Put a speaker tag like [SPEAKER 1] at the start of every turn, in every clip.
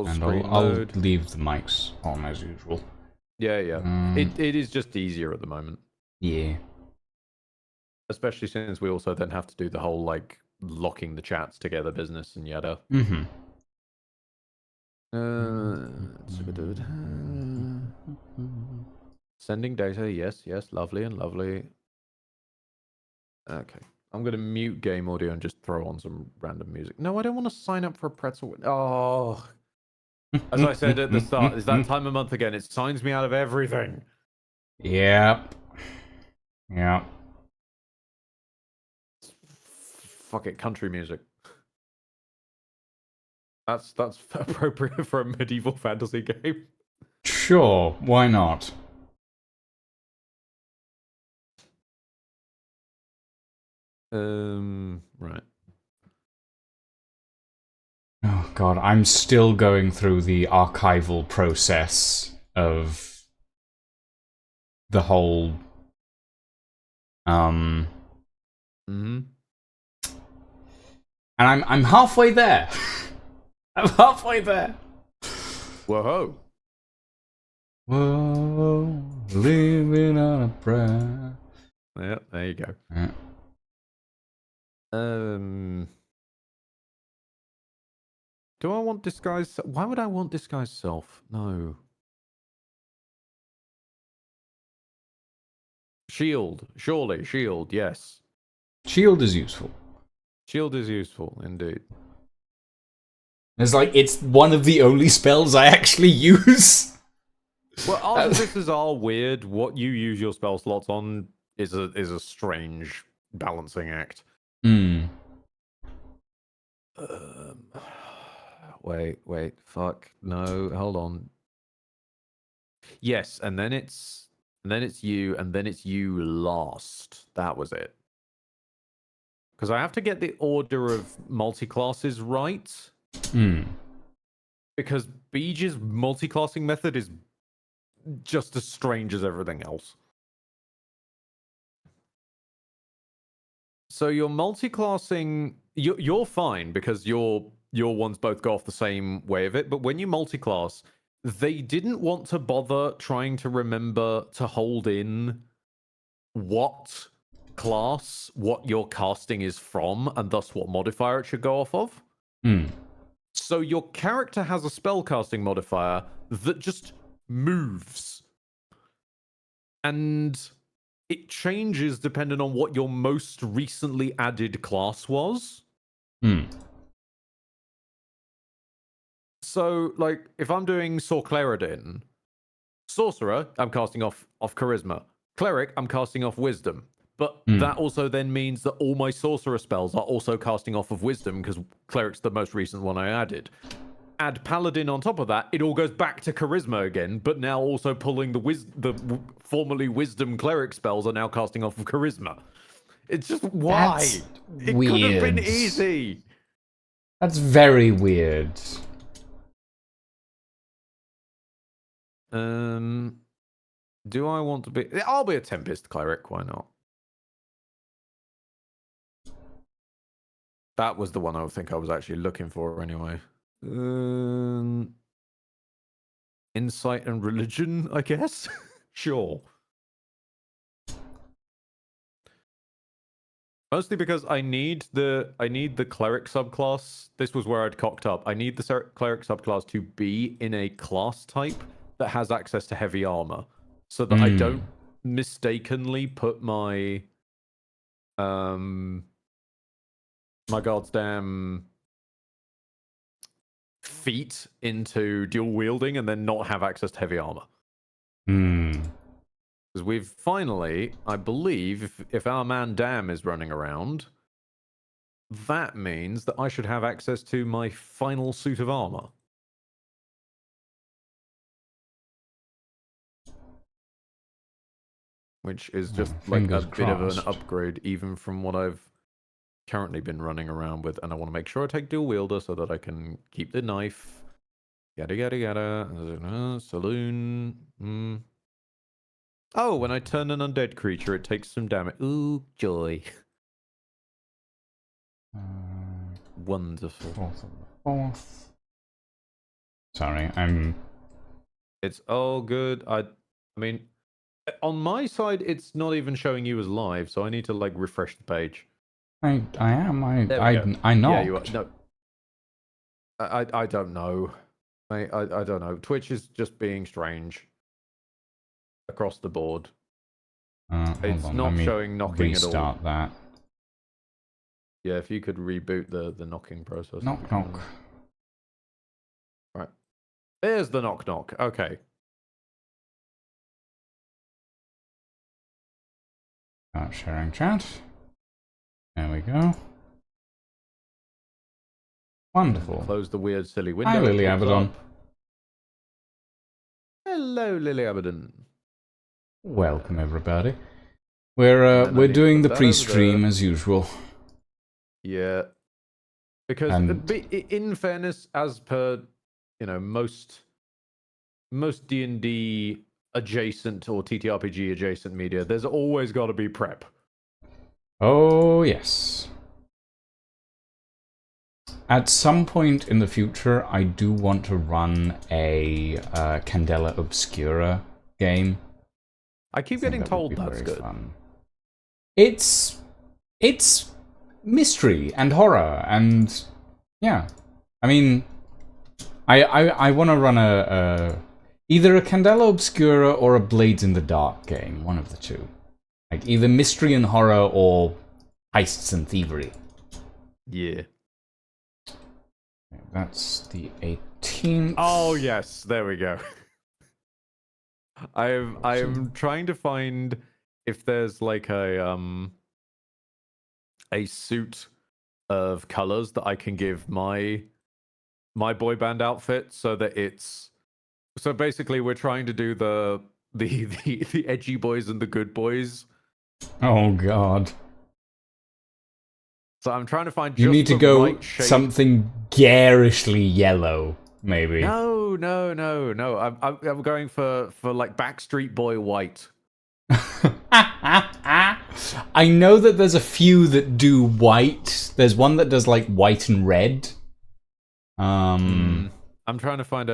[SPEAKER 1] pause
[SPEAKER 2] And
[SPEAKER 1] screen
[SPEAKER 2] I'll
[SPEAKER 1] mode.
[SPEAKER 2] leave the mics on as usual.
[SPEAKER 1] Yeah, yeah. It is just easier at the moment.
[SPEAKER 2] Yeah.
[SPEAKER 1] Especially since we also then have to do the whole, like, locking the chats together business and yada.
[SPEAKER 2] Mm-hmm.
[SPEAKER 1] Sending data, yes, yes, lovely and lovely. Okay. I'm going to mute game audio and just throw on some random music. No, I don't want to sign up for a pretzel. Oh, as I said at the start, it's that time of month again. It signs me out of everything.
[SPEAKER 2] Yep. Yep.
[SPEAKER 1] Fuck it, country music. That's appropriate for a medieval fantasy game.
[SPEAKER 2] Sure, why not?
[SPEAKER 1] Right.
[SPEAKER 2] Oh god, I'm still going through the archival process of the whole
[SPEAKER 1] Mm-hmm.
[SPEAKER 2] and I'm halfway there. I'm halfway there.
[SPEAKER 1] Whoa.
[SPEAKER 2] Whoa, living on a prayer.
[SPEAKER 1] Yeah, there you go.
[SPEAKER 2] Yeah.
[SPEAKER 1] Do I want disguise? Why would I want disguise self? No. Shield. Surely, shield, yes.
[SPEAKER 2] Shield is useful.
[SPEAKER 1] Shield is useful, indeed.
[SPEAKER 2] It's like, it's one of the only spells I actually use.
[SPEAKER 1] Well, artificers are weird. What you use your spell slots on is a strange balancing act.
[SPEAKER 2] Hmm.
[SPEAKER 1] Um, wait, fuck. No, hold on. Yes, and then it's you, and then it's you last. That was it. Because I have to get the order of multi-classes right.
[SPEAKER 2] Hmm.
[SPEAKER 1] Because Beej's multi-classing method is just as strange as everything else. So you're multi-classing, you're fine because your ones both go off the same way of it. But when you multi-class, they didn't want to bother trying to remember to hold in what class what your casting is from, and thus what modifier it should go off of.
[SPEAKER 2] Hmm.
[SPEAKER 1] So your character has a spellcasting modifier that just moves. And it changes depending on what your most recently added class was.
[SPEAKER 2] Hmm.
[SPEAKER 1] So, like, if I'm doing Saw Claridin, Sorcerer, I'm casting off Charisma. Cleric, I'm casting off Wisdom. But
[SPEAKER 2] Hmm.
[SPEAKER 1] that also then means that all my Sorcerer spells are also casting off of Wisdom, because Cleric's the most recent one I added. Add Paladin on top of that, it all goes back to Charisma again, but now also pulling the formerly Wisdom Cleric spells are now casting off of Charisma. It's just, why?
[SPEAKER 2] That's
[SPEAKER 1] It could have been
[SPEAKER 2] weird.
[SPEAKER 1] easy.
[SPEAKER 2] That's very weird.
[SPEAKER 1] Do I want to be... I'll be a Tempest Cleric, why not? That was the one I think I was actually looking for anyway. Insight and religion, I guess? Sure. Mostly because I need the cleric subclass. This was where I'd cocked up. I need the cleric subclass to be in a class type that has access to heavy armor, so that I don't mistakenly put my my goddamn feet into dual wielding and then not have access to heavy armor.
[SPEAKER 2] Hmm.
[SPEAKER 1] Because we've finally, I believe, if our man Dam is running around, that means that I should have access to my final suit of armor. Which is just like a
[SPEAKER 2] Fingers
[SPEAKER 1] bit of an
[SPEAKER 2] crossed.
[SPEAKER 1] upgrade even from what I've currently been running around with. And I want to make sure I take dual wielder so that I can keep the knife. Yada yada yada. Saloon. Oh, when I turn an undead creature, it takes some damage. Ooh, joy. Wonderful.
[SPEAKER 2] Fourth of the fourth. Sorry, I'm...
[SPEAKER 1] It's all good. I mean, on my side, it's not even showing you as live, so I need to like refresh the page.
[SPEAKER 2] I am.
[SPEAKER 1] There we go.
[SPEAKER 2] I
[SPEAKER 1] Yeah, you are.
[SPEAKER 2] knocked.
[SPEAKER 1] No, I don't know. I don't know. Twitch is just being strange across the board.
[SPEAKER 2] Hold
[SPEAKER 1] It's
[SPEAKER 2] on,
[SPEAKER 1] not
[SPEAKER 2] let me
[SPEAKER 1] showing knocking at all.
[SPEAKER 2] restart that.
[SPEAKER 1] Yeah, if you could reboot the knocking process.
[SPEAKER 2] Knock, knock.
[SPEAKER 1] Right. There's the knock knock. Okay.
[SPEAKER 2] Sharing chat. There we go. Wonderful.
[SPEAKER 1] Close the weird, silly window.
[SPEAKER 2] Hi, Lily
[SPEAKER 1] it pops
[SPEAKER 2] Abaddon.
[SPEAKER 1] up. Hello, Lily Abaddon.
[SPEAKER 2] Welcome, everybody. We're doing the pre-stream as usual.
[SPEAKER 1] Yeah. Because in fairness, as per most D&D adjacent or TTRPG adjacent media, there's always got to be prep.
[SPEAKER 2] Oh yes. At some point in the future, I do want to run a Candela Obscura game.
[SPEAKER 1] I keep getting told that's good.
[SPEAKER 2] Fun. It's mystery and horror and yeah. I mean, I want to run either a Candela Obscura or a Blades in the Dark game, one of the two. Like either mystery and horror or heists and thievery.
[SPEAKER 1] Yeah.
[SPEAKER 2] That's the 18th.
[SPEAKER 1] Oh yes, there we go. I'm trying to find if there's like a suit of colors that I can give my boy band outfit so that it's so basically we're trying to do the edgy boys and the good boys.
[SPEAKER 2] Oh god.
[SPEAKER 1] So I'm trying to find
[SPEAKER 2] you
[SPEAKER 1] just
[SPEAKER 2] need to
[SPEAKER 1] the
[SPEAKER 2] go
[SPEAKER 1] right shade.
[SPEAKER 2] Something garishly yellow, maybe.
[SPEAKER 1] No. I'm going for like Backstreet Boy white.
[SPEAKER 2] I know that there's a few that do white. There's one that does like white and red.
[SPEAKER 1] I'm trying to find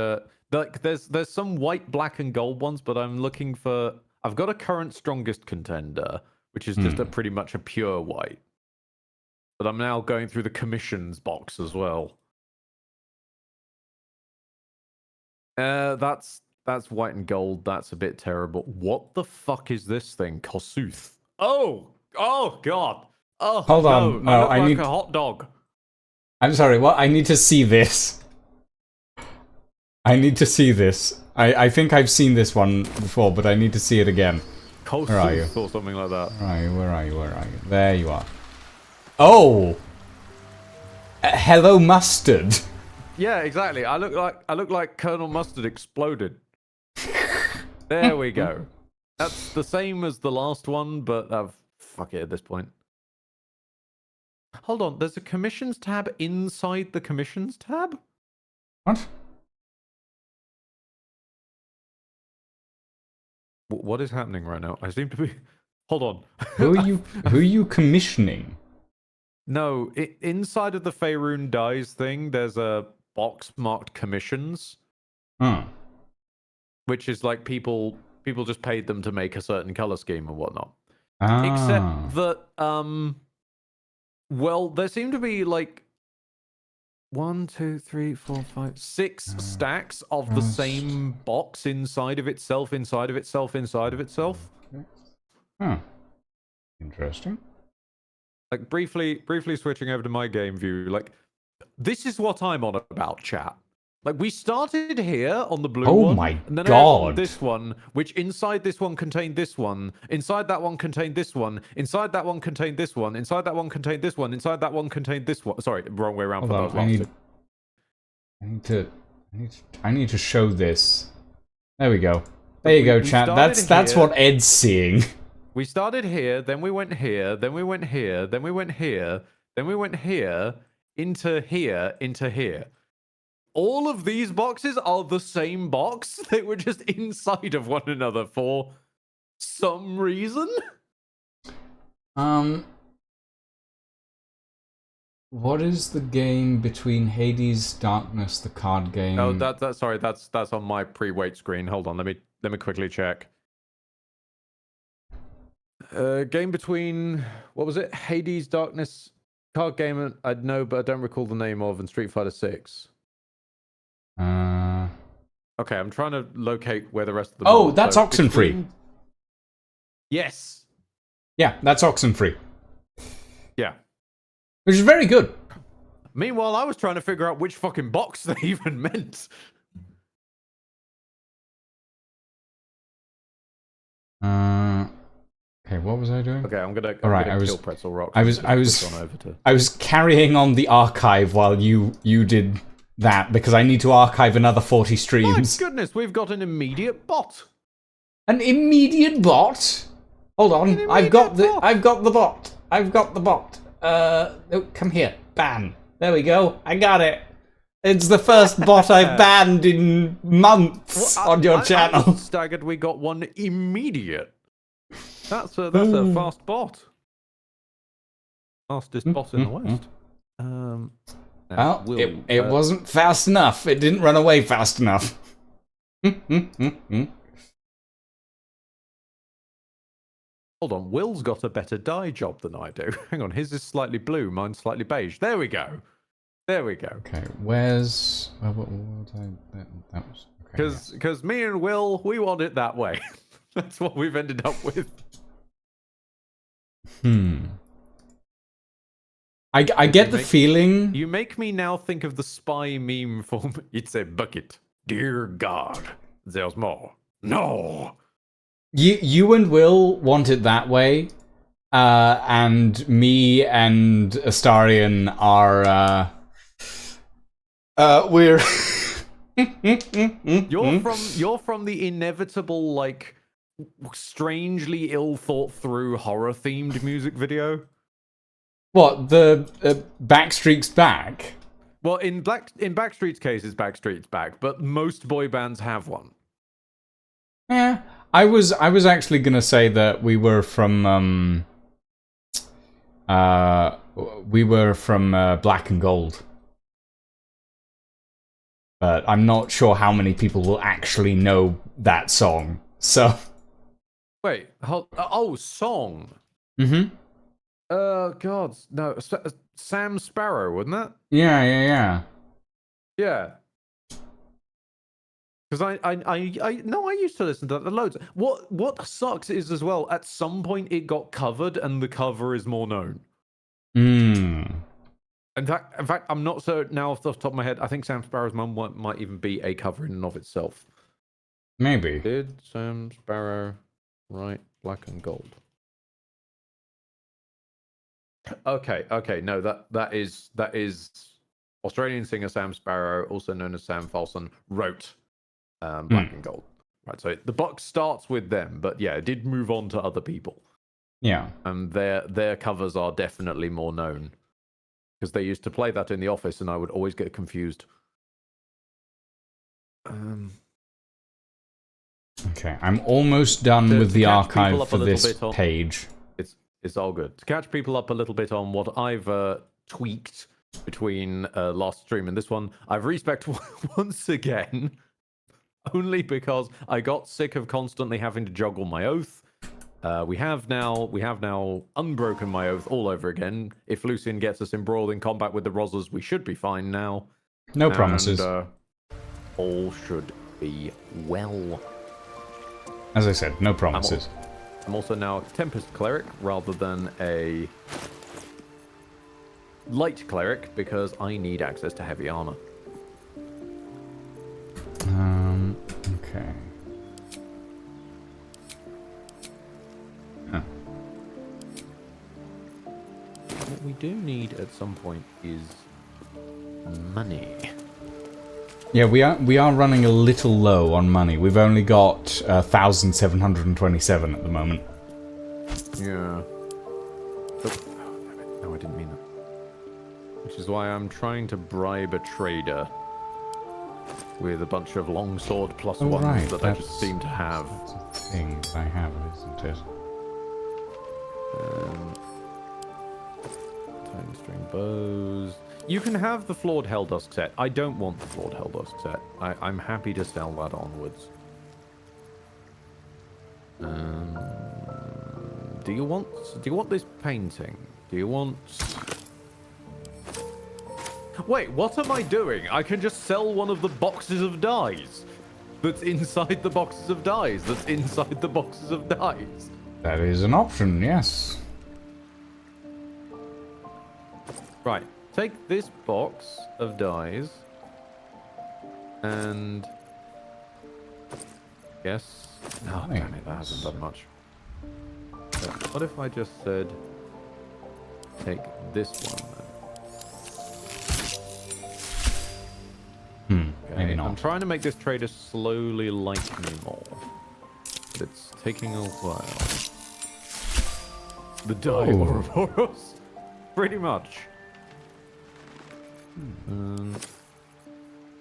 [SPEAKER 1] there's some white, black, and gold ones, but I'm looking for. I've got a current strongest contender, which is just pretty much a pure white. But I'm now going through the commissions box as well. That's white and gold. That's a bit terrible. What the fuck is this thing? Kossuth. Oh god. Oh,
[SPEAKER 2] hold on. No,
[SPEAKER 1] I look like a hot dog.
[SPEAKER 2] I'm sorry. What? I need to see this. I need to see this. I think I've seen this one before, but I need to see it again.
[SPEAKER 1] Kossuth
[SPEAKER 2] Where are you?
[SPEAKER 1] Or something like that.
[SPEAKER 2] Where are you? There you are. Oh. Hello, mustard.
[SPEAKER 1] Yeah, exactly. I look like Colonel Mustard exploded. There we go. That's the same as the last one, but fuck it at this point. Hold on, there's a commissions tab inside the commissions tab?
[SPEAKER 2] What?
[SPEAKER 1] What is happening right now? I seem to be. Hold on.
[SPEAKER 2] Who are you commissioning?
[SPEAKER 1] No, inside of the Faerun Dies thing, there's a box marked commissions. Which is like people just paid them to make a certain color scheme and whatnot. Except that well, there seem to be like 1, 2, 3, 4, 5, 6 stacks of the same box inside of itself, inside of itself, inside of itself.
[SPEAKER 2] Interesting.
[SPEAKER 1] Like briefly switching over to my game view, like this is what I'm on about, chat. Like we started here on the blue one.
[SPEAKER 2] Oh my
[SPEAKER 1] and then
[SPEAKER 2] god.
[SPEAKER 1] On this one, which inside this one contained this one, inside that one contained this one, inside that one contained this one, inside that one contained this one, inside that one contained this one. Sorry, wrong way around.
[SPEAKER 2] Hold on, I need to show this. There we go. There you go, chat. That's what Ed's seeing.
[SPEAKER 1] We started here, then we went here, then we went here, then we went here, then we went here, into here, into here. All of these boxes are the same box. They were just inside of one another for some reason.
[SPEAKER 2] What is the game between Hades, Darkness, the card game?
[SPEAKER 1] Oh, sorry, that's on my pre-wait screen. Hold on, let me quickly check. Game between, what was it? Hades, Darkness, card game I know, but I don't recall the name of, and Street Fighter 6. Okay, I'm trying to locate where the rest of them are.
[SPEAKER 2] Oh, that's Oxenfree.
[SPEAKER 1] Yes.
[SPEAKER 2] Yeah, that's Oxenfree.
[SPEAKER 1] Yeah.
[SPEAKER 2] Which is very good.
[SPEAKER 1] Meanwhile, I was trying to figure out which fucking box they even meant.
[SPEAKER 2] Okay, what was I doing?
[SPEAKER 1] Okay, I'm gonna kill Pretzel Rock.
[SPEAKER 2] I was carrying on the archive while you did that because I need to archive another 40 streams.
[SPEAKER 1] My goodness, we've got an immediate bot.
[SPEAKER 2] An immediate bot? Hold on, I've got the bot. I've got the bot. Oh, come here. Ban. There we go. I got it. It's the first bot I've banned in months on your channel.
[SPEAKER 1] I'm staggered we got one immediate. That's a fast bot. Fastest bot in the West.
[SPEAKER 2] Well, it wasn't fast enough. It didn't run away fast enough.
[SPEAKER 1] Hold on, Will's got a better dye job than I do. Hang on, his is slightly blue, mine's slightly beige. There we go. There we go.
[SPEAKER 2] Okay, where's... That was...
[SPEAKER 1] Because me and Will, we want it that way. That's what we've ended up with.
[SPEAKER 2] I get the feeling...
[SPEAKER 1] You make me now think of the spy meme from It's a Bucket. Dear God, there's more. No!
[SPEAKER 2] You and Will want it that way, and me and Astarion are, we're...
[SPEAKER 1] You're from the inevitable, like, strangely ill-thought-through horror-themed music video.
[SPEAKER 2] What, the Backstreet's Back?
[SPEAKER 1] Well, in Backstreet's case, it's Backstreet's Back, but most boy bands have one.
[SPEAKER 2] Yeah, I was actually gonna say that we were from Black and Gold, but I'm not sure how many people will actually know that song. So,
[SPEAKER 1] wait, song.
[SPEAKER 2] Mm-hmm.
[SPEAKER 1] God, no, Sam Sparrow, wasn't that?
[SPEAKER 2] Yeah.
[SPEAKER 1] Yeah. Because I used to listen to that loads. What sucks is as well, at some point it got covered and the cover is more known. In fact, I'm not so now off the top of my head. I think Sam Sparrow's Mum might even be a cover in and of itself.
[SPEAKER 2] Maybe.
[SPEAKER 1] Did Sam Sparrow write Black and Gold? Okay, no, that is Australian singer Sam Sparrow, also known as Sam Folsom, wrote Black and Gold. Right, so the box starts with them, but yeah, it did move on to other people.
[SPEAKER 2] Yeah.
[SPEAKER 1] And their covers are definitely more known. Because they used to play that in the office and I would always get confused.
[SPEAKER 2] Okay, I'm almost done with the archive for this page.
[SPEAKER 1] It's all good. To catch people up a little bit on what I've tweaked between last stream and this one, I've respect once again, only because I got sick of constantly having to juggle my oath. We have now unbroken my oath all over again. If Lucian gets us embroiled in combat with the Rozzers, we should be fine now.
[SPEAKER 2] No promises.
[SPEAKER 1] All should be well.
[SPEAKER 2] As I said, no promises.
[SPEAKER 1] I'm also now a Tempest Cleric rather than a Light Cleric because I need access to heavy armor.
[SPEAKER 2] Okay. Huh.
[SPEAKER 1] What we do need at some point is money.
[SPEAKER 2] Yeah, we are running a little low on money. We've only got 1,727 at the moment.
[SPEAKER 1] Yeah. Oh, no, I didn't mean that. Which is why I'm trying to bribe a trader with a bunch of longsword plus ones that I just seem to have.
[SPEAKER 2] That's a thing I have, isn't it?
[SPEAKER 1] Iron string bows. You can have the flawed Helldusk set. I don't want the flawed Helldusk set. I'm happy to sell that onwards. Do you want this painting? Do you want... Wait, what am I doing? I can just sell one of the boxes of dies that's inside the boxes of dies that's inside the boxes of dies.
[SPEAKER 2] That is an option, yes.
[SPEAKER 1] Right, take this box of dies and... Yes. Oh, damn it, that hasn't done much. So what if I just said, take this one then? Okay,
[SPEAKER 2] maybe not.
[SPEAKER 1] I'm trying to make this trader slowly like me more. But it's taking a while. The die Ouroboros. Pretty much.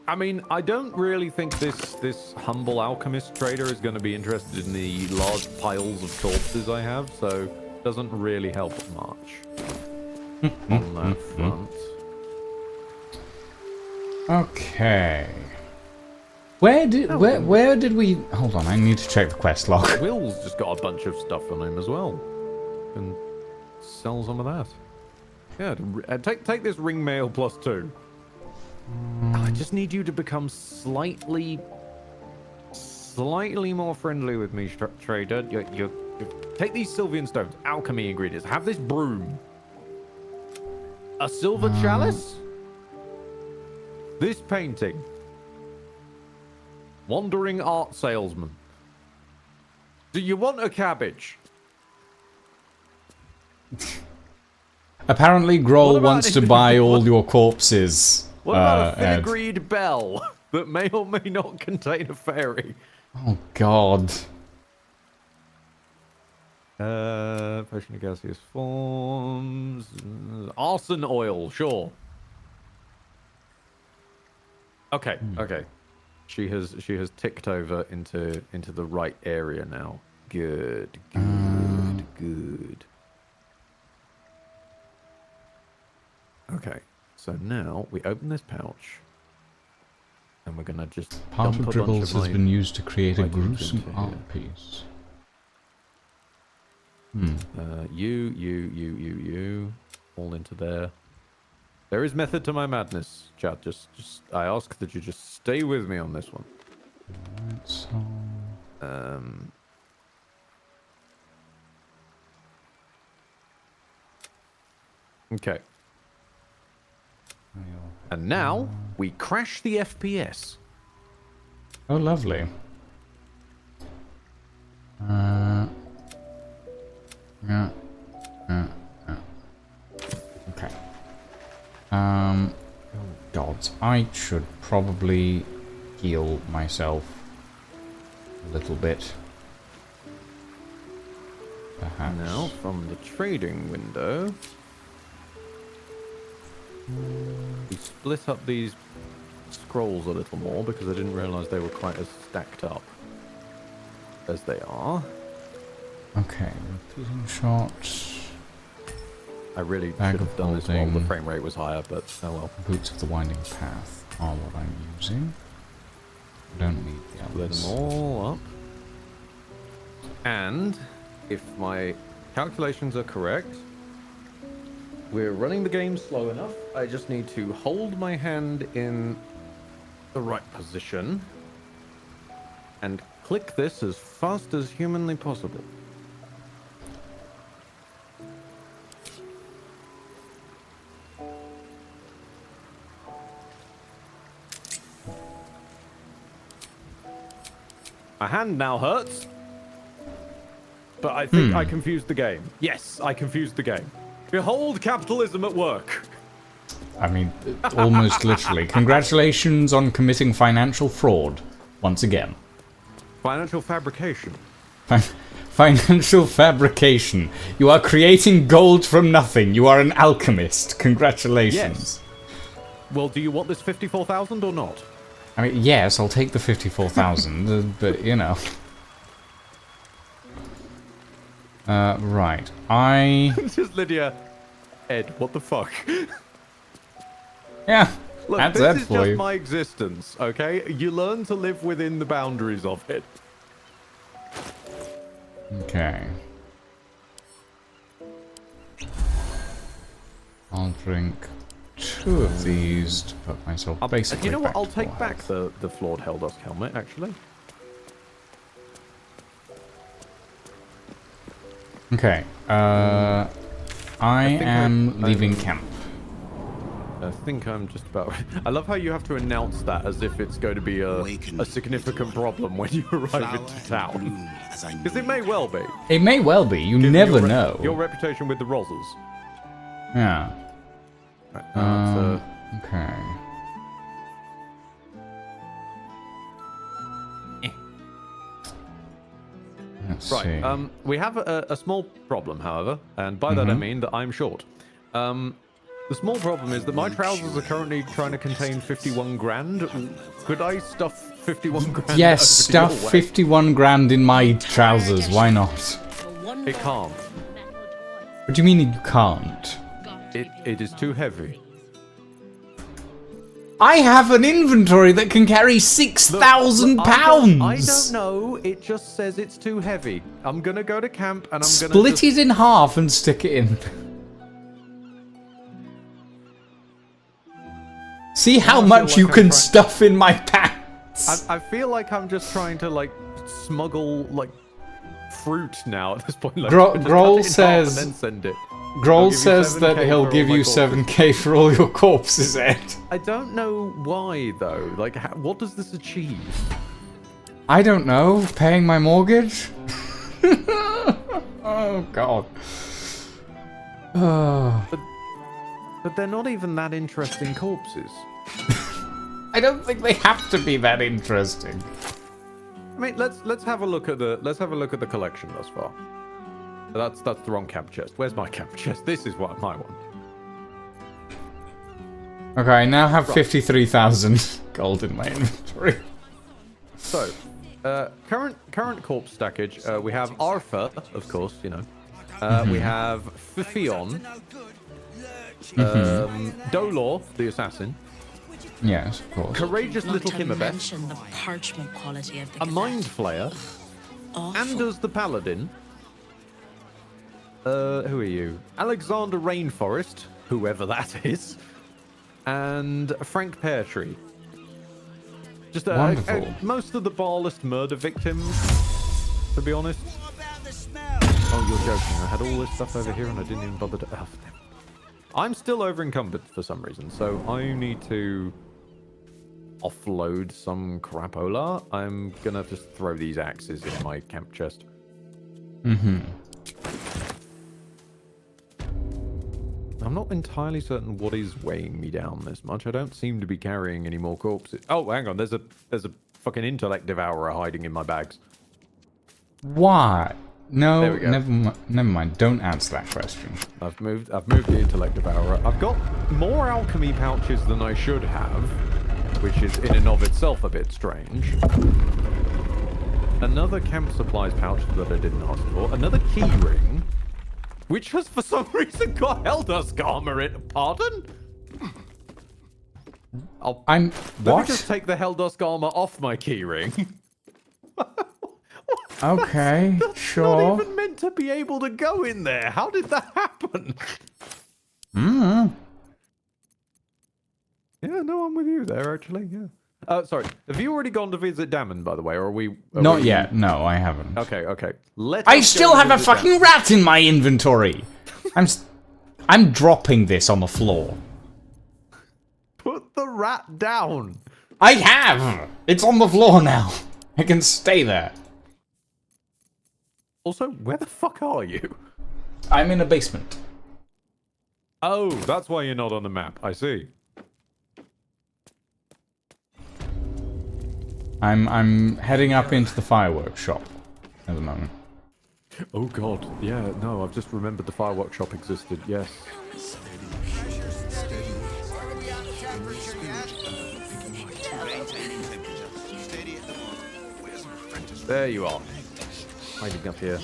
[SPEAKER 1] I mean, I don't really think this humble alchemist trader is going to be interested in the large piles of corpses I have, so it doesn't really help much on that front.
[SPEAKER 2] Okay. Where did we... Hold on, I need to check the quest log.
[SPEAKER 1] Will's just got a bunch of stuff on him as well. Can sell some of that. Yeah, take this ring mail +2. I just need you to become slightly more friendly with me, trader. You take these Sylvian stones, alchemy ingredients. Have this broom. A silver chalice. This painting. Wandering art salesman. Do you want a cabbage?
[SPEAKER 2] Apparently, Grohl wants to buy all your corpses.
[SPEAKER 1] What about a finagreed bell that may or may not contain a fairy?
[SPEAKER 2] Oh, God.
[SPEAKER 1] Potion of gaseous forms. Arson oil, sure. Okay, okay. She has ticked over into the right area now. Good, good, good. Okay, so now we open this pouch, and we're gonna just
[SPEAKER 2] Part
[SPEAKER 1] dump
[SPEAKER 2] of
[SPEAKER 1] a bunch
[SPEAKER 2] Dribbles
[SPEAKER 1] of
[SPEAKER 2] has been used to create a
[SPEAKER 1] items
[SPEAKER 2] gruesome
[SPEAKER 1] into
[SPEAKER 2] art
[SPEAKER 1] here.
[SPEAKER 2] piece.
[SPEAKER 1] You, all into there. There is method to my madness, chat. Just I ask that you just stay with me on this one.
[SPEAKER 2] Alright, so...
[SPEAKER 1] Okay. And now we crash the FPS.
[SPEAKER 2] Oh, lovely. Yeah. Okay. Oh, gods. I should probably heal myself a little bit. Perhaps.
[SPEAKER 1] Now, from the trading window, we split up these scrolls a little more because I didn't realize they were quite as stacked up as they are.
[SPEAKER 2] Okay, repeating shots.
[SPEAKER 1] I really
[SPEAKER 2] Bag
[SPEAKER 1] should
[SPEAKER 2] of
[SPEAKER 1] have done this while the
[SPEAKER 2] holding.
[SPEAKER 1] frame rate was higher, but oh well.
[SPEAKER 2] Boots of the Winding Path are what I'm using. I don't need the
[SPEAKER 1] Split
[SPEAKER 2] others.
[SPEAKER 1] them all up. And if my calculations are correct, we're running the game slow enough. I just need to hold my hand in the right position and click this as fast as humanly possible. My hand now hurts, but I think I confused the game. Yes, I confused the game. Behold capitalism at work.
[SPEAKER 2] I mean, almost literally. Congratulations on committing financial fraud, once again.
[SPEAKER 1] Financial fabrication.
[SPEAKER 2] Financial fabrication. You are creating gold from nothing. You are an alchemist. Congratulations.
[SPEAKER 1] Yes. Well, do you want this 54,000 or not?
[SPEAKER 2] I mean, yes, I'll take the 54,000, but, you know. Right.
[SPEAKER 1] Just Lydia. Ed, what the fuck?
[SPEAKER 2] Yeah,
[SPEAKER 1] Look,
[SPEAKER 2] that's
[SPEAKER 1] this
[SPEAKER 2] Ed
[SPEAKER 1] is
[SPEAKER 2] for
[SPEAKER 1] just
[SPEAKER 2] you.
[SPEAKER 1] my existence, okay? You learn to live within the boundaries of it.
[SPEAKER 2] Okay. I'll drink 2 of these to put myself basically
[SPEAKER 1] You know what?
[SPEAKER 2] back
[SPEAKER 1] I'll
[SPEAKER 2] to full
[SPEAKER 1] take back
[SPEAKER 2] health.
[SPEAKER 1] the flawed Helldusk helmet, actually.
[SPEAKER 2] Okay. I am leaving camp.
[SPEAKER 1] I think I'm just about... I love how you have to announce that as if it's going to be a significant problem when you arrive into town. Because it may well be.
[SPEAKER 2] It may well be. You
[SPEAKER 1] Given
[SPEAKER 2] never know.
[SPEAKER 1] Your reputation with the Rozzers.
[SPEAKER 2] Yeah.
[SPEAKER 1] Right,
[SPEAKER 2] okay. Let's see.
[SPEAKER 1] We have a small problem, however, and by that I mean that I'm short. The small problem is that my trousers are currently trying to contain 51 grand. Could I stuff 51 grand?
[SPEAKER 2] Yes,
[SPEAKER 1] over
[SPEAKER 2] stuff
[SPEAKER 1] your way?
[SPEAKER 2] 51 grand in my trousers. Why not?
[SPEAKER 1] It can't.
[SPEAKER 2] What do you mean you can't?
[SPEAKER 1] It is too heavy.
[SPEAKER 2] I have an inventory that can carry 6,000 pounds.
[SPEAKER 1] I don't know. It just says it's too heavy. I'm gonna go to camp and I'm gonna
[SPEAKER 2] split it in half and stick it in. See how much
[SPEAKER 1] like
[SPEAKER 2] you
[SPEAKER 1] I'm
[SPEAKER 2] can
[SPEAKER 1] trying-
[SPEAKER 2] stuff in my pants.
[SPEAKER 1] I feel like I'm just trying to like smuggle like fruit now at this point. Like,
[SPEAKER 2] Grohl
[SPEAKER 1] just cut it in half
[SPEAKER 2] says-
[SPEAKER 1] and then send it.
[SPEAKER 2] Grohl
[SPEAKER 1] give you
[SPEAKER 2] says that
[SPEAKER 1] 7K
[SPEAKER 2] he'll
[SPEAKER 1] for
[SPEAKER 2] give
[SPEAKER 1] all my
[SPEAKER 2] you 7k for all your corpses, Ed.
[SPEAKER 1] I don't know why though. Like, what does this achieve?
[SPEAKER 2] I don't know. Paying my mortgage? Oh, God. Oh.
[SPEAKER 1] But they're not even that interesting corpses.
[SPEAKER 2] I don't think they have to be that interesting.
[SPEAKER 1] I mean, let's have a look at the collection thus far. That's the wrong camp chest. Where's my camp chest? This is what my one.
[SPEAKER 2] Okay, I now have 53,000 gold in my inventory.
[SPEAKER 1] So, current corpse stackage. We have Arthur, of course. You know. We have Fifion. Dolor, the assassin.
[SPEAKER 2] Yes, of course.
[SPEAKER 1] Courageous little Kimmerbeth.
[SPEAKER 3] Mention the parchment quality of the
[SPEAKER 1] A mind flayer. Anders the paladin. Who are you? Alexander Rainforest, whoever that is, and Frank Peartree. Just
[SPEAKER 2] Wonderful.
[SPEAKER 1] Most of the barless murder victims, to be honest. Oh, you're joking. I had all this stuff over here and I didn't even bother to... Oh, I'm still over encumbered for some reason, so I need to offload some crapola. I'm gonna just throw these axes in my camp chest. I'm not entirely certain what is weighing me down this much. I don't seem to be carrying any more corpses. Oh, hang on. There's a fucking intellect devourer hiding in my bags.
[SPEAKER 2] Why? No,
[SPEAKER 1] There we go.
[SPEAKER 2] never mind. Don't answer that question.
[SPEAKER 1] I've moved the intellect devourer. I've got more alchemy pouches than I should have, which is in and of itself a bit strange. Another camp supplies pouch that I didn't ask for. Another key ring, which has for some reason got Helldusk armor in. Pardon? Let me just take the Helldusk armor off my key ring.
[SPEAKER 2] Okay, sure.
[SPEAKER 1] Not even meant to be able to go in there. How did that happen? Yeah, no, I'm with you there, actually, yeah. Sorry, have you already gone to visit Damon, by the way, or are we...
[SPEAKER 2] Not yet. No, I haven't.
[SPEAKER 1] Okay.
[SPEAKER 2] I still have a fucking rat in my inventory. I'm dropping this on the floor.
[SPEAKER 1] Put the rat down.
[SPEAKER 2] I have. It's on the floor now. It can stay there.
[SPEAKER 1] Also, where the fuck are you?
[SPEAKER 2] I'm in a basement.
[SPEAKER 1] Oh, that's why you're not on the map. I see.
[SPEAKER 2] I'm heading up into the fireworks shop at the moment.
[SPEAKER 1] Oh god, yeah, no, I've just remembered the fireworks shop existed, yes. There you are. Hiding up here.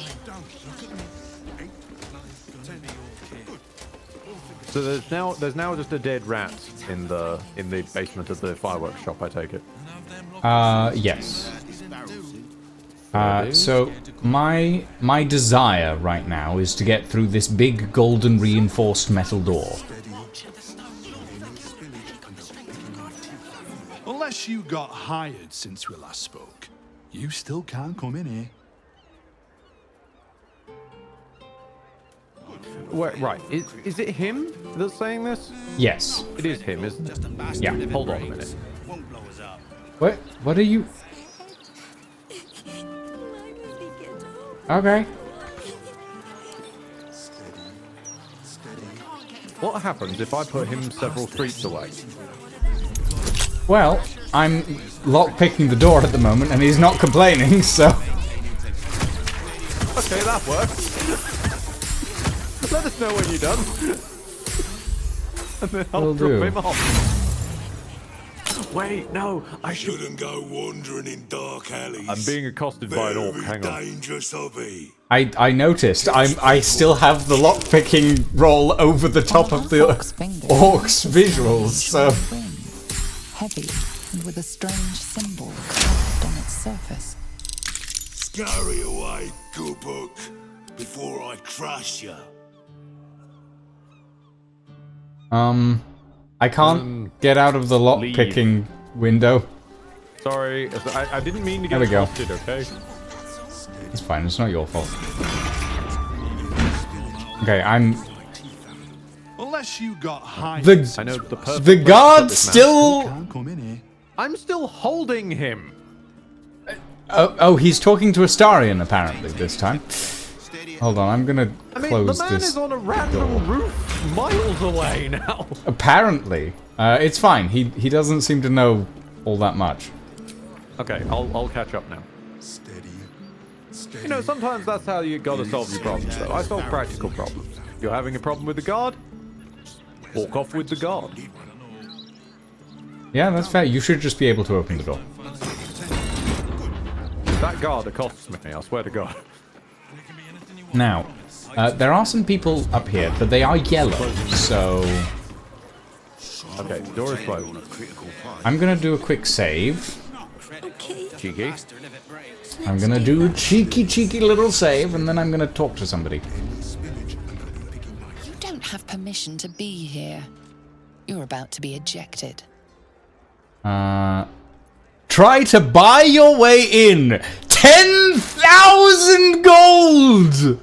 [SPEAKER 1] So there's now just a dead rat in the basement of the fireworks shop. I take it.
[SPEAKER 2] Yes. So my desire right now is to get through this big golden reinforced metal door.
[SPEAKER 4] Unless you got hired since we last spoke, you still can't come in here.
[SPEAKER 1] Wait, right. Is it him that's saying this?
[SPEAKER 2] Yes.
[SPEAKER 1] It is him, isn't it?
[SPEAKER 2] Yeah.
[SPEAKER 1] Hold on a minute.
[SPEAKER 2] What are you? Okay.
[SPEAKER 1] What happens if I put him several streets away?
[SPEAKER 2] Well, I'm lockpicking the door at the moment, and he's not complaining, so...
[SPEAKER 1] Okay, that works. Let us know when you're done. And then I'll
[SPEAKER 2] Will
[SPEAKER 1] drop
[SPEAKER 2] do.
[SPEAKER 1] him off. Wait, no, I
[SPEAKER 5] Shouldn't go wandering in dark alleys.
[SPEAKER 1] I'm being accosted by an orc.
[SPEAKER 5] Very
[SPEAKER 1] Hang on.
[SPEAKER 5] dangerous hobby.
[SPEAKER 2] I noticed. I still have the lockpicking roll over the top of the orc's visuals, so...
[SPEAKER 6] Heavy and with a strange symbol carved on its surface.
[SPEAKER 5] Scurry away, good book, before I crush you.
[SPEAKER 2] I can't get out of the lockpicking window.
[SPEAKER 1] Sorry, I didn't mean to get
[SPEAKER 2] There we go.
[SPEAKER 1] accosted, okay?
[SPEAKER 2] It's fine, it's not your fault. Okay, I'm...
[SPEAKER 4] Unless you got hired.
[SPEAKER 1] I know the perfect
[SPEAKER 2] The
[SPEAKER 1] place to
[SPEAKER 2] guard
[SPEAKER 1] put this man.
[SPEAKER 2] still...
[SPEAKER 4] Can't come in here.
[SPEAKER 1] I'm still holding him.
[SPEAKER 2] Oh, he's talking to Astarion, apparently, this time. Hold on, I'm gonna
[SPEAKER 1] I mean,
[SPEAKER 2] close
[SPEAKER 1] the man
[SPEAKER 2] this
[SPEAKER 1] is on a random
[SPEAKER 2] door.
[SPEAKER 1] roof miles away now.
[SPEAKER 2] Apparently. It's fine, he doesn't seem to know all that much.
[SPEAKER 1] Okay, I'll catch up now. You know, sometimes that's how you gotta solve your problems, though. I solve practical problems. You're having a problem with the guard? Walk off with the guard.
[SPEAKER 2] Yeah, that's fair. You should just be able to open the door.
[SPEAKER 1] That guard accosts me, I swear to God.
[SPEAKER 2] Now, there are some people up here, but they are yellow, so...
[SPEAKER 1] Okay, the door is closed.
[SPEAKER 2] I'm gonna do a quick save.
[SPEAKER 1] Cheeky.
[SPEAKER 2] I'm gonna do a cheeky little save, and then I'm gonna talk to somebody.
[SPEAKER 6] You don't have permission to be here. You're about to be ejected.
[SPEAKER 2] Try to buy your way in! 10,000 gold!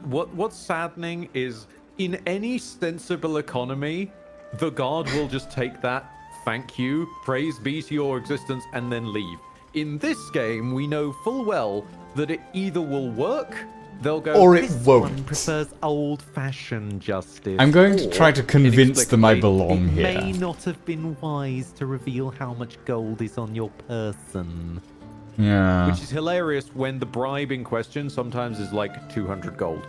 [SPEAKER 1] What's saddening is, in any sensible economy, the guard will just take that, thank you, praise be to your existence, and then leave. In this game, we know full well that it either will work, they'll go,
[SPEAKER 2] Or it
[SPEAKER 1] "This
[SPEAKER 2] won't."
[SPEAKER 1] one prefers old-fashioned justice.
[SPEAKER 2] I'm going to
[SPEAKER 1] or,
[SPEAKER 2] try to convince them I
[SPEAKER 1] inexplicably,
[SPEAKER 2] belong
[SPEAKER 1] it
[SPEAKER 2] here.
[SPEAKER 1] may not have been wise to reveal how much gold is on your person.
[SPEAKER 2] Yeah.
[SPEAKER 1] Which is hilarious when the bribe in question sometimes is like 200 gold.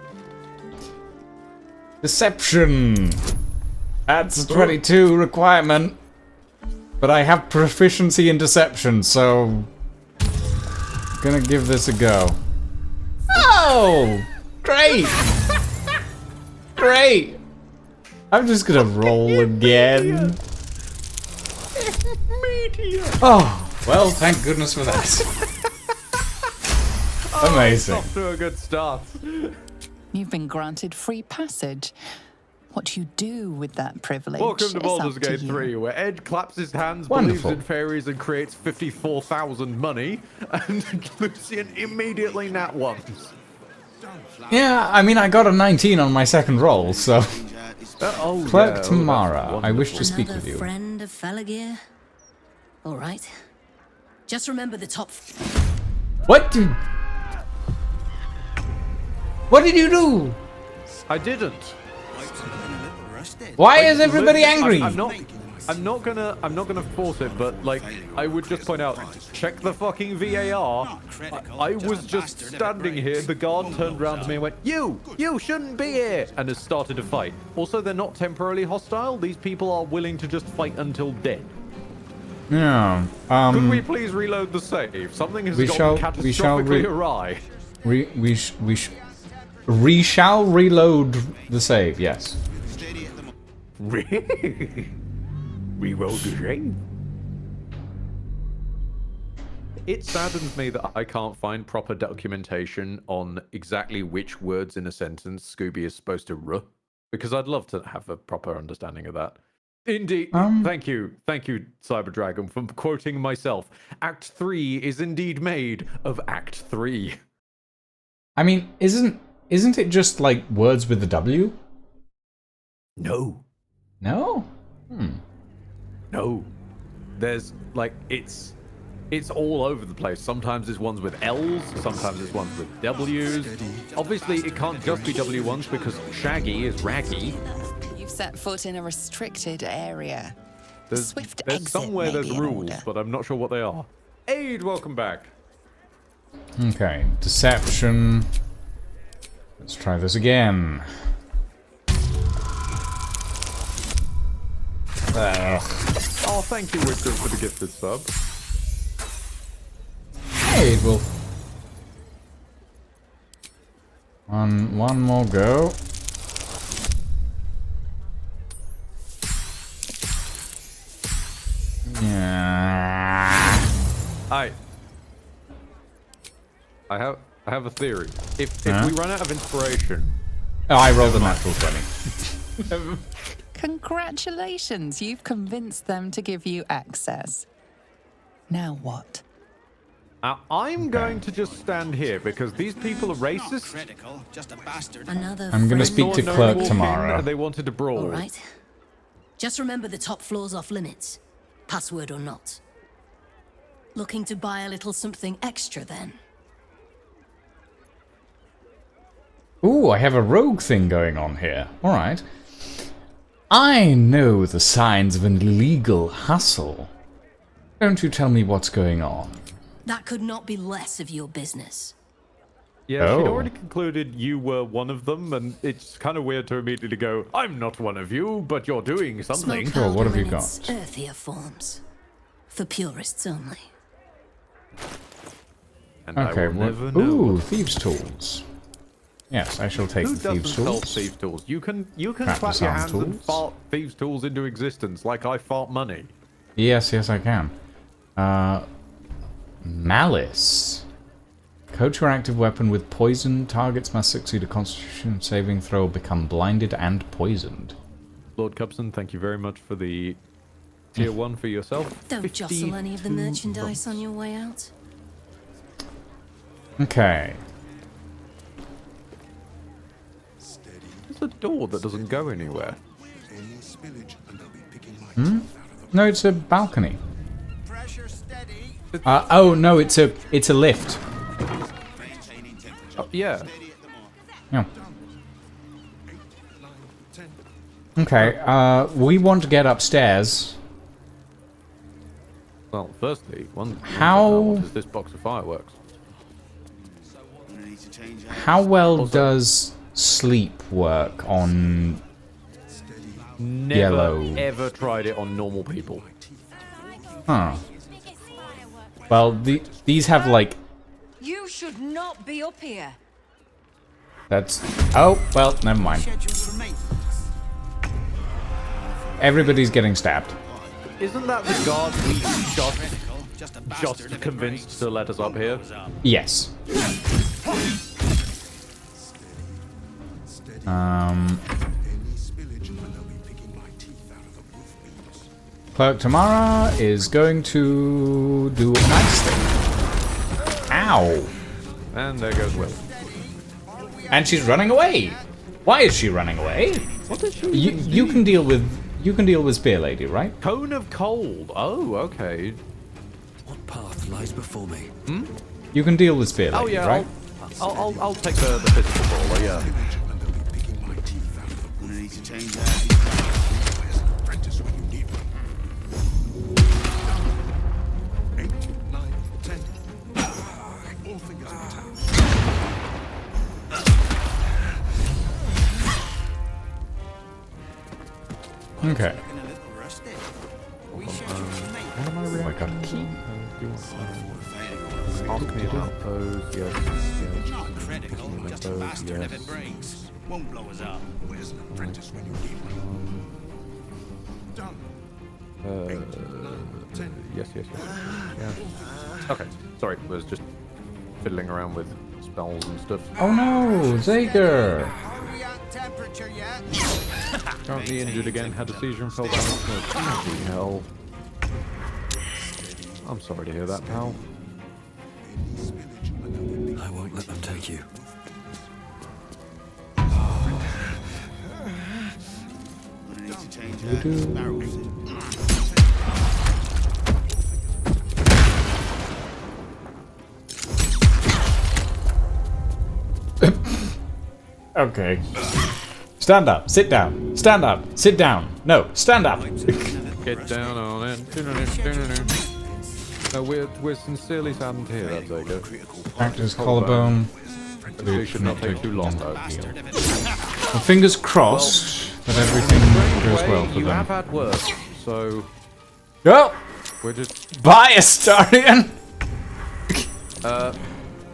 [SPEAKER 2] Deception! That's a 22 requirement. But I have proficiency in deception, so... gonna give this a go. Oh! Great! Great! I'm just gonna roll again. Oh, well, thank goodness for that. Amazing.
[SPEAKER 1] Off to a good start.
[SPEAKER 6] You've been granted free passage. What you do with that privilege
[SPEAKER 1] Welcome to
[SPEAKER 6] is
[SPEAKER 1] Baldur's
[SPEAKER 6] up to
[SPEAKER 1] Gate
[SPEAKER 6] you.
[SPEAKER 1] 3, where Ed claps his hands,
[SPEAKER 2] Wonderful.
[SPEAKER 1] believes in fairies, and creates 54,000 money, and Lucian immediately nat ones.
[SPEAKER 2] Yeah, I mean, I got a 19 on my second roll, so... Clerk
[SPEAKER 1] that's
[SPEAKER 2] Tamara, I wish to
[SPEAKER 1] wonderful.
[SPEAKER 2] speak
[SPEAKER 3] Another
[SPEAKER 2] with you.
[SPEAKER 3] friend of Felagir? All right. Just remember the top.
[SPEAKER 2] What did... What did you do?
[SPEAKER 1] I didn't.
[SPEAKER 2] Why is everybody
[SPEAKER 1] Literally,
[SPEAKER 2] angry?
[SPEAKER 1] I'm not gonna force it, but like I would just point out, check the fucking VAR. I was just standing here. The guard turned around to me and went, "You shouldn't be here," and has started to fight. Also, they're not temporarily hostile. These people are willing to just fight until dead.
[SPEAKER 2] Yeah.
[SPEAKER 1] Could we please reload the save? Something has
[SPEAKER 2] we
[SPEAKER 1] gone
[SPEAKER 2] shall
[SPEAKER 1] catastrophically
[SPEAKER 2] re-
[SPEAKER 1] awry.
[SPEAKER 2] We shall reload the save, yes.
[SPEAKER 1] Reroll the game. It saddens me that I can't find proper documentation on exactly which words in a sentence Scooby is supposed to because I'd love to have a proper understanding of that. Indeed. Thank you, Cyber Dragon, for quoting myself. Act 3 is indeed made of Act 3.
[SPEAKER 2] I mean, isn't it just like words with the W?
[SPEAKER 1] No.
[SPEAKER 2] No?
[SPEAKER 1] No. There's like it's all over the place. Sometimes it's ones with L's, sometimes it's ones with W's. Obviously, it can't just be W ones because Shaggy is Raggy.
[SPEAKER 6] You've set foot in a restricted area.
[SPEAKER 1] There's somewhere there's rules, but I'm not sure what they are. Aid, welcome back.
[SPEAKER 2] Okay, deception. Let's try this again. Ugh.
[SPEAKER 1] Oh, thank you, Wisdom, for the gifted sub.
[SPEAKER 2] Hey, well. One more go. Yeah.
[SPEAKER 1] I have a theory. If we run out of inspiration,
[SPEAKER 2] Oh, I rolled a natural 20.
[SPEAKER 6] Congratulations, you've convinced them to give you access. Now what?
[SPEAKER 1] I'm going to just stand here because these people are racist.
[SPEAKER 3] Another
[SPEAKER 2] I'm gonna
[SPEAKER 3] friend.
[SPEAKER 2] speak to
[SPEAKER 1] Saw no
[SPEAKER 2] Clerk
[SPEAKER 1] walk in,
[SPEAKER 2] tomorrow.
[SPEAKER 1] and they wanted to brawl.
[SPEAKER 3] All right. Just remember the top floor's off limits, password or not. Looking to buy a little something extra then?
[SPEAKER 2] Ooh, I have a rogue thing going on here. Alright. I know the signs of an illegal hustle. Don't you tell me what's going on.
[SPEAKER 3] That could not be less of your business.
[SPEAKER 1] Yeah, she'd
[SPEAKER 2] Oh.
[SPEAKER 1] already concluded you were one of them, and it's kind of weird to immediately go, I'm not one of you, but you're doing something.
[SPEAKER 3] Smoke
[SPEAKER 2] Sure, what have
[SPEAKER 3] powder
[SPEAKER 2] you
[SPEAKER 3] in
[SPEAKER 2] got?
[SPEAKER 3] its earthier forms. For purists only.
[SPEAKER 1] And I
[SPEAKER 2] Okay,
[SPEAKER 1] will
[SPEAKER 2] what?
[SPEAKER 1] never know
[SPEAKER 2] Ooh,
[SPEAKER 1] what-
[SPEAKER 2] thieves' tools. Yes, I shall take
[SPEAKER 1] Who
[SPEAKER 2] the thieves'
[SPEAKER 1] doesn't sell
[SPEAKER 2] tools.
[SPEAKER 1] thieves' tools? You can
[SPEAKER 2] Practice
[SPEAKER 1] clap your
[SPEAKER 2] arm
[SPEAKER 1] hands and
[SPEAKER 2] tools.
[SPEAKER 1] fart thieves' tools into existence like I fart money.
[SPEAKER 2] Yes, I can. Malice. Co-interactive weapon with poison. Targets must succeed a constitution saving throw, become blinded and poisoned.
[SPEAKER 1] Lord Cubson, thank you very much for the tier 1 for yourself.
[SPEAKER 3] Don't jostle any of the
[SPEAKER 1] 52
[SPEAKER 3] merchandise
[SPEAKER 1] bucks.
[SPEAKER 3] on your way out.
[SPEAKER 2] Okay.
[SPEAKER 1] There's a door that doesn't go anywhere.
[SPEAKER 2] No, it's a balcony. Oh no, it's a lift.
[SPEAKER 1] Oh, yeah.
[SPEAKER 2] Yeah. Okay. We want to get upstairs.
[SPEAKER 1] Well, firstly,
[SPEAKER 2] How-
[SPEAKER 1] what is this box of fireworks?
[SPEAKER 2] How well does sleep work on?
[SPEAKER 1] Never
[SPEAKER 2] Yellow.
[SPEAKER 1] ever tried it on normal people.
[SPEAKER 2] Huh. Well, these have like.
[SPEAKER 7] You should not be up here.
[SPEAKER 2] That's. Oh well, never mind. Everybody's getting stabbed.
[SPEAKER 1] Isn't that the guard we just convinced to let us up here?
[SPEAKER 2] Yes. Clerk Tamara is going to do a nice thing. Ow.
[SPEAKER 1] And there goes Will.
[SPEAKER 2] And she's running away. Why is she running away?
[SPEAKER 1] What is she?
[SPEAKER 2] You can deal with Spear Lady, right?
[SPEAKER 1] Cone of cold. Oh, okay.
[SPEAKER 5] What path lies before me?
[SPEAKER 2] You can deal with Spear Lady,
[SPEAKER 1] Oh yeah,
[SPEAKER 2] right?
[SPEAKER 1] I'll take the physical ball. Yeah.
[SPEAKER 5] I'm gonna need to change that.
[SPEAKER 2] Okay.
[SPEAKER 1] What am I reacting?
[SPEAKER 2] I got a key.
[SPEAKER 1] Do you want ask me about those? Yes. Yes.
[SPEAKER 5] Not critical,
[SPEAKER 1] Give me
[SPEAKER 5] just a
[SPEAKER 1] those,
[SPEAKER 5] bastard if
[SPEAKER 1] yes.
[SPEAKER 5] it breaks. Won't blow us up. Where's an apprentice when you need one? Done.
[SPEAKER 1] Yes. Yeah. Okay. Sorry, was just fiddling around with spells and stuff.
[SPEAKER 2] Oh no, Zager!
[SPEAKER 5] Are we at temperature yet?
[SPEAKER 1] Currently injured again. Had a seizure and fell down. Bloody hell. I'm sorry to hear that, pal.
[SPEAKER 8] I won't let them take you.
[SPEAKER 5] I need to change barrels.
[SPEAKER 2] Okay. Stand up, sit down, stand up, sit down. No, stand up.
[SPEAKER 1] Get down on it. We're sincerely saddened to hear that, Zago.
[SPEAKER 2] Actor's collarbone.
[SPEAKER 1] It should not take too long, though.
[SPEAKER 2] Well, fingers crossed that everything goes well for
[SPEAKER 1] You have
[SPEAKER 2] them.
[SPEAKER 1] had worse, so
[SPEAKER 2] Oh!
[SPEAKER 1] we're just...
[SPEAKER 2] Bye, Astarion!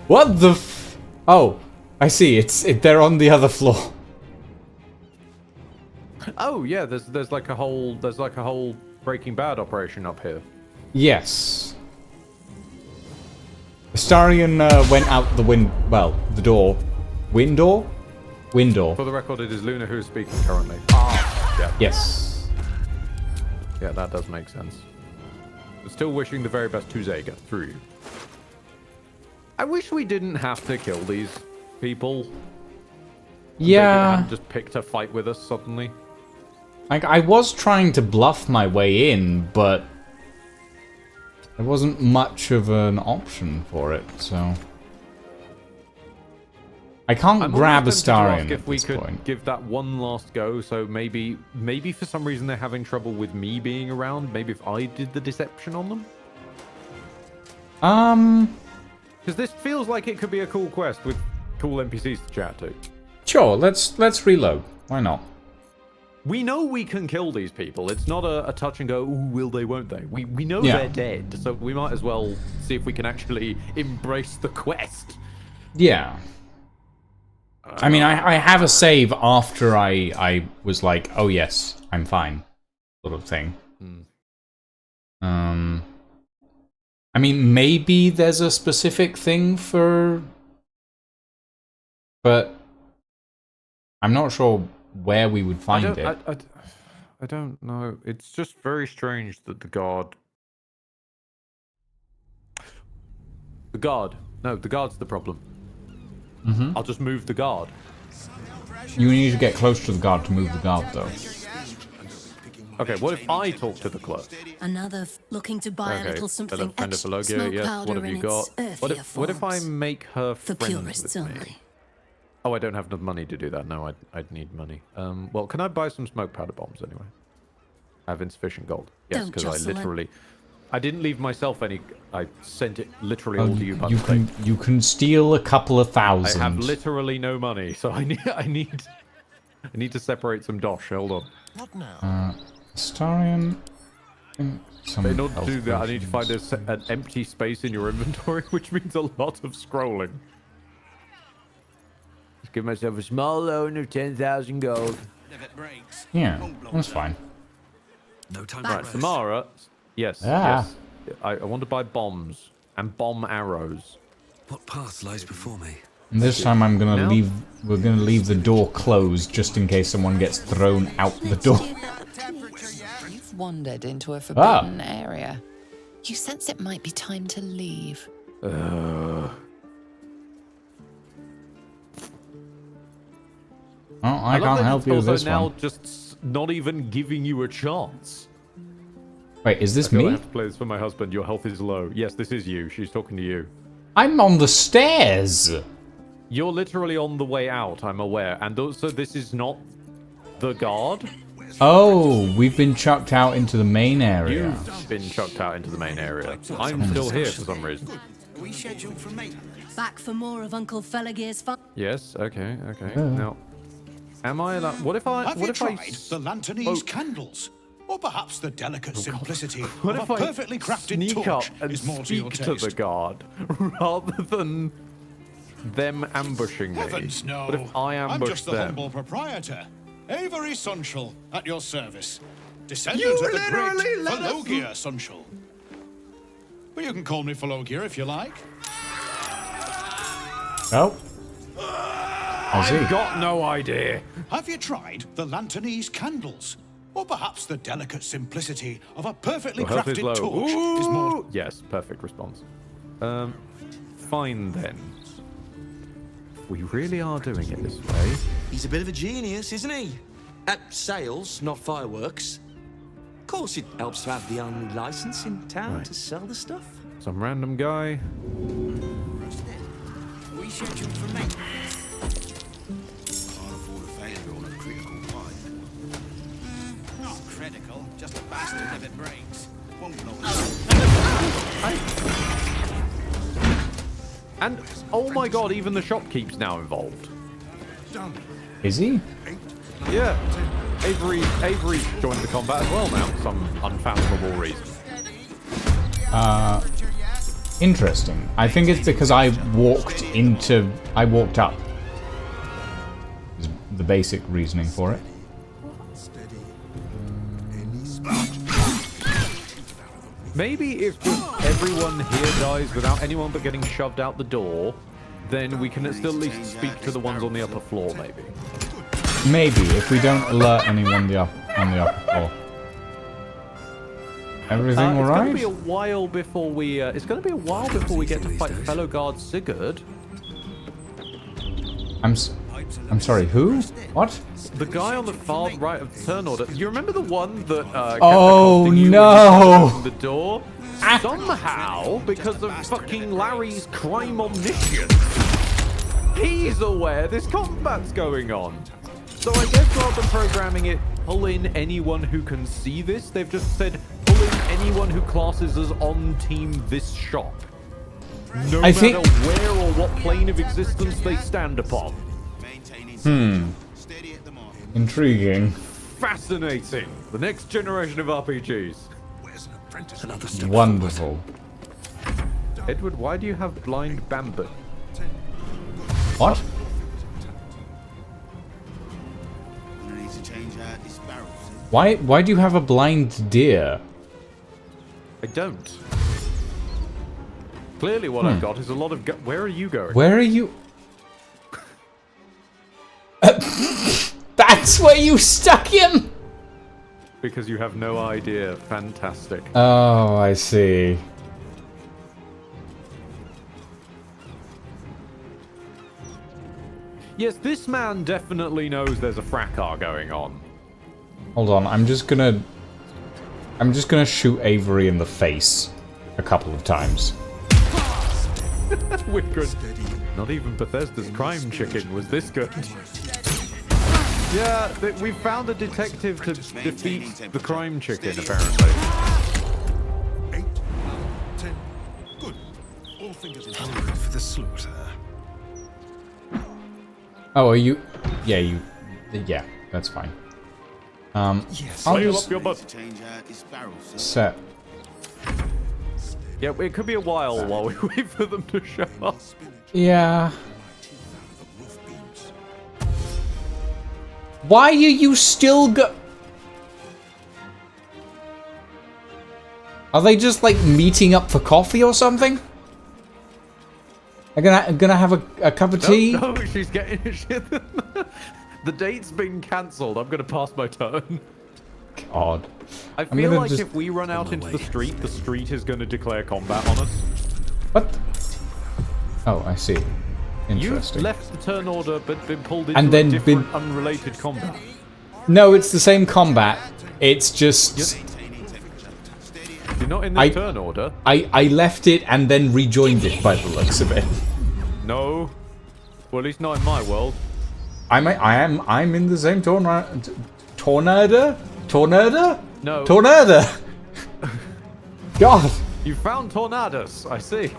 [SPEAKER 2] What the f... Oh, I see. They're on the other floor.
[SPEAKER 1] Oh yeah, there's like a whole Breaking Bad operation up here.
[SPEAKER 2] Yes. Astarion went out the the door. Window? Window.
[SPEAKER 1] For the record, it is Luna who is speaking currently. Yeah.
[SPEAKER 2] Yes.
[SPEAKER 1] Yeah, that does make sense. Still wishing the very best to Zaga through you. I wish we didn't have to kill these people.
[SPEAKER 2] Yeah.
[SPEAKER 1] Hadn't just picked a fight with us suddenly.
[SPEAKER 2] Like, I was trying to bluff my way in, but there wasn't much of an option for it, so... I can't grab Astarion
[SPEAKER 1] if
[SPEAKER 2] at
[SPEAKER 1] we
[SPEAKER 2] this
[SPEAKER 1] could
[SPEAKER 2] point.
[SPEAKER 1] give that one last go, so maybe for some reason they're having trouble with me being around, maybe if I did the deception on them? Because this feels like it could be a cool quest with cool NPCs to chat to.
[SPEAKER 2] Sure, let's reload. Why not?
[SPEAKER 1] We know we can kill these people. It's not a touch and go, ooh, will they, won't they? We know
[SPEAKER 2] Yeah.
[SPEAKER 1] they're dead, so we might as well see if we can actually embrace the quest.
[SPEAKER 2] Yeah. I mean, I have a save after I was like, oh yes, I'm fine, sort of thing. I mean, maybe there's a specific thing for... But I'm not sure where we would find it.
[SPEAKER 1] I don't know. It's just very strange that the guard... The guard's the problem. I'll just move the guard.
[SPEAKER 2] You need to get close to the guard to move the guard, though.
[SPEAKER 1] Okay, what if I talk to the clerk?
[SPEAKER 3] Another looking to buy a little something
[SPEAKER 1] friend of
[SPEAKER 3] extra.
[SPEAKER 1] Pelagio,
[SPEAKER 3] Smoke
[SPEAKER 1] yes.
[SPEAKER 3] powder
[SPEAKER 1] What have you
[SPEAKER 3] in
[SPEAKER 1] got?
[SPEAKER 3] its
[SPEAKER 1] What if I
[SPEAKER 3] forms.
[SPEAKER 1] make her
[SPEAKER 3] For
[SPEAKER 1] friends
[SPEAKER 3] purists
[SPEAKER 1] with me?
[SPEAKER 3] only.
[SPEAKER 1] Oh, I don't have enough money to do that. No, I'd need money. Well, can I buy some smoke powder bombs anyway? I have insufficient gold. Yes,
[SPEAKER 3] Don't
[SPEAKER 1] because I
[SPEAKER 3] jostle it.
[SPEAKER 1] literally... I didn't leave myself any... I sent it literally
[SPEAKER 2] Oh,
[SPEAKER 1] all to you by
[SPEAKER 2] you
[SPEAKER 1] mistake.
[SPEAKER 2] can you can steal a couple of
[SPEAKER 1] I
[SPEAKER 2] thousand.
[SPEAKER 1] have literally no money, so I need to separate some dosh. Hold on.
[SPEAKER 8] What now?
[SPEAKER 2] Astarion. Some
[SPEAKER 1] In order to do
[SPEAKER 2] health
[SPEAKER 1] that, I need to find
[SPEAKER 2] potions.
[SPEAKER 1] an empty space in your inventory, which means a lot of scrolling. Just give myself a small loan of 10,000 gold.
[SPEAKER 5] If it breaks,
[SPEAKER 2] Yeah,
[SPEAKER 5] won't blow
[SPEAKER 2] that's
[SPEAKER 5] us up.
[SPEAKER 2] fine.
[SPEAKER 8] No time
[SPEAKER 1] Right,
[SPEAKER 8] to rest.
[SPEAKER 1] Samara. Yes,
[SPEAKER 2] Ah.
[SPEAKER 1] yes. I want to buy bombs and bomb arrows.
[SPEAKER 8] What path lies before me?
[SPEAKER 2] And this time I'm gonna
[SPEAKER 1] Now?
[SPEAKER 2] leave. We're gonna leave the door closed just in case someone gets thrown out the door.
[SPEAKER 6] You've wandered into a forbidden area. You sense it might be time to leave.
[SPEAKER 2] Oh, I
[SPEAKER 1] love
[SPEAKER 2] can't
[SPEAKER 1] that
[SPEAKER 2] help
[SPEAKER 1] it's
[SPEAKER 2] you with
[SPEAKER 1] also
[SPEAKER 2] this
[SPEAKER 1] now
[SPEAKER 2] one.
[SPEAKER 1] just not even giving you a chance.
[SPEAKER 2] Wait, is this
[SPEAKER 1] I
[SPEAKER 2] me?
[SPEAKER 1] have to play this for my husband. Your health is low. Yes, this is you. She's talking to you.
[SPEAKER 2] I'm on the stairs.
[SPEAKER 1] You're literally on the way out, I'm aware. And also, this is not the guard.
[SPEAKER 2] Oh, we've been chucked out into the main area.
[SPEAKER 1] You've been chucked out into the main area. I'm still here for some reason.
[SPEAKER 5] We scheduled for maintenance.
[SPEAKER 3] Back for more of Uncle Felagir's fun.
[SPEAKER 1] Yes, okay, okay. Now, am I allowed... What if I...
[SPEAKER 4] Have
[SPEAKER 1] what
[SPEAKER 4] you
[SPEAKER 1] if I...
[SPEAKER 4] tried the Lanternese candles? Or perhaps the delicate simplicity
[SPEAKER 1] What
[SPEAKER 4] of
[SPEAKER 1] if
[SPEAKER 4] a
[SPEAKER 1] I
[SPEAKER 4] perfectly crafted
[SPEAKER 1] sneak
[SPEAKER 4] torch
[SPEAKER 1] up and
[SPEAKER 4] is more to your
[SPEAKER 1] speak to
[SPEAKER 4] taste?
[SPEAKER 1] the guard rather than them ambushing me?
[SPEAKER 4] Heavens, no.
[SPEAKER 1] What if I
[SPEAKER 4] I'm
[SPEAKER 1] ambush
[SPEAKER 4] just the
[SPEAKER 1] them?
[SPEAKER 4] humble proprietor, Avery Sunshall, at your service. Descendant
[SPEAKER 1] You
[SPEAKER 4] of the
[SPEAKER 1] literally
[SPEAKER 4] great
[SPEAKER 1] let us-
[SPEAKER 4] Philogia Sunshall. But you can call me Philogia if you like.
[SPEAKER 2] Oh. I see.
[SPEAKER 1] I've got no idea.
[SPEAKER 4] Have you tried the Lanternese candles? Or perhaps the delicate simplicity of a perfectly
[SPEAKER 1] Your health is
[SPEAKER 4] crafted
[SPEAKER 1] low.
[SPEAKER 4] torch is more...
[SPEAKER 1] Ooh! Yes, perfect response. Fine then. We really are doing it this way.
[SPEAKER 5] He's a bit of a genius, isn't he? At sales, not fireworks. Of course, it helps to have the only license in town
[SPEAKER 1] Right.
[SPEAKER 5] to sell the stuff.
[SPEAKER 1] Some random guy.
[SPEAKER 5] We scheduled for maintenance. Can't afford a failure on a critical pipe.
[SPEAKER 4] Not critical, just a bastard if it breaks. Won't blow
[SPEAKER 1] And oh my god, even the shopkeep's now involved.
[SPEAKER 2] Is he?
[SPEAKER 1] Yeah. Avery joined the combat as well now for some unfathomable reason.
[SPEAKER 2] Interesting. I think it's because I walked up. Is the basic reasoning for it.
[SPEAKER 1] Maybe if just everyone here dies without anyone but getting shoved out the door, then we can still at least speak to the ones on the upper floor, maybe.
[SPEAKER 2] Maybe if we don't alert anyone on the upper floor. Everything
[SPEAKER 1] It's
[SPEAKER 2] alright?
[SPEAKER 1] going to be a while before we. It's going to be a while before we get to fight fellow guard Sigurd.
[SPEAKER 2] I'm sorry. Who? What?
[SPEAKER 1] The guy on the far right of the turn order. You remember the one that kept
[SPEAKER 2] Oh,
[SPEAKER 1] accosting you
[SPEAKER 2] no.
[SPEAKER 1] when you opened the door? Somehow, because of fucking Larry's crime omniscience, he's aware this combat's going on. So I guess rather than programming it, pull in anyone who can see this, they've just said pull in anyone who classes as on team this shop. No matter where or what plane of existence they stand upon.
[SPEAKER 2] Intriguing.
[SPEAKER 1] Fascinating. The next generation of RPGs.
[SPEAKER 8] Another step.
[SPEAKER 2] Wonderful.
[SPEAKER 1] Edward, why do you have blind bamboo?
[SPEAKER 2] What?
[SPEAKER 5] Need to change out this barrel.
[SPEAKER 2] Why do you have a blind deer?
[SPEAKER 1] I don't. Clearly what I've got is a lot of... Where are you going?
[SPEAKER 2] Where are you? That's where you stuck him?
[SPEAKER 1] Because you have no idea. Fantastic.
[SPEAKER 2] Oh, I see.
[SPEAKER 1] Yes, this man definitely knows there's a fracas going on.
[SPEAKER 2] Hold on, I'm just gonna shoot Avery in the face a couple of times.
[SPEAKER 1] We're good. Not even Bethesda's crime chicken was this good. Yeah, we found a detective to defeat the crime chicken, apparently.
[SPEAKER 8] 8, 10. Good. All fingers in for the slaughter.
[SPEAKER 2] Oh, are you? Yeah, yeah, that's fine.
[SPEAKER 8] Yes.
[SPEAKER 2] I'll
[SPEAKER 1] Sail
[SPEAKER 2] just
[SPEAKER 1] up your butt.
[SPEAKER 5] Change out this barrel, sir.
[SPEAKER 2] set.
[SPEAKER 1] Yeah, it could be a while we wait for them to show up.
[SPEAKER 2] Yeah. Why are you still Are they just like meeting up for coffee or something? I'm gonna have a cup of tea.
[SPEAKER 1] No, she's getting shit. The date's been cancelled. I'm gonna pass my turn.
[SPEAKER 2] God.
[SPEAKER 1] I feel like if we run out into the street is gonna declare combat on us.
[SPEAKER 2] What? Oh, I see.
[SPEAKER 1] You've
[SPEAKER 2] Interesting.
[SPEAKER 1] left the turn order but been pulled into
[SPEAKER 2] And then
[SPEAKER 1] a different unrelated combat.
[SPEAKER 2] No, it's the same combat. It's just
[SPEAKER 1] You're not in the turn order.
[SPEAKER 2] I left it and then rejoined it by the looks of it.
[SPEAKER 1] No. Well, at least not in my world.
[SPEAKER 2] I'm in the same tornado.
[SPEAKER 1] No.
[SPEAKER 2] Tornado. God.
[SPEAKER 1] You found tornadoes. I see.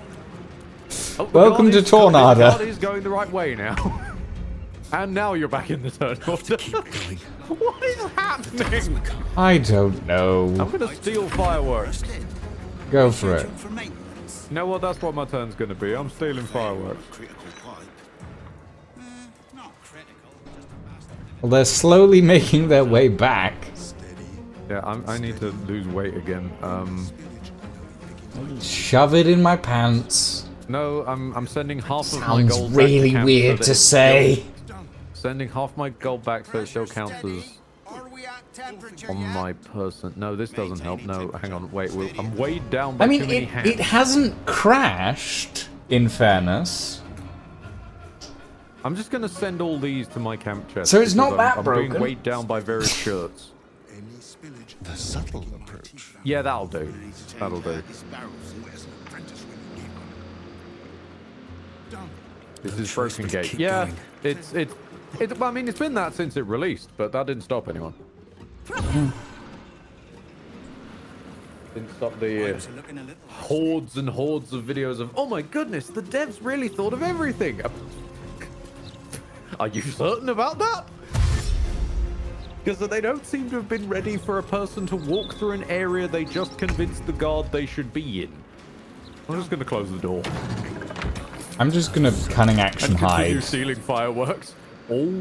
[SPEAKER 1] Oh,
[SPEAKER 2] Welcome to Tornado.
[SPEAKER 1] God is going the right way now. And now you're back in the turn order. What is happening?
[SPEAKER 2] I don't know.
[SPEAKER 1] I'm gonna steal fireworks.
[SPEAKER 2] Go for it.
[SPEAKER 1] You know what? That's what my turn's gonna be. I'm stealing fireworks.
[SPEAKER 2] Well, they're slowly making their way back.
[SPEAKER 1] Yeah, I need to lose weight again.
[SPEAKER 2] Shove it in my pants.
[SPEAKER 1] No, I'm sending half of my
[SPEAKER 2] Sounds
[SPEAKER 1] gold back
[SPEAKER 2] really
[SPEAKER 1] to camp
[SPEAKER 2] weird
[SPEAKER 1] so that
[SPEAKER 2] to
[SPEAKER 1] it
[SPEAKER 2] say.
[SPEAKER 1] still- Sending half my gold back so it still counts as on my person. No, this doesn't help. No, hang on, wait. I'm weighed down by
[SPEAKER 2] I mean,
[SPEAKER 1] too many hands.
[SPEAKER 2] it hasn't crashed, in fairness.
[SPEAKER 1] I'm just gonna send all these to my camp chest.
[SPEAKER 2] So it's not
[SPEAKER 1] because
[SPEAKER 2] that
[SPEAKER 1] I'm
[SPEAKER 2] broken.
[SPEAKER 1] being weighed down by various shirts.
[SPEAKER 8] The subtle approach.
[SPEAKER 1] Yeah, that'll do. That'll do. This is Broken Gate.
[SPEAKER 8] keep
[SPEAKER 1] Yeah,
[SPEAKER 8] going.
[SPEAKER 1] well, I mean, it's been that since it released, but that didn't stop anyone. Didn't stop the hordes and hordes of videos of, oh my goodness, the devs really thought of everything. Are you certain about that? Because they don't seem to have been ready for a person to walk through an area they just convinced the guard they should be in. I'm just going to close the door.
[SPEAKER 2] I'm just gonna cunning action
[SPEAKER 1] And continue
[SPEAKER 2] hide.
[SPEAKER 1] stealing fireworks. Oh,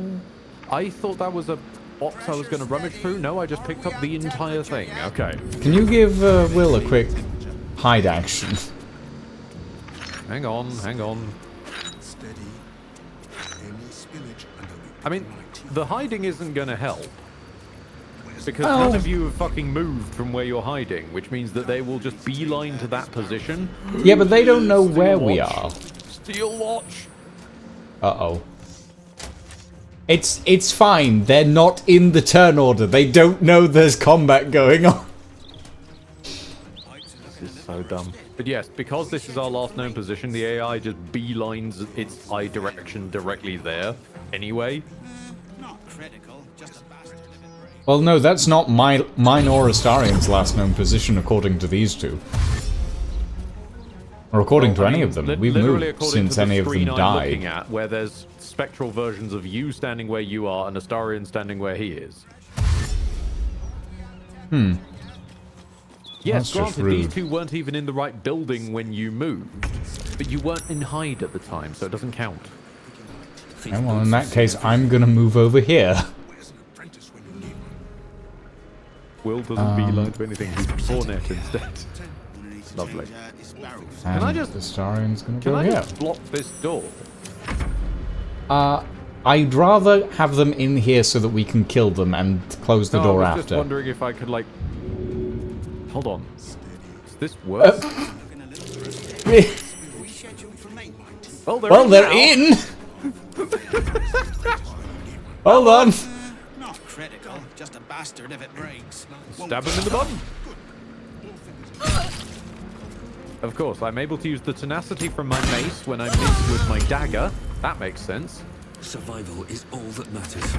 [SPEAKER 1] I thought that was a box I was going to rummage through. No, I just picked up the entire thing. Okay.
[SPEAKER 2] Can you give Will a quick hide action?
[SPEAKER 1] Hang on, hang on. I mean, the hiding isn't going to help. Because none of you have fucking moved from where you're hiding, which means that they will just beeline to that position.
[SPEAKER 2] Yeah, but they don't know
[SPEAKER 1] Steal
[SPEAKER 2] where we
[SPEAKER 1] watch.
[SPEAKER 2] are.
[SPEAKER 1] Steel watch.
[SPEAKER 2] Uh-oh. It's fine. They're not in the turn order. They don't know there's combat going on.
[SPEAKER 1] This is so dumb. But yes, because this is our last known position, the AI just beelines its eye direction directly there. Anyway.
[SPEAKER 2] Well, no, that's not mine or Astarian's last known position, according to these two. Or according to any of them. We've
[SPEAKER 1] Literally
[SPEAKER 2] moved
[SPEAKER 1] according
[SPEAKER 2] since
[SPEAKER 1] to the
[SPEAKER 2] any of them
[SPEAKER 1] screen I'm looking
[SPEAKER 2] died.
[SPEAKER 1] at, where there's spectral versions of you standing where you are and Astarian standing where he is.
[SPEAKER 2] Hmm.
[SPEAKER 1] Yes,
[SPEAKER 2] That's just
[SPEAKER 1] granted, these
[SPEAKER 2] rude.
[SPEAKER 1] two weren't even in the right building when you moved, but you weren't in hide at the time, so it doesn't count.
[SPEAKER 2] Okay, well, in that case, I'm gonna move over here.
[SPEAKER 1] Will doesn't beeline to anything, he's Cornet instead. Lovely.
[SPEAKER 2] And
[SPEAKER 1] I just-
[SPEAKER 2] Astarian's gonna
[SPEAKER 1] Can
[SPEAKER 2] go
[SPEAKER 1] I
[SPEAKER 2] here.
[SPEAKER 1] just block this door?
[SPEAKER 2] I'd rather have them in here so that we can kill them and close the
[SPEAKER 1] No,
[SPEAKER 2] door
[SPEAKER 1] I was just
[SPEAKER 2] after.
[SPEAKER 1] wondering if I could, like... Hold on. Does this work?
[SPEAKER 2] Well, they're in! Hold on!
[SPEAKER 5] Not critical, just a bastard if it breaks.
[SPEAKER 1] Stab him in the bum. Of course, I'm able to use the tenacity from my mace when I miss with my dagger. That makes sense.
[SPEAKER 5] Survival is all that matters.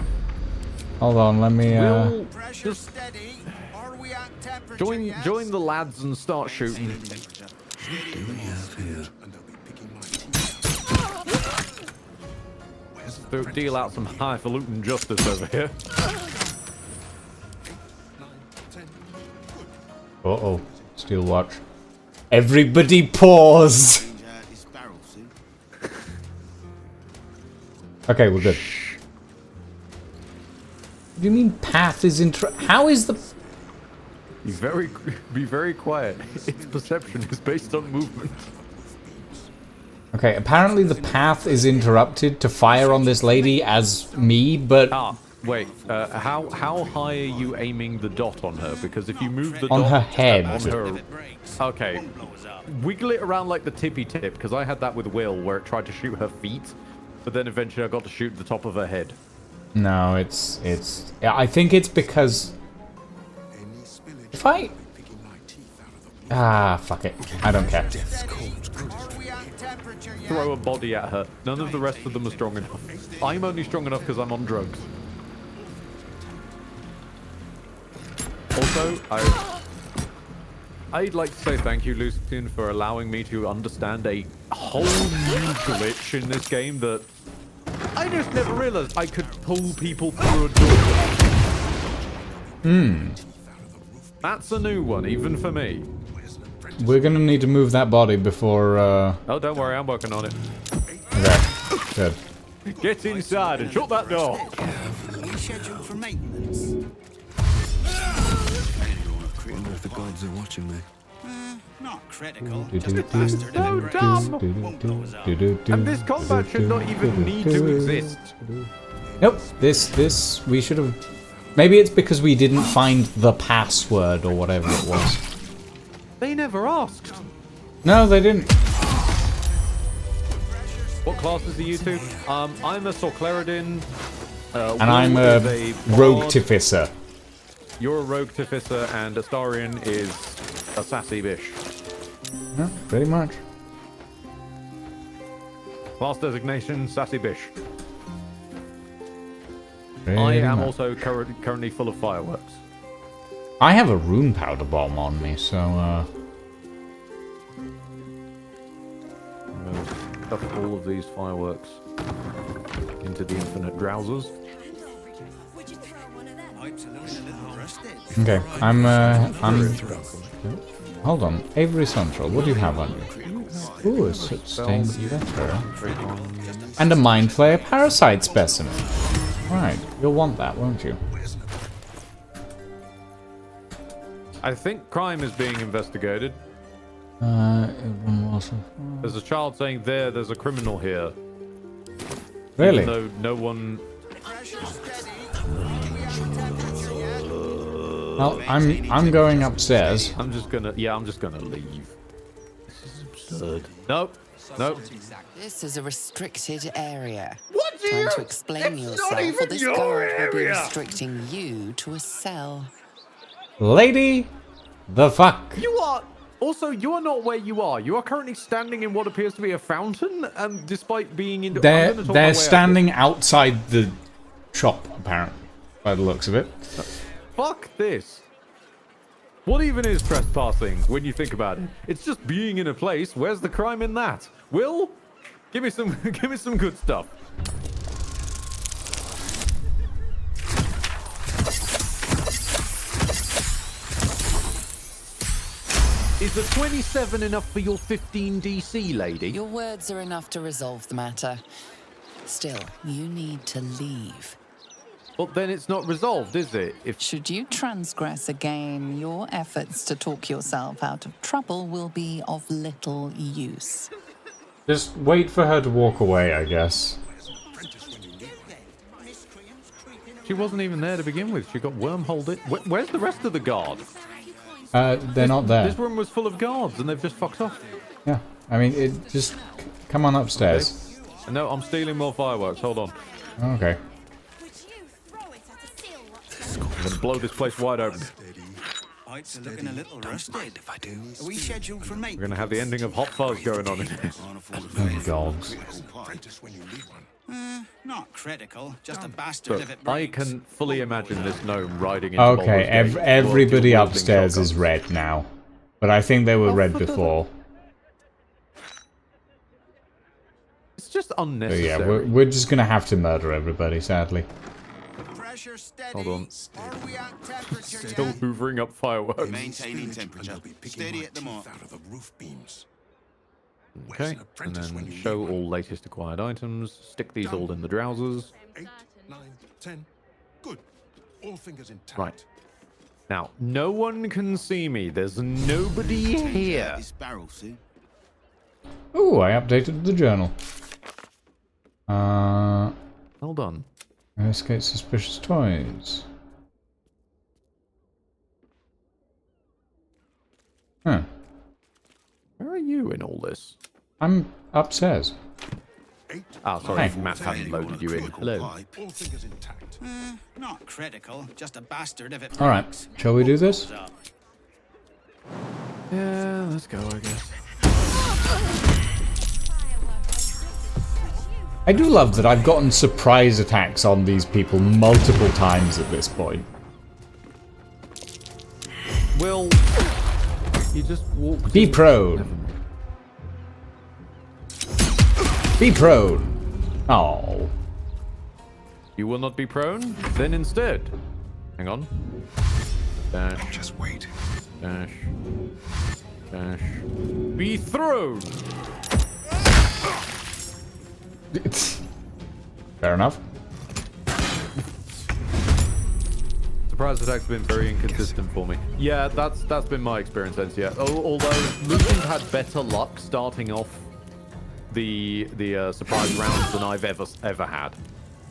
[SPEAKER 2] Hold on, let me,
[SPEAKER 1] Will just join the lads and start shooting.
[SPEAKER 5] What do we have here?
[SPEAKER 1] Deal out some highfalutin justice over here.
[SPEAKER 2] Uh-oh. Steel watch. Everybody pause! Okay, we're good. What do you mean path is how is the...
[SPEAKER 1] Be very quiet. Its perception is based on movement.
[SPEAKER 2] Okay, apparently the path is interrupted to fire on this lady as me, but...
[SPEAKER 1] Ah, wait. How high are you aiming the dot on her? Because if you move the
[SPEAKER 2] On
[SPEAKER 1] dot
[SPEAKER 2] her head.
[SPEAKER 1] on her, okay, wiggle it around like the tippy tip. Because I had that with Will, where it tried to shoot her feet, but then eventually I got to shoot the top of her head.
[SPEAKER 2] No, it's... I think it's because... If I... Ah, fuck it. I don't care.
[SPEAKER 1] Throw a body at her. None of the rest of them are strong enough. I'm only strong enough because I'm on drugs. Also, I'd like to say thank you, Lucian, for allowing me to understand a whole new glitch in this game that I I just never realized I could pull people through a door. That's a new one, even for me.
[SPEAKER 2] We're gonna need to move that body before,
[SPEAKER 1] Oh, don't worry, I'm working on it.
[SPEAKER 2] Okay, good.
[SPEAKER 1] Get inside and shut that door.
[SPEAKER 4] We scheduled for maintenance.
[SPEAKER 8] Wonder if the gods are watching me.
[SPEAKER 4] Not critical. Just a bastard.
[SPEAKER 1] So dumb. And this combat should not even need to exist.
[SPEAKER 2] Nope, this, we should have... Maybe it's because we didn't find the password or whatever it was.
[SPEAKER 1] They never asked.
[SPEAKER 2] No, they didn't.
[SPEAKER 1] What classes are you two? I'm a Sorcleridin.
[SPEAKER 2] And I'm
[SPEAKER 1] Will
[SPEAKER 2] a
[SPEAKER 1] is
[SPEAKER 2] rogue
[SPEAKER 1] bard.
[SPEAKER 2] Tifisser.
[SPEAKER 1] You're a rogue Tifisser, and Astarion is a sassy bish.
[SPEAKER 2] Yeah, pretty much.
[SPEAKER 1] Class designation, sassy bish.
[SPEAKER 2] Pretty
[SPEAKER 1] I am
[SPEAKER 2] much.
[SPEAKER 1] also currently full of fireworks.
[SPEAKER 2] I have a rune powder bomb on me, so,
[SPEAKER 1] I'm gonna stuff all of these fireworks into the infinite drowsers.
[SPEAKER 2] Okay, I'm... Hold on, Avery Central, what do you have on you? Ooh, a sustained letter. And a Mind Flayer Parasite Specimen. Right, you'll want that, won't you?
[SPEAKER 1] I think crime is being investigated. There's a child saying there's a criminal here.
[SPEAKER 2] Really?
[SPEAKER 1] Even though no one...
[SPEAKER 2] Well, I'm going upstairs.
[SPEAKER 1] I'm just gonna leave. This is absurd. Nope.
[SPEAKER 6] This is a restricted area.
[SPEAKER 1] What do
[SPEAKER 6] Time to explain yourself, or this guard will be restricting you to a cell.
[SPEAKER 2] Lady, the fuck?
[SPEAKER 1] You are... Also, you are not where you are. You are currently standing in what appears to be a fountain, and despite being in...
[SPEAKER 2] They're standing outside the shop, apparently, by the looks of it.
[SPEAKER 1] Fuck this. What even is trespassing when you think about it? It's just being in a place. Where's the crime in that? Will, give me some good stuff. Is a 27 enough for your 15 DC, lady?
[SPEAKER 6] Your words are enough to resolve the matter. Still, you need to leave.
[SPEAKER 1] Well, then it's not resolved, is it?
[SPEAKER 6] Should you transgress again, your efforts to talk yourself out of trouble will be of little use.
[SPEAKER 2] Just wait for her to walk away, I guess.
[SPEAKER 1] She wasn't even there to begin with. She got wormholed it. Where's the rest of the guard?
[SPEAKER 2] They're not there.
[SPEAKER 1] This room was full of guards, and they've just fucked off.
[SPEAKER 2] Yeah, I mean, come on upstairs.
[SPEAKER 1] Okay. No, I'm stealing more fireworks. Hold on.
[SPEAKER 2] Okay.
[SPEAKER 1] I'm gonna blow this place wide open.
[SPEAKER 4] Pipes are looking a little rusted. If I do. Are we scheduled for maintenance?
[SPEAKER 1] We're gonna have the ending of Hot Fuzz going on in here.
[SPEAKER 2] Oh, dogs.
[SPEAKER 4] Not critical. Just a bastard if it
[SPEAKER 1] So, I
[SPEAKER 4] breaks.
[SPEAKER 1] can fully imagine this gnome riding into
[SPEAKER 2] Okay,
[SPEAKER 1] Baldur's Gate,
[SPEAKER 2] everybody
[SPEAKER 1] wielding
[SPEAKER 2] upstairs
[SPEAKER 1] shotguns.
[SPEAKER 2] is red now. But I think they were red
[SPEAKER 1] for the-
[SPEAKER 2] before.
[SPEAKER 1] It's just
[SPEAKER 2] So
[SPEAKER 1] unnecessary.
[SPEAKER 2] yeah, we're just gonna have to murder everybody, sadly.
[SPEAKER 4] Pressure steady.
[SPEAKER 1] Hold on.
[SPEAKER 4] Are we at temperature
[SPEAKER 1] Still
[SPEAKER 4] yet?
[SPEAKER 1] hoovering up fireworks.
[SPEAKER 4] Maintaining temperature. Steady at the mark.
[SPEAKER 8] Out of the roof beams.
[SPEAKER 1] Okay, and then show all latest acquired items. Stick these all in the drowsers.
[SPEAKER 8] 8, 9, 10. Good. All fingers intact.
[SPEAKER 1] Right. Now, no one can see me. There's nobody here.
[SPEAKER 4] This barrel soon.
[SPEAKER 2] Ooh, I updated the journal.
[SPEAKER 1] Hold on.
[SPEAKER 2] Escape suspicious toys. Huh.
[SPEAKER 1] Where are you in all this?
[SPEAKER 2] I'm upstairs.
[SPEAKER 8] 8,
[SPEAKER 1] Ah, sorry,
[SPEAKER 2] Hey.
[SPEAKER 1] Matt hadn't loaded you in. Hello.
[SPEAKER 8] all fingers intact.
[SPEAKER 4] Not critical. Just a bastard if it
[SPEAKER 2] Alright,
[SPEAKER 4] breaks.
[SPEAKER 2] shall we do this?
[SPEAKER 1] Yeah, let's go, I guess.
[SPEAKER 2] I do love that I've gotten surprise attacks on these people multiple times at this point.
[SPEAKER 1] Well, you just walk.
[SPEAKER 2] Be prone. Be prone. Oh.
[SPEAKER 1] You will not be prone? Then instead. Hang on. Dash.
[SPEAKER 8] Just wait.
[SPEAKER 1] Dash. Dash. Be thrown!
[SPEAKER 2] Fair enough.
[SPEAKER 1] Surprise attack's been very inconsistent for me. Yeah, that's been my experience since, yeah. Although Lucian's had better luck starting off the surprise rounds than I've ever had.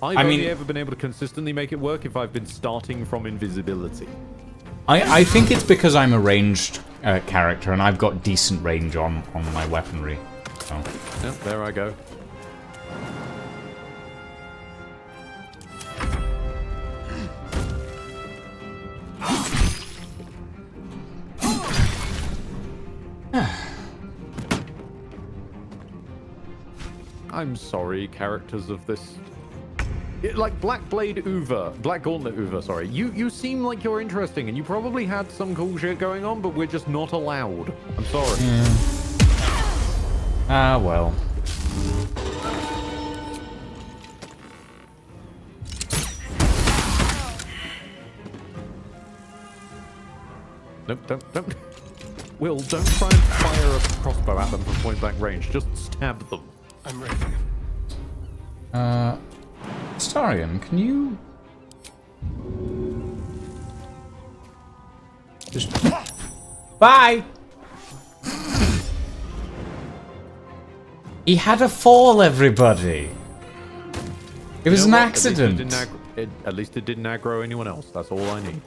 [SPEAKER 1] I've only ever been able to consistently make it work if I've been starting from invisibility.
[SPEAKER 2] I think it's because I'm a ranged character and I've got decent range on my weaponry. So.
[SPEAKER 1] Yep, there I go. I'm sorry, characters of this... like Black Gauntlet Uva, sorry. You seem like you're interesting, and you probably had some cool shit going on, but we're just not allowed. I'm sorry.
[SPEAKER 2] Yeah. Ah, well.
[SPEAKER 1] Nope, don't. Will, don't try and fire a crossbow at them from point blank range. Just stab them.
[SPEAKER 8] I'm ready.
[SPEAKER 2] Starion, can you... Just... Bye! He had a fall, everybody! It was an accident!
[SPEAKER 1] At least it didn't aggro anyone else. That's all I need.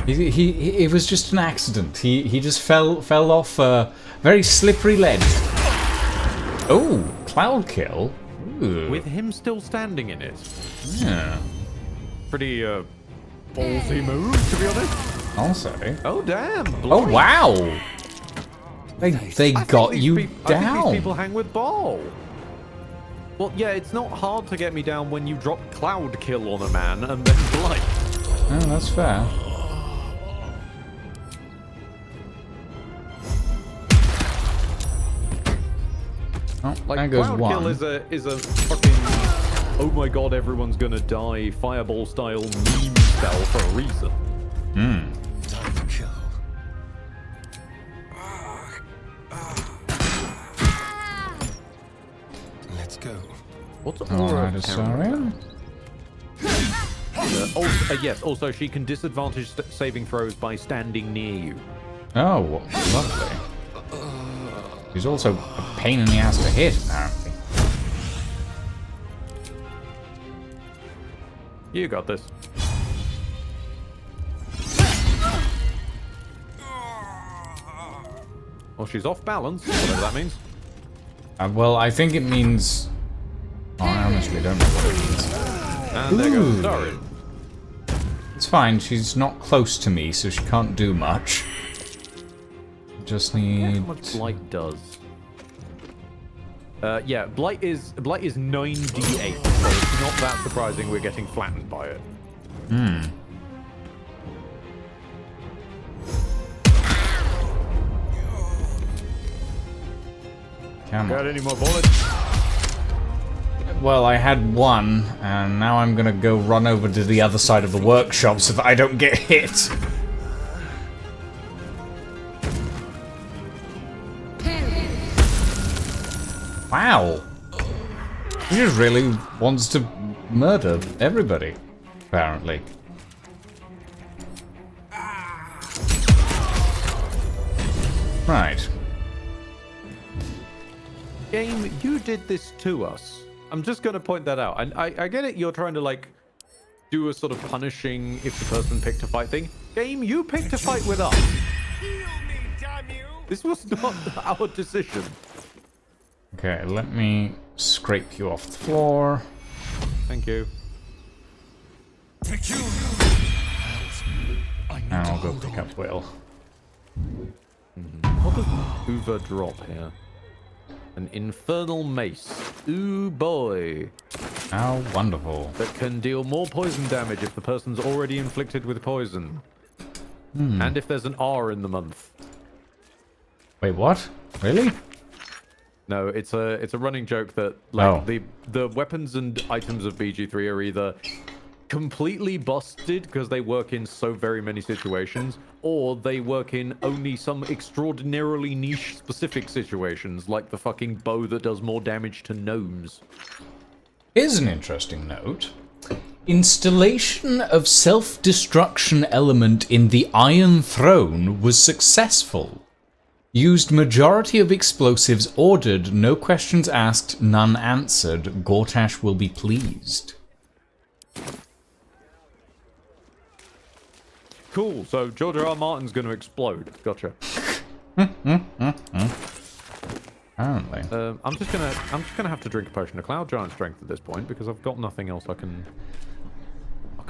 [SPEAKER 2] It was just an accident. He just fell off a very slippery ledge. Oh, cloud kill. Ooh.
[SPEAKER 1] With him still standing in it.
[SPEAKER 2] Yeah.
[SPEAKER 1] Pretty ballsy move, to be honest.
[SPEAKER 2] Also.
[SPEAKER 1] Oh damn!
[SPEAKER 2] Oh wow! They got you
[SPEAKER 1] I think
[SPEAKER 2] down.
[SPEAKER 1] these people hang with ball. Well, yeah, it's not hard to get me down when you drop cloud kill on a man and then blight.
[SPEAKER 2] Oh, that's fair. Oh,
[SPEAKER 1] Like
[SPEAKER 2] there goes
[SPEAKER 1] cloud
[SPEAKER 2] one.
[SPEAKER 1] kill is a fucking oh my god, everyone's gonna die fireball style meme spell for a reason.
[SPEAKER 2] Hmm.
[SPEAKER 8] Time to kill. Let's go.
[SPEAKER 1] What's
[SPEAKER 2] Alright,
[SPEAKER 1] aura of
[SPEAKER 2] Asarian.
[SPEAKER 1] Yes, also she can disadvantage saving throws by standing near you.
[SPEAKER 2] Oh, lovely. He's also a pain in the ass to hit, apparently.
[SPEAKER 1] You got this. Well, she's off balance, whatever that means.
[SPEAKER 2] Well, I think it means... Oh, I honestly don't know what it means.
[SPEAKER 1] And there goes Sorry.
[SPEAKER 2] It's fine, she's not close to me, so she can't do much. Just need...
[SPEAKER 1] How much blight does? Yeah, blight is 9d8, so it's not that surprising we're getting flattened by it.
[SPEAKER 2] Hmm. Come
[SPEAKER 1] Got
[SPEAKER 2] on.
[SPEAKER 1] any more bullets?
[SPEAKER 2] Well, I had one, and now I'm gonna go run over to the other side of the workshop so that I don't get hit. Wow. He just really wants to murder everybody, apparently. Right.
[SPEAKER 1] Game, you did this to us. I'm just going to point that out. And I get it, you're trying to, like, do a sort of punishing if the person picked a fight thing. Game, you picked a fight with us. This was not our decision.
[SPEAKER 2] Okay, let me scrape you off the floor.
[SPEAKER 1] Thank you.
[SPEAKER 2] And I'll go pick up Will.
[SPEAKER 1] What does Uva drop here? An infernal mace. Ooh boy.
[SPEAKER 2] How wonderful.
[SPEAKER 1] That can deal more poison damage if the person's already inflicted with poison. And if there's an R in the month.
[SPEAKER 2] Wait, what? Really?
[SPEAKER 1] No, it's a running joke that like
[SPEAKER 2] Oh.
[SPEAKER 1] the weapons and items of BG3 are either completely busted because they work in so very many situations, or they work in only some extraordinarily niche specific situations, like the fucking bow that does more damage to gnomes.
[SPEAKER 2] Here's an interesting note. Installation of self-destruction element in the Iron Throne was successful. Used majority of explosives ordered, no questions asked, none answered. Gortash will be pleased.
[SPEAKER 1] Cool. So George R. R. Martin's going to explode. Gotcha.
[SPEAKER 2] Apparently.
[SPEAKER 1] I'm just gonna have to drink a potion of cloud giant strength at this point because I've got nothing else I can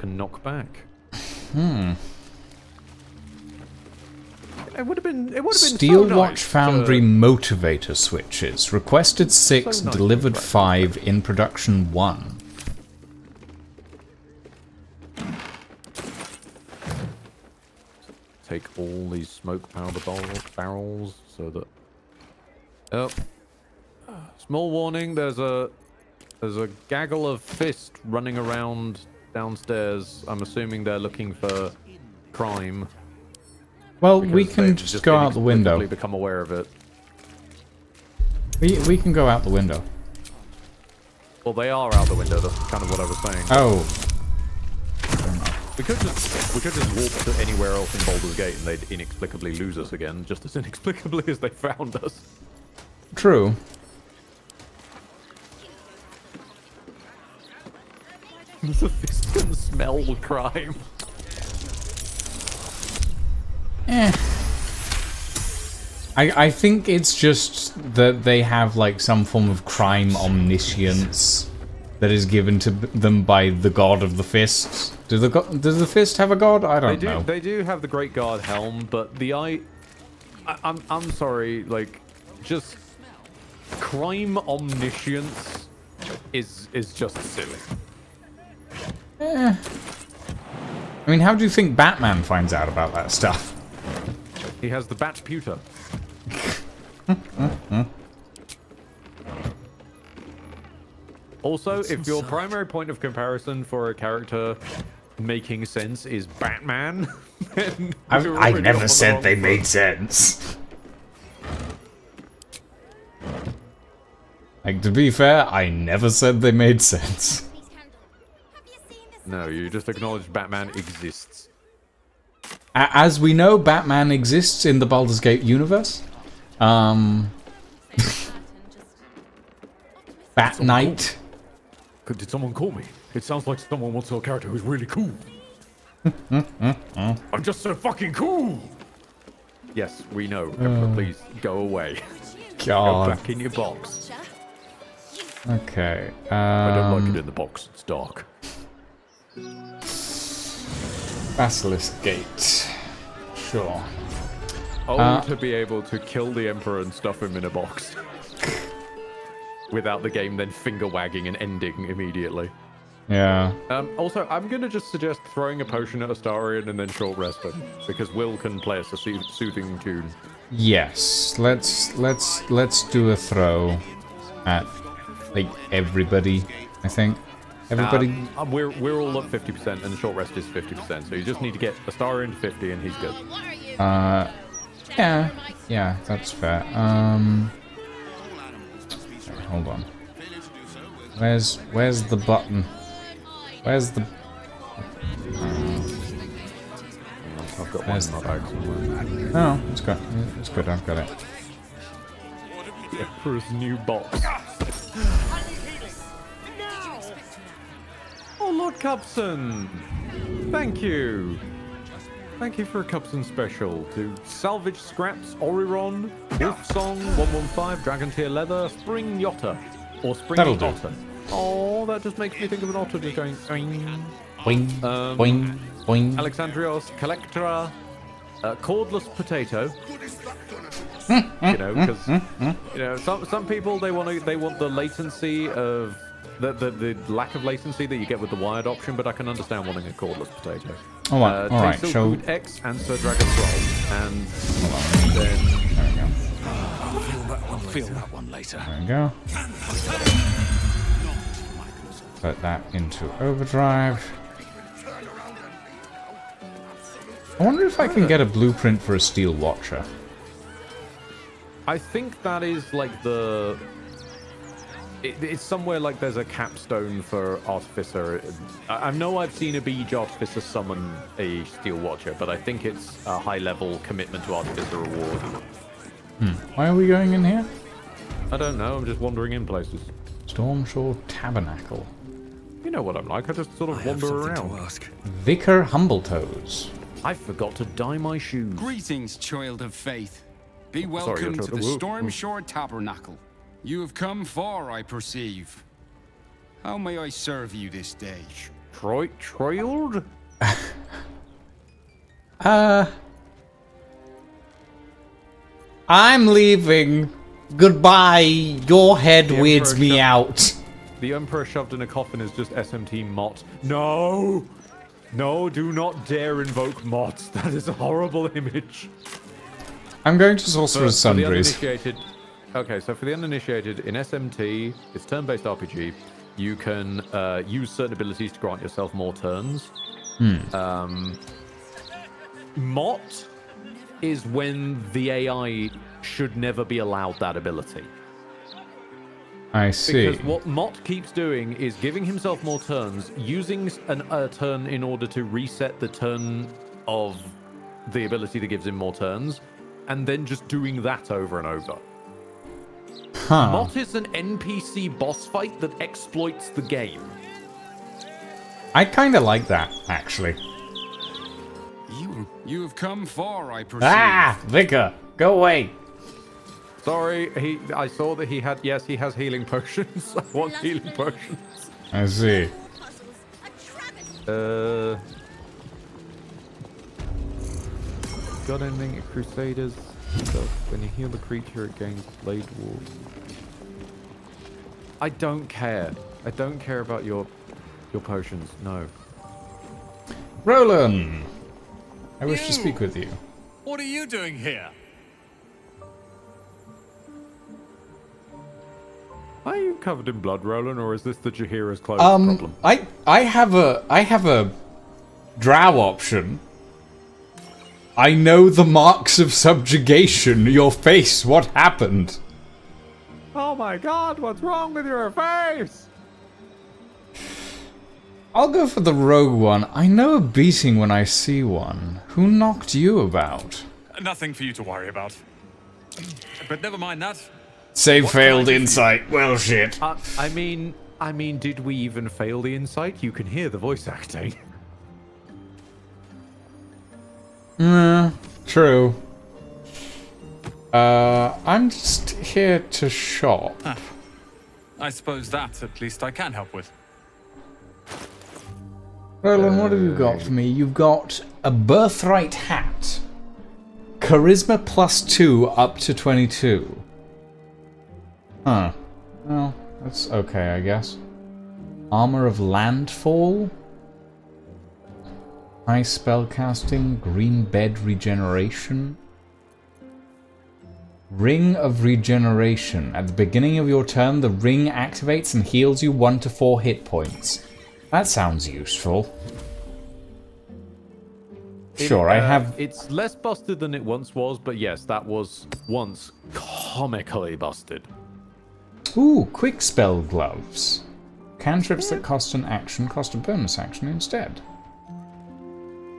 [SPEAKER 1] knock back. It would have been
[SPEAKER 2] Steel
[SPEAKER 1] so nice
[SPEAKER 2] Watch Foundry motivator switches. Requested 6,
[SPEAKER 1] So nice
[SPEAKER 2] delivered
[SPEAKER 1] to
[SPEAKER 2] 5, in production 1.
[SPEAKER 1] Take all these smoke powder barrels so that. Oh, small warning. There's a gaggle of fist running around downstairs. I'm assuming they're looking for crime.
[SPEAKER 2] Well, we
[SPEAKER 1] because
[SPEAKER 2] can
[SPEAKER 1] they've
[SPEAKER 2] just go out the
[SPEAKER 1] inexplicably
[SPEAKER 2] window.
[SPEAKER 1] Become aware of it.
[SPEAKER 2] We can go out the window.
[SPEAKER 1] Well, they are out the window. That's kind of what I was saying.
[SPEAKER 2] Oh.
[SPEAKER 1] We could just walk to anywhere else in Baldur's Gate and they'd inexplicably lose us again, just as inexplicably as they found us.
[SPEAKER 2] True.
[SPEAKER 1] The fist can smell crime.
[SPEAKER 2] I think it's just that they have like some form of crime omniscience that is given to them by the god of the fists. Does the fist have a god? I don't know.
[SPEAKER 1] They do have the Great Guard helm, but I'm sorry, like, just crime omniscience is just silly.
[SPEAKER 2] I mean, how do you think Batman finds out about that stuff?
[SPEAKER 1] He has the bat pewter. Also, if your primary point of comparison for a character making sense is Batman, then
[SPEAKER 2] I never said they made sense. Like, to be fair, I never said they made sense.
[SPEAKER 1] No, you just acknowledged Batman exists.
[SPEAKER 2] As we know, Batman exists in the Baldur's Gate universe. Bat Knight.
[SPEAKER 1] Did someone call me? It sounds like someone wants a character who's really cool. I'm just so fucking cool! Yes, we know. Emperor, please go away.
[SPEAKER 2] God.
[SPEAKER 1] Go back in your box.
[SPEAKER 2] Okay.
[SPEAKER 1] I don't like it in the box. It's dark.
[SPEAKER 2] Basilisk Gate. Sure.
[SPEAKER 1] To be able to kill the Emperor and stuff him in a box. Without the game then finger wagging and ending immediately.
[SPEAKER 2] Yeah.
[SPEAKER 1] Also, I'm gonna just suggest throwing a potion at Astarion and then short resting, because Will can play us a soothing tune.
[SPEAKER 2] Yes. Let's do a throw at like everybody. I think everybody.
[SPEAKER 1] We're all at 50%, and the short rest is 50%. So you just need to get Astarion to 50, and he's good.
[SPEAKER 2] Yeah, that's fair. Hold on. Where's the button? Where's the?
[SPEAKER 1] I've got one in my bag somewhere.
[SPEAKER 2] Oh, it's good. It's good. I've got it.
[SPEAKER 1] Emperor's new box. Oh, Lord Cubson! Thank you! Thank you for a Cubson special to Salvage Scraps, Oriron, Wolfsong, 115, Dragon Tier Leather, Spring Yotta, or Spring
[SPEAKER 2] That'll do.
[SPEAKER 1] Otter. Oh, that just makes me think of an otter just going oing.
[SPEAKER 2] Boing, boing, boing.
[SPEAKER 1] Alexandrios, Collectra, Cordless Potato. You know, because you know, some people they want the latency of the lack of latency that you get with the wired option, but I can understand wanting a cordless potato.
[SPEAKER 2] All right.
[SPEAKER 1] Tasil,
[SPEAKER 2] So
[SPEAKER 1] Food X and Sir Dragon Troll, and then
[SPEAKER 8] Feel that one later.
[SPEAKER 2] There we go. Put that into overdrive. I wonder if I can get a blueprint for a steel watcher.
[SPEAKER 1] I think that is like the... It's somewhere like there's a capstone for Artificer. I know I've seen a Beej Artificer summon a Steel Watcher, but I think it's a high-level commitment to Artificer reward.
[SPEAKER 2] Why are we going in here?
[SPEAKER 1] I don't know, I'm just wandering in places.
[SPEAKER 2] Stormshore Tabernacle.
[SPEAKER 1] You know what I'm like, I just sort of wander around.
[SPEAKER 8] To ask.
[SPEAKER 2] Vicar Humbletoes.
[SPEAKER 1] I forgot to dye my shoes.
[SPEAKER 9] Greetings, child of faith. Be
[SPEAKER 1] Sorry,
[SPEAKER 9] welcome
[SPEAKER 1] you're
[SPEAKER 9] to the
[SPEAKER 1] talking-
[SPEAKER 9] Stormshore Tabernacle. You have come far, I perceive. How may I serve you this day?
[SPEAKER 1] Troild?
[SPEAKER 2] I'm leaving. Goodbye. Your head
[SPEAKER 1] The
[SPEAKER 2] weirds
[SPEAKER 1] Emperor
[SPEAKER 2] me
[SPEAKER 1] shut-
[SPEAKER 2] out.
[SPEAKER 1] The Emperor shoved in a coffin is just SMT Mott. No! No, do not dare invoke Mott. That is a horrible image.
[SPEAKER 2] I'm going to Sorcerer's
[SPEAKER 1] For the
[SPEAKER 2] Sundries.
[SPEAKER 1] uninitiated, okay, so for the uninitiated, in SMT, it's turn-based RPG. You can use certain abilities to grant yourself more turns. Mott is when the AI should never be allowed that ability.
[SPEAKER 2] I see.
[SPEAKER 1] Because what Mott keeps doing is giving himself more turns, using a turn in order to reset the turn of the ability that gives him more turns, and then just doing that over and over.
[SPEAKER 2] Huh.
[SPEAKER 1] Mott is an NPC boss fight that exploits the game.
[SPEAKER 2] I kind of like that, actually.
[SPEAKER 9] You have come far, I perceive.
[SPEAKER 2] Ah! Vicar, go away.
[SPEAKER 1] Sorry, I saw that he had, yes, he has healing potions. I want healing potions.
[SPEAKER 2] I see.
[SPEAKER 1] Got anything at Crusaders? So when you heal the creature, it gains Blade Ward. I don't care. I don't care about your potions. No.
[SPEAKER 2] Roland! I wish to speak with you.
[SPEAKER 8] What are you doing here?
[SPEAKER 1] Are you covered in blood, Roland, or is this the Jaheira's clothes problem?
[SPEAKER 2] I have a drow option. I know the marks of subjugation. Your face, what happened?
[SPEAKER 1] Oh my god, what's wrong with your face?
[SPEAKER 2] I'll go for the rogue one. I know a beating when I see one. Who knocked you about?
[SPEAKER 8] Nothing for you to worry about. But never mind that.
[SPEAKER 2] Save
[SPEAKER 8] What
[SPEAKER 2] failed
[SPEAKER 8] can I do for you?
[SPEAKER 2] insight. Well, shit.
[SPEAKER 1] I mean, did we even fail the insight? You can hear the voice acting.
[SPEAKER 2] True. I'm just here to shop.
[SPEAKER 8] I suppose that, at least, I can help with.
[SPEAKER 2] Roland, what have you got for me? You've got a birthright hat. Charisma +2 up to 22. Huh. Well, that's okay, I guess. Armor of Landfall. High spellcasting. Green bed regeneration. Ring of Regeneration. At the beginning of your turn, the ring activates and heals you 1 to 4 hit points. That sounds useful. Sure, I have...
[SPEAKER 1] It's less busted than it once was, but yes, that was once comically busted.
[SPEAKER 2] Ooh, quick spell gloves. Cantrips that cost an action cost a bonus action instead.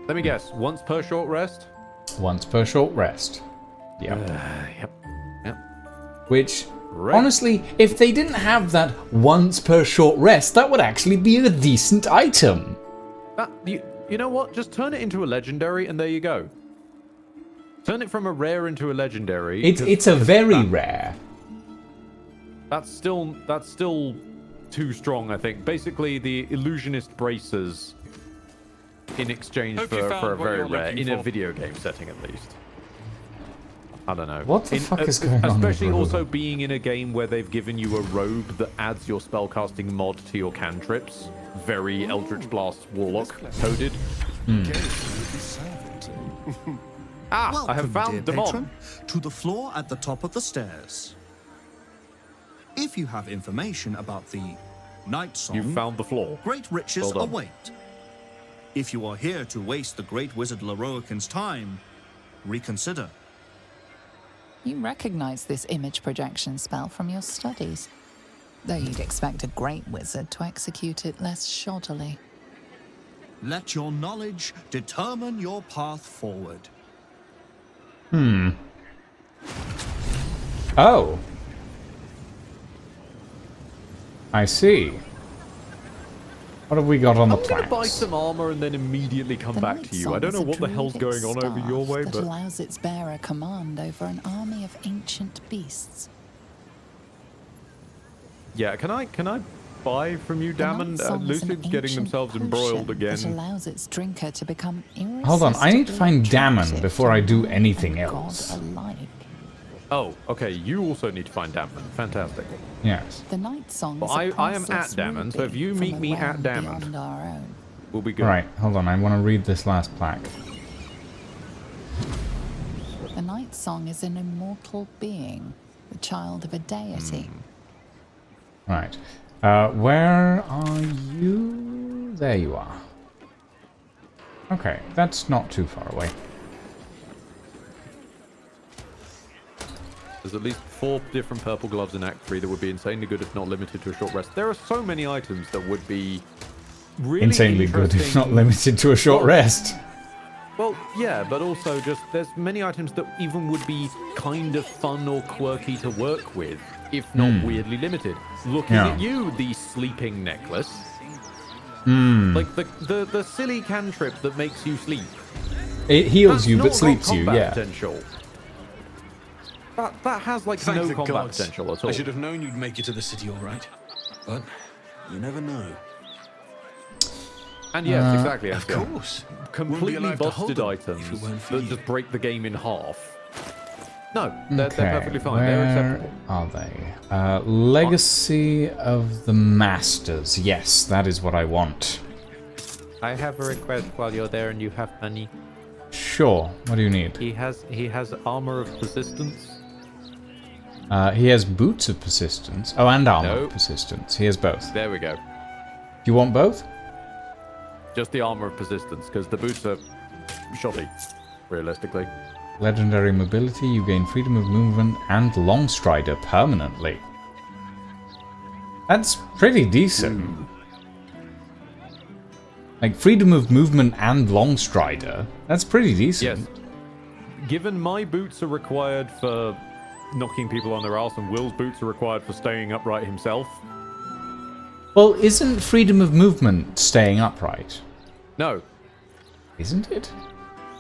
[SPEAKER 1] Let me guess, once per short rest?
[SPEAKER 2] Once per short rest. Yep.
[SPEAKER 1] Yep.
[SPEAKER 2] Which,
[SPEAKER 1] Right.
[SPEAKER 2] honestly, if they didn't have that once per short rest, that would actually be a decent item.
[SPEAKER 1] You know what? Just turn it into a legendary, and there you go. Turn it from a rare into a legendary.
[SPEAKER 2] It's a very rare.
[SPEAKER 1] That's still too strong, I think. Basically, the illusionist braces in exchange
[SPEAKER 8] Hope you
[SPEAKER 1] for
[SPEAKER 8] found
[SPEAKER 1] a
[SPEAKER 8] what
[SPEAKER 1] very
[SPEAKER 8] you're
[SPEAKER 1] rare,
[SPEAKER 8] looking
[SPEAKER 1] in a
[SPEAKER 8] for.
[SPEAKER 1] video game setting at least. I don't know.
[SPEAKER 2] What the fuck is going on with
[SPEAKER 1] Especially
[SPEAKER 2] Roland?
[SPEAKER 1] also being in a game where they've given you a robe that adds your spellcasting mod to your cantrips. Very Eldritch Blast Warlock coded. I have
[SPEAKER 4] Welcome,
[SPEAKER 1] found
[SPEAKER 4] dear
[SPEAKER 1] them on.
[SPEAKER 4] patron, to the floor at the top of the stairs.
[SPEAKER 10] If you have information about the Night Song,
[SPEAKER 1] You found the flaw.
[SPEAKER 10] great riches
[SPEAKER 1] Well done.
[SPEAKER 10] await. If you are here to waste the great wizard Leroican's time, reconsider.
[SPEAKER 6] You recognize this image projection spell from your studies, though you'd expect a great wizard to execute it less shoddily.
[SPEAKER 10] Let your knowledge determine your path forward.
[SPEAKER 2] Oh. I see. What have we got on the
[SPEAKER 1] I'm gonna buy
[SPEAKER 2] plans?
[SPEAKER 1] some armor and then immediately come
[SPEAKER 6] The
[SPEAKER 1] back
[SPEAKER 6] Night
[SPEAKER 1] to you.
[SPEAKER 6] Song
[SPEAKER 1] I don't
[SPEAKER 6] is
[SPEAKER 1] know
[SPEAKER 6] a
[SPEAKER 1] what the hell's
[SPEAKER 6] druidic
[SPEAKER 1] going on over your
[SPEAKER 6] staff
[SPEAKER 1] way,
[SPEAKER 6] that
[SPEAKER 1] but
[SPEAKER 6] allows its bearer command over an army of ancient beasts.
[SPEAKER 1] yeah, can I buy from you,
[SPEAKER 6] The Night
[SPEAKER 1] Damon?
[SPEAKER 6] Song is an
[SPEAKER 1] Lucid's getting
[SPEAKER 6] ancient
[SPEAKER 1] themselves embroiled
[SPEAKER 6] potion that
[SPEAKER 1] again.
[SPEAKER 6] allows its drinker to become
[SPEAKER 2] Hold on, I need to find
[SPEAKER 6] irresistibly
[SPEAKER 2] Damon
[SPEAKER 6] attractive
[SPEAKER 2] before I
[SPEAKER 6] to
[SPEAKER 2] do
[SPEAKER 6] man
[SPEAKER 2] anything
[SPEAKER 6] and
[SPEAKER 2] else.
[SPEAKER 6] God alike.
[SPEAKER 1] Oh, okay. You also need to find Damon. Fantastic.
[SPEAKER 2] Yes.
[SPEAKER 6] The Night Song
[SPEAKER 1] Well,
[SPEAKER 6] is a
[SPEAKER 1] I am at
[SPEAKER 6] priceless
[SPEAKER 1] Damon, so if
[SPEAKER 6] ruby
[SPEAKER 1] you
[SPEAKER 6] from
[SPEAKER 1] meet
[SPEAKER 6] a
[SPEAKER 1] me at
[SPEAKER 6] realm
[SPEAKER 1] Damon,
[SPEAKER 6] beyond our own.
[SPEAKER 1] we'll be good.
[SPEAKER 2] Right, hold on, I want to read this last plaque.
[SPEAKER 6] The Night Song is an immortal being, the child of a deity.
[SPEAKER 2] Right. Where are you? There you are. Okay, that's not too far away.
[SPEAKER 1] There's at least 4 different purple gloves in Act 3 that would be insanely good if not limited to a short rest. There are so many items that would be really
[SPEAKER 2] Insanely good, if not
[SPEAKER 1] interesting.
[SPEAKER 2] limited to a short
[SPEAKER 1] Well,
[SPEAKER 2] rest.
[SPEAKER 1] Well, yeah, but also just there's many items that even would be kind of fun or quirky to work with, if not weirdly limited. Looking
[SPEAKER 2] Yeah.
[SPEAKER 1] at you, the sleeping necklace.
[SPEAKER 2] Hmm.
[SPEAKER 1] Like the silly cantrip that makes you sleep.
[SPEAKER 2] It heals
[SPEAKER 1] That's
[SPEAKER 2] you,
[SPEAKER 1] not
[SPEAKER 2] but
[SPEAKER 1] got
[SPEAKER 2] sleeps you,
[SPEAKER 1] combat
[SPEAKER 2] yeah.
[SPEAKER 1] Potential. That has like
[SPEAKER 8] Thank
[SPEAKER 1] no
[SPEAKER 8] the
[SPEAKER 1] combat
[SPEAKER 8] gods.
[SPEAKER 1] potential at all.
[SPEAKER 8] I should have known you'd make it to the city all right. But you never know.
[SPEAKER 1] And yes, exactly.
[SPEAKER 8] Of
[SPEAKER 1] Ansgar.
[SPEAKER 8] course. Wouldn't be
[SPEAKER 1] Completely
[SPEAKER 8] alive to hold
[SPEAKER 1] busted
[SPEAKER 8] them
[SPEAKER 1] items
[SPEAKER 8] if it weren't for
[SPEAKER 1] that
[SPEAKER 8] you.
[SPEAKER 1] just break the game in half. No, they're
[SPEAKER 2] Okay,
[SPEAKER 1] perfectly fine. They're
[SPEAKER 2] where
[SPEAKER 1] acceptable.
[SPEAKER 2] are they? Legacy of the Masters. Yes, that is what I want.
[SPEAKER 1] I have a request while you're there and you have money.
[SPEAKER 2] Sure. What do you need?
[SPEAKER 1] He has armor of persistence.
[SPEAKER 2] He has boots of persistence. Oh, and armor of
[SPEAKER 1] Nope.
[SPEAKER 2] persistence. He has both.
[SPEAKER 1] There we go.
[SPEAKER 2] Do you want both?
[SPEAKER 1] Just the armor of persistence, because the boots are shoddy, realistically.
[SPEAKER 2] Legendary mobility. You gain freedom of movement and long strider permanently. That's pretty decent. Like freedom of movement and long strider. That's pretty decent.
[SPEAKER 1] Yes. Given my boots are required for knocking people on their ass and Will's boots are required for staying upright himself.
[SPEAKER 2] Well, isn't freedom of movement staying upright?
[SPEAKER 1] No.
[SPEAKER 2] Isn't it?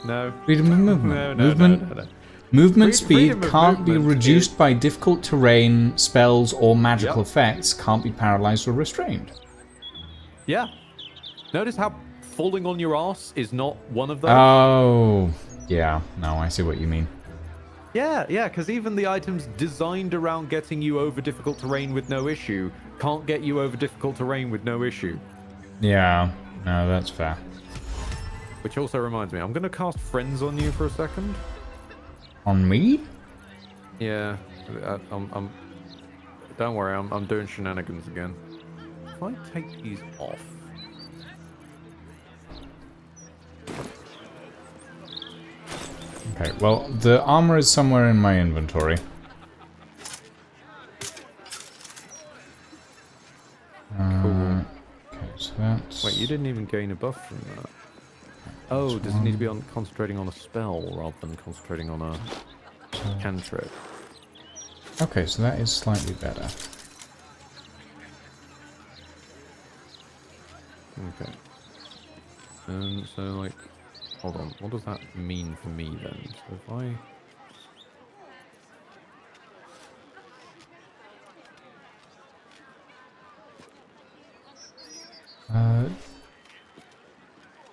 [SPEAKER 1] No.
[SPEAKER 2] Freedom of movement.
[SPEAKER 1] No.
[SPEAKER 2] Movement
[SPEAKER 1] Freedom
[SPEAKER 2] speed
[SPEAKER 1] of
[SPEAKER 2] can't be
[SPEAKER 1] movement
[SPEAKER 2] reduced
[SPEAKER 1] is-
[SPEAKER 2] by difficult terrain, spells, or magical
[SPEAKER 1] Yep.
[SPEAKER 2] effects. Can't be paralyzed or restrained.
[SPEAKER 1] Yeah. Notice how falling on your ass is not one of those?
[SPEAKER 2] Oh, yeah. No, I see what you mean.
[SPEAKER 1] Yeah, because even the items designed around getting you over difficult terrain with no issue can't get you over difficult terrain with no issue.
[SPEAKER 2] Yeah. No, that's fair.
[SPEAKER 1] Which also reminds me, I'm going to cast Friends on you for a second.
[SPEAKER 2] On me?
[SPEAKER 1] Yeah, I'm don't worry, I'm doing shenanigans again. If I take these off...
[SPEAKER 2] Okay, well, the armor is somewhere in my inventory.
[SPEAKER 1] Cool.
[SPEAKER 2] Okay, so that's...
[SPEAKER 1] Wait, you didn't even gain a buff from that. Oh, does it need to be on concentrating on a spell rather than concentrating on a cantrip?
[SPEAKER 2] Okay, so that is slightly better.
[SPEAKER 1] Okay. So, like, hold on. What does that mean for me then? So if I...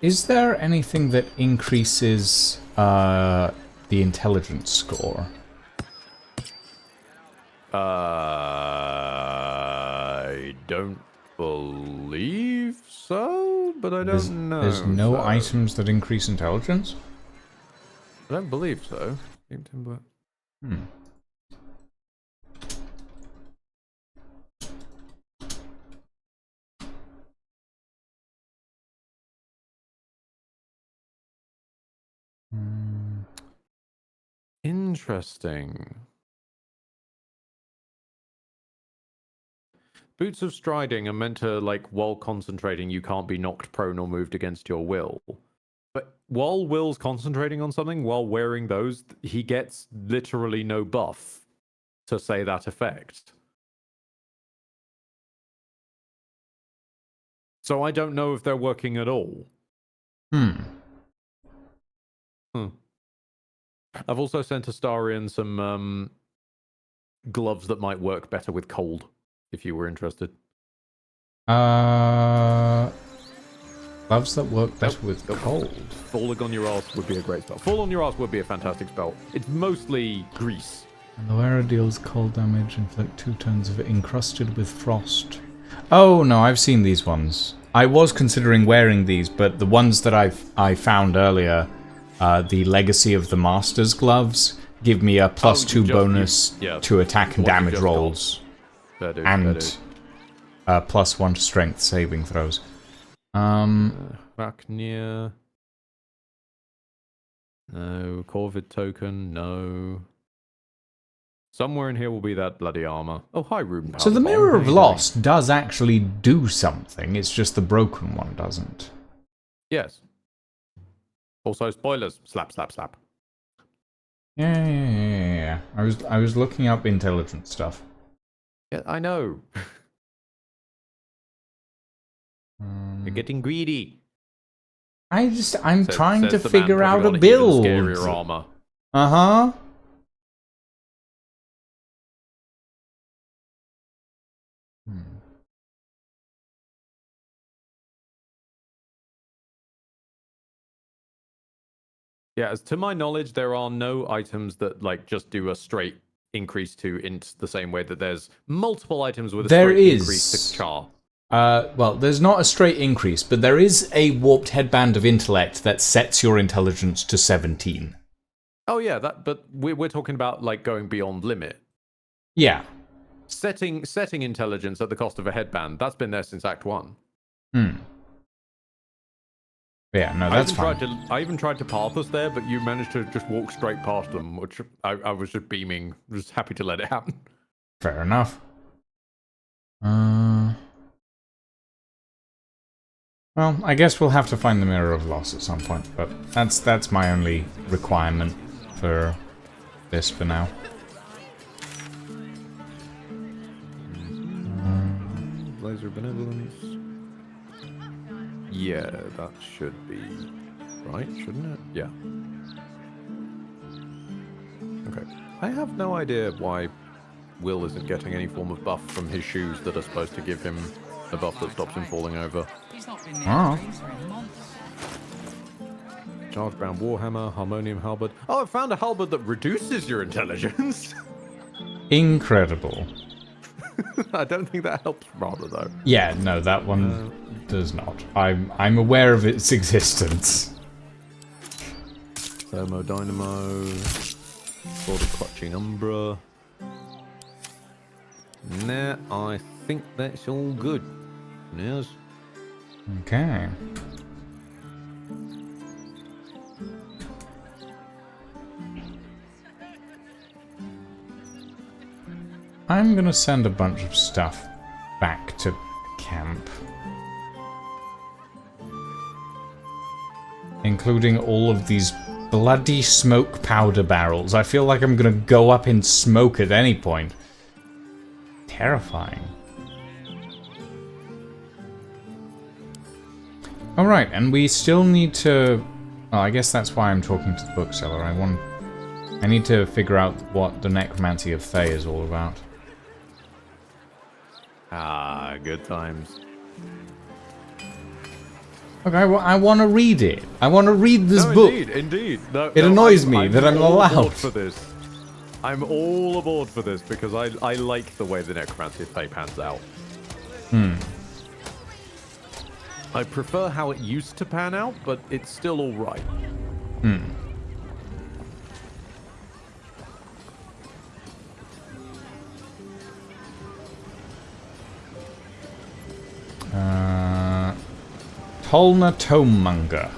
[SPEAKER 2] Is there anything that increases the intelligence score?
[SPEAKER 1] I don't believe so, but I don't know.
[SPEAKER 2] There's no
[SPEAKER 1] so.
[SPEAKER 2] items that increase intelligence?
[SPEAKER 1] I don't believe so. Interesting. Boots of striding are meant to, like, while concentrating, you can't be knocked prone or moved against your will. But while Will's concentrating on something, while wearing those, he gets literally no buff to say that effect. So I don't know if they're working at all. I've also sent Astarion some gloves that might work better with cold, if you were interested.
[SPEAKER 2] Gloves that work better with cold.
[SPEAKER 1] Falling on your ass would be a great spell. Fall on your ass would be a fantastic spell. It's mostly grease.
[SPEAKER 2] And the wearer deals cold damage, inflict 2 turns of it encrusted with frost. Oh no, I've seen these ones. I was considering wearing these, but the ones that I found earlier, the Legacy of the Master's gloves, give me a +2 bonus to attack and damage rolls. And +1 to strength saving throws.
[SPEAKER 1] Vaknir. No. Corvid token, no. Somewhere in here will be that bloody armor. Oh, hi, Rune.
[SPEAKER 2] So the Mirror of Lost does actually do something, it's just the broken one doesn't.
[SPEAKER 1] Yes. Also, spoilers. Slap, slap, slap.
[SPEAKER 2] Yeah. I was looking up intelligent stuff.
[SPEAKER 1] Yeah, I know. You're getting greedy.
[SPEAKER 2] I'm trying to figure out a build.
[SPEAKER 1] Scarier armor.
[SPEAKER 2] Uh-huh.
[SPEAKER 1] Yeah, as to my knowledge, there are no items that like just do a straight increase to int the same way that there's multiple items with a straight increase to char.
[SPEAKER 2] Well, there's not a straight increase, but there is a warped headband of intellect that sets your intelligence to 17.
[SPEAKER 1] Oh yeah, but we're talking about like going beyond limit.
[SPEAKER 2] Yeah.
[SPEAKER 1] Setting intelligence at the cost of a headband, that's been there since Act 1.
[SPEAKER 2] Yeah, no, that's fine.
[SPEAKER 1] I even tried to path us there, but you managed to just walk straight past them, which I was just beaming, just happy to let it happen.
[SPEAKER 2] Fair enough. Well, I guess we'll have to find the Mirror of Loss at some point, but that's my only requirement for this for now.
[SPEAKER 1] Laser Benevolence. Yeah, that should be right, shouldn't it? Yeah. Okay. I have no idea why Will isn't getting any form of buff from his shoes that are supposed to give him a buff that stops him falling over. Charge Bound Warhammer, Harmonium Halberd. Oh, I found a halberd that reduces your intelligence.
[SPEAKER 2] Incredible.
[SPEAKER 1] I don't think that helps rather though.
[SPEAKER 2] Yeah, no, that one does not. I'm aware of its existence.
[SPEAKER 1] Thermodynamo. Sword of Clutching Umbra. Nah, I think that's all good. Yes.
[SPEAKER 2] Okay. I'm gonna send a bunch of stuff back to camp. Including all of these bloody smoke powder barrels. I feel like I'm gonna go up in smoke at any point. Terrifying. Alright, and we still need to... Well, I guess that's why I'm talking to the bookseller. I need to figure out what the Necromancy of Thay is all about.
[SPEAKER 1] Ah, good times.
[SPEAKER 2] Okay, I want to read it. I want to read this book.
[SPEAKER 1] Indeed. No,
[SPEAKER 2] it annoys me that I'm
[SPEAKER 1] all
[SPEAKER 2] allowed.
[SPEAKER 1] Aboard for this. I'm all aboard for this because I like the way the Necromancy of Thay pans out. I prefer how it used to pan out, but it's still all right.
[SPEAKER 2] Tolna Tomemonger.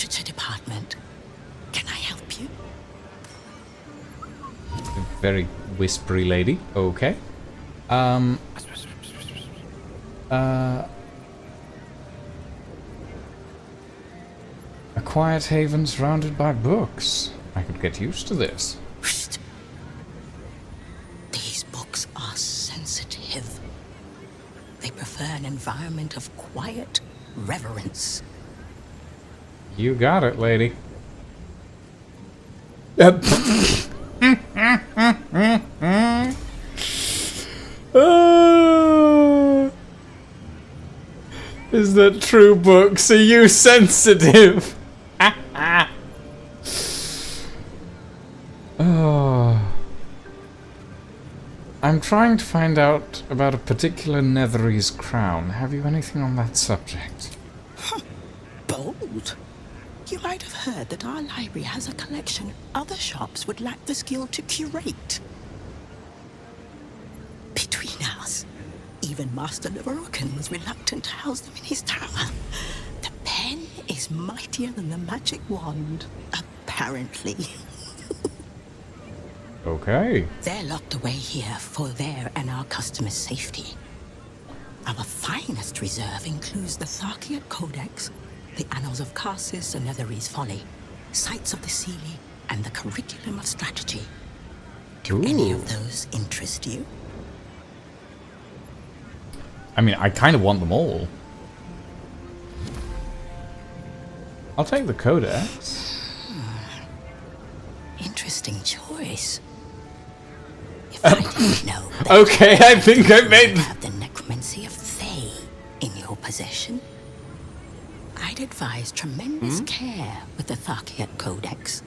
[SPEAKER 3] literature department. Can I help you?
[SPEAKER 2] Very whispery lady. Okay. A quiet haven surrounded by books. I could get used to this.
[SPEAKER 3] These books are sensitive. They prefer an environment of quiet reverence.
[SPEAKER 2] You got it, lady. Is that true, books? Are you sensitive? Oh. I'm trying to find out about a particular Netherese crown. Have you anything on that subject?
[SPEAKER 3] Bold. You might have heard that our library has a collection other shops would lack the skill to curate. Between us, even Master Leverokin was reluctant to house them in his tower. The pen is mightier than the magic wand, apparently.
[SPEAKER 2] Okay.
[SPEAKER 3] They're locked away here for their and our customers' safety. Our finest reserve includes the Tharkiot Codex, the Annals of Karsus and Netherese Folly, Sights of the Seelie, and the Curriculum of Strategy. Do any of those interest you?
[SPEAKER 2] I mean, I kind of want them all. I'll take the Codex.
[SPEAKER 3] Interesting choice. If I didn't know better,
[SPEAKER 2] Okay, I think I made...
[SPEAKER 3] have the necromancy of Thay in your possession, I'd advise tremendous care with the Tharkiot Codex.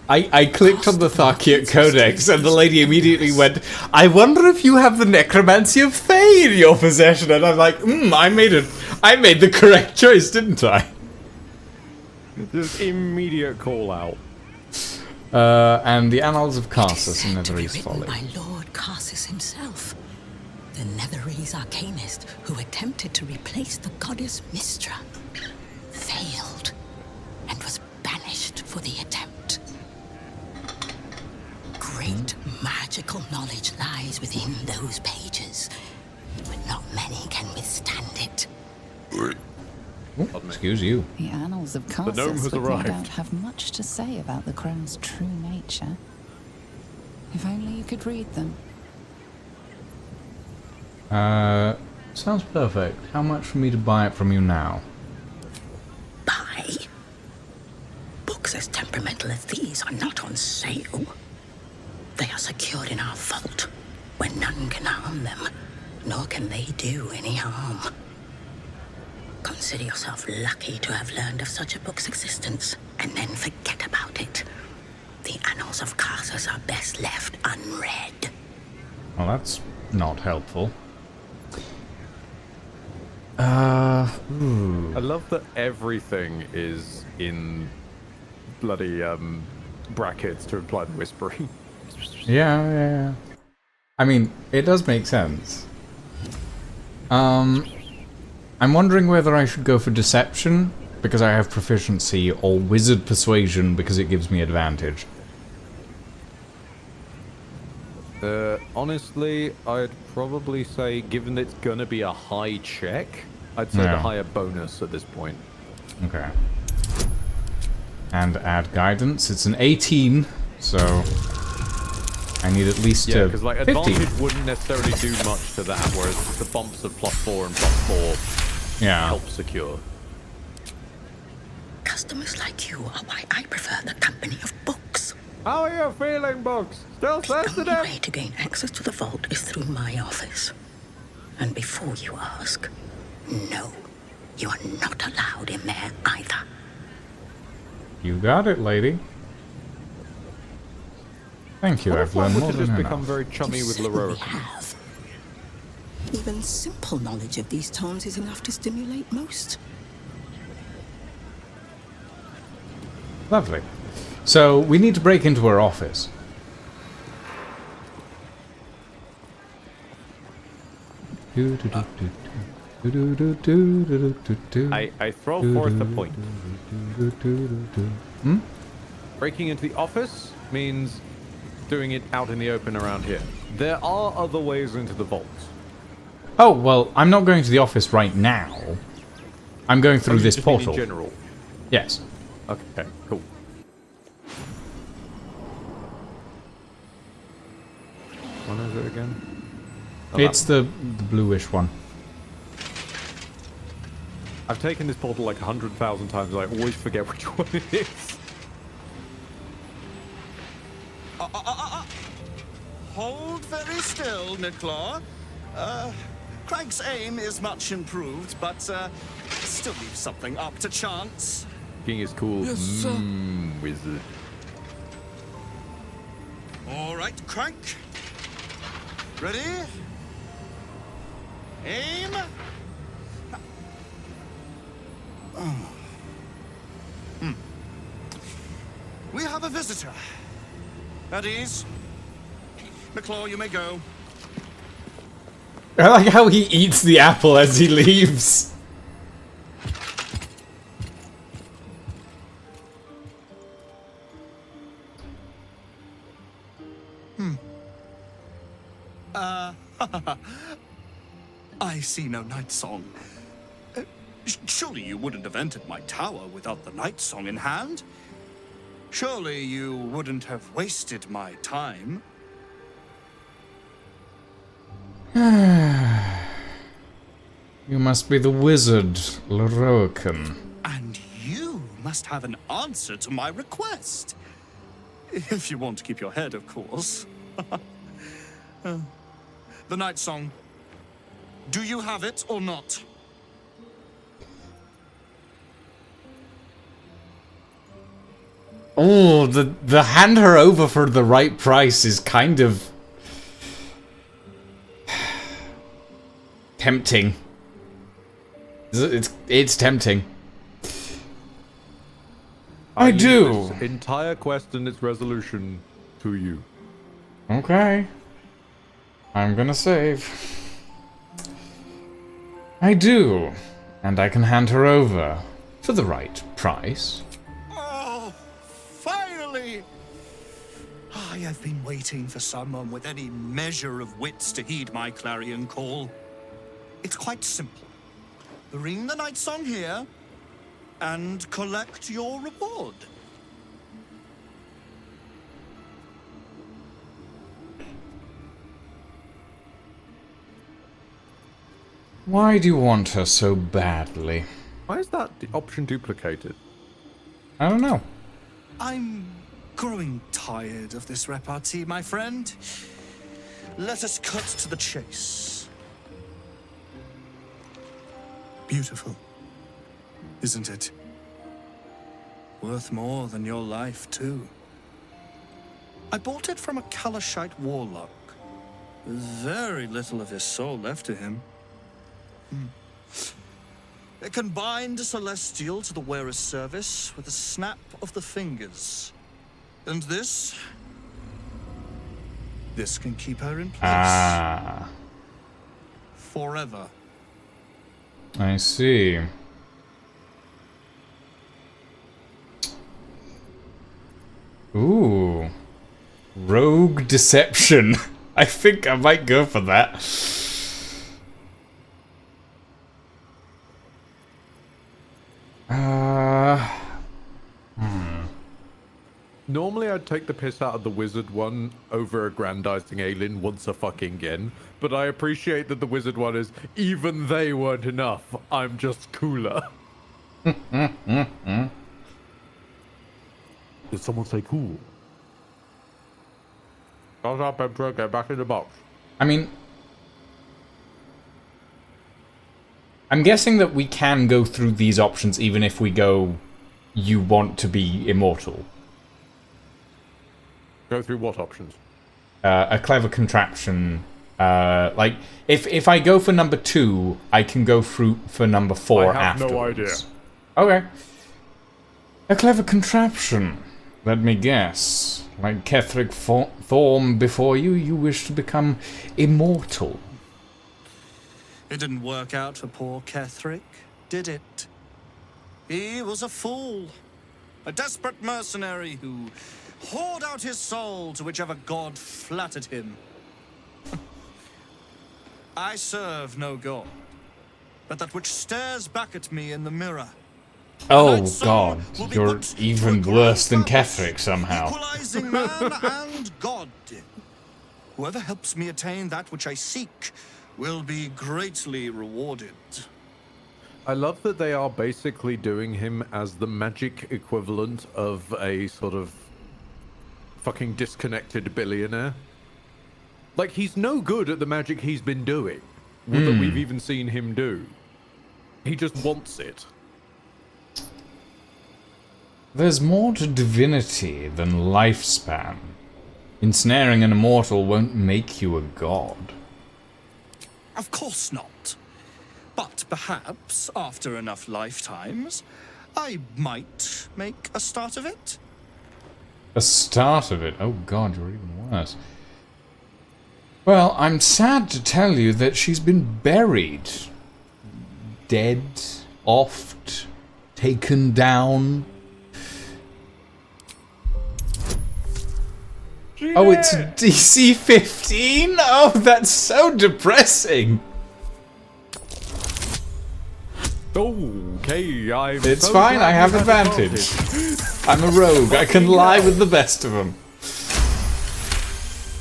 [SPEAKER 2] I clicked on the Tharkiot Codex and the lady immediately went, I wonder if you have the necromancy of Thay in your possession. And I'm like, I made the correct choice, didn't I?
[SPEAKER 1] Just immediate call out.
[SPEAKER 2] And the Annals of Karsus and
[SPEAKER 3] Said to be
[SPEAKER 2] Netherese
[SPEAKER 3] written
[SPEAKER 2] Folly.
[SPEAKER 3] by Lord Karsus himself, the Netherese arcanist who attempted to replace the goddess Mystra, failed, and was banished for the attempt. Great magical knowledge lies within those pages, but not many can withstand it.
[SPEAKER 2] Ooh, excuse you.
[SPEAKER 6] The annals of
[SPEAKER 1] gnome
[SPEAKER 6] Karsus
[SPEAKER 1] has
[SPEAKER 6] would no
[SPEAKER 1] arrived.
[SPEAKER 6] doubt have much to say about the crone's true nature. If only you could read them.
[SPEAKER 2] Sounds perfect. How much for me to buy it from you now?
[SPEAKER 3] Buy? Books as temperamental as these are not on sale. They are secured in our vault, where none can harm them, nor can they do any harm. Consider yourself lucky to have learned of such a book's existence, and then forget about it. The Annals of Karsus are best left unread.
[SPEAKER 2] Well, that's not helpful.
[SPEAKER 1] I love that everything is in bloody brackets to imply the whispering.
[SPEAKER 2] Yeah. I mean, it does make sense. I'm wondering whether I should go for Deception, because I have proficiency, or Wizard Persuasion, because it gives me advantage.
[SPEAKER 1] Honestly, I'd probably say, given it's gonna be a high check, I'd say the
[SPEAKER 2] Yeah.
[SPEAKER 1] higher bonus at this point.
[SPEAKER 2] Okay. And add Guidance. It's an 18, so I need at least
[SPEAKER 1] Yeah, because like
[SPEAKER 2] 15.
[SPEAKER 1] advantage wouldn't necessarily do much to that, whereas the bumps of +4 and +4
[SPEAKER 2] Yeah.
[SPEAKER 1] help secure.
[SPEAKER 3] Customers like you are why I prefer the company of books.
[SPEAKER 1] How are you feeling, books? Still
[SPEAKER 3] The only
[SPEAKER 1] sensitive?
[SPEAKER 3] way to gain access to the vault is through my office. And before you ask, no, you are not allowed in there either.
[SPEAKER 2] You got it, lady. Thank you,
[SPEAKER 1] What
[SPEAKER 2] I've
[SPEAKER 1] if one
[SPEAKER 2] learned
[SPEAKER 1] were
[SPEAKER 2] more
[SPEAKER 1] to
[SPEAKER 2] than
[SPEAKER 1] just
[SPEAKER 2] enough.
[SPEAKER 1] become very chummy
[SPEAKER 3] You
[SPEAKER 1] with
[SPEAKER 3] certainly
[SPEAKER 1] Leroy?
[SPEAKER 3] have. Even simple knowledge of these tomes is enough to stimulate most.
[SPEAKER 2] Lovely. So, we need to break into her office.
[SPEAKER 1] I throw forth the point.
[SPEAKER 2] Hmm?
[SPEAKER 1] Breaking into the office means doing it out in the open around here. There are other ways into the vault.
[SPEAKER 2] Oh, well, I'm not going to the office right now. I'm going through this portal.
[SPEAKER 1] In general?
[SPEAKER 2] Yes.
[SPEAKER 1] Okay, cool. What is it again? Oh,
[SPEAKER 2] it's the bluish one.
[SPEAKER 1] I've taken this portal like 100,000 times and I always forget which one it is.
[SPEAKER 10] Hold very still, Nicklaw. Craig's aim is much improved, but still leaves something up to chance.
[SPEAKER 1] King is cool.
[SPEAKER 9] Yes, sir.
[SPEAKER 1] Wizard.
[SPEAKER 10] All right, Craig. Ready? Aim. We have a visitor. At ease. Nicklaw, you may go.
[SPEAKER 2] I like how he eats the apple as he leaves.
[SPEAKER 10] I see no night song. Surely you wouldn't have entered my tower without the night song in hand? Surely you wouldn't have wasted my time?
[SPEAKER 2] You must be the wizard, Leroican.
[SPEAKER 10] And you must have an answer to my request. If you want to keep your head, of course. The night song. Do you have it or not?
[SPEAKER 2] Oh, the hand her over for the right price is kind of tempting. It's tempting. I do.
[SPEAKER 1] This entire quest and its resolution to you.
[SPEAKER 2] Okay. I'm gonna save. I do. And I can hand her over for the right price.
[SPEAKER 10] Oh, finally! I have been waiting for someone with any measure of wits to heed my clarion call. It's quite simple. Ring the night song here, and collect your reward.
[SPEAKER 2] Why do you want her so badly?
[SPEAKER 1] Why is that option duplicated?
[SPEAKER 2] I don't know.
[SPEAKER 10] I'm growing tired of this repartee, my friend. Let us cut to the chase. Beautiful, isn't it? Worth more than your life, too. I bought it from a Kalashite warlock. There's very little of his soul left to him. It can bind a celestial to the wearer's service with a snap of the fingers. And this can keep her in place.
[SPEAKER 2] Ah.
[SPEAKER 10] Forever.
[SPEAKER 2] I see. Ooh. Rogue deception. I think I might go for that.
[SPEAKER 1] Normally I'd take the piss out of the wizard one over aggrandizing Aelin once a fucking again, but I appreciate that the wizard one is, even they weren't enough, I'm just cooler. Did someone say cool? Shut up, Emperor, get back in the box.
[SPEAKER 2] I mean, I'm guessing that we can go through these options even if we go, you want to be immortal.
[SPEAKER 1] Go through what options?
[SPEAKER 2] A clever contraption. Like, if I go for number 2, I can go through for number 4
[SPEAKER 1] I have
[SPEAKER 2] afterwards.
[SPEAKER 1] no idea.
[SPEAKER 2] Okay. A clever contraption. Let me guess. Like Ketheric Thorm before you, you wish to become immortal.
[SPEAKER 10] It didn't work out for poor Ketheric, did it? He was a fool, a desperate mercenary who poured out his soul to whichever god flattered him. I serve no god, but that which stares back at me in the mirror.
[SPEAKER 2] Oh god, you're even worse than Ketheric somehow.
[SPEAKER 10] Equalizing man and god. Whoever helps me attain that which I seek will be greatly rewarded.
[SPEAKER 1] I love that they are basically doing him as the magic equivalent of a sort of fucking disconnected billionaire. Like, he's no good at the magic he's been doing, that we've even seen him do. He just wants it.
[SPEAKER 2] There's more to divinity than lifespan. Ensnaring an immortal won't make you a god.
[SPEAKER 10] Of course not. But perhaps, after enough lifetimes, I might make a start of it.
[SPEAKER 2] A start of it? Oh god, you're even worse. Well, I'm sad to tell you that she's been buried. Dead, offed, taken down. Oh, it's DC 15? Oh, that's so depressing.
[SPEAKER 1] Okay,
[SPEAKER 2] It's fine, I have advantage. I'm a rogue, I can lie with the best of them.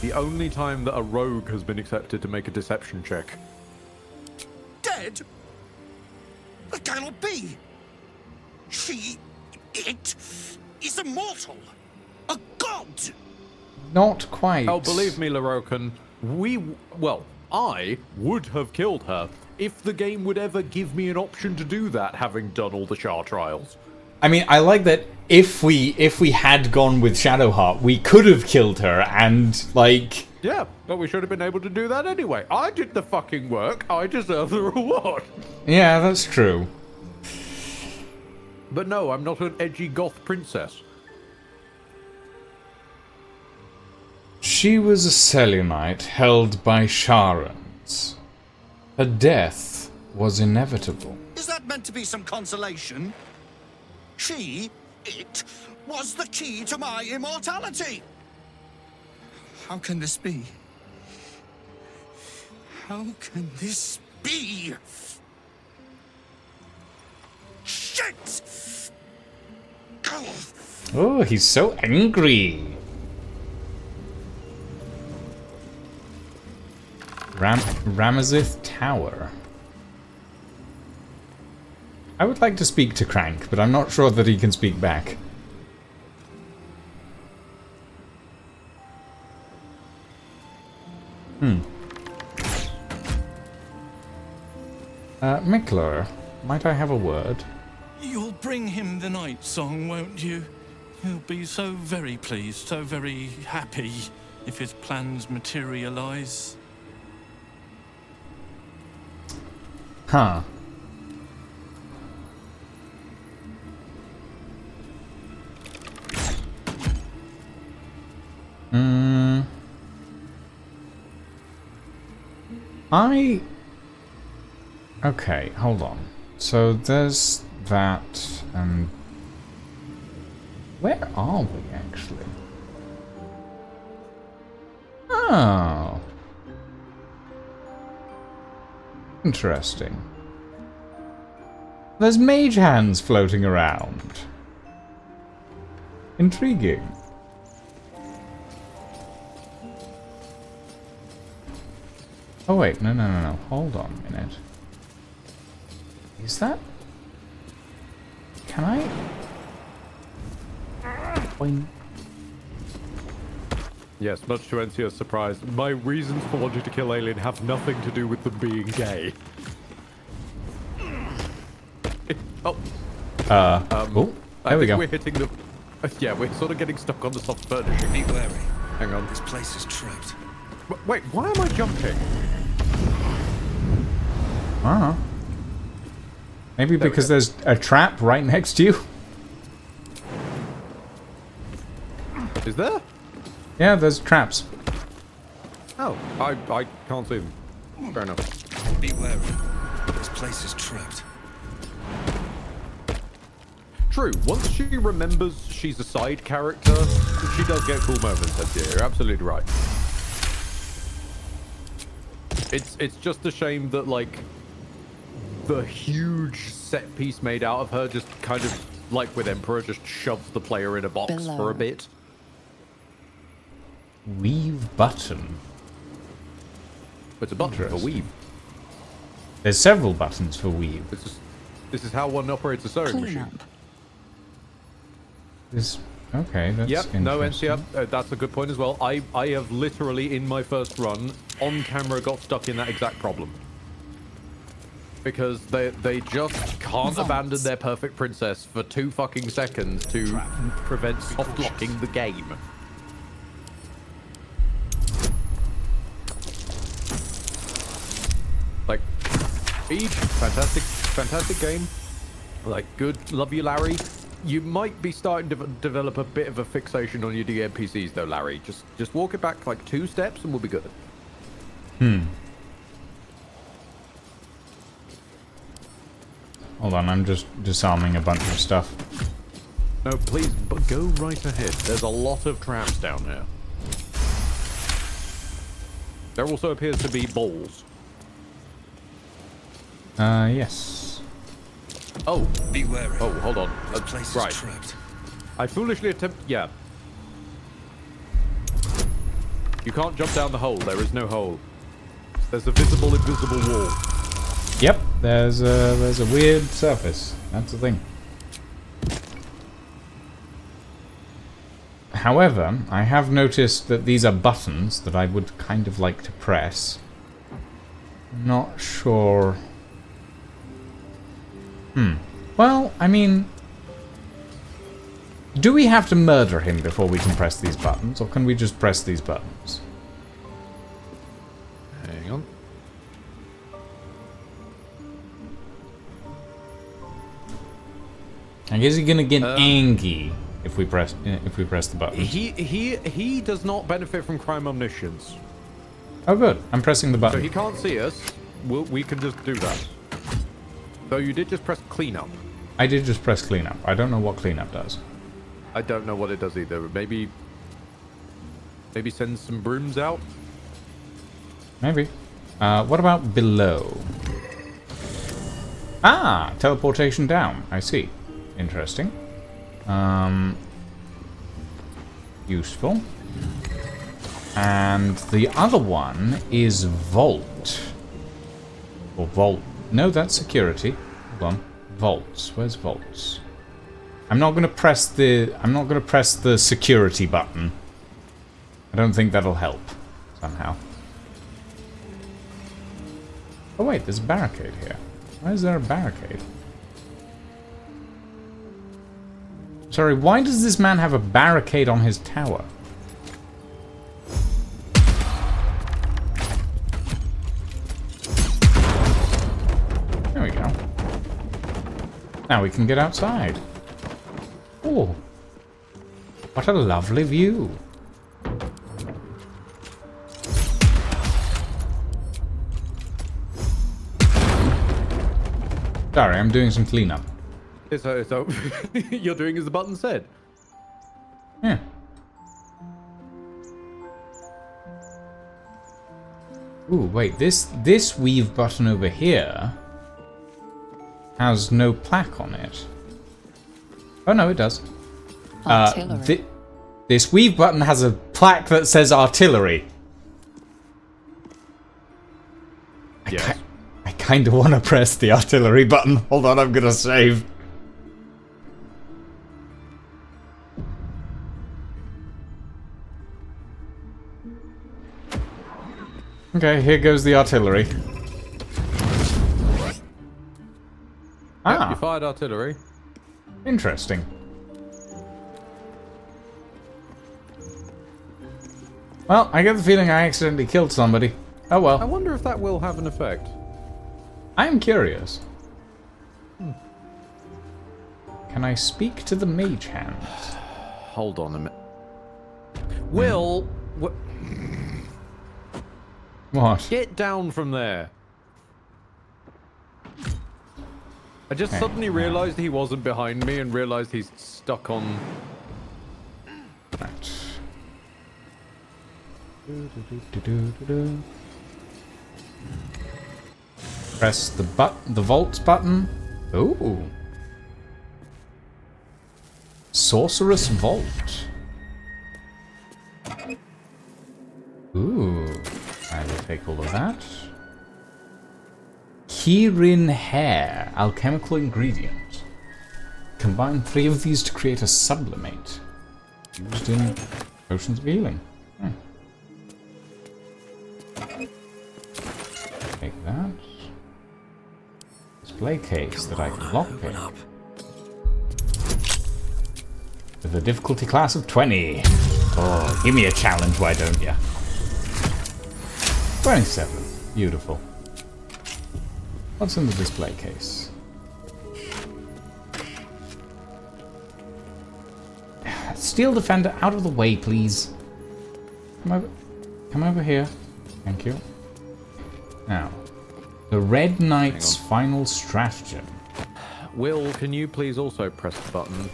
[SPEAKER 1] The only time that a rogue has been accepted to make a deception check.
[SPEAKER 10] Dead? That cannot be. It is immortal. A god.
[SPEAKER 2] Not quite.
[SPEAKER 1] Oh, believe me, Larokan, I would have killed her if the game would ever give me an option to do that, having done all the Shah trials.
[SPEAKER 2] I mean, I like that if we had gone with Shadowheart, we could have killed her and, like...
[SPEAKER 1] Yeah, but we should have been able to do that anyway. I did the fucking work. I deserve the reward.
[SPEAKER 2] Yeah, that's true.
[SPEAKER 1] But no, I'm not an edgy goth princess.
[SPEAKER 2] She was a Selûnite held by Sharans. Her death was inevitable.
[SPEAKER 10] Is that meant to be some consolation? It was the key to my immortality. How can this be? How can this be? Shit!
[SPEAKER 2] Oh, he's so angry. Ramazith Tower. I would like to speak to Crank, but I'm not sure that he can speak back. Mikler, might I have a word?
[SPEAKER 11] You'll bring him the night song, won't you? He'll be so very pleased, so very happy if his plans materialize.
[SPEAKER 2] Huh. Okay, hold on. So there's that, and... Where are we, actually? Oh. Interesting. There's mage hands floating around. Intriguing. Oh wait, no. Hold on a minute. Is that... Can I... Boing.
[SPEAKER 1] Yes, much to Encia's surprise, my reasons for wanting to kill Alien have nothing to do with them being gay. Oh.
[SPEAKER 2] There we go.
[SPEAKER 1] We're hitting the... yeah, we're sort of getting stuck on the soft furnishing.
[SPEAKER 8] Be wary.
[SPEAKER 1] Hang on.
[SPEAKER 8] This place is trapped.
[SPEAKER 1] Wait, why am I jumping?
[SPEAKER 2] I don't know. Maybe because there's a trap right next to you?
[SPEAKER 1] Is there?
[SPEAKER 2] Yeah, there's traps.
[SPEAKER 1] Oh, I can't see them. Fair enough.
[SPEAKER 8] Be wary. This place is trapped.
[SPEAKER 1] true. Once she remembers she's a side character, she does get cool moments. You're absolutely right. It's just a shame that like the huge set piece made out of her just kind of like with Emperor just shoves the player in a box for a bit.
[SPEAKER 2] Weave button.
[SPEAKER 1] It's a button for weave.
[SPEAKER 2] There's several buttons for weave.
[SPEAKER 1] This is how one operates a sewing machine.
[SPEAKER 2] Okay, that's interesting.
[SPEAKER 1] No, NCR, that's a good point as well. I have literally, in my first run, on camera got stuck in that exact problem. Because they just can't abandon their perfect princess for 2 fucking seconds to prevent soft locking the game. Like, Siege, fantastic game. Like, good, love you, Larry. You might be starting to develop a bit of a fixation on your DMPCs, though, Larry. Just walk it back like 2 steps, and we'll be good.
[SPEAKER 2] Hold on, I'm just disarming a bunch of stuff.
[SPEAKER 1] No, please, but go right ahead. There's a lot of traps down there. There also appears to be balls.
[SPEAKER 2] Yes.
[SPEAKER 1] Oh.
[SPEAKER 10] Be wary.
[SPEAKER 1] Oh, hold on.
[SPEAKER 10] This place
[SPEAKER 1] right.
[SPEAKER 10] is trapped.
[SPEAKER 1] I foolishly attempt... Yeah. You can't jump down the hole. There is no hole. There's a visible, invisible wall.
[SPEAKER 2] Yep, there's a weird surface. That's the thing. However, I have noticed that these are buttons that I would kind of like to press. Not sure. Well, I mean, do we have to murder him before we can press these buttons, or can we just press these buttons?
[SPEAKER 1] Hang on.
[SPEAKER 2] I guess he's gonna get angry if we press the buttons.
[SPEAKER 1] He does not benefit from crime omniscience.
[SPEAKER 2] Oh, good. I'm pressing the button.
[SPEAKER 1] So he can't see us. We can just do that. Though you did just press cleanup.
[SPEAKER 2] I did just press cleanup. I don't know what cleanup does.
[SPEAKER 1] I don't know what it does either. Maybe send some brooms out?
[SPEAKER 2] Maybe. What about below? Ah! Teleportation down. I see. Interesting. Useful. And the other one is Vault. Or Vault. No, that's security. Hold on. Vaults. Where's Vaults? I'm not gonna press the security button. I don't think that'll help somehow. Oh wait, there's a barricade here. Why is there a barricade? Sorry, why does this man have a barricade on his tower? There we go. Now we can get outside. Oh, what a lovely view. Sorry, I'm doing some cleanup.
[SPEAKER 1] So you're doing as the button said.
[SPEAKER 2] Yeah. Ooh, wait, this weave button over here has no plaque on it. Oh no, it does.
[SPEAKER 6] Artillery.
[SPEAKER 2] This weave button has a plaque that says artillery.
[SPEAKER 1] Yes.
[SPEAKER 2] I kind of want to press the artillery button. Hold on, I'm gonna save. Okay, here goes the artillery.
[SPEAKER 1] Yep, you fired artillery.
[SPEAKER 2] Interesting. Well, I get the feeling I accidentally killed somebody. Oh well.
[SPEAKER 1] I wonder if that will have an effect.
[SPEAKER 2] I am curious. Can I speak to the mage hand?
[SPEAKER 1] Hold on a minute. Will...
[SPEAKER 2] What?
[SPEAKER 1] Get down from there. I just suddenly realized he wasn't behind me and realized he's stuck on...
[SPEAKER 2] Right. Press the vault button. Ooh. Sorceress Vault. Ooh. I will take all of that. Kirin hair, alchemical ingredient. Combine 3 of these to create a sublimate. Used in potions of healing. Take that. Display case that I can lockpick. With a difficulty class of 20. Oh, give me a challenge, why don't ya? 27. Beautiful. What's in the display case? Steel Defender, out of the way, please. Come over here. Thank you. Now, the Red Knight's final stratagem.
[SPEAKER 1] Will, can you please also press the button?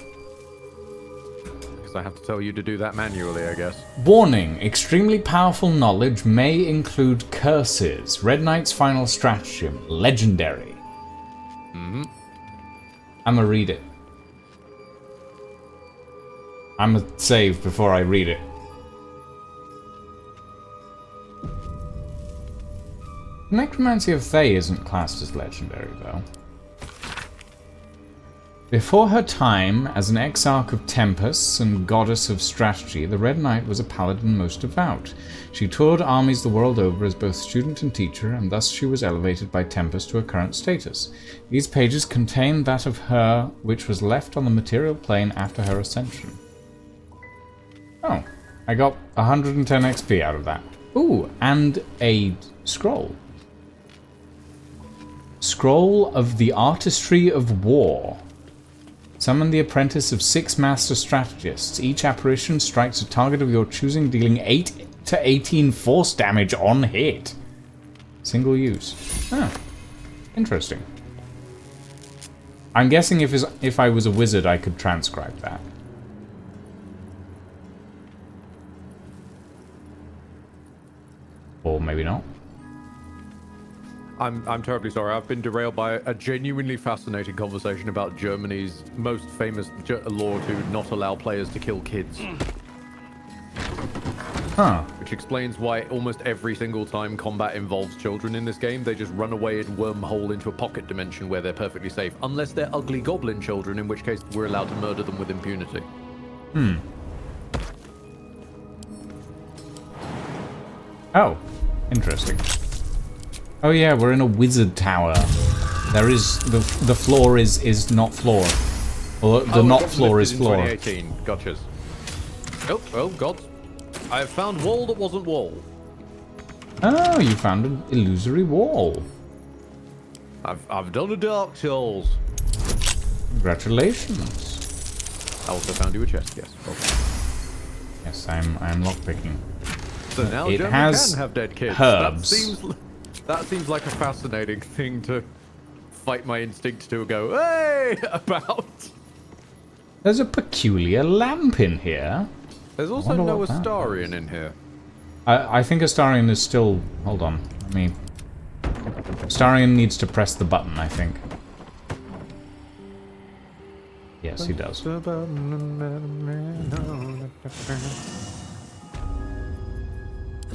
[SPEAKER 1] Because I have to tell you to do that manually, I guess.
[SPEAKER 2] Warning, extremely powerful knowledge may include curses. Red Knight's final stratagem, legendary. I'ma read it. I'ma save before I read it. Necromancy of Thay isn't classed as legendary, though. Before her time as an exarch of tempests and goddess of strategy, the Red Knight was a paladin most devout. She toured armies the world over as both student and teacher, and thus she was elevated by Tempest to her current status. These pages contain that of her which was left on the material plane after her ascension. Oh, I got 110 XP out of that. Ooh, and a scroll. Scroll of the Artistry of War. Summon the apprentice of 6 master strategists. Each apparition strikes a target of your choosing, dealing 8 to 18 force damage on hit. Single use. Ah, interesting. I'm guessing if I was a wizard, I could transcribe that. Or maybe not.
[SPEAKER 1] I'm terribly sorry. I've been derailed by a genuinely fascinating conversation about Germany's most famous law to not allow players to kill kids.
[SPEAKER 2] Huh.
[SPEAKER 1] Which explains why almost every single time combat involves children in this game, they just run away and wormhole into a pocket dimension where they're perfectly safe. Unless they're ugly goblin children, in which case we're allowed to murder them with impunity.
[SPEAKER 2] Oh, interesting. Oh yeah, we're in a wizard tower. There is the floor is not floor. Well, the not floor is floor.
[SPEAKER 1] 2018. Gotchas. Oh god. I have found wall that wasn't wall.
[SPEAKER 2] Oh, you found an illusory wall.
[SPEAKER 1] I've done a Dark Souls.
[SPEAKER 2] Congratulations.
[SPEAKER 1] I also found you a chest. Yes. Okay.
[SPEAKER 2] Yes, I'm lockpicking.
[SPEAKER 1] So now
[SPEAKER 2] it
[SPEAKER 1] German
[SPEAKER 2] has
[SPEAKER 1] can have dead kids.
[SPEAKER 2] herbs.
[SPEAKER 1] That seems like a fascinating thing to fight my instinct to go, hey, about.
[SPEAKER 2] There's a peculiar lamp in here.
[SPEAKER 1] There's also no Astarion in here.
[SPEAKER 2] I think Astarion is still... Hold on. Let me... Astarion needs to press the button, I think. Yes, he does.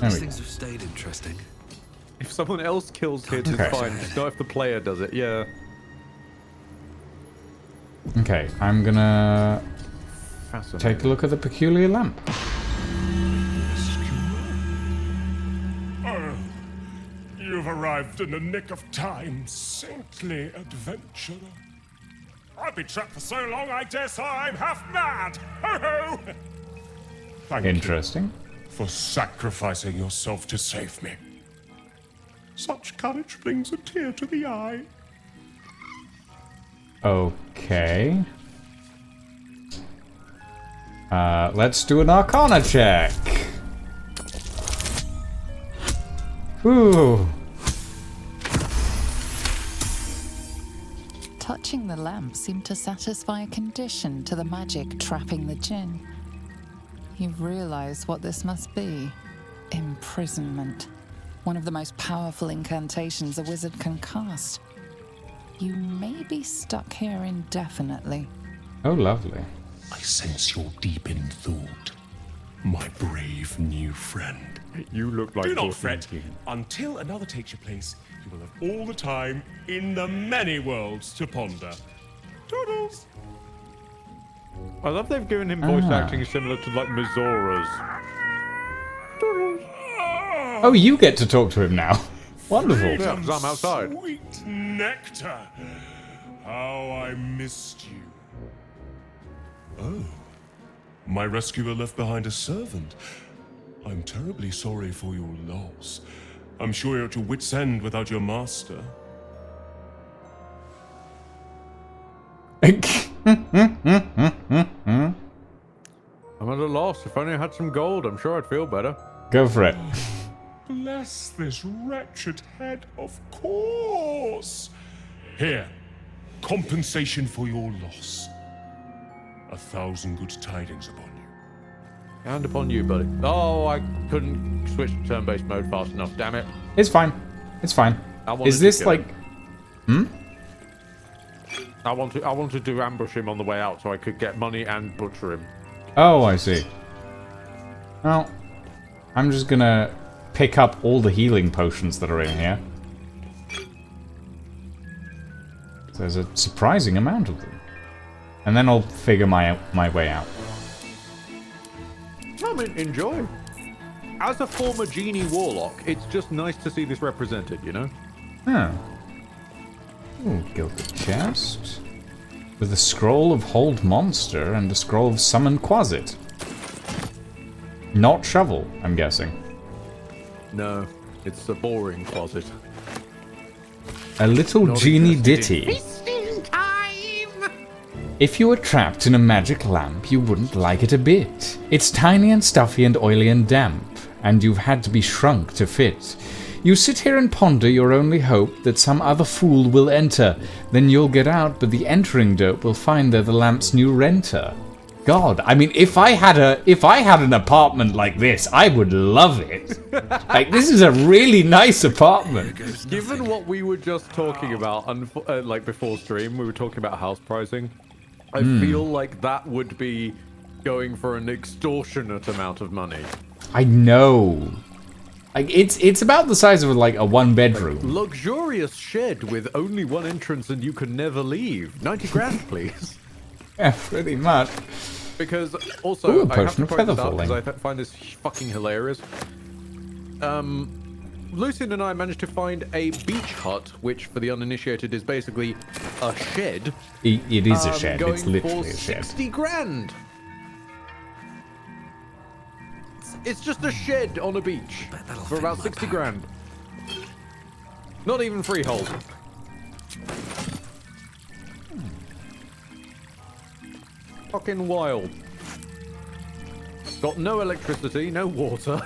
[SPEAKER 5] These things have stayed interesting.
[SPEAKER 1] If someone else kills kids,
[SPEAKER 2] Okay.
[SPEAKER 1] it's fine. Just not if the player does it. Yeah.
[SPEAKER 2] Okay, I'm gonna take a look at the peculiar lamp.
[SPEAKER 12] Oh, you've arrived in the nick of time, saintly adventurer. I've been trapped for so long, I dare say I'm half mad. Ho ho! Thank
[SPEAKER 2] Interesting.
[SPEAKER 12] you for sacrificing yourself to save me. Such courage brings a tear to the eye.
[SPEAKER 2] Okay. Let's do an Arcana check. Ooh.
[SPEAKER 6] Touch Touching the lamp seemed to satisfy a condition to the magic trapping the djinn. You realize what this must be. Imprisonment. One of the most powerful incantations a wizard can cast. You may be stuck here indefinitely.
[SPEAKER 2] Oh, lovely.
[SPEAKER 12] I sense you're deep in thought, my brave new friend.
[SPEAKER 1] You look like
[SPEAKER 12] Do
[SPEAKER 1] you're
[SPEAKER 12] not fret.
[SPEAKER 1] thinking.
[SPEAKER 12] Until another takes your place, you will have all the time in the many worlds to ponder. Toodles!
[SPEAKER 1] I love they've given him voice acting similar to like Mizora's.
[SPEAKER 2] Oh, you get to talk to him now. Wonderful.
[SPEAKER 1] Yeah, 'cause I'm outside.
[SPEAKER 12] Sweet nectar! How I missed you. Oh. My rescuer left behind a servant. I'm terribly sorry for your loss. I'm sure you're at your wit's end without your master.
[SPEAKER 1] I'm at a loss. If only I had some gold, I'm sure I'd feel better.
[SPEAKER 2] Go for it.
[SPEAKER 12] Bless this wretched head, of course. Here, compensation for your loss. 1,000 good tidings upon you.
[SPEAKER 1] And upon you, buddy. Oh, I couldn't switch to turn-based mode fast enough. Damn it.
[SPEAKER 2] It's fine. It's fine. Is this like?
[SPEAKER 1] I wanted to ambush him on the way out so I could get money and butcher him.
[SPEAKER 2] Oh, I see. Well, I'm just gonna pick up all the healing potions that are in here. There's a surprising amount of them. And then I'll figure my way out.
[SPEAKER 1] I mean, enjoy. As a former genie warlock, it's just nice to see this represented, you know?
[SPEAKER 2] Huh. Ooh, gilded chest. With a scroll of Hold Monster and a scroll of Summon Quasit. Not shovel, I'm guessing.
[SPEAKER 1] No, it's a boring closet.
[SPEAKER 2] A little
[SPEAKER 1] Not
[SPEAKER 2] genie
[SPEAKER 1] interested
[SPEAKER 2] ditty. If you were trapped in a magic lamp, you wouldn't like it a bit. It's tiny and stuffy and oily and damp, and you've had to be shrunk to fit. You sit here and ponder your only hope that some other fool will enter. Then you'll get out, but the entering dope will find they're the lamp's new renter. God, I mean, if I had an apartment like this, I would love it. Like, this is a really nice apartment.
[SPEAKER 1] Given what we were just talking about, like before stream, we were talking about house pricing. I feel like that would be going for an extortionate amount of money.
[SPEAKER 2] I know. Like, it's about the size of like a one-bedroom.
[SPEAKER 1] Like, luxurious shed with only one entrance and you can never leave. 90 grand, please.
[SPEAKER 2] Yeah, pretty much.
[SPEAKER 1] Because also,
[SPEAKER 2] Ooh,
[SPEAKER 1] I have to point this out because I find this fucking hilarious. Lucian and I managed to find a beach hut, which for the uninitiated is basically a shed.
[SPEAKER 2] It is a shed.
[SPEAKER 1] Going
[SPEAKER 2] It's literally
[SPEAKER 1] for
[SPEAKER 2] a shed.
[SPEAKER 1] 60 grand. It's just a shed on a beach for about 60 grand. Not even freehold. Fucking wild. Got no electricity, no water.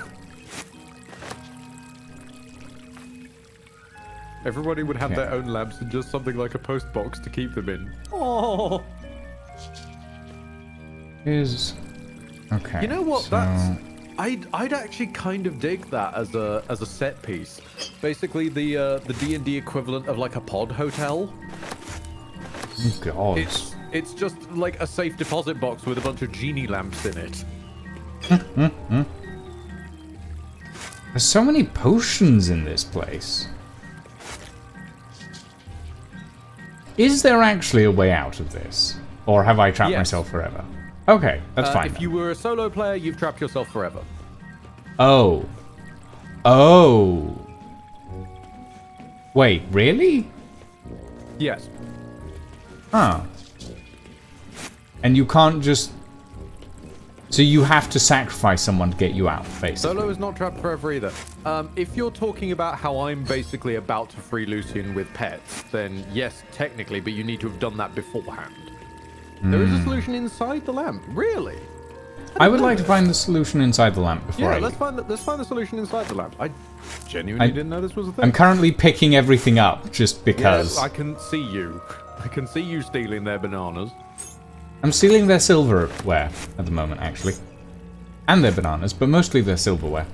[SPEAKER 1] Everybody would have their own lamps and just something like a post box to keep them in. Oh.
[SPEAKER 2] Okay.
[SPEAKER 1] You know what?
[SPEAKER 2] So...
[SPEAKER 1] That's I'd actually kind of dig that as a set piece. Basically, the D&D equivalent of like a pod hotel.
[SPEAKER 2] Oh God.
[SPEAKER 1] It's just like a safe deposit box with a bunch of genie lamps in it.
[SPEAKER 2] There's so many potions in this place. Is there actually a way out of this? Or have I trapped myself forever? Okay, that's fine.
[SPEAKER 1] If you were a solo player, you've trapped yourself forever.
[SPEAKER 2] Oh. Oh. Wait, really?
[SPEAKER 1] Yes.
[SPEAKER 2] Huh. And you can't just... So you have to sacrifice someone to get you out, basically.
[SPEAKER 1] Solo is not trapped forever either. If you're talking about how I'm basically about to free Lucian with pets, then yes, technically, but you need to have done that beforehand. There is a solution inside the lamp. Really?
[SPEAKER 2] I would like to find the solution inside the lamp before I
[SPEAKER 1] let's
[SPEAKER 2] leave.
[SPEAKER 1] find the solution inside the lamp. I genuinely didn't know this was a thing.
[SPEAKER 2] I'm currently picking everything up just because.
[SPEAKER 1] Yes, I can see you. I can see you stealing their bananas.
[SPEAKER 2] I'm stealing their silverware at the moment, actually. And their bananas, but mostly their silverware.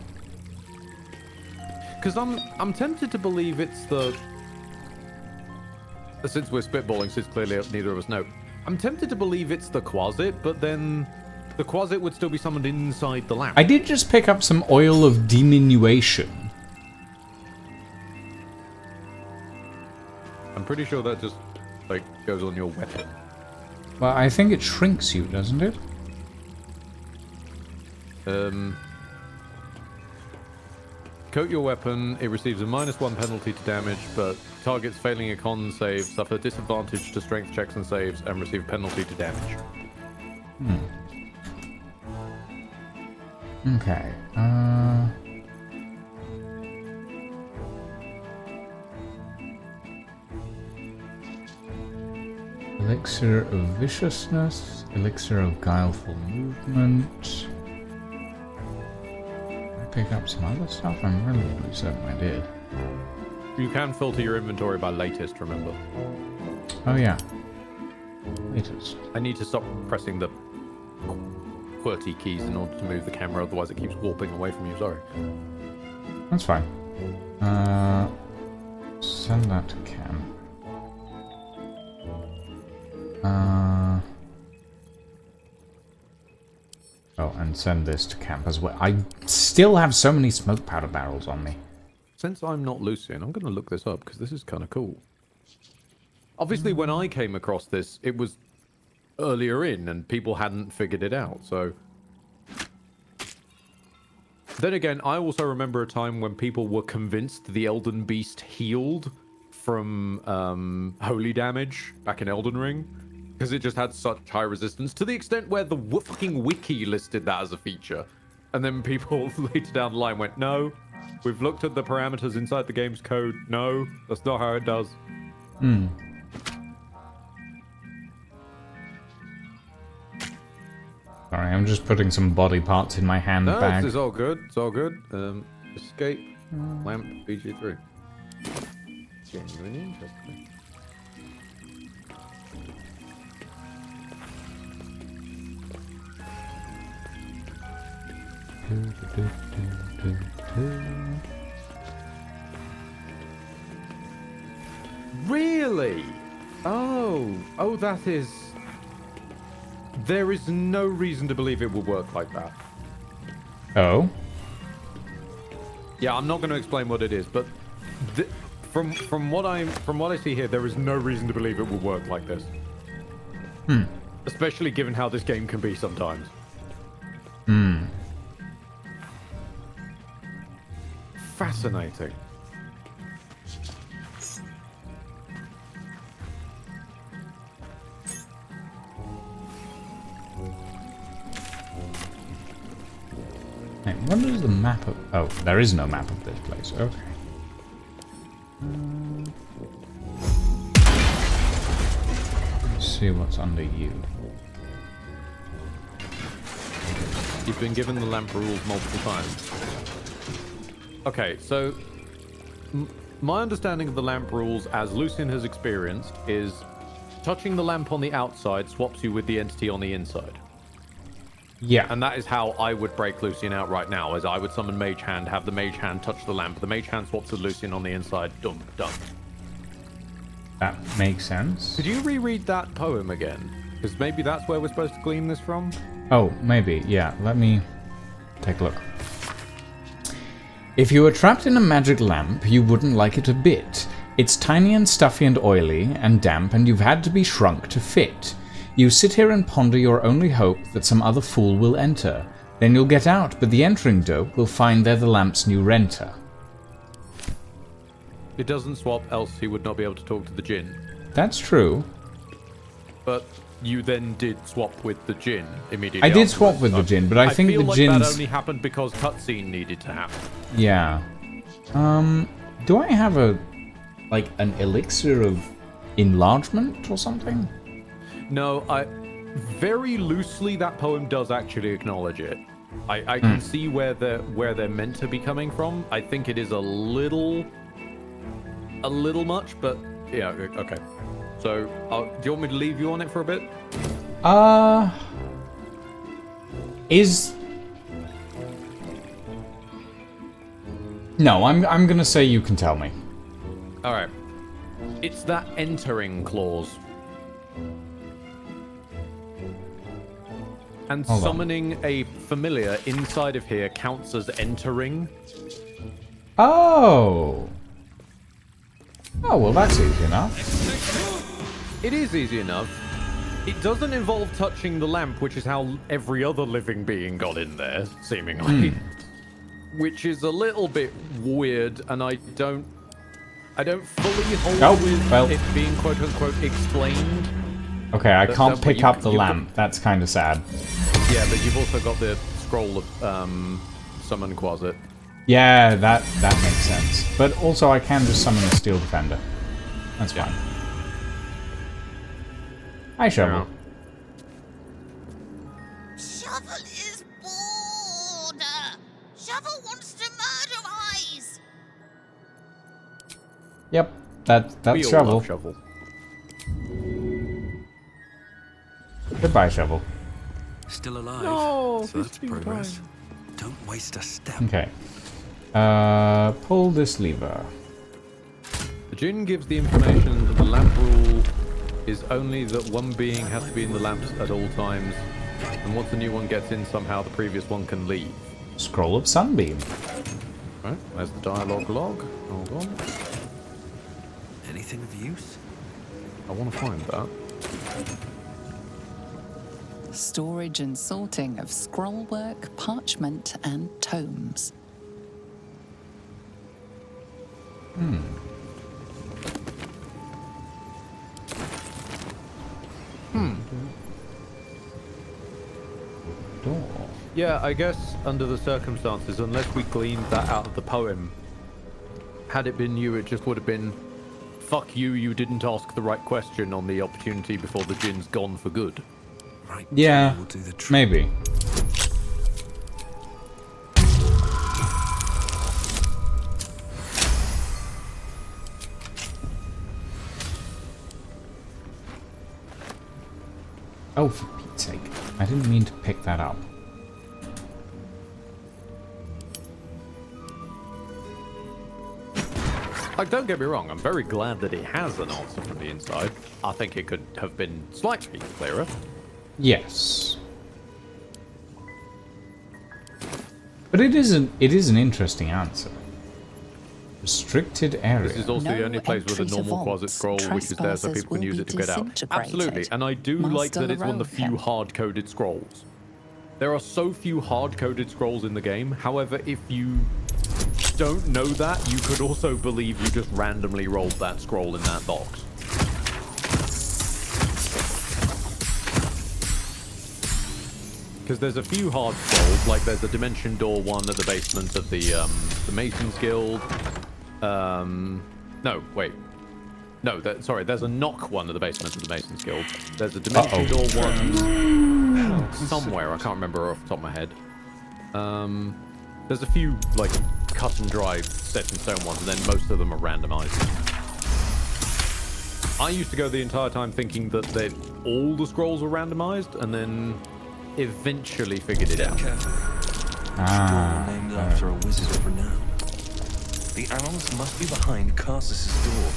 [SPEAKER 1] Because I'm tempted to believe it's the... Since we're spitballing, since clearly neither of us know. I'm tempted to believe it's the Quasit, but then the Quasit would still be summoned inside the lamp.
[SPEAKER 2] I did just pick up some oil of diminution.
[SPEAKER 1] I'm pretty sure that just, like, goes on your weapon.
[SPEAKER 2] Well, I think it shrinks you, doesn't it?
[SPEAKER 1] Coat your weapon, it receives a -1 penalty to damage, but targets failing a con save suffer disadvantage to strength checks and saves and receive penalty to damage.
[SPEAKER 2] Okay. Elixir of Viciousness, Elixir of Guileful Movement. Pick up some other stuff? I'm relatively certain I did.
[SPEAKER 1] You can filter your inventory by latest, remember?
[SPEAKER 2] Oh yeah. Latest.
[SPEAKER 1] I need to stop pressing the QWERTY keys in order to move the camera, otherwise it keeps warping away from you, sorry.
[SPEAKER 2] That's fine. Send that to Cam. Oh, and send this to camp as well. I still have so many smoke powder barrels on me.
[SPEAKER 1] Since I'm not Lucian, I'm going to look this up because this is kind of cool. Obviously, when I came across this, it was earlier in and people hadn't figured it out, so... Then again, I also remember a time when people were convinced the Elden Beast healed from holy damage back in Elden Ring. Because it just had such high resistance, to the extent where the fucking wiki listed that as a feature. And then people later down the line went, no, we've looked at the parameters inside the game's code. No, that's not how it does.
[SPEAKER 2] Hmm. Sorry, I'm just putting some body parts in my handbag.
[SPEAKER 1] No, it's all good. It's all good. Escape, lamp, BG3. Genuinely interesting. Really? Oh, that is... There is no reason to believe it will work like that.
[SPEAKER 2] Oh?
[SPEAKER 1] Yeah, I'm not going to explain what it is, but from what I see here, there is no reason to believe it will work like this. Especially given how this game can be sometimes. Fascinating.
[SPEAKER 2] Hey, what is the map of... Oh, there is no map of this place. Okay. Let's see what's under you.
[SPEAKER 1] You've been given the lamp rules multiple times. Okay, so my understanding of the lamp rules, as Lucian has experienced, is touching the lamp on the outside swaps you with the entity on the inside.
[SPEAKER 2] Yeah.
[SPEAKER 1] And that is how I would break Lucian out right now, as I would summon Mage Hand, have the Mage Hand touch the lamp, the Mage Hand swaps with Lucian on the inside, done.
[SPEAKER 2] That makes sense.
[SPEAKER 1] Could you reread that poem again? Because maybe that's where we're supposed to glean this from?
[SPEAKER 2] Oh, maybe, yeah. Let me take a look. If you were trapped in a magic lamp, you wouldn't like it a bit. It's tiny and stuffy and oily and damp, and you've had to be shrunk to fit. You sit here and ponder your only hope that some other fool will enter. Then you'll get out, but the entering dope will find they're the lamp's new renter.
[SPEAKER 1] It doesn't swap, else he would not be able to talk to the djinn.
[SPEAKER 2] That's true.
[SPEAKER 1] But you then did swap with the djinn immediately.
[SPEAKER 2] I did swap with the djinn, but I think
[SPEAKER 1] feel
[SPEAKER 2] the
[SPEAKER 1] like
[SPEAKER 2] djinn's...
[SPEAKER 1] that only happened because cutscene needed to happen.
[SPEAKER 2] Yeah. Do I have an elixir of enlargement or something?
[SPEAKER 1] No, very loosely that poem does actually acknowledge it. I can see where they're meant to be coming from. I think it is a little much, but yeah, okay. So, do you want me to leave you on it for a bit?
[SPEAKER 2] No, I'm gonna say you can tell me.
[SPEAKER 1] Alright. It's that entering clause. And
[SPEAKER 2] Hold on.
[SPEAKER 1] summoning a familiar inside of here counts as entering.
[SPEAKER 2] Oh. Oh, well, that's easy enough.
[SPEAKER 1] It is easy enough. It doesn't involve touching the lamp, which is how every other living being got in there, seemingly. Which is a little bit weird, and I don't fully hold with it being quote-unquote explained.
[SPEAKER 2] Okay, I
[SPEAKER 1] That-
[SPEAKER 2] can't
[SPEAKER 1] that-
[SPEAKER 2] pick
[SPEAKER 1] you-
[SPEAKER 2] up the
[SPEAKER 1] you've got-
[SPEAKER 2] lamp. That's kind of sad.
[SPEAKER 1] Yeah, but you've also got the scroll of summon Quasit.
[SPEAKER 2] Yeah, that makes sense. But also, I can just summon the Steel Defender. That's fine. Hi, Shovel.
[SPEAKER 13] Shovel is bored. Shovel wants to murder Eyes.
[SPEAKER 2] Yep, that's
[SPEAKER 1] We all
[SPEAKER 2] Shovel.
[SPEAKER 1] love Shovel.
[SPEAKER 2] Goodbye, Shovel.
[SPEAKER 5] Still alive.
[SPEAKER 1] No,
[SPEAKER 5] so that's progress. Don't waste a step.
[SPEAKER 2] Okay. Pull this lever.
[SPEAKER 1] The Djinn gives the information that the lamp rule is only that one being has to be in the lamps at all times, and once a new one gets in somehow, the previous one can leave.
[SPEAKER 2] Scroll of Sunbeam.
[SPEAKER 1] Right, there's the dialogue log. Hold on.
[SPEAKER 5] Anything of use?
[SPEAKER 1] I want to find that.
[SPEAKER 6] Storage and sorting of scrollwork, parchment, and tomes.
[SPEAKER 2] Door.
[SPEAKER 1] Yeah, I guess under the circumstances, unless we gleaned that out of the poem, had it been you, it just would have been, fuck you, you didn't ask the right question on the opportunity before the Djinn's gone for good.
[SPEAKER 5] Right.
[SPEAKER 2] Yeah,
[SPEAKER 5] We'll do the trick.
[SPEAKER 2] maybe. Oh, for Pete's sake. I didn't mean to pick that up.
[SPEAKER 1] Like, don't get me wrong, I'm very glad that it has an answer from the inside. I think it could have been slightly clearer.
[SPEAKER 2] Yes. But it is an interesting answer. Restricted area.
[SPEAKER 1] This is also the only place with a normal Quasit scroll, which is there so people can use it to get out. Absolutely, and I do like that it's one of the few hard-coded scrolls. There are so few hard-coded scrolls in the game, however, if you don't know that, you could also believe you just randomly rolled that scroll in that box. Because there's a few hard scrolls, like there's a Dimension Door one at the basement of the Mason's Guild. No, wait. No, sorry, there's a knock one at the basement of the Mason's Guild. There's a Dimension Door one somewhere, I can't remember off the top of my head. There's a few, like, cut and dry set in stone ones, and then most of them are randomized. I used to go the entire time thinking that all the scrolls were randomized, and then eventually figured it out.
[SPEAKER 5] Named after a wizard of renown. The animals must be behind Carsus's door.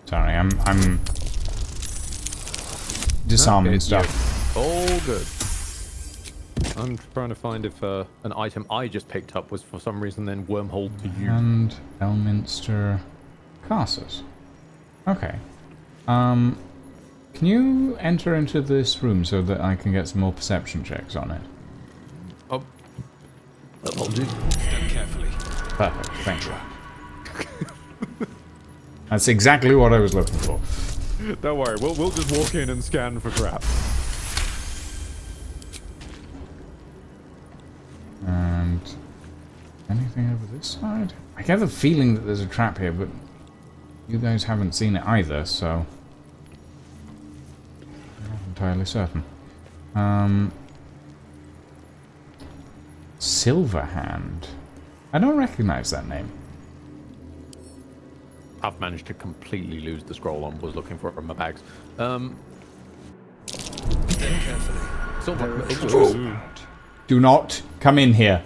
[SPEAKER 2] Sorry, I'm disarming stuff.
[SPEAKER 1] All good. I'm trying to find if an item I just picked up was for some reason then wormhole to you.
[SPEAKER 2] And Elminster Castles. Okay. Can you enter into this room so that I can get some more perception checks on it?
[SPEAKER 1] Oh. That'll do.
[SPEAKER 8] Step carefully.
[SPEAKER 2] Perfect, thank you. That's exactly what I was looking for.
[SPEAKER 1] Don't worry, we'll just walk in and scan for crap.
[SPEAKER 2] And anything anything over this side? I get the feeling that there's a trap here, but you guys haven't seen it either, so I'm not entirely certain. Silverhand. I don't recognize that name.
[SPEAKER 1] I've managed to completely lose the scroll I was looking for it from my bags.
[SPEAKER 2] Do not come in here.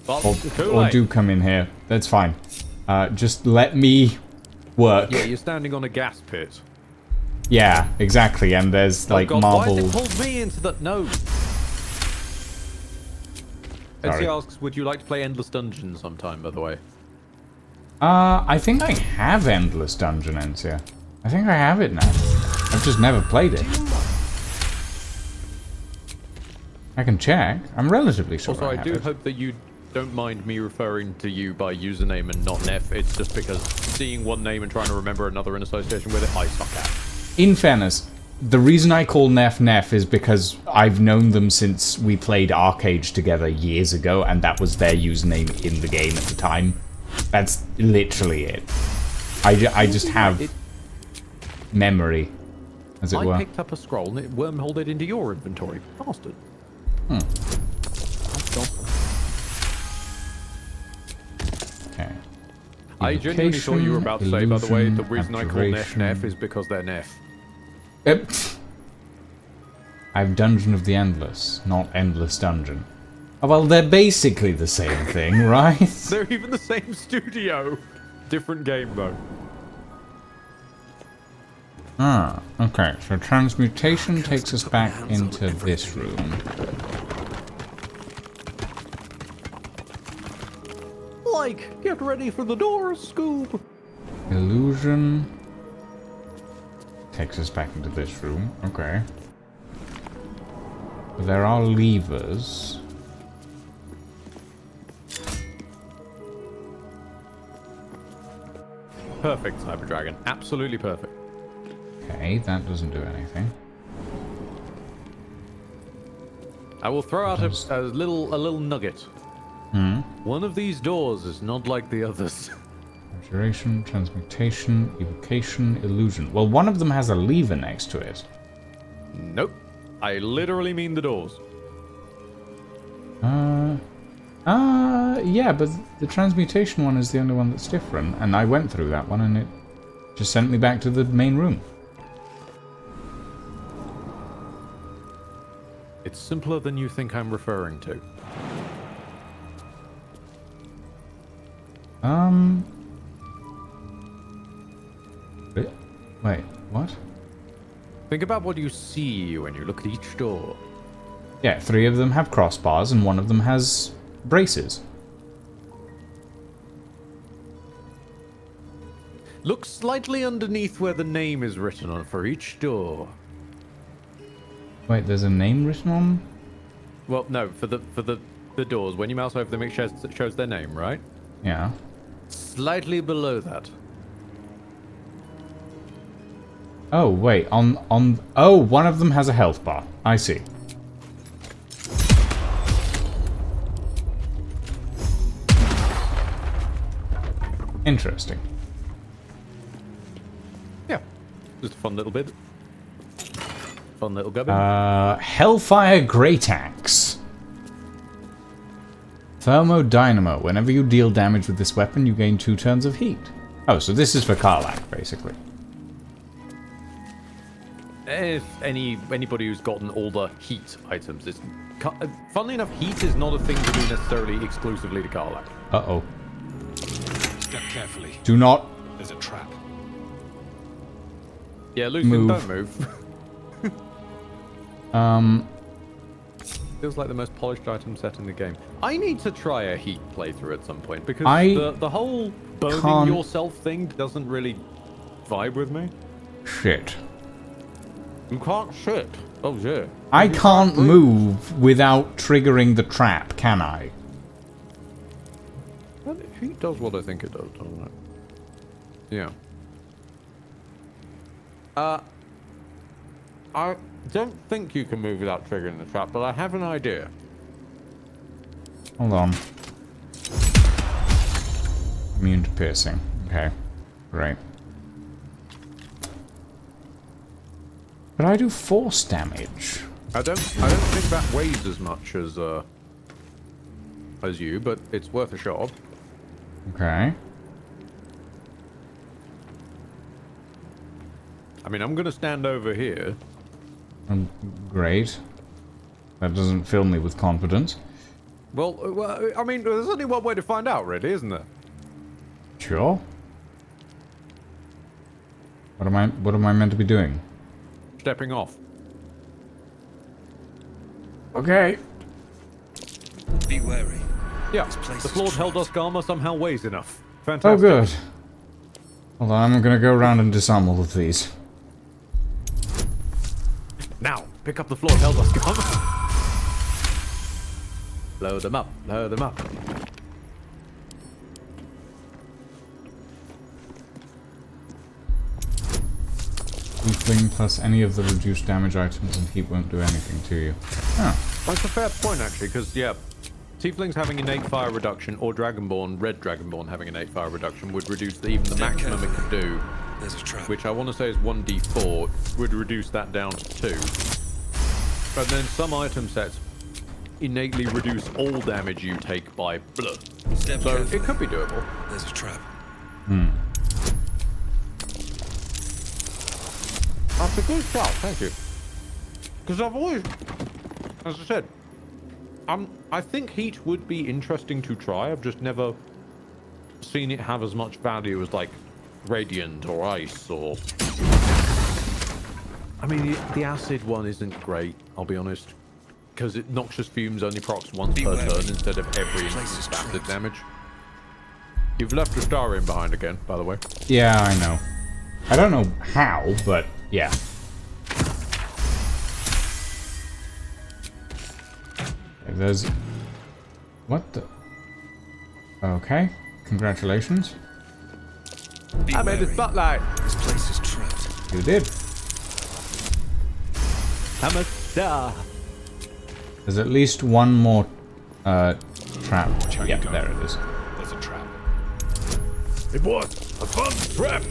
[SPEAKER 1] Well,
[SPEAKER 2] Or do come in here. That's fine. Just let me work.
[SPEAKER 1] Yeah, you're standing on a gas pit.
[SPEAKER 2] Yeah, exactly. And there's like
[SPEAKER 1] God,
[SPEAKER 2] marble.
[SPEAKER 1] Why has it pulled me into the... No.
[SPEAKER 2] Sorry.
[SPEAKER 1] Etsy asks, would you like to play Endless Dungeon sometime, by the way?
[SPEAKER 2] I think I have Endless Dungeon, Encia. I think I have it now. I've just never played it. I can check. I'm relatively sure
[SPEAKER 1] Also, I
[SPEAKER 2] have
[SPEAKER 1] do
[SPEAKER 2] it.
[SPEAKER 1] hope that you don't mind me referring to you by username and not Neff. It's just because seeing one name and trying to remember another in association with it, I suck at.
[SPEAKER 2] In fairness, the reason I call Neff Neff is because I've known them since we played Arcade together years ago, and that was their username in the game at the time. That's literally it. I just have memory, as it were.
[SPEAKER 1] I picked up a scroll and it wormholed it into your inventory. Bastard.
[SPEAKER 2] Okay.
[SPEAKER 1] I genuinely thought you were about to say, by the way, the reason I call Neff Neff is because they're Neff.
[SPEAKER 2] Yep. I have Dungeon of the Endless, not Endless Dungeon. Oh, well, they're basically the same thing, right?
[SPEAKER 1] They're even the same studio. Different game, though.
[SPEAKER 2] Ah, okay. So transmutation takes us back into this room.
[SPEAKER 1] Like, get ready for the doors, Scoob.
[SPEAKER 2] Illusion takes us back into this room. Okay. There are levers.
[SPEAKER 1] Perfect, Cyber Dragon. Absolutely perfect.
[SPEAKER 2] Okay, that doesn't do anything.
[SPEAKER 1] I will throw out a little nugget. One of these doors is not like the others.
[SPEAKER 2] Abjuration, transmutation, evocation, illusion. Well, one of them has a lever next to it.
[SPEAKER 1] Nope. I literally mean the doors.
[SPEAKER 2] Yeah, but the transmutation one is the only one that's different, and I went through that one and it just sent me back to the main room.
[SPEAKER 1] It's simpler than you think I'm referring to.
[SPEAKER 2] Wait, what?
[SPEAKER 1] Think about what you see when you look at each door.
[SPEAKER 2] Yeah, 3 of them have crossbars and 1 of them has braces.
[SPEAKER 1] Look slightly underneath where the name is written on for each door.
[SPEAKER 2] Wait, there's a name written on?
[SPEAKER 1] Well, no, for the doors. When you mouse over them, it shows their name, right?
[SPEAKER 2] Yeah.
[SPEAKER 1] Slightly below that.
[SPEAKER 2] Oh, wait, oh, one of them has a health bar. I see. Interesting.
[SPEAKER 1] Yeah. Just a fun little bit. Fun little gubbin.
[SPEAKER 2] Hellfire Great Axe. Thermodynamo. Whenever you deal damage with this weapon, you gain 2 turns of heat. Oh, so this is for Karlach, basically.
[SPEAKER 1] If anybody who's gotten all the heat items, it's funnily enough, heat is not a thing to do necessarily exclusively to Karlach.
[SPEAKER 2] Uh-oh.
[SPEAKER 8] Step carefully.
[SPEAKER 2] Do not.
[SPEAKER 8] There's a trap.
[SPEAKER 1] Yeah, Lucian,
[SPEAKER 2] move.
[SPEAKER 1] don't move. Feels like the most polished item set in the game. I need to try a heat playthrough at some point because the whole burning yourself thing doesn't really vibe with me.
[SPEAKER 2] Shit.
[SPEAKER 1] You can't shit. Oh, yeah.
[SPEAKER 2] I can't move without triggering the trap, can I?
[SPEAKER 1] Heat does what I think it does, doesn't it? Yeah. I don't think you can move without triggering the trap, but I have an idea.
[SPEAKER 2] Hold on. Immune to piercing. Okay. Great. But I do force damage.
[SPEAKER 1] I don't think that weighs as much as you, but it's worth a shot.
[SPEAKER 2] Okay.
[SPEAKER 1] I mean, I'm gonna stand over here.
[SPEAKER 2] Great. That doesn't fill me with confidence.
[SPEAKER 1] Well, I mean, there's only one way to find out, really, isn't there?
[SPEAKER 2] Sure. What am I meant to be doing?
[SPEAKER 1] Stepping off.
[SPEAKER 2] Okay.
[SPEAKER 8] Be wary.
[SPEAKER 1] Yeah, the flawed Helldusk armor somehow weighs enough. Fantastic.
[SPEAKER 2] Oh, good. Hold on, I'm gonna go around and disarm all of these.
[SPEAKER 1] Now, pick up the flawed Helldusk armor. Blow them up, blow them up.
[SPEAKER 2] Tiefling plus any of the reduced damage items and heat won't do anything to you. Oh.
[SPEAKER 1] That's a fair point, actually, because, yeah, Tieflings having innate fire reduction, or Dragonborn, Red Dragonborn having innate fire reduction would reduce even the maximum it could do.
[SPEAKER 8] There's a trap.
[SPEAKER 1] Which I want to say is 1d4, would reduce that down to 2. But then some item sets innately reduce all damage you take by blood.
[SPEAKER 8] Step
[SPEAKER 1] so
[SPEAKER 8] carefully.
[SPEAKER 1] it could be doable.
[SPEAKER 8] There's a trap.
[SPEAKER 1] That's a good shot, thank you. Because I've always, as I said, I think heat would be interesting to try. I've just never seen it have as much value as like radiant or ice or. I mean, the acid one isn't great. I'll be honest, because noxious fumes only procs once per turn instead of every instance of acid damage. You've left your Starium behind again, by the way.
[SPEAKER 2] Yeah, I know. I don't know how, but yeah. There's... What the... Okay. Congratulations.
[SPEAKER 1] I made a spotlight.
[SPEAKER 8] This place is trapped.
[SPEAKER 2] You did.
[SPEAKER 1] I'm a star.
[SPEAKER 2] There's at least one more trap. Yeah, there it is.
[SPEAKER 8] There's a trap.
[SPEAKER 12] It was a fun trap.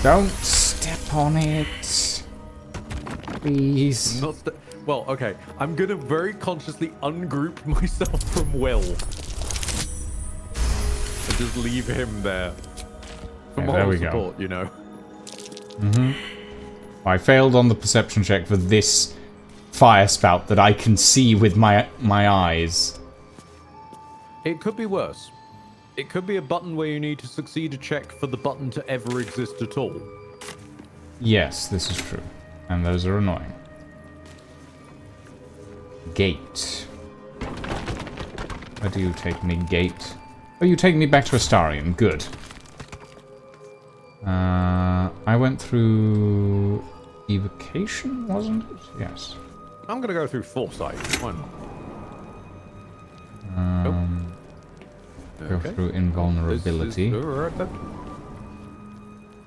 [SPEAKER 2] Don't step on it. Please.
[SPEAKER 1] Not well, okay. I'm gonna very consciously ungroup myself from Will. And just leave him there. For
[SPEAKER 2] Yeah,
[SPEAKER 1] moral
[SPEAKER 2] there we
[SPEAKER 1] support,
[SPEAKER 2] go.
[SPEAKER 1] you know.
[SPEAKER 2] I failed on the perception check for this fire spout that I can see with my eyes.
[SPEAKER 1] It could be worse. It could be a button where you need to succeed a check for the button to ever exist at all.
[SPEAKER 2] Yes, this is true. And those are annoying. Gate. Where do you take me, gate? Oh, you take me back to Astarion. Good. I went through evocation, wasn't it? Yes.
[SPEAKER 1] I'm gonna go through Foresight. Why not?
[SPEAKER 2] Go through invulnerability.
[SPEAKER 1] This is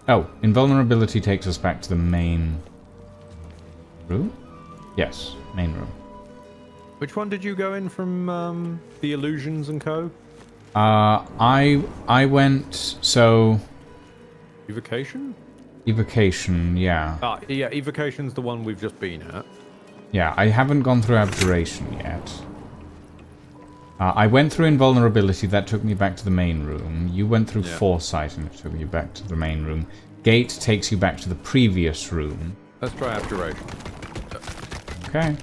[SPEAKER 2] Oh, invulnerability takes us back to the main room? Yes, main room.
[SPEAKER 1] Which one did you go in from the Illusions and Co?
[SPEAKER 2] I went so
[SPEAKER 1] Evocation?
[SPEAKER 2] evocation, yeah.
[SPEAKER 1] Yeah, Evocation's the one we've just been at.
[SPEAKER 2] Yeah, I haven't gone through abjuration yet. I went through invulnerability, that took me back to the main room. You went through foresight and it took you back to the main room. Gate takes you back to the previous room.
[SPEAKER 1] Let's try abjuration.
[SPEAKER 2] Okay.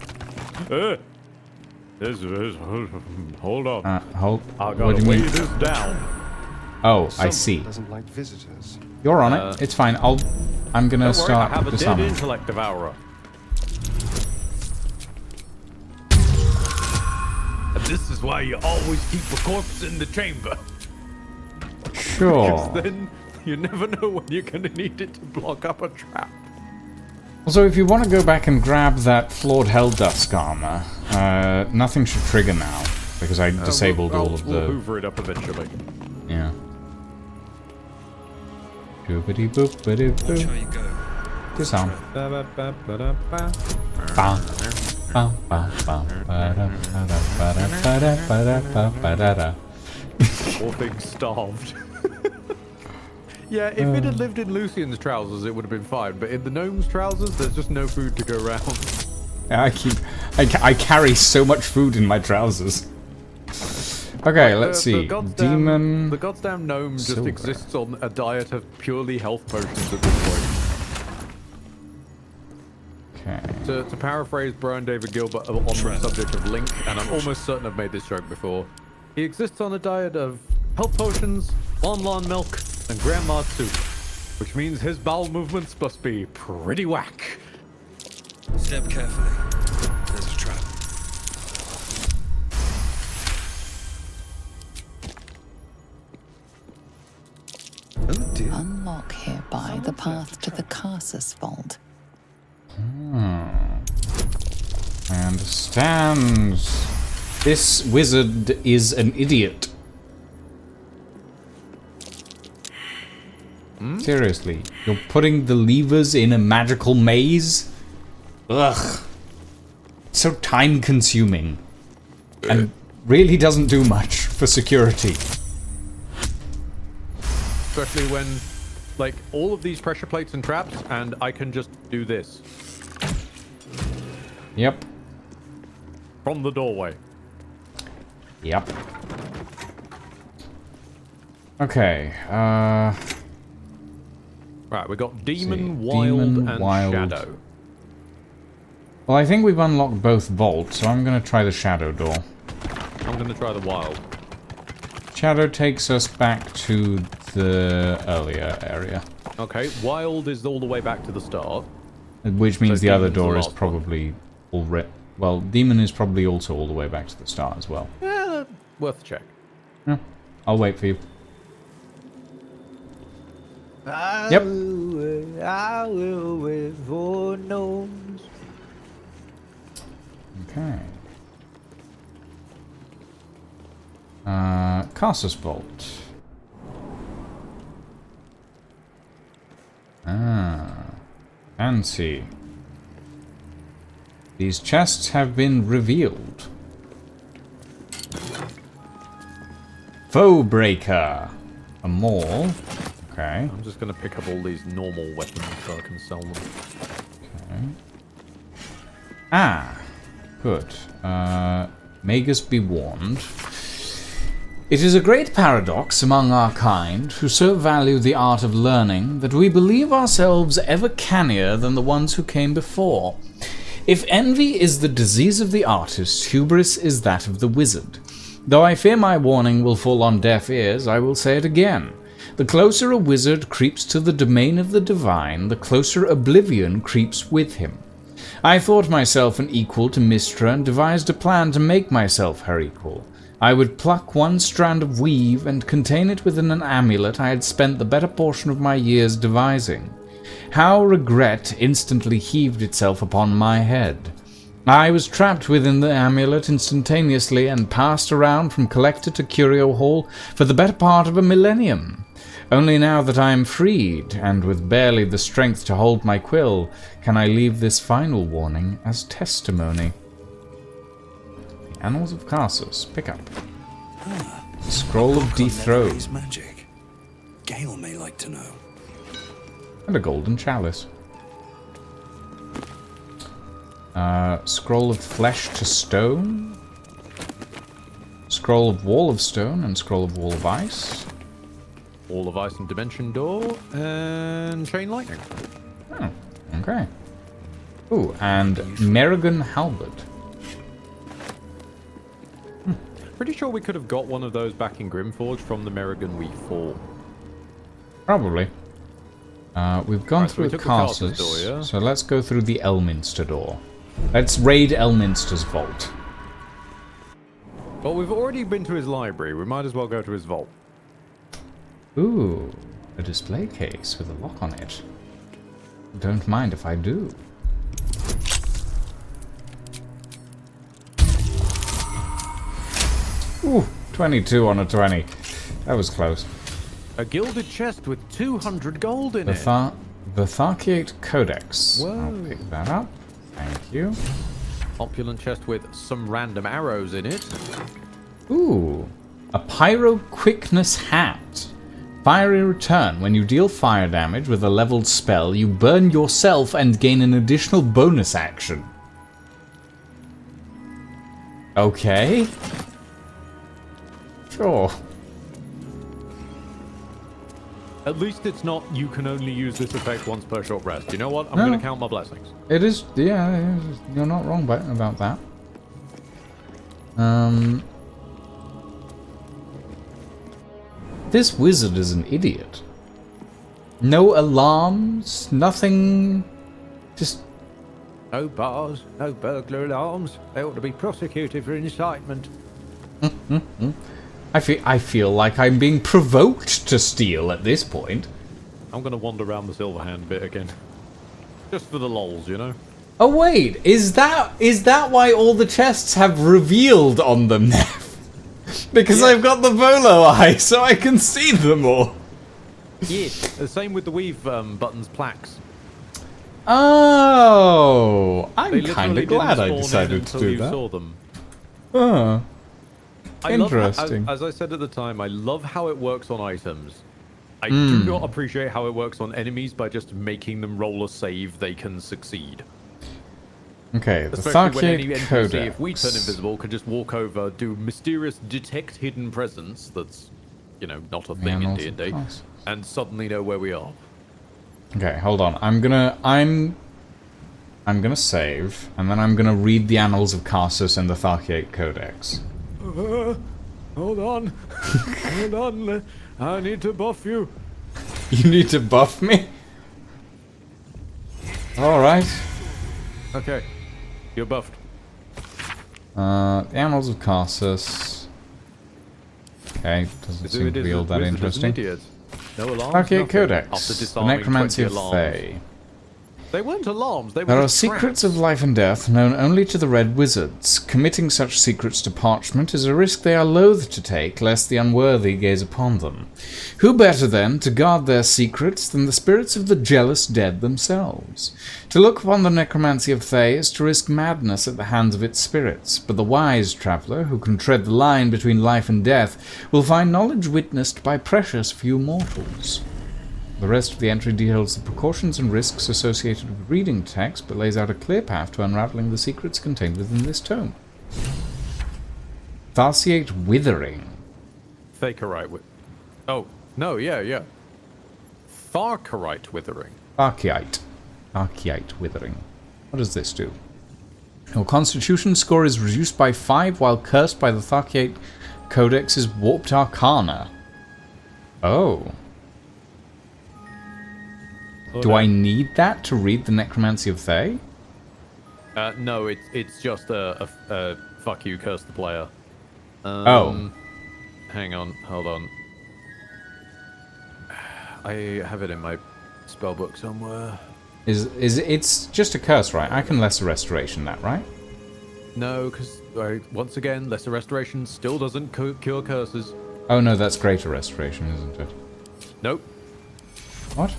[SPEAKER 1] Hold on.
[SPEAKER 2] Hold.
[SPEAKER 1] I
[SPEAKER 2] What
[SPEAKER 1] gotta
[SPEAKER 2] do you
[SPEAKER 1] weigh
[SPEAKER 2] mean?
[SPEAKER 1] this down.
[SPEAKER 2] Oh, I see.
[SPEAKER 8] Doesn't like visitors.
[SPEAKER 2] You're on it. It's fine. I'm gonna
[SPEAKER 1] Don't worry,
[SPEAKER 2] start
[SPEAKER 1] I have a dead
[SPEAKER 2] disarming.
[SPEAKER 1] intellect devourer. And this is why you always keep a corpse in the chamber.
[SPEAKER 2] Sure.
[SPEAKER 1] Because then you never know when you're gonna need it to block up a trap.
[SPEAKER 2] Also, if you want to go back and grab that flawed Helldusk armor, nothing should trigger now because I disabled all of
[SPEAKER 1] We'll
[SPEAKER 2] the.
[SPEAKER 1] hoover it up eventually.
[SPEAKER 2] Yeah. Doobity boop boop
[SPEAKER 8] Watch how
[SPEAKER 2] boop.
[SPEAKER 8] you go.
[SPEAKER 2] Disarm.
[SPEAKER 1] Ba-ba-ba-ba-da-ba.
[SPEAKER 2] Bam. Bam, bam, bam. Ba-da, ba-da, ba-da, ba-da, ba-da, ba-da, ba-da.
[SPEAKER 1] Poor thing starved. Yeah, if it had lived in Lucian's trousers, it would have been fine. But in the gnome's trousers, there's just no food to go around.
[SPEAKER 2] I carry so much food in my trousers. Okay, let's see. Demon.
[SPEAKER 1] The goddamn gnome just
[SPEAKER 2] silver.
[SPEAKER 1] exists on a diet of purely health potions at this point.
[SPEAKER 2] Okay.
[SPEAKER 1] To paraphrase Brian David Gilbert on the subject of Link, and I'm almost certain I've made this joke before, he exists on a diet of health potions, lawn milk, and grandma's soup, which means his bowel movements must be pretty whack.
[SPEAKER 8] Step carefully. There's a trap.
[SPEAKER 4] Oh dear.
[SPEAKER 6] Unlock hereby the path to the Carsus Vault.
[SPEAKER 2] I understand. This wizard is an idiot. Seriously, you're putting the levers in a magical maze? Ugh. So time consuming. And really doesn't do much for security.
[SPEAKER 1] Especially when, like, all of these pressure plates and traps, and I can just do this.
[SPEAKER 2] Yep.
[SPEAKER 1] From the doorway.
[SPEAKER 2] Yep. Okay,
[SPEAKER 1] Right, we got Demon, Wild, and Shadow.
[SPEAKER 2] Well, I think we've unlocked both vaults, so I'm going to try the Shadow door.
[SPEAKER 1] I'm going to try the Wild.
[SPEAKER 2] Shadow takes us back to the earlier area.
[SPEAKER 1] Okay, Wild is all the way back to the start.
[SPEAKER 2] Which means
[SPEAKER 1] So
[SPEAKER 2] the other
[SPEAKER 1] Demon's the
[SPEAKER 2] door is
[SPEAKER 1] last
[SPEAKER 2] probably already... Well, Demon is probably also all the way back to the start as well.
[SPEAKER 1] Yeah, worth a check.
[SPEAKER 2] Yeah, I'll wait for you.
[SPEAKER 14] Yep. I will wait for gnomes.
[SPEAKER 2] Okay. Carsus Vault. Fancy. These chests have been revealed. Foe Breaker. A maul. Okay.
[SPEAKER 1] I'm just going to pick up all these normal weapons so I can sell them.
[SPEAKER 2] Okay. Ah. Good. Magus be warned. It is a great paradox among our kind, who so value the art of learning, that we believe ourselves ever cannier than the ones who came before. If envy is the disease of the artist, hubris is that of the wizard. Though I fear my warning will fall on deaf ears, I will say it again. The closer a wizard creeps to the domain of the divine, the closer oblivion creeps with him. I thought myself an equal to Mystra and devised a plan to make myself her equal. I would pluck one strand of weave and contain it within an amulet I had spent the better portion of my years devising. How regret instantly heaved itself upon my head. I was trapped within the amulet instantaneously and passed around from collector to curio hall for the better part of a millennium. Only now that I am freed, and with barely the strength to hold my quill, can I leave this final warning as testimony. The Annals of Carsus. Pick up. Scroll of Dethrone.
[SPEAKER 8] Magic. Gale may like to know.
[SPEAKER 2] And a golden chalice. Scroll of Flesh to Stone. Scroll of Wall of Stone and Scroll of Wall of Ice.
[SPEAKER 1] Wall of Ice and Dimension Door, and Chain Lightning.
[SPEAKER 2] Oh, okay. Ooh, and Merrigan Halberd.
[SPEAKER 1] Pretty sure we could have got one of those back in Grimforge from the Merrigan we fought.
[SPEAKER 2] Probably. We've gone
[SPEAKER 1] Right, so we
[SPEAKER 2] through
[SPEAKER 1] took the Carsus
[SPEAKER 2] Carsus,
[SPEAKER 1] door, yeah?
[SPEAKER 2] so let's go through the Elminster door. Let's raid Elminster's vault.
[SPEAKER 1] Well, we've already been to his library. We might as well go to his vault.
[SPEAKER 2] Ooh, a display case with a lock on it. Don't mind if I do. Ooh, 22 on a 20. That was close.
[SPEAKER 1] A gilded chest with 200 gold in
[SPEAKER 2] The
[SPEAKER 1] it.
[SPEAKER 2] Tharkiate Codex.
[SPEAKER 1] Whoa.
[SPEAKER 2] I'll pick that up. Thank you.
[SPEAKER 1] Opulent chest with some random arrows in it.
[SPEAKER 2] Ooh, a Pyro Quickness hat. Fiery Return. When you deal fire damage with a leveled spell, you burn yourself and gain an additional bonus action. Okay. Sure.
[SPEAKER 1] At least it's not, you can only use this effect once per short rest. You know what? I'm
[SPEAKER 2] No.
[SPEAKER 1] going to count my blessings.
[SPEAKER 2] It is, yeah, you're not wrong about that. This wizard is an idiot. No alarms, nothing, just...
[SPEAKER 14] No bars, no burglar alarms. They ought to be prosecuted for incitement.
[SPEAKER 2] I feel like I'm being provoked to steal at this point.
[SPEAKER 1] I'm going to wander around the Silverhand bit again. Just for the lols, you know?
[SPEAKER 2] Oh wait, is that why all the chests have revealed on them now? Because I've got the Volo eye, so I can see them all.
[SPEAKER 1] Yeah, the same with the weave buttons plaques.
[SPEAKER 2] Oh, I'm
[SPEAKER 1] They
[SPEAKER 2] kind
[SPEAKER 1] literally
[SPEAKER 2] of glad
[SPEAKER 1] didn't
[SPEAKER 2] I
[SPEAKER 1] spawn in
[SPEAKER 2] decided to
[SPEAKER 1] until
[SPEAKER 2] do
[SPEAKER 1] you
[SPEAKER 2] that.
[SPEAKER 1] saw them.
[SPEAKER 2] Oh,
[SPEAKER 1] I love
[SPEAKER 2] interesting.
[SPEAKER 1] as I said at the time, I love how it works on items. I do not appreciate how it works on enemies by just making them roll a save they can succeed.
[SPEAKER 2] Okay, the
[SPEAKER 1] Especially when any
[SPEAKER 2] Tharkiate
[SPEAKER 1] NPC,
[SPEAKER 2] Codex.
[SPEAKER 1] if we turn invisible, could just walk over, do mysterious detect hidden presence that's, you know, not a thing in D&D, and suddenly know where we are.
[SPEAKER 2] Okay, hold on. I'm gonna save, and then I'm gonna read the Annals of Karsus and the Tharkiate Codex.
[SPEAKER 1] Hold on. Hold on. I need to buff you.
[SPEAKER 2] You need to buff me? Alright.
[SPEAKER 1] Okay. You're buffed.
[SPEAKER 2] The Annals of Karsus. Okay, doesn't seem to be all that interesting.
[SPEAKER 1] No alarms,
[SPEAKER 2] Tharkiate
[SPEAKER 1] nothing.
[SPEAKER 2] Codex.
[SPEAKER 1] After
[SPEAKER 2] The
[SPEAKER 1] disarming
[SPEAKER 2] Necromancy
[SPEAKER 1] 20
[SPEAKER 2] of
[SPEAKER 1] alarms.
[SPEAKER 2] Thay.
[SPEAKER 1] They weren't alarms, they were
[SPEAKER 2] There are
[SPEAKER 1] just
[SPEAKER 2] secrets
[SPEAKER 1] traps.
[SPEAKER 2] of life and death known only to the Red Wizards. Committing such secrets to parchment is a risk they are loath to take, lest the unworthy gaze upon them. Who better, then, to guard their secrets than the spirits of the jealous dead themselves? To look upon the necromancy of Thay is to risk madness at the hands of its spirits, but the wise traveller, who can tread the line between life and death, will find knowledge witnessed by precious few mortals. The rest of the entry details the precautions and risks associated with reading text, but lays out a clear path to unraveling the secrets contained within this tome. Tharkiate Withering.
[SPEAKER 1] Thakerite Oh, no, yeah. Tharkarite Withering.
[SPEAKER 2] Tharkiate Withering. What does this do? Your constitution score is reduced by 5 while cursed by the Tharkiate Codex's Warped Arcana. Oh. Do I need that to read the Necromancy of Thay?
[SPEAKER 1] No, it's just a fuck you, curse the player. Hang on, hold on. I have it in my spellbook somewhere.
[SPEAKER 2] It's just a curse, right? I can Lesser Restoration that, right?
[SPEAKER 1] No, because once again, Lesser Restoration still doesn't cure curses.
[SPEAKER 2] Oh no, that's Greater Restoration, isn't it?
[SPEAKER 1] Nope.
[SPEAKER 2] What?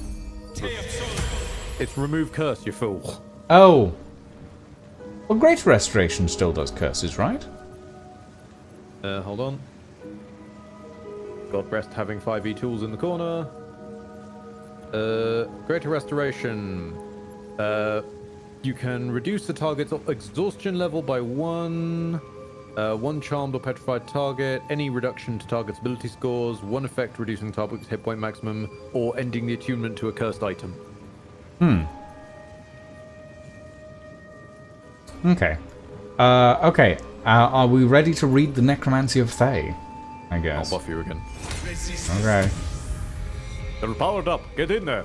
[SPEAKER 1] It's remove curse, you fool.
[SPEAKER 2] Oh. Well, Greater Restoration still does curses, right?
[SPEAKER 1] Hold on. God rest having 5e tools in the corner. Greater Restoration. You can reduce the target's exhaustion level by 1. 1 charmed or petrified target. Any reduction to target's ability scores. 1 effect reducing target's hit point maximum. Or ending the attunement to a cursed item.
[SPEAKER 2] Okay. Okay. Are we ready to read the Necromancy of Thay? I guess.
[SPEAKER 1] I'll buff you again.
[SPEAKER 2] Okay.
[SPEAKER 1] They're powered up. Get in there.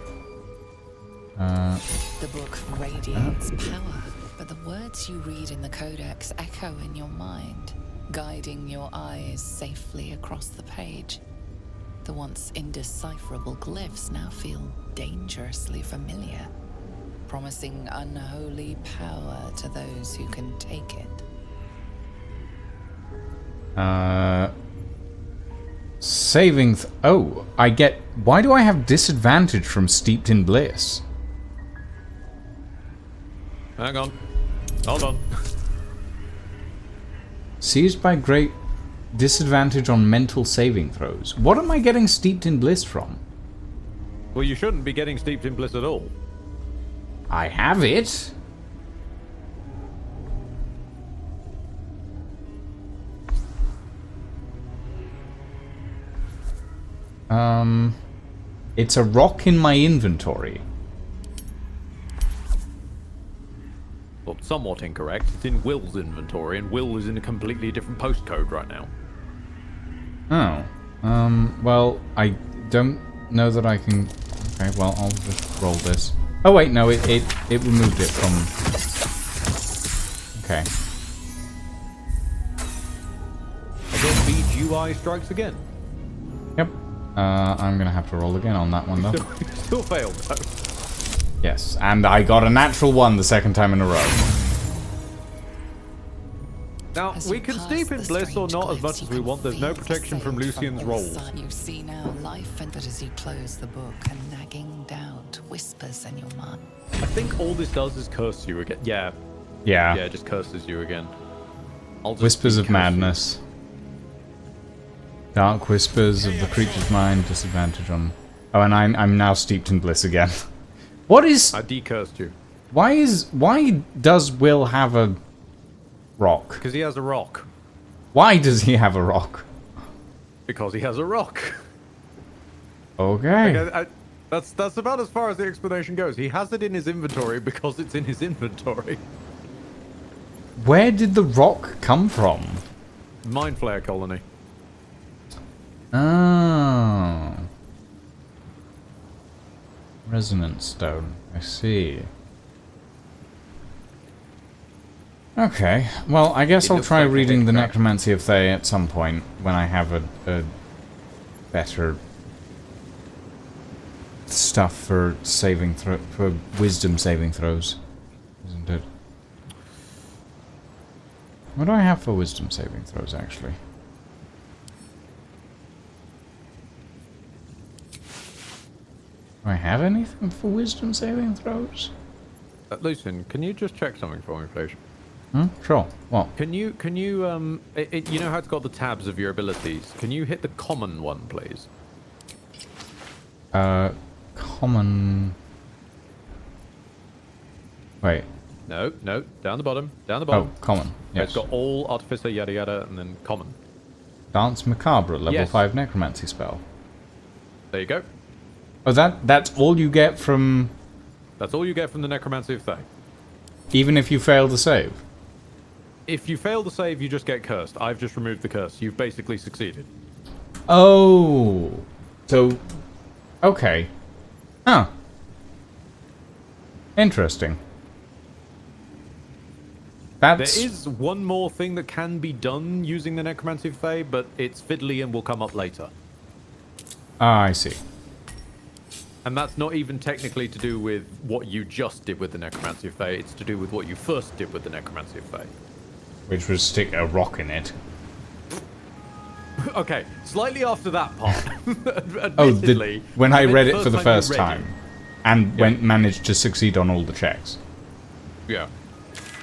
[SPEAKER 6] The book radiates power, but the words you read in the Codex echo in your mind, guiding your eyes safely across the page. The once indecipherable glyphs now feel dangerously familiar, promising unholy power to those who can take it.
[SPEAKER 2] Saving... oh, I get... why do I have disadvantage from Steeped in Bliss?
[SPEAKER 1] Hang on. Hold on.
[SPEAKER 2] Seized by great Disadvantage on mental saving throws. What am I getting steeped in bliss from?
[SPEAKER 1] Well, you shouldn't be getting steeped in bliss at all.
[SPEAKER 2] I have it. It's a rock in my inventory.
[SPEAKER 1] Well, somewhat incorrect. It's in Will's inventory, and Will is in a completely different postcode right now.
[SPEAKER 2] Oh. Well, I don't know that I can... Okay, well, I'll just roll this. Oh, wait, no, it removed it from... Okay.
[SPEAKER 1] Again, BGUI strikes again.
[SPEAKER 2] Yep. I'm gonna have to roll again on that one, though.
[SPEAKER 1] Still failed, though.
[SPEAKER 2] Yes, and I got a natural 1 the second time in a row.
[SPEAKER 1] Now, we can steep in bliss or not as much as we want. There's no protection from Lucian's rolls.
[SPEAKER 6] You see now life, but as you close the book, a nagging doubt whispers in your mind.
[SPEAKER 1] I think all this does is curse you again. Yeah.
[SPEAKER 2] Yeah.
[SPEAKER 1] Yeah, it just curses you again.
[SPEAKER 2] Whispers of madness. Dark whispers of the creature's mind, disadvantage on... Oh, and I'm now steeped in bliss again. What is...
[SPEAKER 1] I decursed you.
[SPEAKER 2] Why does Will have a rock?
[SPEAKER 1] Because he has a rock.
[SPEAKER 2] Why does he have a rock?
[SPEAKER 1] Because he has a rock.
[SPEAKER 2] Okay.
[SPEAKER 1] Okay, that's about as far as the explanation goes. He has it in his inventory because it's in his inventory.
[SPEAKER 2] Where did the rock come from?
[SPEAKER 1] Mind Flayer colony.
[SPEAKER 2] Oh. Resonance stone. I see. Okay. Well, I guess I'll try reading the Necromancy of Thay at some point when I have a better stuff for for wisdom saving throws, isn't it? What do I have for wisdom saving throws, actually? Do I have anything for wisdom saving throws?
[SPEAKER 1] Lucian, can you just check something for me, please?
[SPEAKER 2] Sure. What?
[SPEAKER 1] Can you you know how it's got the tabs of your abilities? Can you hit the common one, please?
[SPEAKER 2] Common... Wait.
[SPEAKER 1] No, down the bottom,
[SPEAKER 2] Oh, common, yes.
[SPEAKER 1] It's got all Artificer, yada yada, and then common.
[SPEAKER 2] Dance Macabre, level
[SPEAKER 1] Yes.
[SPEAKER 2] 5 necromancy spell.
[SPEAKER 1] There you go.
[SPEAKER 2] Oh, that's all you get from...
[SPEAKER 1] That's all you get from the Necromancy of Thay.
[SPEAKER 2] Even if you fail to save?
[SPEAKER 1] If you fail to save, you just get cursed. I've just removed the curse. You've basically succeeded.
[SPEAKER 2] Oh. So... Okay. Huh. Interesting. That's...
[SPEAKER 1] There is one more thing that can be done using the Necromancy of Thay, but it's fiddly and will come up later.
[SPEAKER 2] Ah, I see.
[SPEAKER 1] And that's not even technically to do with what you just did with the Necromancy of Thay, it's to do with what you first did with the Necromancy of Thay.
[SPEAKER 2] Which was stick a rock in it.
[SPEAKER 1] Okay, slightly after that part.
[SPEAKER 2] Oh,
[SPEAKER 1] Admittedly,
[SPEAKER 2] when I read it for the
[SPEAKER 1] you
[SPEAKER 2] first
[SPEAKER 1] read
[SPEAKER 2] time.
[SPEAKER 1] it.
[SPEAKER 2] And managed to succeed on all the checks.
[SPEAKER 1] Yeah.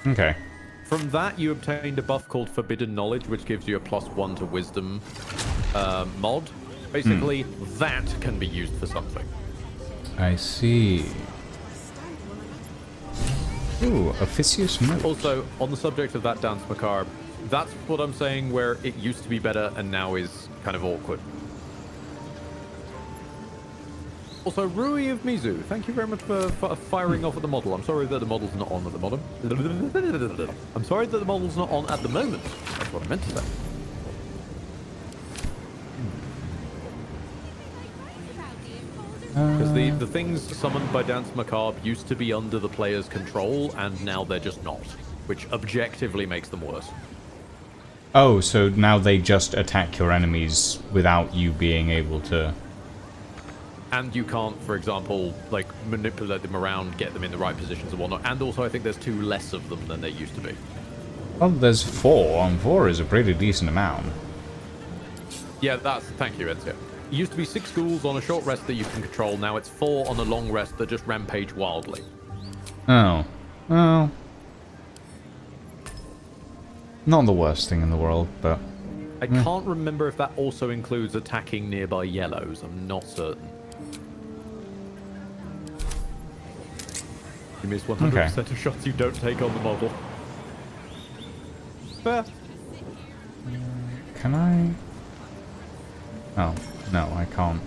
[SPEAKER 2] Okay.
[SPEAKER 1] From that, you obtained a buff called Forbidden Knowledge, which gives you a +1 to Wisdom mod. Basically, that can be used for something.
[SPEAKER 2] I see. Ooh, Officious Note.
[SPEAKER 1] Also, on the subject of that Dance Macabre, that's what I'm saying where it used to be better and now is kind of awkward. Also, Rui of Mizu, thank you very much for firing off at the model. I'm sorry that the model's not on at the moment. I'm sorry that the model's not on at the moment. That's what I meant to say. Because the things summoned by Dance Macabre used to be under the player's control, and now they're just not, which objectively makes them worse.
[SPEAKER 2] Oh, so now they just attack your enemies without you being able to...
[SPEAKER 1] And you can't, for example, like, manipulate them around, get them in the right positions and whatnot. And also, I think there's 2 less of them than there used to be.
[SPEAKER 2] Well, there's 4, and 4 is a pretty decent amount.
[SPEAKER 1] Yeah, thank you, Ezio. It used to be 6 ghouls on a short rest that you can control. Now it's 4 on a long rest that just rampage wildly.
[SPEAKER 2] Oh. Well... Not the worst thing in the world, but...
[SPEAKER 1] I can't remember if that also includes attacking nearby yellows. I'm not certain. You miss 100% of shots you don't take on the model. Fair.
[SPEAKER 2] Can I? Oh, no, I can't.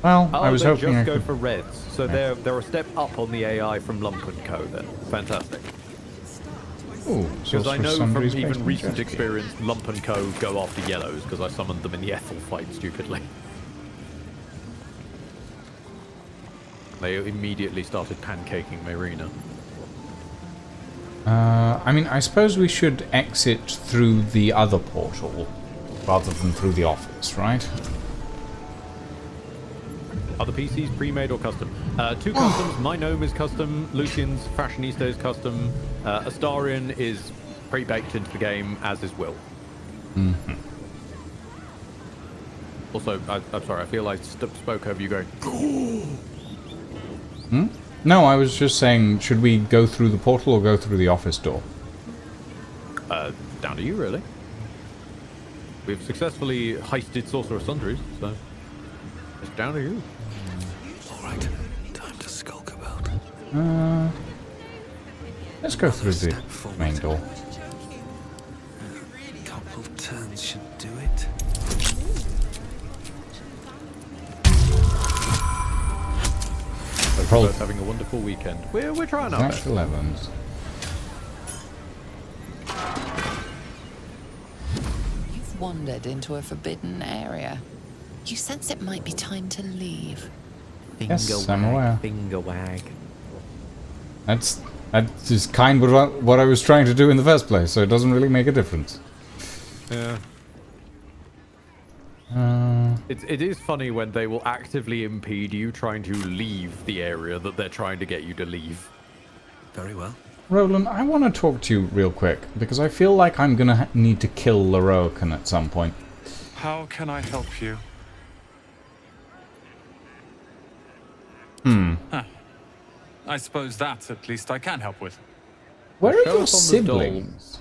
[SPEAKER 2] Well, I was hoping I
[SPEAKER 1] just go
[SPEAKER 2] could...
[SPEAKER 1] for reds. So they're a step up on the AI from Lump & Co. then. Fantastic.
[SPEAKER 2] Ooh,
[SPEAKER 1] because I know from
[SPEAKER 2] Sundry's
[SPEAKER 1] even
[SPEAKER 2] basement
[SPEAKER 1] recent
[SPEAKER 2] strategy.
[SPEAKER 1] experience, Lump & Co. go after yellows because I summoned them in the Ethel fight stupidly. They immediately started pancaking Marina.
[SPEAKER 2] I mean, I suppose we should exit through the other portal rather than through the office, right?
[SPEAKER 1] Are the PCs pre-made or custom? Two customs. My gnome is custom. Lucian's Fashionista is custom. Astarion is pre-baked into the game, as is Will.
[SPEAKER 2] Mm-hmm.
[SPEAKER 1] Also, I'm sorry, I feel I spoke over you going,
[SPEAKER 2] Hmm? No, I was just saying, should we go through the portal or go through the office door?
[SPEAKER 1] Down to you, really. We've successfully heisted Sorcerer Sundries, so it's down to you.
[SPEAKER 8] Alright, time to skulk about.
[SPEAKER 2] Let's go through the main door.
[SPEAKER 8] Couple turns should do it.
[SPEAKER 1] Hope you're both having a wonderful weekend. We're trying our best.
[SPEAKER 2] Natural 11s.
[SPEAKER 6] You've wandered into a forbidden area. You sense it might be time to leave.
[SPEAKER 2] Yes, I'm aware.
[SPEAKER 1] Finger wag.
[SPEAKER 2] That is kind of what I was trying to do in the first place, so it doesn't really make a difference.
[SPEAKER 1] Yeah. It is funny when they will actively impede you trying to leave the area that they're trying to get you to leave.
[SPEAKER 8] Very well.
[SPEAKER 2] Roland, I want to talk to you real quick, because I feel like I'm going to need to kill Larocan at some point.
[SPEAKER 11] How can I help you? Huh. I suppose that, at least, I can help with.
[SPEAKER 2] Where are
[SPEAKER 1] Show
[SPEAKER 2] your
[SPEAKER 1] us on the doll.
[SPEAKER 2] siblings?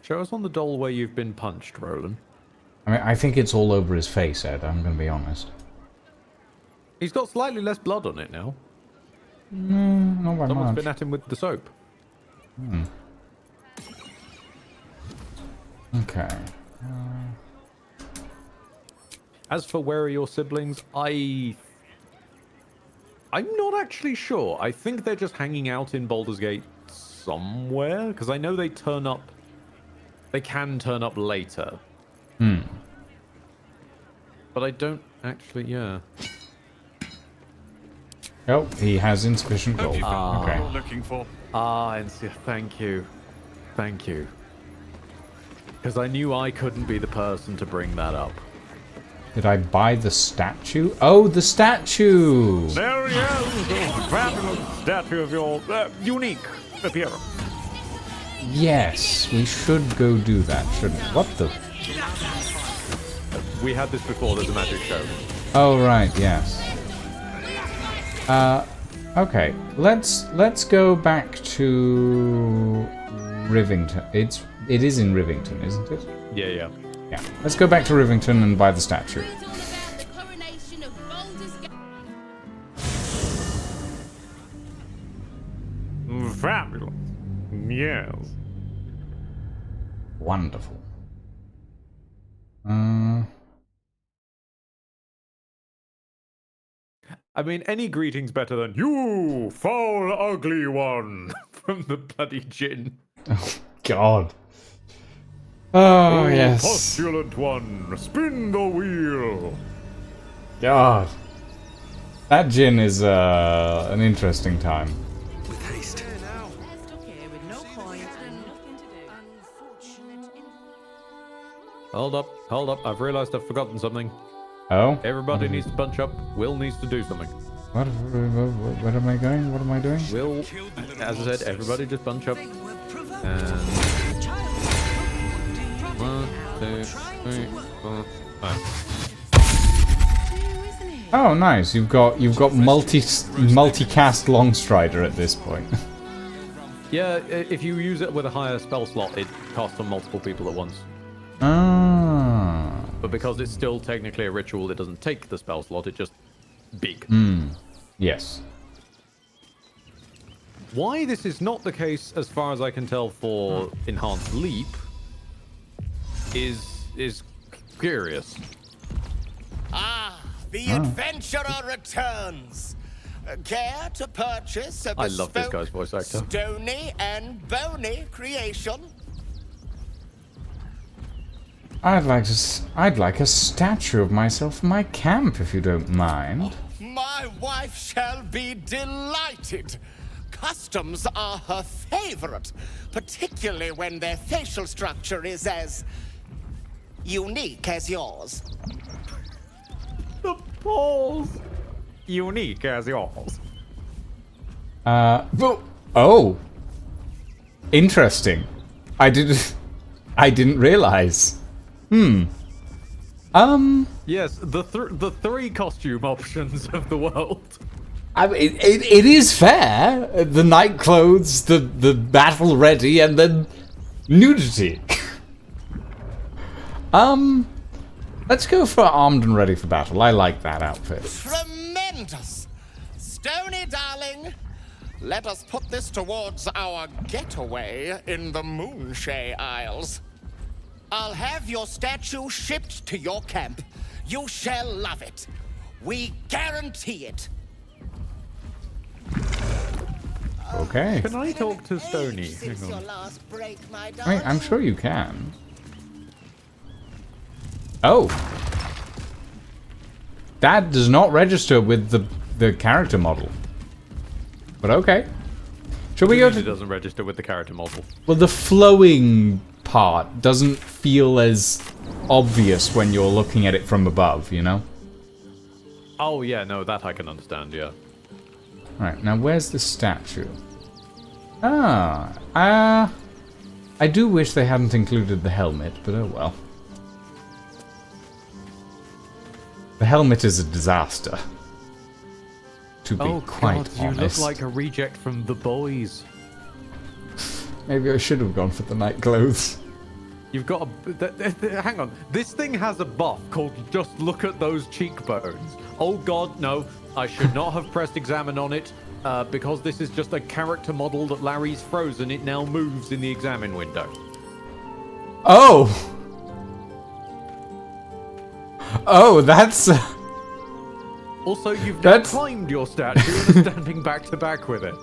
[SPEAKER 1] Show us on the doll where you've been punched, Roland.
[SPEAKER 2] I mean, I think it's all over his face, Ed, I'm going to be honest.
[SPEAKER 1] He's got slightly less blood on it now.
[SPEAKER 2] Not by
[SPEAKER 1] Someone's
[SPEAKER 2] much.
[SPEAKER 1] been at him with the soap.
[SPEAKER 2] Okay.
[SPEAKER 1] As for where are your siblings, I'm not actually sure. I think they're just hanging out in Baldur's Gate somewhere, because I know they turn up. They can turn up later. But I don't actually, yeah.
[SPEAKER 2] Oh, he has insufficient
[SPEAKER 11] Hope
[SPEAKER 2] gold.
[SPEAKER 11] you found what
[SPEAKER 2] Okay.
[SPEAKER 11] you're looking for.
[SPEAKER 1] Thank you. Thank you. Because I knew I couldn't be the person to bring that up.
[SPEAKER 2] Did I buy the statue? Oh, the statue!
[SPEAKER 12] There he is, the fabulous statue of your unique appearance.
[SPEAKER 2] Yes, we should go do that, shouldn't we? What the?
[SPEAKER 1] We had this before, there's a magic show.
[SPEAKER 2] Oh, right, yes. Okay, let's go back to Rivington. It is in Rivington, isn't it?
[SPEAKER 1] Yeah.
[SPEAKER 2] Yeah. Let's go back to Rivington and buy the statue.
[SPEAKER 12] Fabulous. Yes.
[SPEAKER 2] Wonderful.
[SPEAKER 1] I mean, any greeting's better than you foul, ugly one from the bloody djinn.
[SPEAKER 2] Oh, God. Oh, yes.
[SPEAKER 12] Postulant one, spin the wheel.
[SPEAKER 2] God. That djinn is an interesting time.
[SPEAKER 8] With haste.
[SPEAKER 1] Hold up. I've realized I've forgotten something.
[SPEAKER 2] Oh?
[SPEAKER 1] Everybody needs to bunch up. Will needs to do something.
[SPEAKER 2] What am I going? What am I doing?
[SPEAKER 1] Will, as I said, everybody just bunch up. And 1, 2, 3, 4, 5.
[SPEAKER 2] Oh, nice. You've got multicast Longstrider at this point.
[SPEAKER 1] Yeah, if you use it with a higher spell slot, it casts on multiple people at once.
[SPEAKER 2] Ah.
[SPEAKER 1] but because it's still technically a ritual, it doesn't take the spell slot, it just big.
[SPEAKER 2] Yes.
[SPEAKER 1] Why this is not the case, as far as I can tell, for Enhanced Leap is curious.
[SPEAKER 15] The adventurer returns. Care to purchase a
[SPEAKER 1] I love this
[SPEAKER 15] bespoke,
[SPEAKER 1] guy's voice actor.
[SPEAKER 15] stony and bony creation?
[SPEAKER 2] I'd like a statue of myself for my camp, if you don't mind.
[SPEAKER 15] My wife shall be delighted. Customs are her favorite, particularly when their facial structure is as unique as yours.
[SPEAKER 1] The balls! Unique as yours.
[SPEAKER 2] Oh. Interesting. I didn't realize.
[SPEAKER 1] Yes, the three costume options of the world.
[SPEAKER 2] I mean, it is fair. The night clothes, the battle ready, and then nudity. Let's go for armed and ready for battle. I like that outfit.
[SPEAKER 15] Tremendous! Stony, darling, let us put this towards our getaway in the Moonshay Isles. I'll have your statue shipped to your camp. You shall love it. We guarantee it.
[SPEAKER 2] Okay.
[SPEAKER 1] Can I talk to Stony?
[SPEAKER 15] Since your last break, my
[SPEAKER 2] I mean,
[SPEAKER 15] darling.
[SPEAKER 2] I'm sure you can. Oh. That does not register with the character model. But okay. Shall we go to...
[SPEAKER 1] It doesn't register with the character model.
[SPEAKER 2] Well, the flowing part doesn't feel as obvious when you're looking at it from above, you know?
[SPEAKER 1] Oh yeah, no, that I can understand, yeah.
[SPEAKER 2] Right, now where's the statue? I do wish they hadn't included the helmet, but oh well. The helmet is a disaster. To be quite honest.
[SPEAKER 1] You look like a reject from The Boys.
[SPEAKER 2] Maybe I should have gone for the night clothes.
[SPEAKER 1] You've got a... hang on. This thing has a buff called Just Look at Those Cheekbones. Oh god, no. I should not have pressed examine on it. Because this is just a character model that Larry's frozen, it now moves in the examine window.
[SPEAKER 2] Oh! Oh, that's...
[SPEAKER 1] Also, you've now climbed your statue and are standing back to back with it.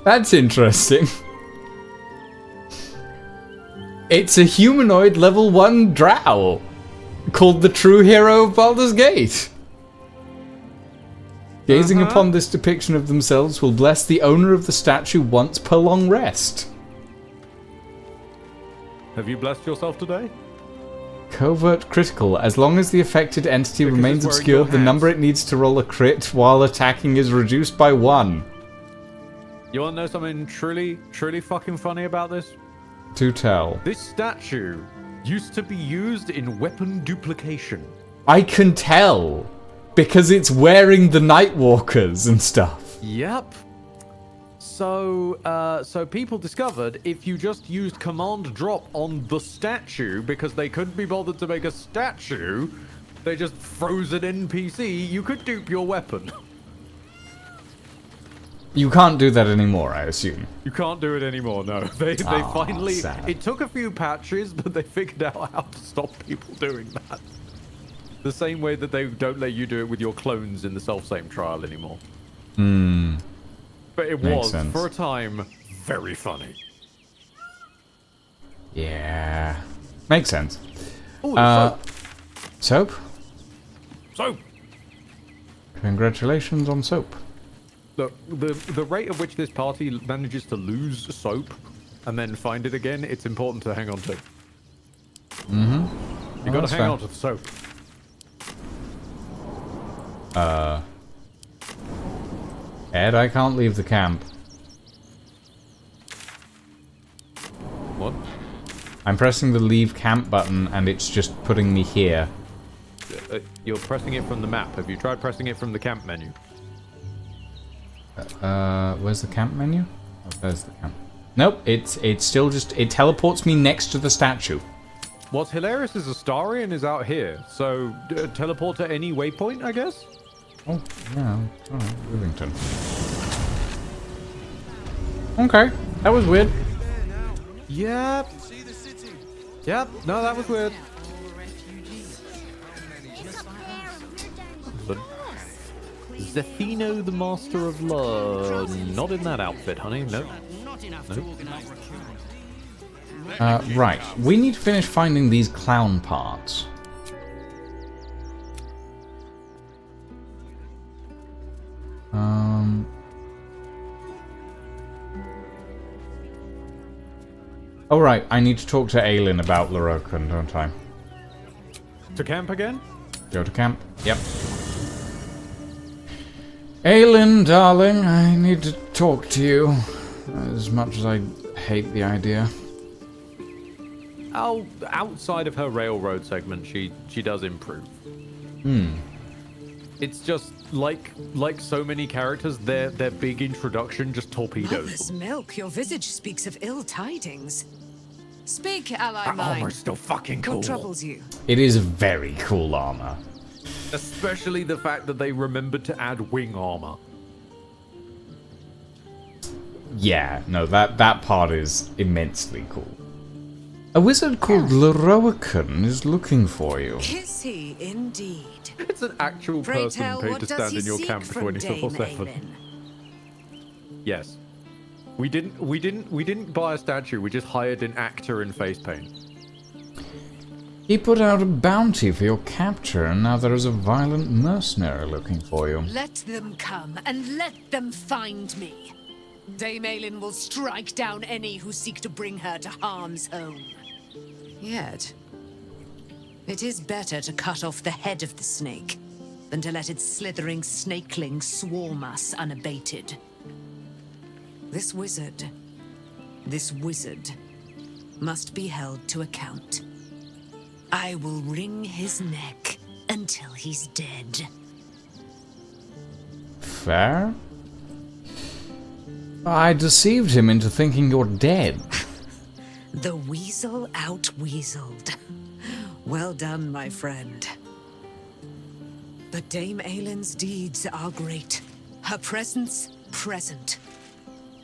[SPEAKER 2] That's interesting. It's a humanoid level 1 drow, called the true hero of Baldur's Gate. Gazing upon this depiction of themselves will bless the owner of the statue once per long rest.
[SPEAKER 1] Have you blessed yourself today?
[SPEAKER 2] Covert critical. As long as the affected entity remains obscured, the number it needs to roll a crit while attacking is reduced by 1.
[SPEAKER 1] You wanna know something truly fucking funny about this?
[SPEAKER 2] To tell.
[SPEAKER 1] This statue used to be used in weapon duplication.
[SPEAKER 2] I can tell! Because it's wearing the Nightwalkers and stuff.
[SPEAKER 1] Yep. So people discovered if you just used command drop on the statue because they couldn't be bothered to make a statue, they just froze an NPC, you could dupe your weapon.
[SPEAKER 2] You can't do that anymore, I assume.
[SPEAKER 1] You can't do it anymore, no. They finally... Sad. It took a few patches, but they figured out how to stop people doing that. The same way that they don't let you do it with your clones in the self-same trial anymore. But it was, for a time, very funny.
[SPEAKER 2] Yeah. Makes sense.
[SPEAKER 1] Ooh,
[SPEAKER 2] soap?
[SPEAKER 1] Soap!
[SPEAKER 2] Congratulations on soap.
[SPEAKER 1] Look, the rate at which this party manages to lose soap and then find it again, it's important to hang on to. You gotta hang on to the soap.
[SPEAKER 2] Ed, I can't leave the camp.
[SPEAKER 1] What?
[SPEAKER 2] I'm pressing the leave camp button and it's just putting me here.
[SPEAKER 1] You're pressing it from the map. Have you tried pressing it from the camp menu?
[SPEAKER 2] Where's the camp menu? Oh, there's the camp. Nope, it's still just... It teleports me next to the statue.
[SPEAKER 1] What's hilarious is Astarion is out here, so teleport to any waypoint, I guess?
[SPEAKER 2] Oh, yeah. Alright, Rivington. Okay, that was weird.
[SPEAKER 1] Yep. Yep, no, that was weird. But Zethino, the Master of Love. Not in that outfit, honey. Nope. Nope.
[SPEAKER 2] Right, we need to finish finding these clown parts. Oh right, I need to talk to Aelin about Lorokan, don't I?
[SPEAKER 1] To camp again?
[SPEAKER 2] Go to camp? Yep. Aelin, darling, I need to talk to you. As much as I hate the idea.
[SPEAKER 1] Oh, outside of her railroad segment, she does improve. It's just like so many characters, their big introduction just torpedoes
[SPEAKER 7] Mother's
[SPEAKER 1] them.
[SPEAKER 7] milk, your visage speaks of ill tidings. Speak, ally
[SPEAKER 1] That
[SPEAKER 7] mine.
[SPEAKER 1] armor's still fucking cool.
[SPEAKER 7] What troubles you?
[SPEAKER 2] It is very cool armor.
[SPEAKER 1] Especially the fact that they remembered to add wing armor.
[SPEAKER 2] Yeah, no, that part is immensely cool. A wizard called Lorokan is looking for you.
[SPEAKER 7] Is he indeed?
[SPEAKER 1] It's an actual
[SPEAKER 7] Pray
[SPEAKER 1] person
[SPEAKER 7] tell,
[SPEAKER 1] paid
[SPEAKER 7] what
[SPEAKER 1] to
[SPEAKER 7] does
[SPEAKER 1] stand
[SPEAKER 7] he
[SPEAKER 1] in your
[SPEAKER 7] seek
[SPEAKER 1] camp
[SPEAKER 7] from Dame
[SPEAKER 1] 24/7.
[SPEAKER 7] Aelin?
[SPEAKER 1] Yes. We didn't buy a statue, we just hired an actor in face paint.
[SPEAKER 2] He put out a bounty for your capture, and now there is a violent mercenary looking for you.
[SPEAKER 7] Let them come, and let them find me. Dame Aelin will strike down any who seek to bring her to harm's home. Yet, it is better to cut off the head of the snake than to let its slithering snakelings swarm us unabated. This wizard must be held to account. I will wring his neck until he's dead.
[SPEAKER 2] Fair? I deceived him into thinking you're dead.
[SPEAKER 7] The weasel out-weaseled. Well done, my friend. But Dame Aelin's deeds are great. Her presence, present.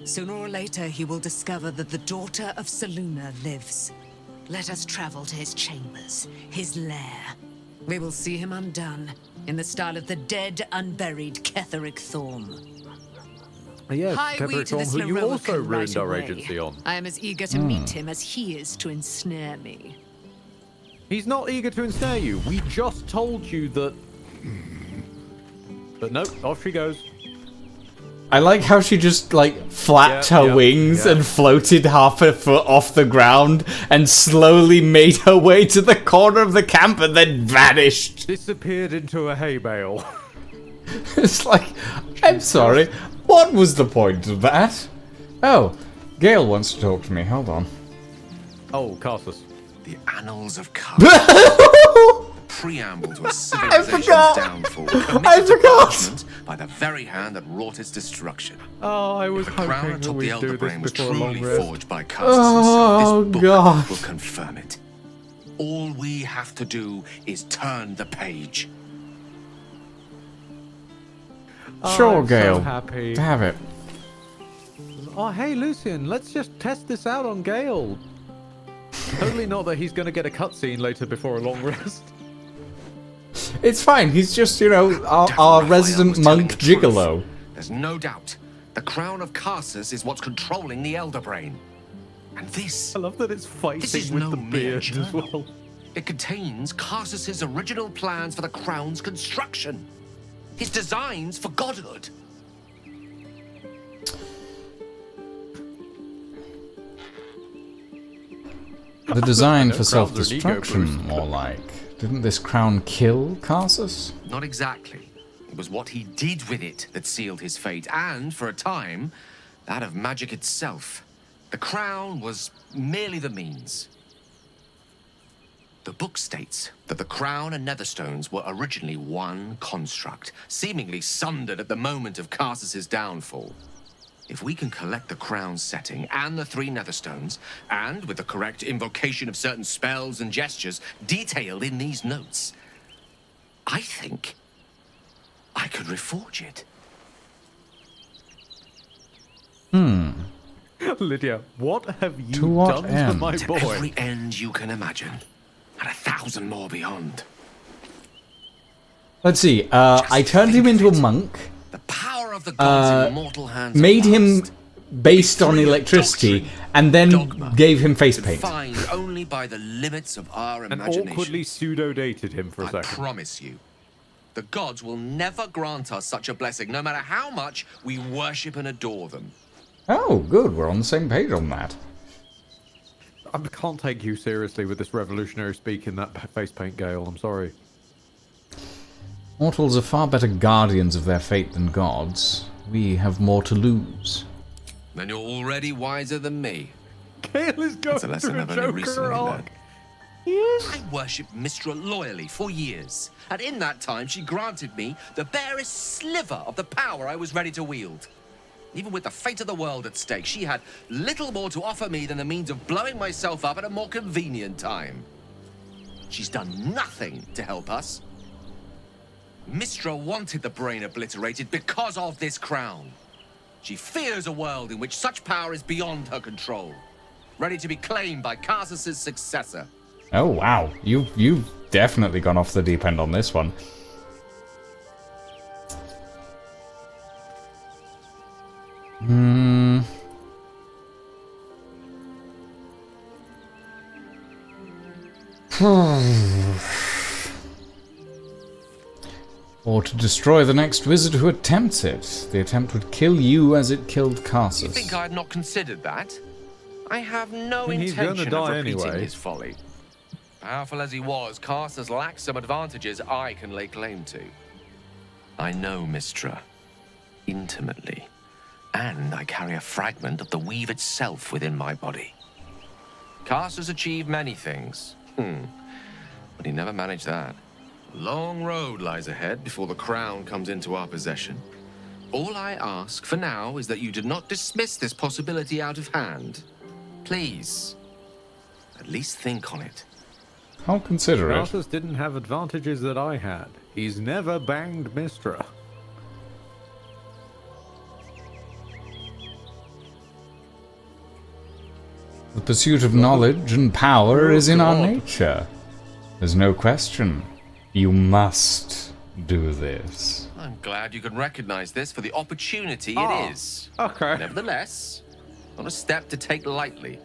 [SPEAKER 7] Sooner or later, he will discover that the daughter of Selûne lives. Let us travel to his chambers, his lair. We will see him undone, in the style of the dead, unburied Ketheric Thorm.
[SPEAKER 1] Yes,
[SPEAKER 7] Hie we
[SPEAKER 1] Ketheric
[SPEAKER 7] to this
[SPEAKER 1] Thorm, who you also
[SPEAKER 7] Lorokan
[SPEAKER 1] ruined
[SPEAKER 7] right
[SPEAKER 1] our
[SPEAKER 7] away.
[SPEAKER 1] agency on.
[SPEAKER 7] I am as eager to meet him as he is to ensnare me.
[SPEAKER 1] He's not eager to ensnare you. We just told you that... But nope, off she goes.
[SPEAKER 2] I like how she just, like, flapped her wings and floated half a foot off the ground and slowly made her way to the corner of the camp and then vanished.
[SPEAKER 1] Disappeared into a hay bale.
[SPEAKER 2] It's like, I'm sorry, what was the point of that? Oh, Gale wants to talk to me, hold on.
[SPEAKER 1] Oh, Carsus.
[SPEAKER 8] The annals of Carthage. Preamble to a civilization's downfall.
[SPEAKER 2] I forgot!
[SPEAKER 8] By the very hand that wrought its destruction.
[SPEAKER 1] Oh, I was
[SPEAKER 8] The crown
[SPEAKER 1] hoping that
[SPEAKER 8] atop the
[SPEAKER 1] we'd
[SPEAKER 8] Elder
[SPEAKER 1] do
[SPEAKER 8] Brain was
[SPEAKER 1] this before a long
[SPEAKER 8] truly
[SPEAKER 1] rest.
[SPEAKER 8] forged by Carthage
[SPEAKER 2] Oh,
[SPEAKER 8] himself. This book
[SPEAKER 2] God.
[SPEAKER 8] will confirm it. All we have to do is turn the page.
[SPEAKER 2] Sure,
[SPEAKER 1] I'm
[SPEAKER 2] Gale.
[SPEAKER 1] So happy.
[SPEAKER 2] Have it.
[SPEAKER 1] Oh, hey, Lucian, let's just test this out on Gale. Totally not that he's going to get a cutscene later before a long rest.
[SPEAKER 2] It's fine, he's just, you know, our resident monk gigolo.
[SPEAKER 8] There's no doubt. The crown of Carthage is what's controlling the Elder Brain. And this...
[SPEAKER 1] I love that it's
[SPEAKER 8] This
[SPEAKER 1] fighting
[SPEAKER 8] is
[SPEAKER 1] with
[SPEAKER 8] no
[SPEAKER 1] the
[SPEAKER 8] mere
[SPEAKER 1] beard as
[SPEAKER 8] journal.
[SPEAKER 1] well.
[SPEAKER 8] It contains Carsus's original plans for the crown's construction. His designs for godhood.
[SPEAKER 2] The design for
[SPEAKER 1] Crowns are an ego
[SPEAKER 2] self-destruction,
[SPEAKER 1] boost.
[SPEAKER 2] more like. Didn't this crown kill Carsus?
[SPEAKER 8] Not exactly. It was what he did with it that sealed his fate, and, for a time, that of magic itself. The crown was merely the means. The book states that the crown and netherstones were originally one construct, seemingly sundered at the moment of Carsus's downfall. If we can collect the crown setting and the 3 netherstones, and with the correct invocation of certain spells and gestures detailed in these notes, I think I could reforge it.
[SPEAKER 1] Lydia, what have you
[SPEAKER 2] To what
[SPEAKER 1] done to
[SPEAKER 2] end?
[SPEAKER 1] my
[SPEAKER 8] To
[SPEAKER 1] boy?
[SPEAKER 8] every end you can imagine, and 1,000 more beyond.
[SPEAKER 2] Let's see. I turned him into a monk.
[SPEAKER 8] The power of the gods in mortal hands.
[SPEAKER 2] Made him based on electricity, and then gave him face paint.
[SPEAKER 8] Defined only by the limits of our
[SPEAKER 1] And
[SPEAKER 8] imagination.
[SPEAKER 1] awkwardly pseudo-dated him for a
[SPEAKER 8] I
[SPEAKER 1] second.
[SPEAKER 8] promise you, the gods will never grant us such a blessing, no matter how much we worship and adore them.
[SPEAKER 2] Oh, good. We're on the same page on that.
[SPEAKER 1] I can't take you seriously with this revolutionary speak in that face paint, Gale. I'm sorry.
[SPEAKER 2] Mortals are far better guardians of their fate than gods. We have more to lose.
[SPEAKER 8] Then you're already wiser than me.
[SPEAKER 1] Gale is going
[SPEAKER 8] That's a lesson
[SPEAKER 1] through a
[SPEAKER 8] I've only
[SPEAKER 1] Joker
[SPEAKER 8] recently
[SPEAKER 1] arc.
[SPEAKER 8] learned. I worshipped Mistra loyally for years, and in that time she granted me the barest sliver of the power I was ready to wield. Even with the fate of the world at stake, she had little more to offer me than the means of blowing myself up at a more convenient time. She's done nothing to help us. Mistra wanted the brain obliterated because of this crown. She fears a world in which such power is beyond her control, ready to be claimed by Karsus' successor.
[SPEAKER 2] Oh wow, you've definitely gone off the deep end on this one. Or to destroy the next wizard who attempts it. The attempt would kill you as it killed
[SPEAKER 8] You
[SPEAKER 2] Karsus.
[SPEAKER 8] think I had not considered that? I have no
[SPEAKER 1] I mean, he's gonna
[SPEAKER 8] intention
[SPEAKER 1] die
[SPEAKER 8] of repeating
[SPEAKER 1] anyway.
[SPEAKER 8] his folly. Powerful as he was, Karsus lacked some advantages I can lay claim to. I know Mistra intimately, and I carry a fragment of the weave itself within my body. Karsus achieved many things, but he never managed that. A long road lies ahead before the crown comes into our possession. All I ask for now is that you do not dismiss this possibility out of hand. Please, at least think on it.
[SPEAKER 2] I'll consider it.
[SPEAKER 1] Karsus didn't have advantages that I had. He's never banged Mistra.
[SPEAKER 2] The pursuit of knowledge and power is in our nature. There's no question. You must do this.
[SPEAKER 8] I'm glad you can recognize this for the opportunity
[SPEAKER 1] Ah,
[SPEAKER 8] it is.
[SPEAKER 1] okay.
[SPEAKER 8] Nevertheless, not a step to take lightly.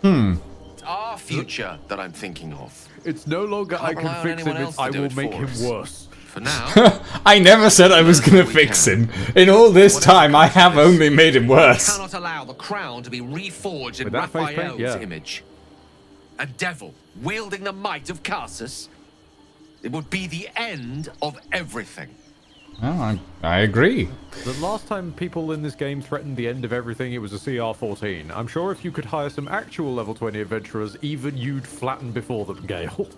[SPEAKER 8] It's our future that I'm thinking of.
[SPEAKER 1] It's no longer I
[SPEAKER 8] Can't
[SPEAKER 1] can
[SPEAKER 8] rely on
[SPEAKER 1] fix him,
[SPEAKER 8] anyone
[SPEAKER 1] it's
[SPEAKER 8] else to
[SPEAKER 1] I
[SPEAKER 8] do
[SPEAKER 1] will
[SPEAKER 8] it
[SPEAKER 1] make
[SPEAKER 8] for
[SPEAKER 1] him
[SPEAKER 8] us.
[SPEAKER 1] worse.
[SPEAKER 8] For now,
[SPEAKER 2] I never said I was gonna fix him. In all this time, I have only made him
[SPEAKER 8] we
[SPEAKER 2] worse.
[SPEAKER 8] cannot allow the crown to be reforged in
[SPEAKER 1] With that face paint,
[SPEAKER 8] Raphael's
[SPEAKER 1] yeah.
[SPEAKER 8] image. A devil wielding the might of Karsus. It would be the end of everything.
[SPEAKER 2] Oh, I agree.
[SPEAKER 1] The last time people in this game threatened the end of everything, it was a CR14. I'm sure if you could hire some actual level 20 adventurers, even you'd flatten before them, Gale.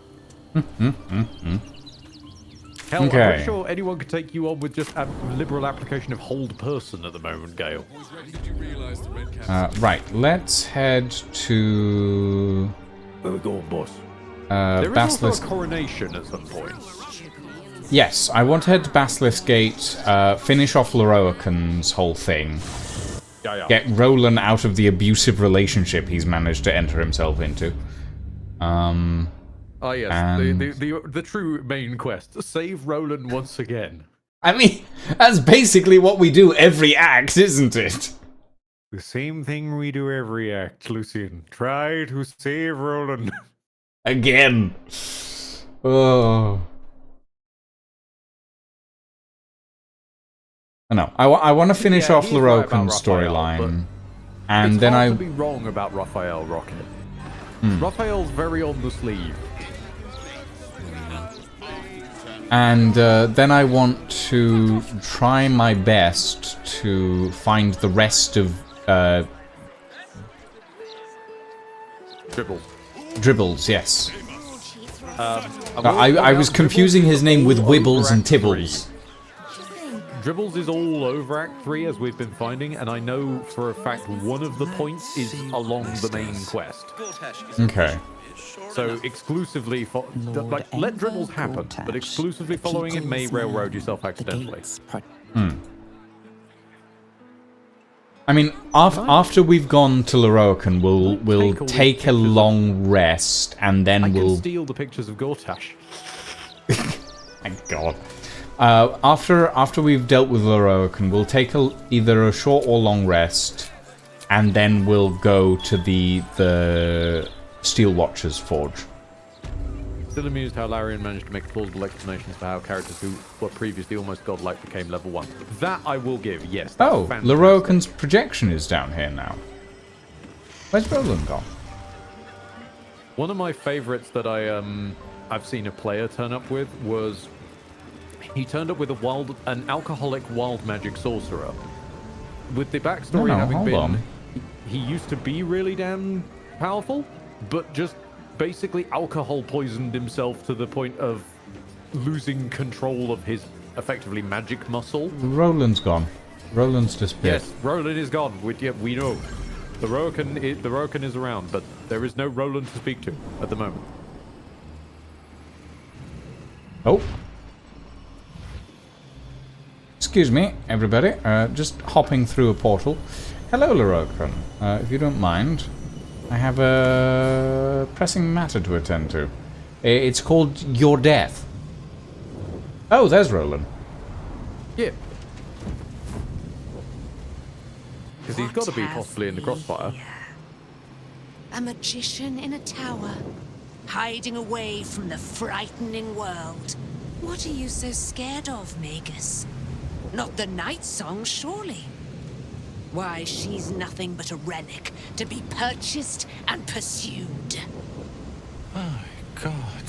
[SPEAKER 1] Hell,
[SPEAKER 2] Okay.
[SPEAKER 1] I'm pretty sure anyone could take you on with just a liberal application of hold person at the moment, Gale.
[SPEAKER 2] Right, let's head to
[SPEAKER 1] Where we going, boss?
[SPEAKER 2] uh,
[SPEAKER 1] There is also
[SPEAKER 2] Basilisk.
[SPEAKER 1] a coronation at some point.
[SPEAKER 2] Yes, I want to head to Basilisk Gate, finish off Leroican's whole thing,
[SPEAKER 1] Yeah.
[SPEAKER 2] get Roland out of the abusive relationship he's managed to enter himself into.
[SPEAKER 1] Oh yes,
[SPEAKER 2] and-
[SPEAKER 1] the true main quest. Save Roland once again.
[SPEAKER 2] I mean, that's basically what we do every act, isn't it?
[SPEAKER 1] The same thing we do every act, Lucian. Try to save Roland.
[SPEAKER 2] Again. Oh. No, I want to finish
[SPEAKER 1] Yeah,
[SPEAKER 2] off
[SPEAKER 1] he's right about
[SPEAKER 2] Leroican's
[SPEAKER 1] Raphael,
[SPEAKER 2] storyline. And
[SPEAKER 1] it's
[SPEAKER 2] then
[SPEAKER 1] hard
[SPEAKER 2] I...
[SPEAKER 1] to be wrong about Raphael, Rocket. Raphael's very on the sleeve.
[SPEAKER 2] And then I want to try my best to find the rest of Dribbles, yes. I was confusing his name with Wibbles and Tibbles.
[SPEAKER 1] Dribbles is all over Act 3, as we've been finding, and I know for a fact one of the points is along the main quest.
[SPEAKER 2] Okay.
[SPEAKER 1] So exclusively, let Dribbles happen, but exclusively following it may railroad yourself accidentally.
[SPEAKER 2] I mean, after we've gone to Lorokan, we'll take a long rest, and then we'll
[SPEAKER 1] steal the pictures of Gortash.
[SPEAKER 2] Thank God. After we've dealt with Lorokan, we'll take either a short or long rest, and then we'll go to the Steel Watcher's Forge.
[SPEAKER 1] Still amused how Larian managed to make plausible explanations for how characters who were previously almost godlike became level 1. That I will give, yes.
[SPEAKER 2] Oh, Lorokan's projection is down here now. Where's Roland gone?
[SPEAKER 1] One of my favorites that I've seen a player turn up with was he turned up with an alcoholic wild magic sorcerer. With the backstory having been he used to be really damn powerful, but just basically alcohol poisoned himself to the point of losing control of his effectively magic muscle.
[SPEAKER 2] Roland's gone. Roland's disappeared.
[SPEAKER 1] Yes, Roland is gone. We know. The Rokan is around, but there is no Roland to speak to at the moment.
[SPEAKER 2] Oh. Excuse me, everybody. Just hopping through a portal. Hello, Lorokan. If you don't mind, I have a pressing matter to attend to. It's called Your Death. Oh, there's Roland.
[SPEAKER 1] Yeah. Because he's got to be possibly in the crossfire.
[SPEAKER 7] A magician in a tower, hiding away from the frightening world. What are you so scared of, Magus? Not the Night Song, surely? Why, she's nothing but a relic to be purchased and pursued.
[SPEAKER 11] My God.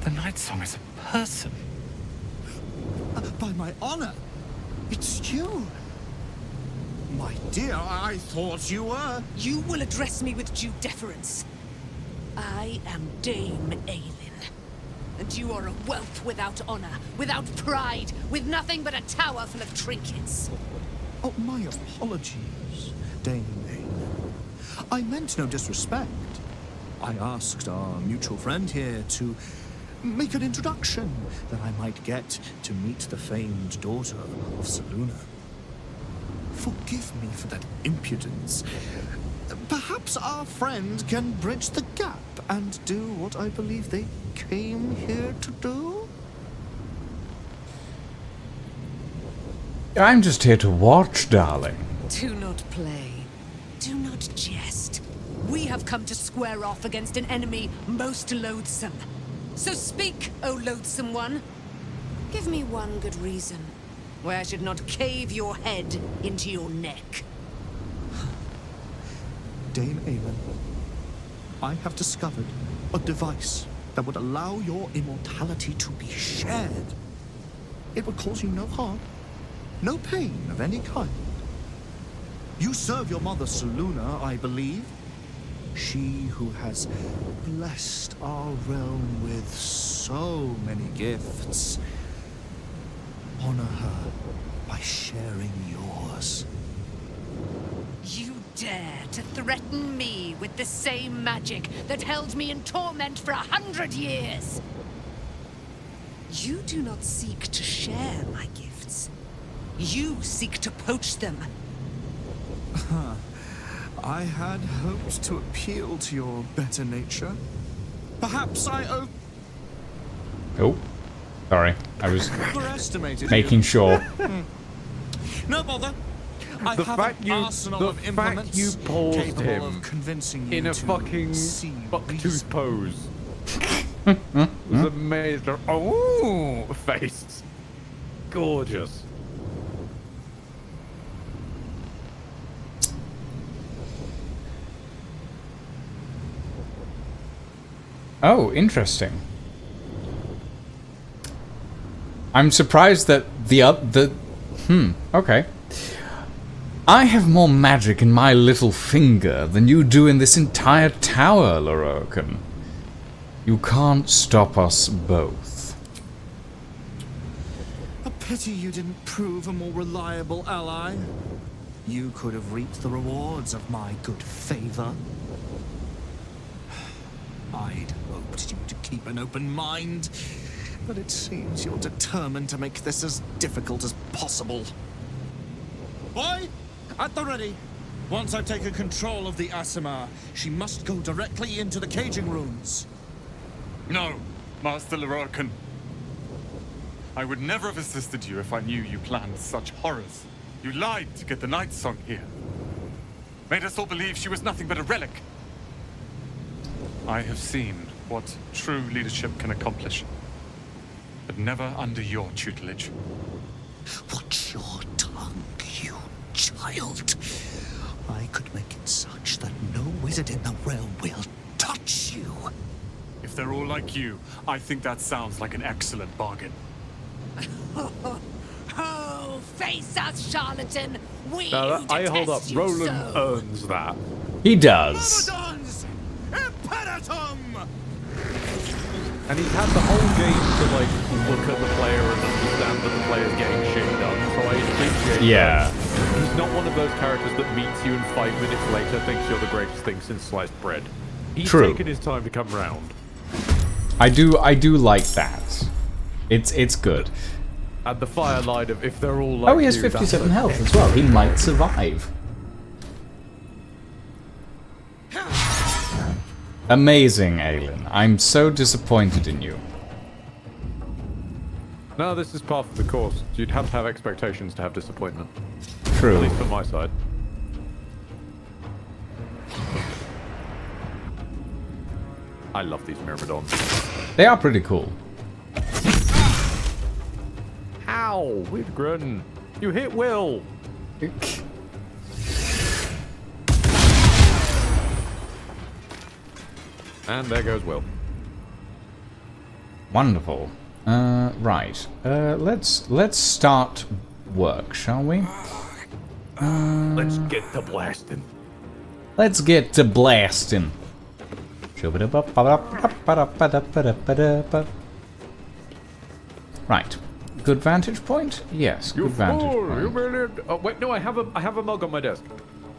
[SPEAKER 11] The Night Song is a person.
[SPEAKER 10] By my honor, it's you. My dear, I thought you were.
[SPEAKER 7] You will address me with due deference. I am Dame Aelin. And you are a whelp without honor, without pride, with nothing but a tower full of trinkets.
[SPEAKER 10] Oh, my apologies, Dame Aelin. I meant no disrespect. I asked our mutual friend here to make an introduction, that I might get to meet the famed daughter of Selûne. Forgive me for that impudence. Perhaps our friend can bridge the gap and do what I believe they came here to do?
[SPEAKER 2] I'm just here to watch, darling.
[SPEAKER 7] Do not play. Do not jest. We have come to square off against an enemy most loathsome. So speak, O loathsome one. Give me one good reason why I should not cave your head into your neck.
[SPEAKER 10] Dame Aelin, I have discovered a device that would allow your immortality to be shared. It would cause you no harm, no pain of any kind. You serve your mother Selûne, I believe. She who has blessed our realm with so many gifts. Honor her by sharing yours.
[SPEAKER 7] You dare to threaten me with the same magic that held me in torment for 100 years? You do not seek to share my gifts. You seek to poach them.
[SPEAKER 10] I had hoped to appeal to your better nature. Perhaps I
[SPEAKER 2] Oh, sorry. I was
[SPEAKER 10] overestimated
[SPEAKER 2] making
[SPEAKER 10] you.
[SPEAKER 2] sure.
[SPEAKER 10] No bother. I
[SPEAKER 1] The
[SPEAKER 10] have
[SPEAKER 1] fact
[SPEAKER 10] an
[SPEAKER 1] you,
[SPEAKER 10] arsenal
[SPEAKER 1] the
[SPEAKER 10] of
[SPEAKER 1] fact
[SPEAKER 10] implements
[SPEAKER 1] you paused
[SPEAKER 10] capable
[SPEAKER 1] him
[SPEAKER 10] of convincing you
[SPEAKER 1] in a
[SPEAKER 10] to
[SPEAKER 1] fucking
[SPEAKER 10] see
[SPEAKER 1] bucktooth pose was amazing. Oh, face, gorgeous.
[SPEAKER 2] Oh, interesting. I'm surprised that okay. I have more magic in my little finger than you do in this entire tower, Lorokan. You can't stop us both.
[SPEAKER 10] Pity you didn't prove a more reliable ally. You could have reaped the rewards of my good favor. I'd hoped you to keep an open mind, but it seems you're determined to make this as difficult as possible. Boy, at the ready. Once I've taken control of the Aasimar, she must go directly into the caging rooms.
[SPEAKER 16] No, Master Lorcan. I would never have assisted you if I knew you planned such horrors. You lied to get the Night Song here. Made us all believe she was nothing but a relic. I have seen what true leadership can accomplish. But never under your tutelage.
[SPEAKER 10] Watch your tongue, you child. I could make it such that no wizard in the realm will touch you.
[SPEAKER 16] If they're all like you, I think that sounds like an excellent bargain.
[SPEAKER 7] Oh, face us, charlatan! We
[SPEAKER 1] Now, I hold up.
[SPEAKER 7] detest you
[SPEAKER 1] Roland
[SPEAKER 7] so.
[SPEAKER 1] earns that.
[SPEAKER 2] He does.
[SPEAKER 1] And he's had the whole game to like look at the player and understand that the player's getting shit done. So I appreciate
[SPEAKER 2] Yeah.
[SPEAKER 1] that. He's not one of those characters that meets you and 5 minutes later thinks you're the greatest thing since sliced bread. He's
[SPEAKER 2] True.
[SPEAKER 1] taken his time to come round.
[SPEAKER 2] I do like that. It's good.
[SPEAKER 1] And the firelight of if they're all like
[SPEAKER 2] Oh, he has
[SPEAKER 1] you,
[SPEAKER 2] 57
[SPEAKER 1] that's
[SPEAKER 2] health
[SPEAKER 1] okay.
[SPEAKER 2] as well. He might survive. Amazing, Aelin. I'm so disappointed in you.
[SPEAKER 1] No, this is part of the course. You'd have to have expectations to have disappointment.
[SPEAKER 2] True.
[SPEAKER 1] At least from my side. I love these Myrmidons.
[SPEAKER 2] They are pretty cool.
[SPEAKER 1] Ow! Widgren! You hit Will! And there goes Will.
[SPEAKER 2] Wonderful. Right. Let's start work, shall we?
[SPEAKER 1] Let's get to blasting.
[SPEAKER 2] Let's get to blasting. Right. Good vantage point? Yes,
[SPEAKER 1] You
[SPEAKER 2] good vantage
[SPEAKER 1] fool!
[SPEAKER 2] point.
[SPEAKER 1] You merely... Oh, wait, no, I have a mug on my desk.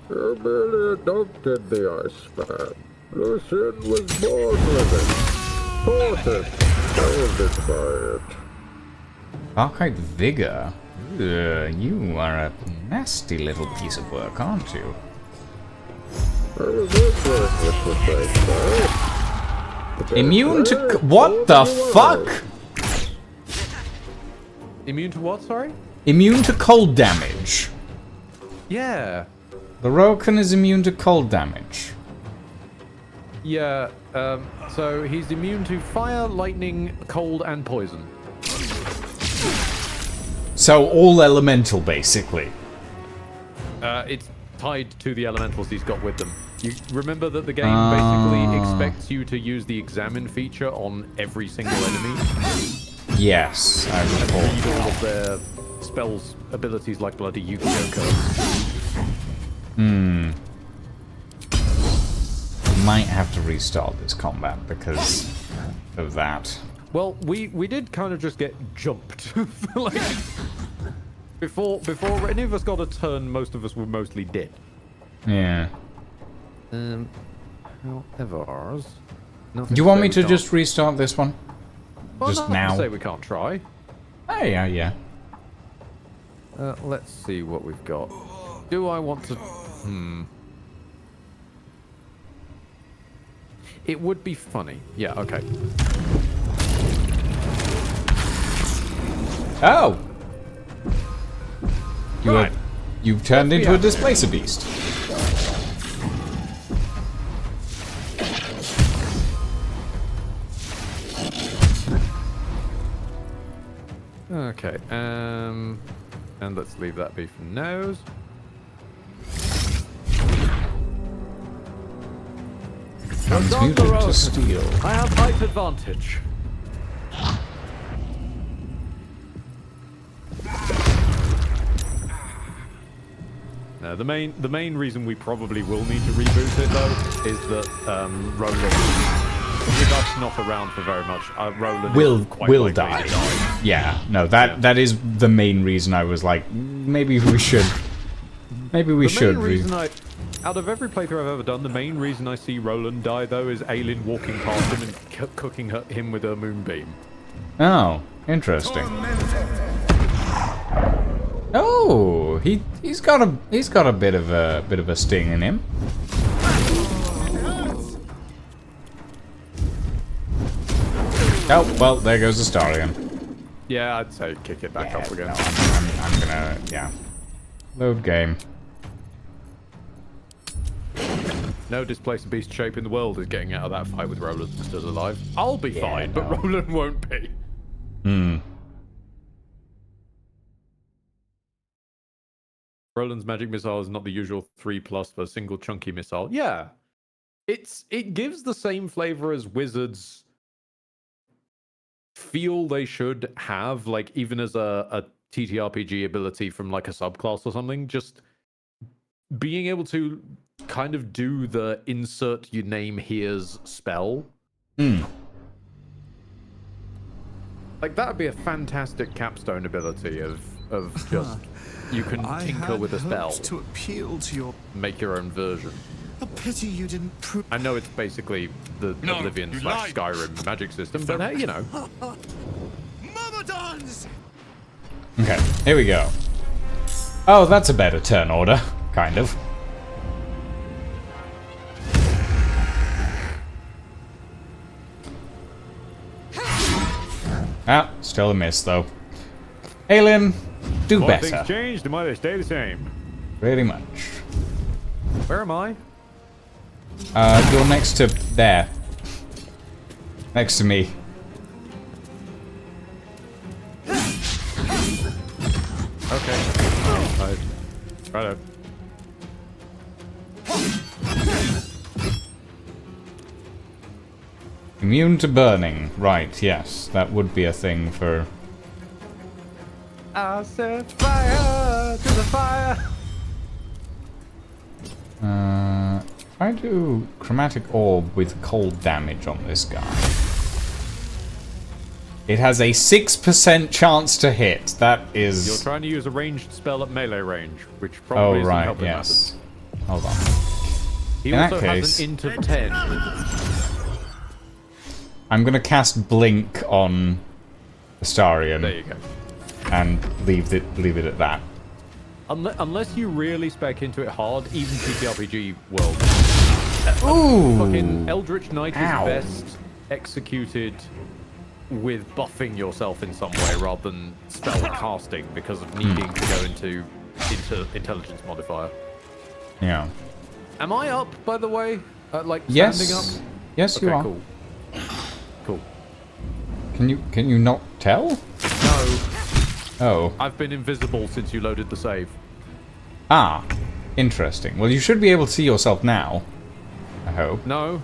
[SPEAKER 17] You merely adopted the Iceman. Lucian was born with it. Taught it. Molded by it.
[SPEAKER 2] Archite Vigor? You are a nasty little piece of work, aren't you?
[SPEAKER 17] I was ignorant with the same
[SPEAKER 2] Immune to... What the fuck?
[SPEAKER 1] Immune to what, sorry?
[SPEAKER 2] Immune to cold damage.
[SPEAKER 1] Yeah.
[SPEAKER 2] The Rokan is immune to cold damage.
[SPEAKER 1] Yeah, so he's immune to fire, lightning, cold, and poison.
[SPEAKER 2] So all elemental, basically.
[SPEAKER 1] It's tied to the elementals he's got with them. You remember that the game basically expects you to use the examine feature on every single enemy?
[SPEAKER 2] Yes, I recall.
[SPEAKER 1] Read all of their spells, abilities like bloody Yu-Gi-Oh cards.
[SPEAKER 2] Might have to restart this combat because of that.
[SPEAKER 1] Well, we did kind of just get jumped. Like, before any of us got a turn, most of us were mostly dead.
[SPEAKER 2] Yeah.
[SPEAKER 1] However,
[SPEAKER 2] Do you want me to just restart this one?
[SPEAKER 1] Well,
[SPEAKER 2] Just
[SPEAKER 1] not
[SPEAKER 2] now?
[SPEAKER 1] to say we can't try.
[SPEAKER 2] Oh, yeah.
[SPEAKER 1] Let's see what we've got. Do I want to... It would be funny. Yeah, okay.
[SPEAKER 2] Oh!
[SPEAKER 1] Right.
[SPEAKER 2] You've turned
[SPEAKER 1] Let's be
[SPEAKER 2] into a
[SPEAKER 1] honest.
[SPEAKER 2] displacer beast.
[SPEAKER 1] Okay, and let's leave that be for nose.
[SPEAKER 2] Transmuted to steel.
[SPEAKER 1] I have height advantage. The main reason we probably will need to reboot it though is that Roland With us not around for very much, Roland
[SPEAKER 2] Will
[SPEAKER 1] is quite
[SPEAKER 2] will
[SPEAKER 1] likely to
[SPEAKER 2] die. Yeah, no, that is the main reason I was like, maybe we should. Maybe we should.
[SPEAKER 1] The main reason out of every playthrough I've ever done, the main reason I see Roland die though is Aelin walking past him and cooking him with a moonbeam.
[SPEAKER 2] Oh, interesting. Oh, he's got a bit of a sting in him. Oh, well, there goes the Starion.
[SPEAKER 1] Yeah, I'd say kick it back up again.
[SPEAKER 2] No, I'm gonna, yeah. Load game.
[SPEAKER 1] No displaced beast shape in the world is getting out of that fight with Roland still alive. I'll be fine,
[SPEAKER 2] no.
[SPEAKER 1] but Roland won't be. Roland's magic missile is not the usual 3+ for a single chunky missile. Yeah. It gives the same flavor as wizards feel they should have, like even as a TTRPG ability from like a subclass or something, just being able to kind of do the insert your name here's spell. Like that would be a fantastic capstone ability of just you can tinker with a spell
[SPEAKER 10] to appeal to your
[SPEAKER 1] make your own version.
[SPEAKER 10] A pity you didn't prove.
[SPEAKER 1] I know it's basically the Oblivion / Skyrim magic system, but hey, you know.
[SPEAKER 10] Myrmidons!
[SPEAKER 2] Okay, here we go. Oh, that's a better turn order, kind of. Ah, still a miss though. Aelin, do better.
[SPEAKER 1] Things changed, or might they stay the same?
[SPEAKER 2] Pretty much.
[SPEAKER 1] Where am I?
[SPEAKER 2] You're next to there. Next to me.
[SPEAKER 1] Okay. Righto.
[SPEAKER 2] Immune to burning. Right, yes. That would be a thing for...
[SPEAKER 1] I set fire to the fire.
[SPEAKER 2] If I do chromatic orb with cold damage on this guy, it has a 6% chance to hit. That is...
[SPEAKER 1] You're trying to use a ranged spell at melee range, which probably isn't helping matters.
[SPEAKER 2] Hold on.
[SPEAKER 1] He
[SPEAKER 2] In
[SPEAKER 1] also
[SPEAKER 2] that case,
[SPEAKER 1] has an int of 10.
[SPEAKER 2] I'm gonna cast Blink on Astarion.
[SPEAKER 1] There you go.
[SPEAKER 2] And leave it at that.
[SPEAKER 1] Unless you really spec into it hard, even TTRPG world.
[SPEAKER 2] Ooh!
[SPEAKER 1] Fucking Eldritch Knight
[SPEAKER 2] Ow.
[SPEAKER 1] is best executed with buffing yourself in some way rather than spell casting because of needing to go into intelligence modifier.
[SPEAKER 2] Yeah.
[SPEAKER 1] Am I up, by the way? Like
[SPEAKER 2] Yes.
[SPEAKER 1] standing up?
[SPEAKER 2] Yes,
[SPEAKER 1] Okay,
[SPEAKER 2] you are.
[SPEAKER 1] Cool. Cool.
[SPEAKER 2] Can you not tell?
[SPEAKER 1] No.
[SPEAKER 2] Oh.
[SPEAKER 1] I've been invisible since you loaded the save.
[SPEAKER 2] Ah. Interesting. Well, you should be able to see yourself now. I hope.
[SPEAKER 1] No.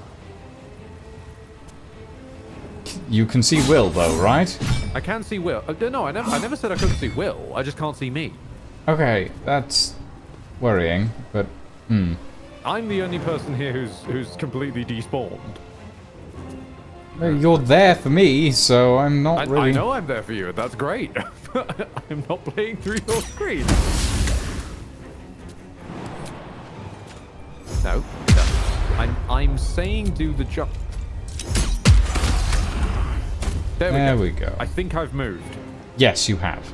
[SPEAKER 2] You can see Will, though, right?
[SPEAKER 1] I can see Will. No, I never said I couldn't see Will. I just can't see me.
[SPEAKER 2] Okay, that's worrying, but
[SPEAKER 1] I'm the only person here who's completely despawned.
[SPEAKER 2] Well, you're there for me, so I'm not really...
[SPEAKER 1] I know I'm there for you, and that's great. I'm not playing through your screen. No. I'm saying do the jump. There
[SPEAKER 2] we go.
[SPEAKER 1] I think I've moved.
[SPEAKER 2] Yes, you have.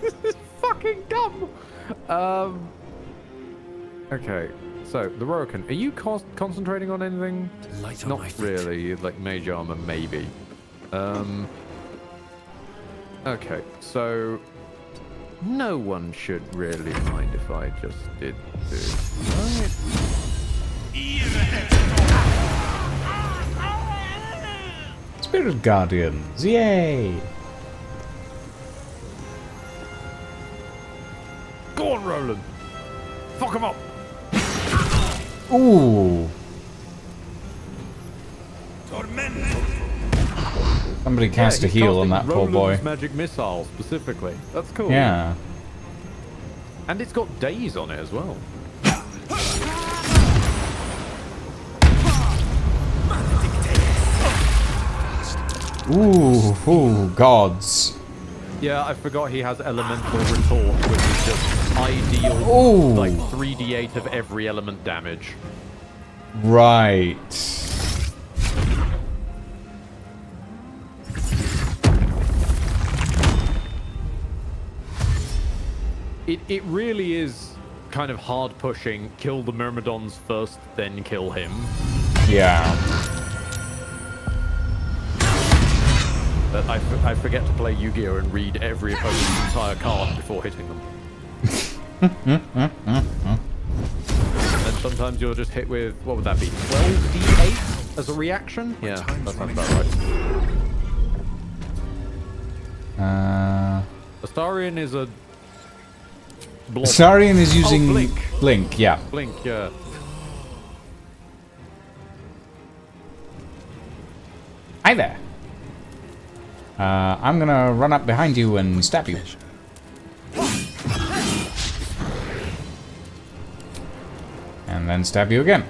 [SPEAKER 1] This is fucking dumb. Okay. So, the Rokan, are you concentrating on anything? Not really, like mage armor, maybe. Okay, so no one should really mind if I just did this. Right.
[SPEAKER 2] Spirit Guardians, yay!
[SPEAKER 1] Go on, Roland. Fuck him up.
[SPEAKER 2] Ooh. Somebody cast a heal on that poor boy.
[SPEAKER 1] Roland's magic missile specifically. That's cool.
[SPEAKER 2] Yeah.
[SPEAKER 1] And it's got days on it as well.
[SPEAKER 2] Ooh, gods.
[SPEAKER 1] Yeah, I forgot he has elemental retort, which is just ideal, like 3d8 of every element damage.
[SPEAKER 2] Right.
[SPEAKER 1] It really is kind of hard pushing. Kill the Myrmidons first, then kill him.
[SPEAKER 2] Yeah.
[SPEAKER 1] But I forget to play Yu-Gi-Oh! And read every opponent's entire card before hitting them. And sometimes you'll just hit with, what would that be, 12d8 as a reaction? Yeah, that sounds about right. Astarion is a... blob.
[SPEAKER 2] Astarion is using
[SPEAKER 1] Blink.
[SPEAKER 2] Blink, yeah.
[SPEAKER 1] Blink, yeah.
[SPEAKER 2] Hi there. I'm gonna run up behind you and stab you. And then stab you again.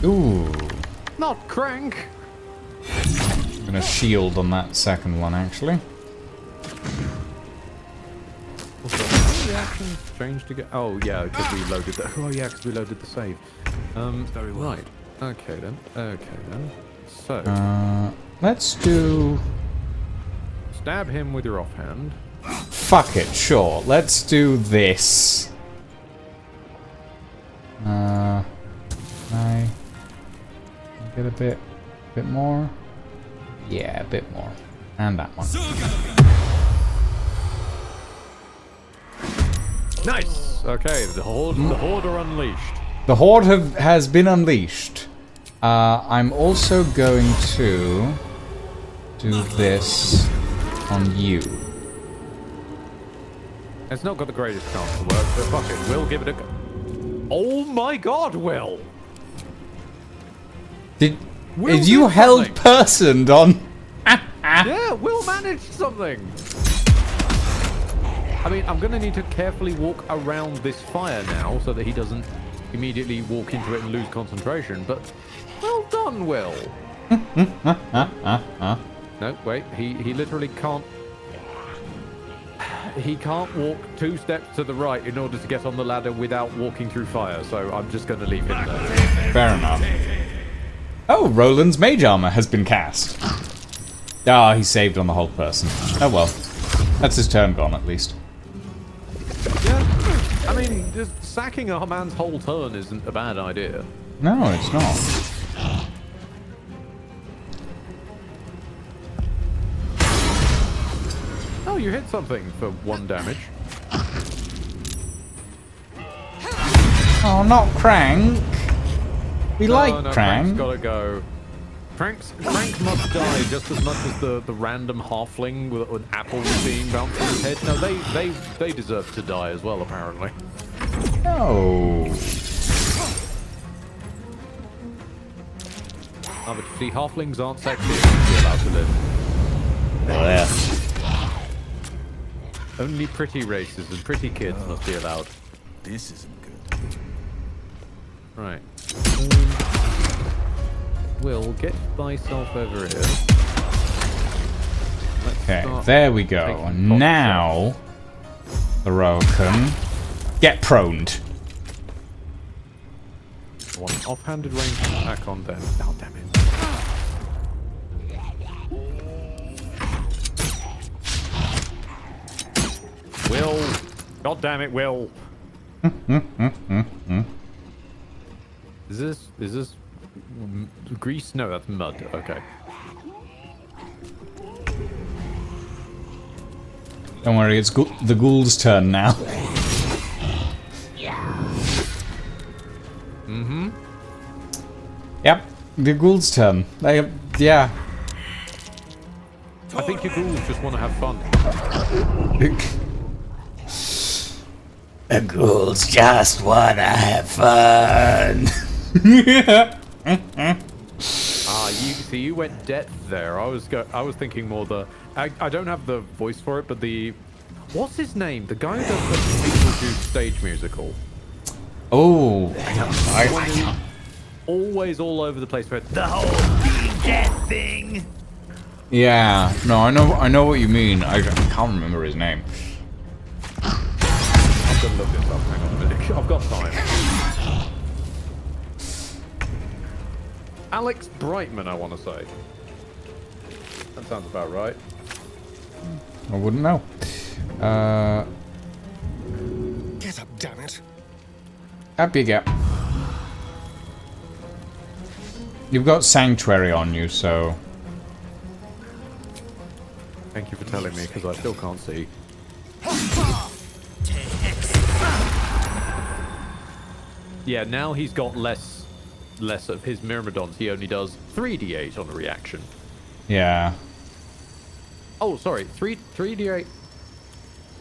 [SPEAKER 2] Ooh.
[SPEAKER 1] Not crank.
[SPEAKER 2] I'm gonna shield on that second one, actually.
[SPEAKER 1] Reactions changed again. Oh yeah, because we loaded the. Oh yeah, because we loaded the save. Very well. Right. Okay then. Okay then. So.
[SPEAKER 2] Let's do.
[SPEAKER 1] Stab him with your offhand.
[SPEAKER 2] Fuck it, sure. Let's do this. I get a bit more. Yeah, a bit more, and that one.
[SPEAKER 1] Nice. Okay, the horde are unleashed.
[SPEAKER 2] The horde has been unleashed. I'm also going to do this on you.
[SPEAKER 1] It's not got the greatest chance to work, but fuck it, we'll give it a go. Oh my god, Will!
[SPEAKER 2] Did you held personed on?
[SPEAKER 1] Yeah, Will managed something. I mean, I'm gonna need to carefully walk around this fire now so that he doesn't immediately walk into it and lose concentration. But well done, Will. No, wait, he literally can't. He can't walk 2 steps to the right in order to get on the ladder without walking through fire. So I'm just going to leave him there.
[SPEAKER 2] Fair enough. Oh, Roland's mage armor has been cast. Ah, he saved on the whole person. Oh well. That's his turn gone, at least.
[SPEAKER 1] Yeah, I mean, just sacking a man's whole turn isn't a bad idea.
[SPEAKER 2] No, it's not.
[SPEAKER 1] Oh, you hit something for 1 damage.
[SPEAKER 2] Oh, not Crank. We like
[SPEAKER 1] no,
[SPEAKER 2] Crank.
[SPEAKER 1] Crank's gotta go. Crank must die just as much as the random halfling with an apple being bounced on his head. No, they deserve to die as well, apparently.
[SPEAKER 2] No.
[SPEAKER 1] Oh, but see, halflings aren't sexy. They're allowed to live.
[SPEAKER 2] Yeah.
[SPEAKER 1] Only pretty races and pretty kids must be allowed.
[SPEAKER 11] This isn't good.
[SPEAKER 1] Right. Will, get thyself over here.
[SPEAKER 2] Okay, there we go. Now, the Rokan, get proned.
[SPEAKER 1] One offhanded range attack on them. Oh, damn it. Will. God damn it, Will. Is this grease? No, that's mud. Okay.
[SPEAKER 2] Don't worry, it's the ghoul's turn now.
[SPEAKER 1] Mm-hmm.
[SPEAKER 2] Yep, the ghoul's turn. Yeah.
[SPEAKER 1] I think your ghouls just want to have fun.
[SPEAKER 2] The ghouls just wanna have fun.
[SPEAKER 1] You went depth there. I was thinking more I don't have the voice for it, but the What's his name? The guy who does the Beetlejuice stage musical.
[SPEAKER 2] Oh,
[SPEAKER 1] I can't. Always all over the place with the whole being death thing.
[SPEAKER 2] Yeah, no, I know what you mean. I can't remember his name.
[SPEAKER 1] I'm gonna look this up. Hang on a minute. I've got time. Alex Brightman, I want to say. That sounds about right.
[SPEAKER 2] I wouldn't know.
[SPEAKER 12] Get up, damn it.
[SPEAKER 2] Up you go. You've got Sanctuary on you, so...
[SPEAKER 1] Thank you for telling me, because I still can't see. Yeah, now he's got less of his Myrmidons. He only does 3d8 on a reaction.
[SPEAKER 2] Yeah.
[SPEAKER 1] Oh, sorry, 3d8.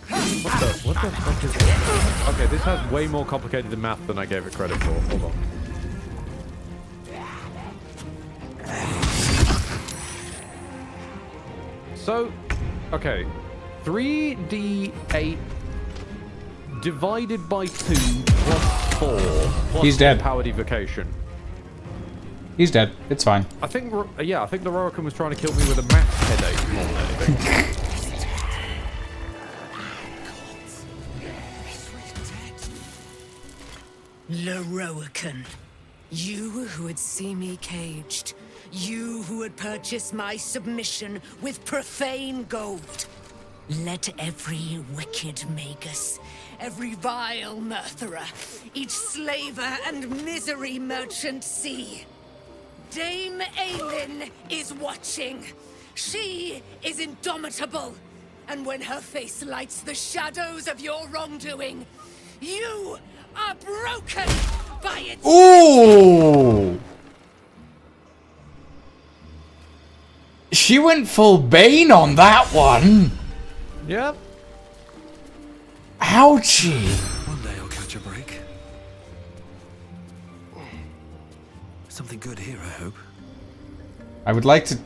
[SPEAKER 1] What the fuck is this? Okay, this has way more complicated than math than I gave it credit for. Hold on. So, okay, 3d8 divided by 2 plus 4 plus
[SPEAKER 2] He's dead.
[SPEAKER 1] Powered evocation.
[SPEAKER 2] He's dead. It's fine.
[SPEAKER 1] I think, yeah, I think the Rorican was trying to kill me with a math headache more than anything.
[SPEAKER 7] Loroakan, you who would see me caged, you who would purchase my submission with profane gold. Let every wicked magus, every vile murtherer, each slaver and misery merchant see. Dame Aelin is watching. She is indomitable. And when her face lights the shadows of your wrongdoing, you are broken by its...
[SPEAKER 2] Ooh! She went full Bane on that one.
[SPEAKER 1] Yep.
[SPEAKER 2] Ouchie.
[SPEAKER 5] One day I'll catch a break. Something good here, I hope.
[SPEAKER 2] I would like to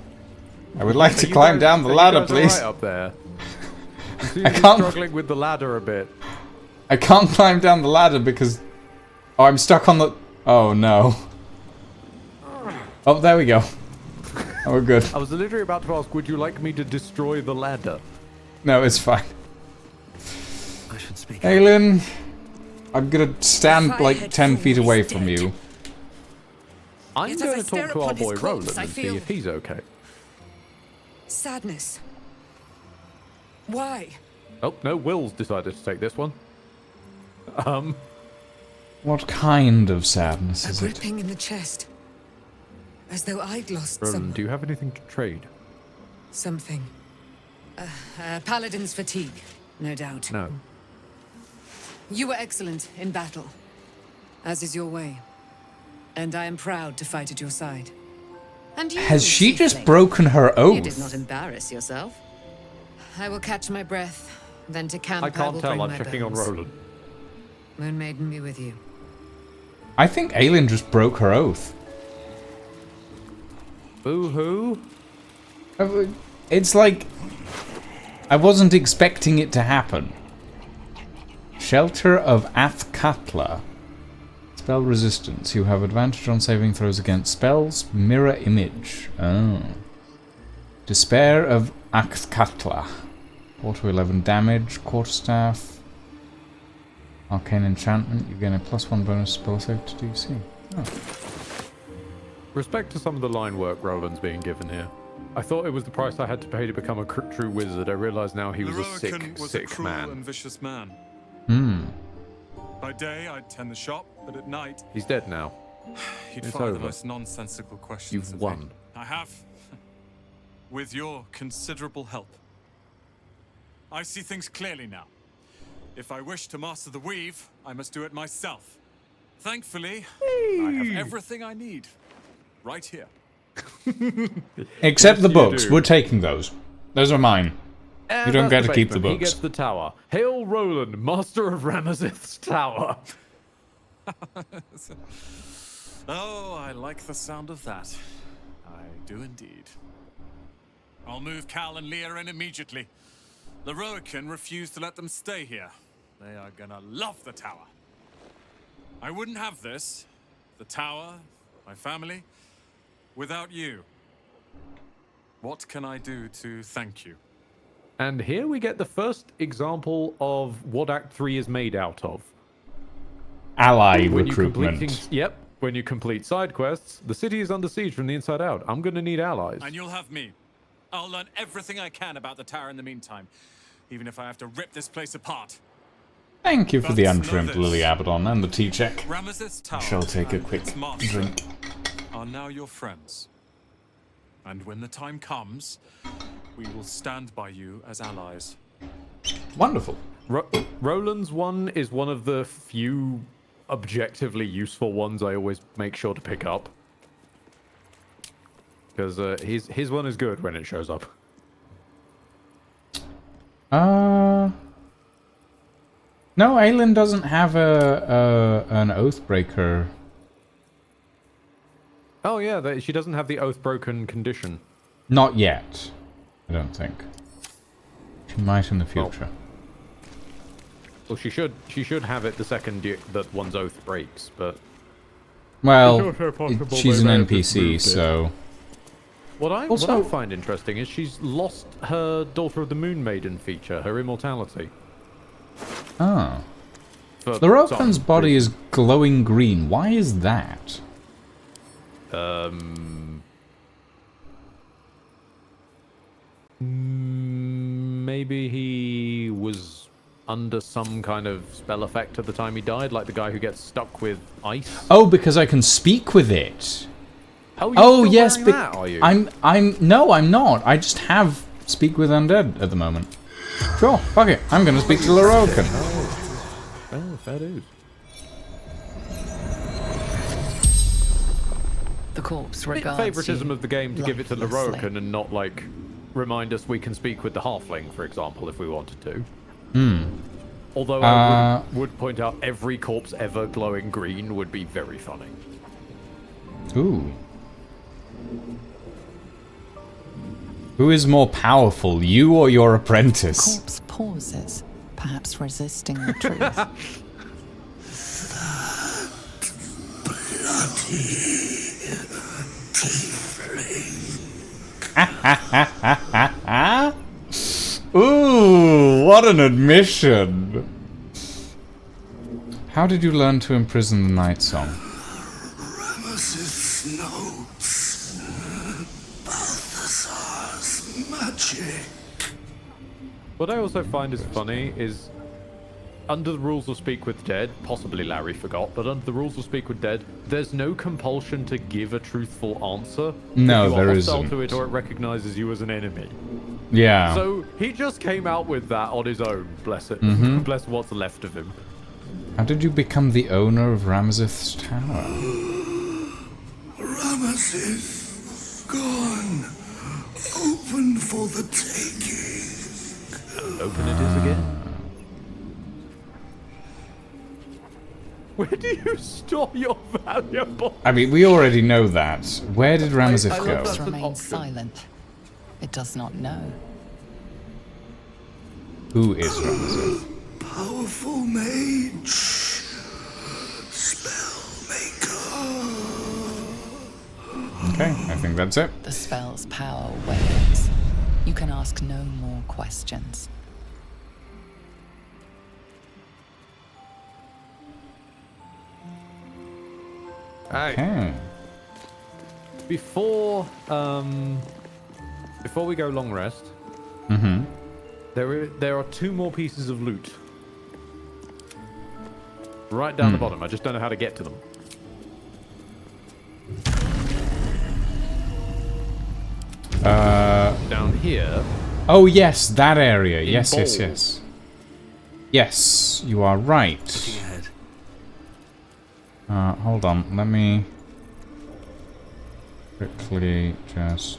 [SPEAKER 2] climb down the ladder, please.
[SPEAKER 1] Right up there.
[SPEAKER 2] I can't.
[SPEAKER 1] Struggling with the ladder a bit.
[SPEAKER 2] I can't climb down the ladder because... Oh, I'm stuck on the... Oh, no. Oh, there we go. Oh, we're good.
[SPEAKER 1] I was literally about to ask, would you like me to destroy the ladder?
[SPEAKER 2] No, it's fine.
[SPEAKER 5] I should speak.
[SPEAKER 2] Aelin, I'm gonna stand like 10 feet away from you.
[SPEAKER 1] I'm
[SPEAKER 7] Yet as
[SPEAKER 1] going
[SPEAKER 7] I
[SPEAKER 1] to
[SPEAKER 7] stare
[SPEAKER 1] talk to our
[SPEAKER 7] upon his
[SPEAKER 1] boy
[SPEAKER 7] corpse,
[SPEAKER 1] Roland
[SPEAKER 7] I
[SPEAKER 1] and see
[SPEAKER 7] feel
[SPEAKER 1] if he's okay.
[SPEAKER 7] sadness. Why?
[SPEAKER 1] Oh, no, Will's decided to take this one.
[SPEAKER 2] What kind of sadness
[SPEAKER 7] A
[SPEAKER 2] is it?
[SPEAKER 7] gripping in the chest. As though I'd lost
[SPEAKER 1] Roland, do you have anything to trade?
[SPEAKER 7] something. Paladin's fatigue, no doubt.
[SPEAKER 1] No.
[SPEAKER 7] You were excellent in battle, as is your way. And I am proud to fight at your side. And you,
[SPEAKER 2] Has she just
[SPEAKER 7] Tiefling?
[SPEAKER 2] broken her
[SPEAKER 7] You did
[SPEAKER 2] oath?
[SPEAKER 7] not embarrass yourself. I will catch my breath, then to camp
[SPEAKER 1] I can't
[SPEAKER 7] will
[SPEAKER 1] tell,
[SPEAKER 7] bring
[SPEAKER 1] I'm
[SPEAKER 7] my
[SPEAKER 1] checking on
[SPEAKER 7] bones.
[SPEAKER 1] Roland.
[SPEAKER 7] Moon Maiden be with you.
[SPEAKER 2] I think Aelin just broke her oath.
[SPEAKER 1] Boo-hoo.
[SPEAKER 2] It's like... I wasn't expecting it to happen. Shelter of Athkatla. Spell resistance. You have advantage on saving throws against spells. Mirror image. Oh. Despair of Athkatla. 4 to 11 damage. Quarterstaff. Arcane enchantment. You gain a +1 bonus spell save to DC. Oh.
[SPEAKER 1] Respect to some of the line work Roland's being given here. I thought it was the price I had to pay to become a true wizard. I realize now he was a
[SPEAKER 16] Loroakan was a
[SPEAKER 1] sick
[SPEAKER 16] cruel
[SPEAKER 1] man.
[SPEAKER 16] and vicious man.
[SPEAKER 2] Hmm.
[SPEAKER 16] By day, I'd tend the shop, but at night,
[SPEAKER 1] He's dead now.
[SPEAKER 16] he'd
[SPEAKER 1] It's
[SPEAKER 16] fire the
[SPEAKER 1] over.
[SPEAKER 16] most nonsensical questions.
[SPEAKER 1] You've
[SPEAKER 16] of
[SPEAKER 1] won.
[SPEAKER 16] me. I have. With your considerable help. I see things clearly now. If I wish to master the weave, I must do it myself. Thankfully, I have everything I need. Right here.
[SPEAKER 2] Except
[SPEAKER 1] Yes,
[SPEAKER 2] the
[SPEAKER 1] you
[SPEAKER 2] books.
[SPEAKER 1] do.
[SPEAKER 2] We're taking those. Those are mine.
[SPEAKER 1] And
[SPEAKER 2] You don't
[SPEAKER 1] that's
[SPEAKER 2] get to keep the
[SPEAKER 1] basement. He
[SPEAKER 2] books.
[SPEAKER 1] gets the tower. Hail Roland, master of Ramazith's tower.
[SPEAKER 16] Oh, I like the sound of that. I do indeed. I'll move Cal and Leah in immediately. Leroican refused to let them stay here. They are gonna love the tower. I wouldn't have this, the tower, my family, without you. What can I do to thank you?
[SPEAKER 1] And here we get the first example of what Act 3 is made out of.
[SPEAKER 2] Ally
[SPEAKER 1] When
[SPEAKER 2] recruitment.
[SPEAKER 1] when you complete side quests, the city is under siege from the inside out. I'm going to need allies.
[SPEAKER 16] And you'll have me. I'll learn everything I can about the tower in the meantime, even if I have to rip this place apart.
[SPEAKER 2] Thank you for the
[SPEAKER 16] But know
[SPEAKER 2] untrimmed
[SPEAKER 16] this.
[SPEAKER 2] Lily Abaddon and the tea check.
[SPEAKER 16] Ramesses Tower
[SPEAKER 2] I shall take a
[SPEAKER 16] and
[SPEAKER 2] quick
[SPEAKER 16] its master
[SPEAKER 2] drink.
[SPEAKER 16] are now your friends. And when the time comes, we will stand by you as allies.
[SPEAKER 2] Wonderful.
[SPEAKER 1] Roland's one is one of the few objectively useful ones I always make sure to pick up. Because his one is good when it shows up.
[SPEAKER 2] No, Aelin doesn't have an Oathbreaker.
[SPEAKER 1] Oh yeah, she doesn't have the Oath-broken condition.
[SPEAKER 2] Not yet, I don't think. She might in the future.
[SPEAKER 1] Well, she should have it the second that one's oath breaks, but...
[SPEAKER 2] Well,
[SPEAKER 1] It's also possible
[SPEAKER 2] she's
[SPEAKER 1] they
[SPEAKER 2] an
[SPEAKER 1] may have just
[SPEAKER 2] NPC,
[SPEAKER 1] moved it.
[SPEAKER 2] so...
[SPEAKER 1] What I
[SPEAKER 2] Also-
[SPEAKER 1] find interesting is she's lost her Daughter of the Moon Maiden feature, her immortality.
[SPEAKER 2] Ah.
[SPEAKER 1] For
[SPEAKER 2] Lorokan's
[SPEAKER 1] some
[SPEAKER 2] body is glowing green. Why is that?
[SPEAKER 1] Maybe he was under some kind of spell effect at the time he died, like the guy who gets stuck with ice.
[SPEAKER 2] Oh, because I can speak with it.
[SPEAKER 1] Oh,
[SPEAKER 2] Oh
[SPEAKER 1] still
[SPEAKER 2] yes,
[SPEAKER 1] wearing that, are you?
[SPEAKER 2] No, I'm not. I just have speak with undead at the moment. Sure, fuck it. I'm gonna speak to Lorokan.
[SPEAKER 1] Oh, fair dues.
[SPEAKER 6] The corpse
[SPEAKER 1] Bit
[SPEAKER 6] regards
[SPEAKER 1] favoritism
[SPEAKER 6] you
[SPEAKER 1] of the game to give it to
[SPEAKER 6] lifelessly.
[SPEAKER 1] Lorokan and not, like, remind us we can speak with the halfling, for example, if we wanted to. Although I would point out every corpse ever glowing green would be very funny.
[SPEAKER 2] Ooh. Who is more powerful, you or your apprentice?
[SPEAKER 6] Corpse pauses, perhaps resisting the truth.
[SPEAKER 2] Ooh, what an admission! How did you learn to imprison the Night Song?
[SPEAKER 10] Ramesses notes. Balthasar's magic.
[SPEAKER 1] What I also find is funny is, under the rules of Speak with Dead, possibly Larry forgot, but under the rules of Speak with Dead, there's no compulsion to give a truthful answer.
[SPEAKER 2] No,
[SPEAKER 1] if you
[SPEAKER 2] there
[SPEAKER 1] are hostile
[SPEAKER 2] isn't.
[SPEAKER 1] to it or it recognizes you as an enemy.
[SPEAKER 2] Yeah.
[SPEAKER 1] So he just came out with that on his own, bless it.
[SPEAKER 2] Mhm.
[SPEAKER 1] Bless what's left of him.
[SPEAKER 2] How did you become the owner of Ramesses Tower?
[SPEAKER 10] Ramesses gone. Open for the taking.
[SPEAKER 1] And open it is again. Where do you store your valuables?
[SPEAKER 2] I mean, we already know that. Where did Ramesses
[SPEAKER 6] The
[SPEAKER 2] go?
[SPEAKER 6] corpse remains silent. It does not know.
[SPEAKER 2] Who is Ramesses?
[SPEAKER 10] Powerful mage. Spellmaker.
[SPEAKER 2] Okay, I think that's it.
[SPEAKER 6] The spell's power wanes. You can ask no more questions.
[SPEAKER 2] Okay.
[SPEAKER 1] Before we go long rest,
[SPEAKER 2] Mm-hmm.
[SPEAKER 1] there are two more pieces of loot. Right down the bottom. I just don't know how to get to them. Down here.
[SPEAKER 2] Oh yes, that area.
[SPEAKER 1] In
[SPEAKER 2] Yes, yes,
[SPEAKER 1] bold.
[SPEAKER 2] yes. Yes, you are right. Hold on. Let me quickly just.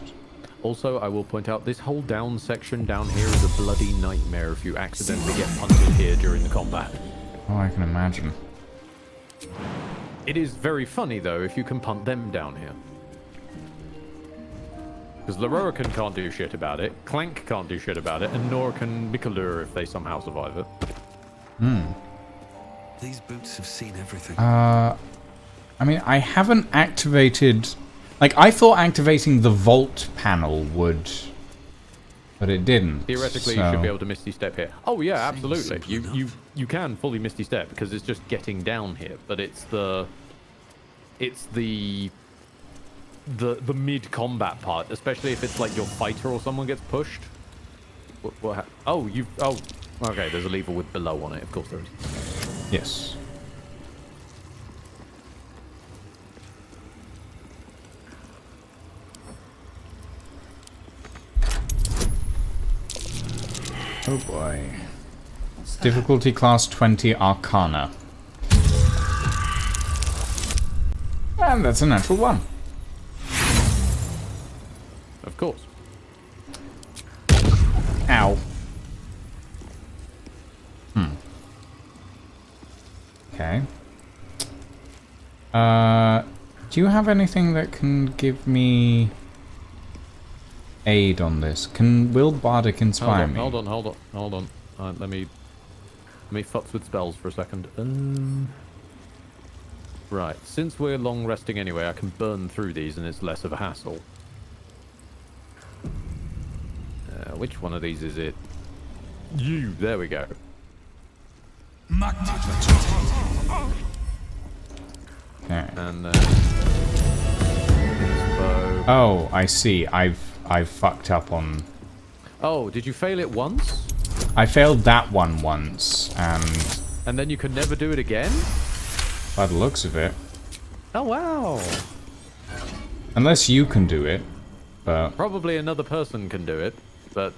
[SPEAKER 1] Also, I will point out this whole down section down here is a bloody nightmare if you accidentally get punted here during the combat.
[SPEAKER 2] Oh, I can imagine.
[SPEAKER 1] It is very funny though if you can punt them down here. Because Lorroakan can't do shit about it, Clank can't do shit about it, and nor can Baldur if they somehow survive it.
[SPEAKER 18] These boots have seen everything.
[SPEAKER 2] I mean, I haven't activated... Like, I thought activating the vault panel would... But it didn't.
[SPEAKER 1] Theoretically,
[SPEAKER 2] so...
[SPEAKER 1] you should be able to Misty Step here. Oh yeah, absolutely. You can fully Misty Step because it's just getting down here, but it's the mid combat part, especially if it's like your fighter or someone gets pushed. Okay. There's a lever with below on it. Of course there is.
[SPEAKER 2] Yes. Oh boy. Difficulty class 20 Arcana. And that's a natural one.
[SPEAKER 1] Of course.
[SPEAKER 2] Ow. Okay. Do you have anything that can give me aid on this? Will Bardic inspire me?
[SPEAKER 1] Hold on. Let me futz with spells for a second. Right, since we're long resting anyway, I can burn through these and it's less of a hassle. Which one of these is it? There we go.
[SPEAKER 2] Okay.
[SPEAKER 1] And then...
[SPEAKER 2] Oh, I see. I've fucked up on...
[SPEAKER 1] Oh, did you fail it once?
[SPEAKER 2] I failed that one once, and...
[SPEAKER 1] And then you can never do it again?
[SPEAKER 2] By the looks of it.
[SPEAKER 1] Oh, wow.
[SPEAKER 2] Unless you can do it, but...
[SPEAKER 1] Probably another person can do it, but...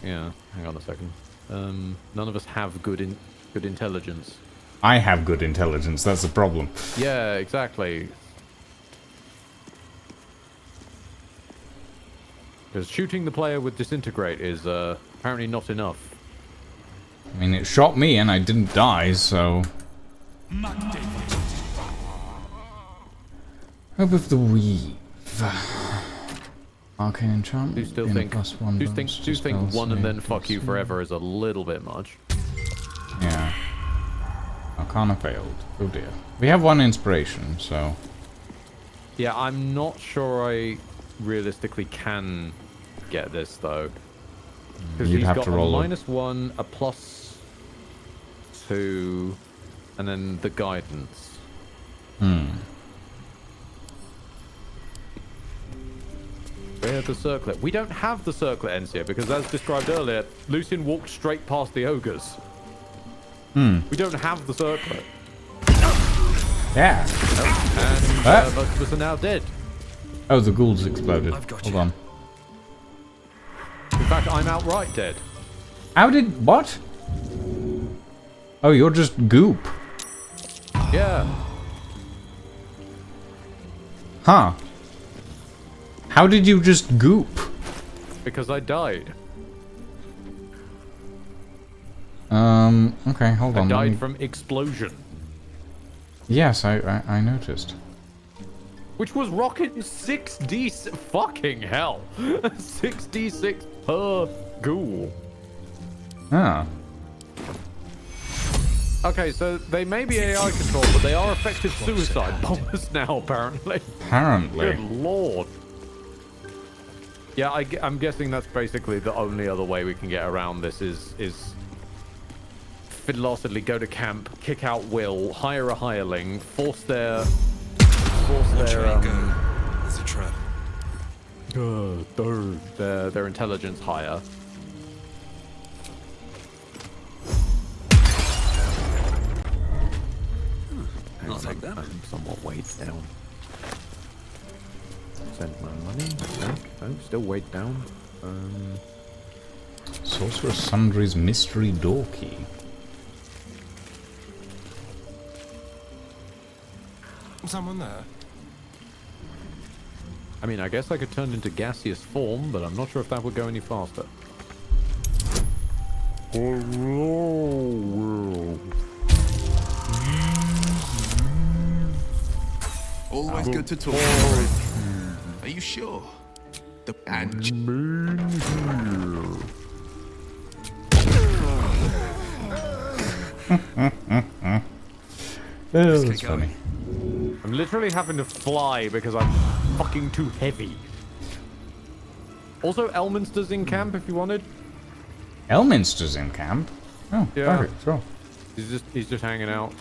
[SPEAKER 1] Yeah, hang on a second. None of us have good intelligence.
[SPEAKER 2] I have good intelligence, that's the problem.
[SPEAKER 1] Yeah, exactly. Because shooting the player with Disintegrate is apparently not enough.
[SPEAKER 2] I mean, it shot me and I didn't die, so... Hope of the Weave. Arcane enchantment.
[SPEAKER 1] Do you still think one and then fuck you forever is a little bit much?
[SPEAKER 2] Yeah. Arcana failed. Oh dear. We have one inspiration, so...
[SPEAKER 1] Yeah, I'm not sure I realistically can get this, though. Because
[SPEAKER 2] You'd
[SPEAKER 1] he's
[SPEAKER 2] have
[SPEAKER 1] got
[SPEAKER 2] to roll
[SPEAKER 1] a -1, a +2, and then the guidance. Where's the circlet? We don't have the circlet, Encia, because as described earlier, Lucian walked straight past the ogres. We don't have the circlet.
[SPEAKER 2] Yeah.
[SPEAKER 1] And most of us are now dead.
[SPEAKER 2] Oh, the ghouls exploded. Hold on.
[SPEAKER 1] In fact, I'm outright dead.
[SPEAKER 2] How did... What? Oh, you're just goop.
[SPEAKER 1] Yeah.
[SPEAKER 2] Huh. How did you just goop?
[SPEAKER 1] Because I died.
[SPEAKER 2] Okay, hold on.
[SPEAKER 1] I died from explosion.
[SPEAKER 2] Yes, I noticed.
[SPEAKER 1] Which was rocking 6d... Fucking hell. 6d6 per ghoul.
[SPEAKER 2] Ah.
[SPEAKER 1] Okay, so they may be AI controlled, but they are effective suicide bombers now, apparently.
[SPEAKER 2] Apparently.
[SPEAKER 1] Good lord. Yeah, I'm guessing that's basically the only other way we can get around this is fiddle-heartedly go to camp, kick out Will, hire a hireling, force their
[SPEAKER 18] There's a trap.
[SPEAKER 1] their intelligence higher.
[SPEAKER 18] Not like that.
[SPEAKER 1] I'm somewhat weighed down. Send my money. No, still weighed down.
[SPEAKER 2] Sorcerer Sundry's mystery door key.
[SPEAKER 18] Someone there?
[SPEAKER 1] I mean, I guess I could turn into gaseous form, but I'm not sure if that would go any faster. Hello, world.
[SPEAKER 18] Always good to talk. Are you sure?
[SPEAKER 2] That was funny.
[SPEAKER 1] I'm literally having to fly because I'm fucking too heavy. Also, Elminster's in camp if you wanted.
[SPEAKER 2] Elminster's in camp? Oh,
[SPEAKER 1] yeah.
[SPEAKER 2] perfect. Sure.
[SPEAKER 1] He's just hanging out.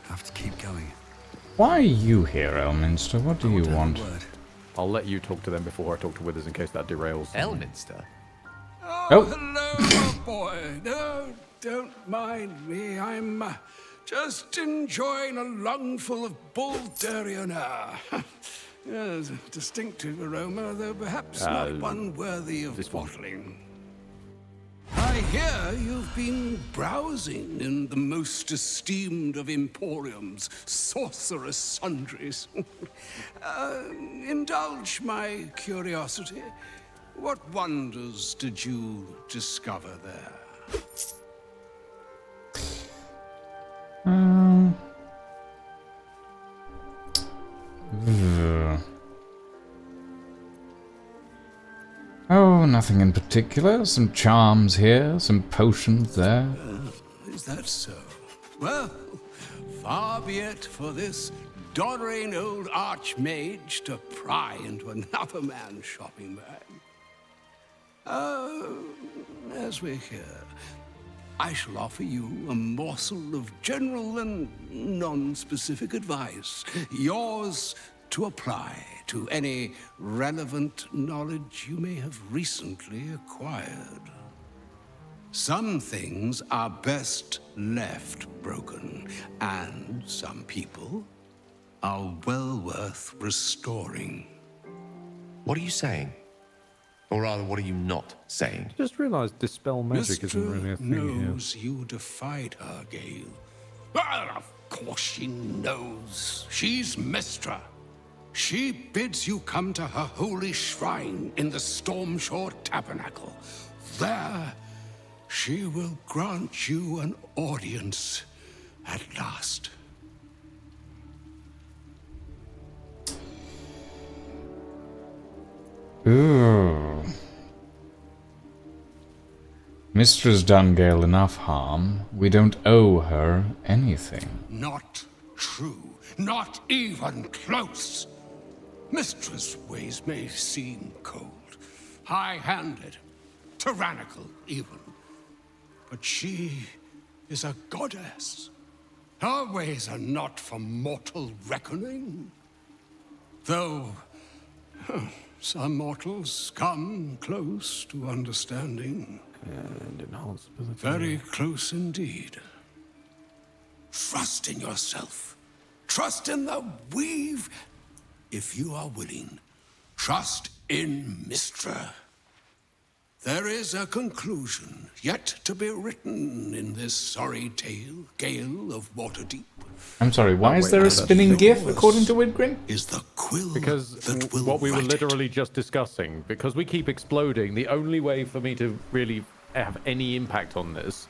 [SPEAKER 18] Have to keep going.
[SPEAKER 2] Why are you here, Elminster? What do you want?
[SPEAKER 1] I'll let you talk to them before I talk to Withers in case that derails.
[SPEAKER 8] Elminster?
[SPEAKER 2] Oh.
[SPEAKER 19] Hello, boy. No, don't mind me. I'm just enjoying a lungful of Baldurian air. Yes, a distinctive aroma, though perhaps not one worthy of bottling. I hear you've been browsing in the most esteemed of emporiums, sorcerous sundries. Indulge my curiosity. What wonders did you discover there?
[SPEAKER 2] Oh, nothing in particular. Some charms here, some potions there.
[SPEAKER 19] Is that so? Well, far be it for this doddering old archmage to pry into another man's shopping bag. As we're here, I shall offer you a morsel of general and non-specific advice. Yours to apply to any relevant knowledge you may have recently acquired. Some things are best left broken, and some people are well worth restoring.
[SPEAKER 8] What are you saying? Or rather, what are you not saying?
[SPEAKER 1] Just realised dispel magic isn't really a thing
[SPEAKER 19] knows
[SPEAKER 1] here.
[SPEAKER 19] You defied her, Gale. Well, of course she knows. She's Mystra. She bids you come to her holy shrine in the Stormshore Tabernacle. There, she will grant you an audience at last.
[SPEAKER 2] Ooh. Mistra's done Gale enough harm. We don't owe her anything.
[SPEAKER 19] Not true. Not even close. Mistra's ways may seem cold, high-handed, tyrannical even. But she is a goddess. Her ways are not for mortal reckoning. Though some mortals come close to understanding.
[SPEAKER 1] And enhance ability.
[SPEAKER 19] Very close indeed. Trust in yourself. Trust in the weave. If you are willing, trust in Mystra. There is a conclusion yet to be written in this sorry tale, Gale of Waterdeep.
[SPEAKER 2] I'm sorry, why is there a spinning gif according to Widgrin?
[SPEAKER 19] Is the quill
[SPEAKER 1] because what we were literally just discussing, because we keep exploding, the only way for me to really have any impact on this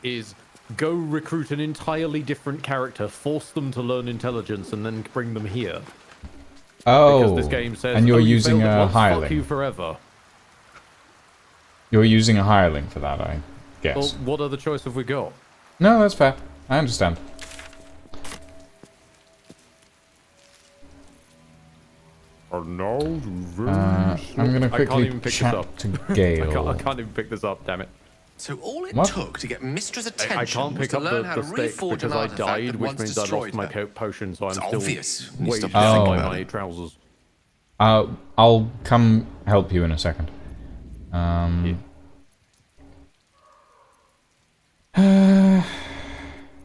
[SPEAKER 1] is go recruit an entirely different character, force them to learn intelligence, and then bring them here.
[SPEAKER 2] Oh,
[SPEAKER 1] because this game says,
[SPEAKER 2] and you're
[SPEAKER 1] you
[SPEAKER 2] using
[SPEAKER 1] failed it
[SPEAKER 2] a
[SPEAKER 1] once, fuck
[SPEAKER 2] hireling.
[SPEAKER 1] you forever.
[SPEAKER 2] You're using a hireling for that, I guess.
[SPEAKER 1] Well, what other choice have we got?
[SPEAKER 2] No, that's fair. I understand. I'm gonna
[SPEAKER 1] I can't
[SPEAKER 2] quickly
[SPEAKER 1] even pick this
[SPEAKER 2] chat
[SPEAKER 1] up.
[SPEAKER 2] to Gale.
[SPEAKER 1] I can't even pick this up, damn it.
[SPEAKER 8] So all it
[SPEAKER 2] What?
[SPEAKER 8] took to get Mistra's attention
[SPEAKER 1] I can't
[SPEAKER 8] was
[SPEAKER 1] pick
[SPEAKER 8] to
[SPEAKER 1] up
[SPEAKER 8] learn how
[SPEAKER 1] the
[SPEAKER 8] to
[SPEAKER 1] stick
[SPEAKER 8] reforge
[SPEAKER 1] because
[SPEAKER 8] an
[SPEAKER 1] I
[SPEAKER 8] artifact
[SPEAKER 1] died,
[SPEAKER 8] that
[SPEAKER 1] which
[SPEAKER 8] once
[SPEAKER 1] means I lost
[SPEAKER 8] destroyed
[SPEAKER 1] my
[SPEAKER 8] her.
[SPEAKER 1] potion, so I'm
[SPEAKER 8] It's
[SPEAKER 1] still
[SPEAKER 8] obvious when you
[SPEAKER 1] way
[SPEAKER 8] stop
[SPEAKER 1] down
[SPEAKER 8] thinking
[SPEAKER 1] by
[SPEAKER 8] about
[SPEAKER 1] my
[SPEAKER 8] it.
[SPEAKER 1] trousers.
[SPEAKER 2] I'll come help you in a second.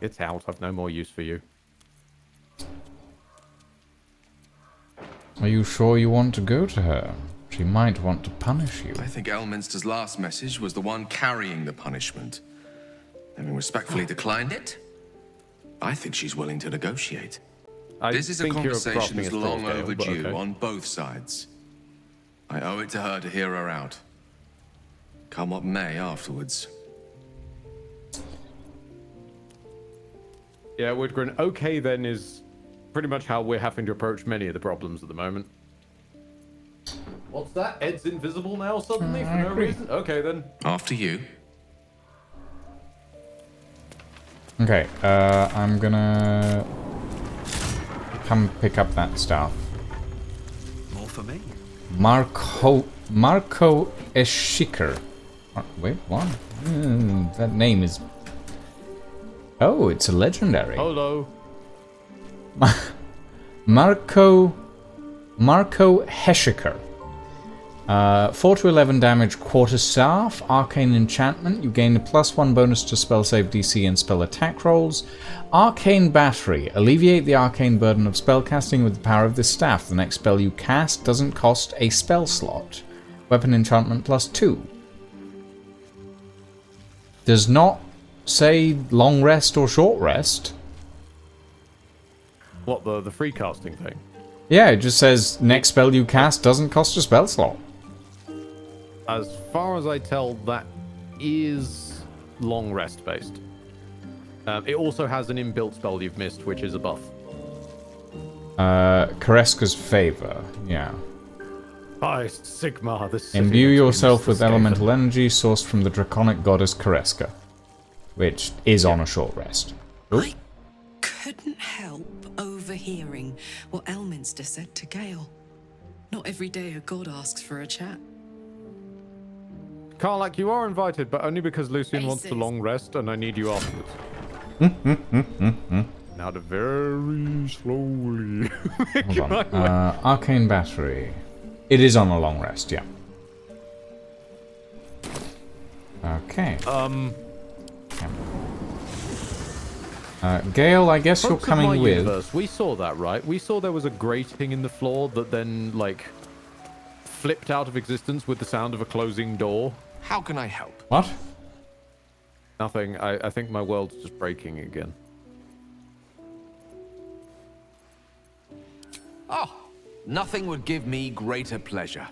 [SPEAKER 1] It's out. I've no more use for you.
[SPEAKER 2] Are you sure you want to go to her? She might want to punish you.
[SPEAKER 8] I think Elminster's last message was the one carrying the punishment. Having respectfully declined it, I think she's willing to negotiate. This is a
[SPEAKER 1] think you're
[SPEAKER 8] conversation
[SPEAKER 1] grasping
[SPEAKER 8] that's
[SPEAKER 1] at
[SPEAKER 8] long
[SPEAKER 1] straws, Gale, but
[SPEAKER 8] overdue
[SPEAKER 1] okay.
[SPEAKER 8] on both sides. I owe it to her to hear her out. Come what may afterwards.
[SPEAKER 1] Yeah, Woodgren. Okay, then is pretty much how we're having to approach many of the problems at the moment. What's that? Ed's invisible now suddenly for no reason? Okay, then.
[SPEAKER 8] After you.
[SPEAKER 2] Okay, I'm gonna come pick up that stuff.
[SPEAKER 18] More for me.
[SPEAKER 2] Marco Eschikar. Wait, what? That name is... Oh, it's a legendary.
[SPEAKER 1] Hello.
[SPEAKER 2] Marco Heschikar. 4 to 11 damage, quarterstaff, arcane enchantment. You gain a +1 bonus to spell save DC and spell attack rolls. Arcane battery. Alleviate the arcane burden of spellcasting with the power of this staff. The next spell you cast doesn't cost a spell slot. Weapon enchantment +2. Does not say long rest or short rest.
[SPEAKER 1] What, the free casting thing?
[SPEAKER 2] Yeah, it just says next spell you cast doesn't cost a spell slot.
[SPEAKER 1] As far as I tell, that is long rest based. It also has an inbuilt spell you've missed, which is a buff.
[SPEAKER 2] Kareska's favor, yeah.
[SPEAKER 1] Hi, Sigmar. This
[SPEAKER 2] Imbue yourself with elemental energy sourced from the draconic goddess Kareska, which is on a short rest.
[SPEAKER 7] I couldn't help overhearing what Elminster said to Gale. Not every day a god asks for a chat.
[SPEAKER 1] Karlak, you are invited, but only because Lucian wants a long rest and I need you afterwards. Now to very slowly.
[SPEAKER 2] Hold on. Arcane battery. It is on a long rest, yeah. Okay. Gale, I guess you're coming with.
[SPEAKER 1] Universe, we saw that, right? We saw there was a grating in the floor that then, like, flipped out of existence with the sound of a closing door.
[SPEAKER 8] How can I help?
[SPEAKER 2] What?
[SPEAKER 1] Nothing. I think my world's just breaking again.
[SPEAKER 8] Oh, nothing would give me greater pleasure.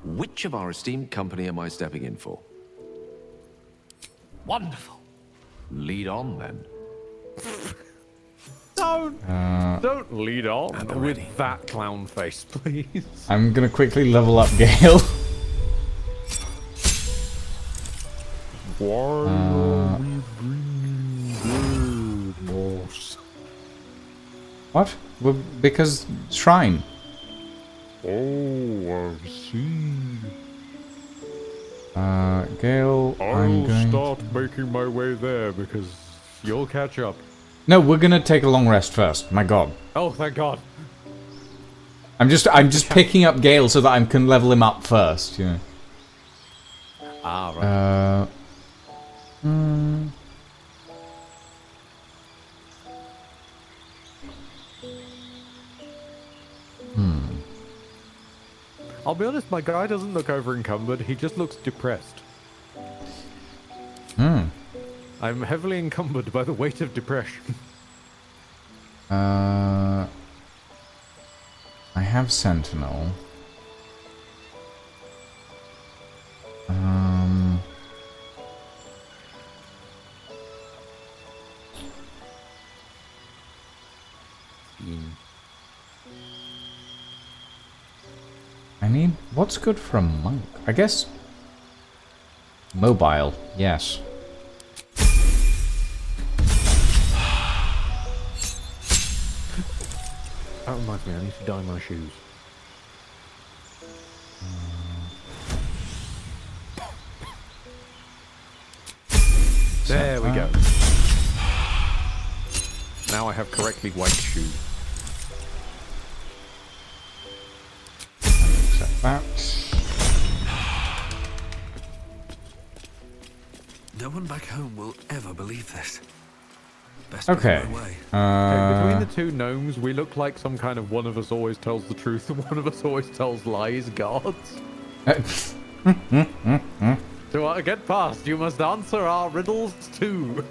[SPEAKER 8] Which of our esteemed company am I stepping in for? Wonderful. Lead on, then.
[SPEAKER 1] Don't lead on with that clown face, please.
[SPEAKER 2] I'm gonna quickly level up Gale.
[SPEAKER 1] Why are we bringing boss?
[SPEAKER 2] What? Well, because shrine.
[SPEAKER 1] Oh, I see.
[SPEAKER 2] Gale, I'm going
[SPEAKER 1] start making my way there because you'll catch up.
[SPEAKER 2] No, we're gonna take a long rest first. My God.
[SPEAKER 1] Oh, thank God.
[SPEAKER 2] I'm just picking up Gale so that I can level him up first. You know.
[SPEAKER 1] Ah, right. I'll be honest, my guy doesn't look over encumbered, he just looks depressed. I'm heavily encumbered by the weight of depression.
[SPEAKER 2] I have Sentinel. I need... What's good for a monk? I guess... Mobile, yes.
[SPEAKER 1] That reminds me, I need to dye my shoes. There we go. Now I have correctly white shoes.
[SPEAKER 2] Accept that.
[SPEAKER 18] No one back home will ever believe this. Best
[SPEAKER 2] Okay.
[SPEAKER 18] be on my way.
[SPEAKER 1] Okay, between the two gnomes, we look like some kind of one of us always tells the truth and one of us always tells lies gods. To get past, you must answer our riddles too.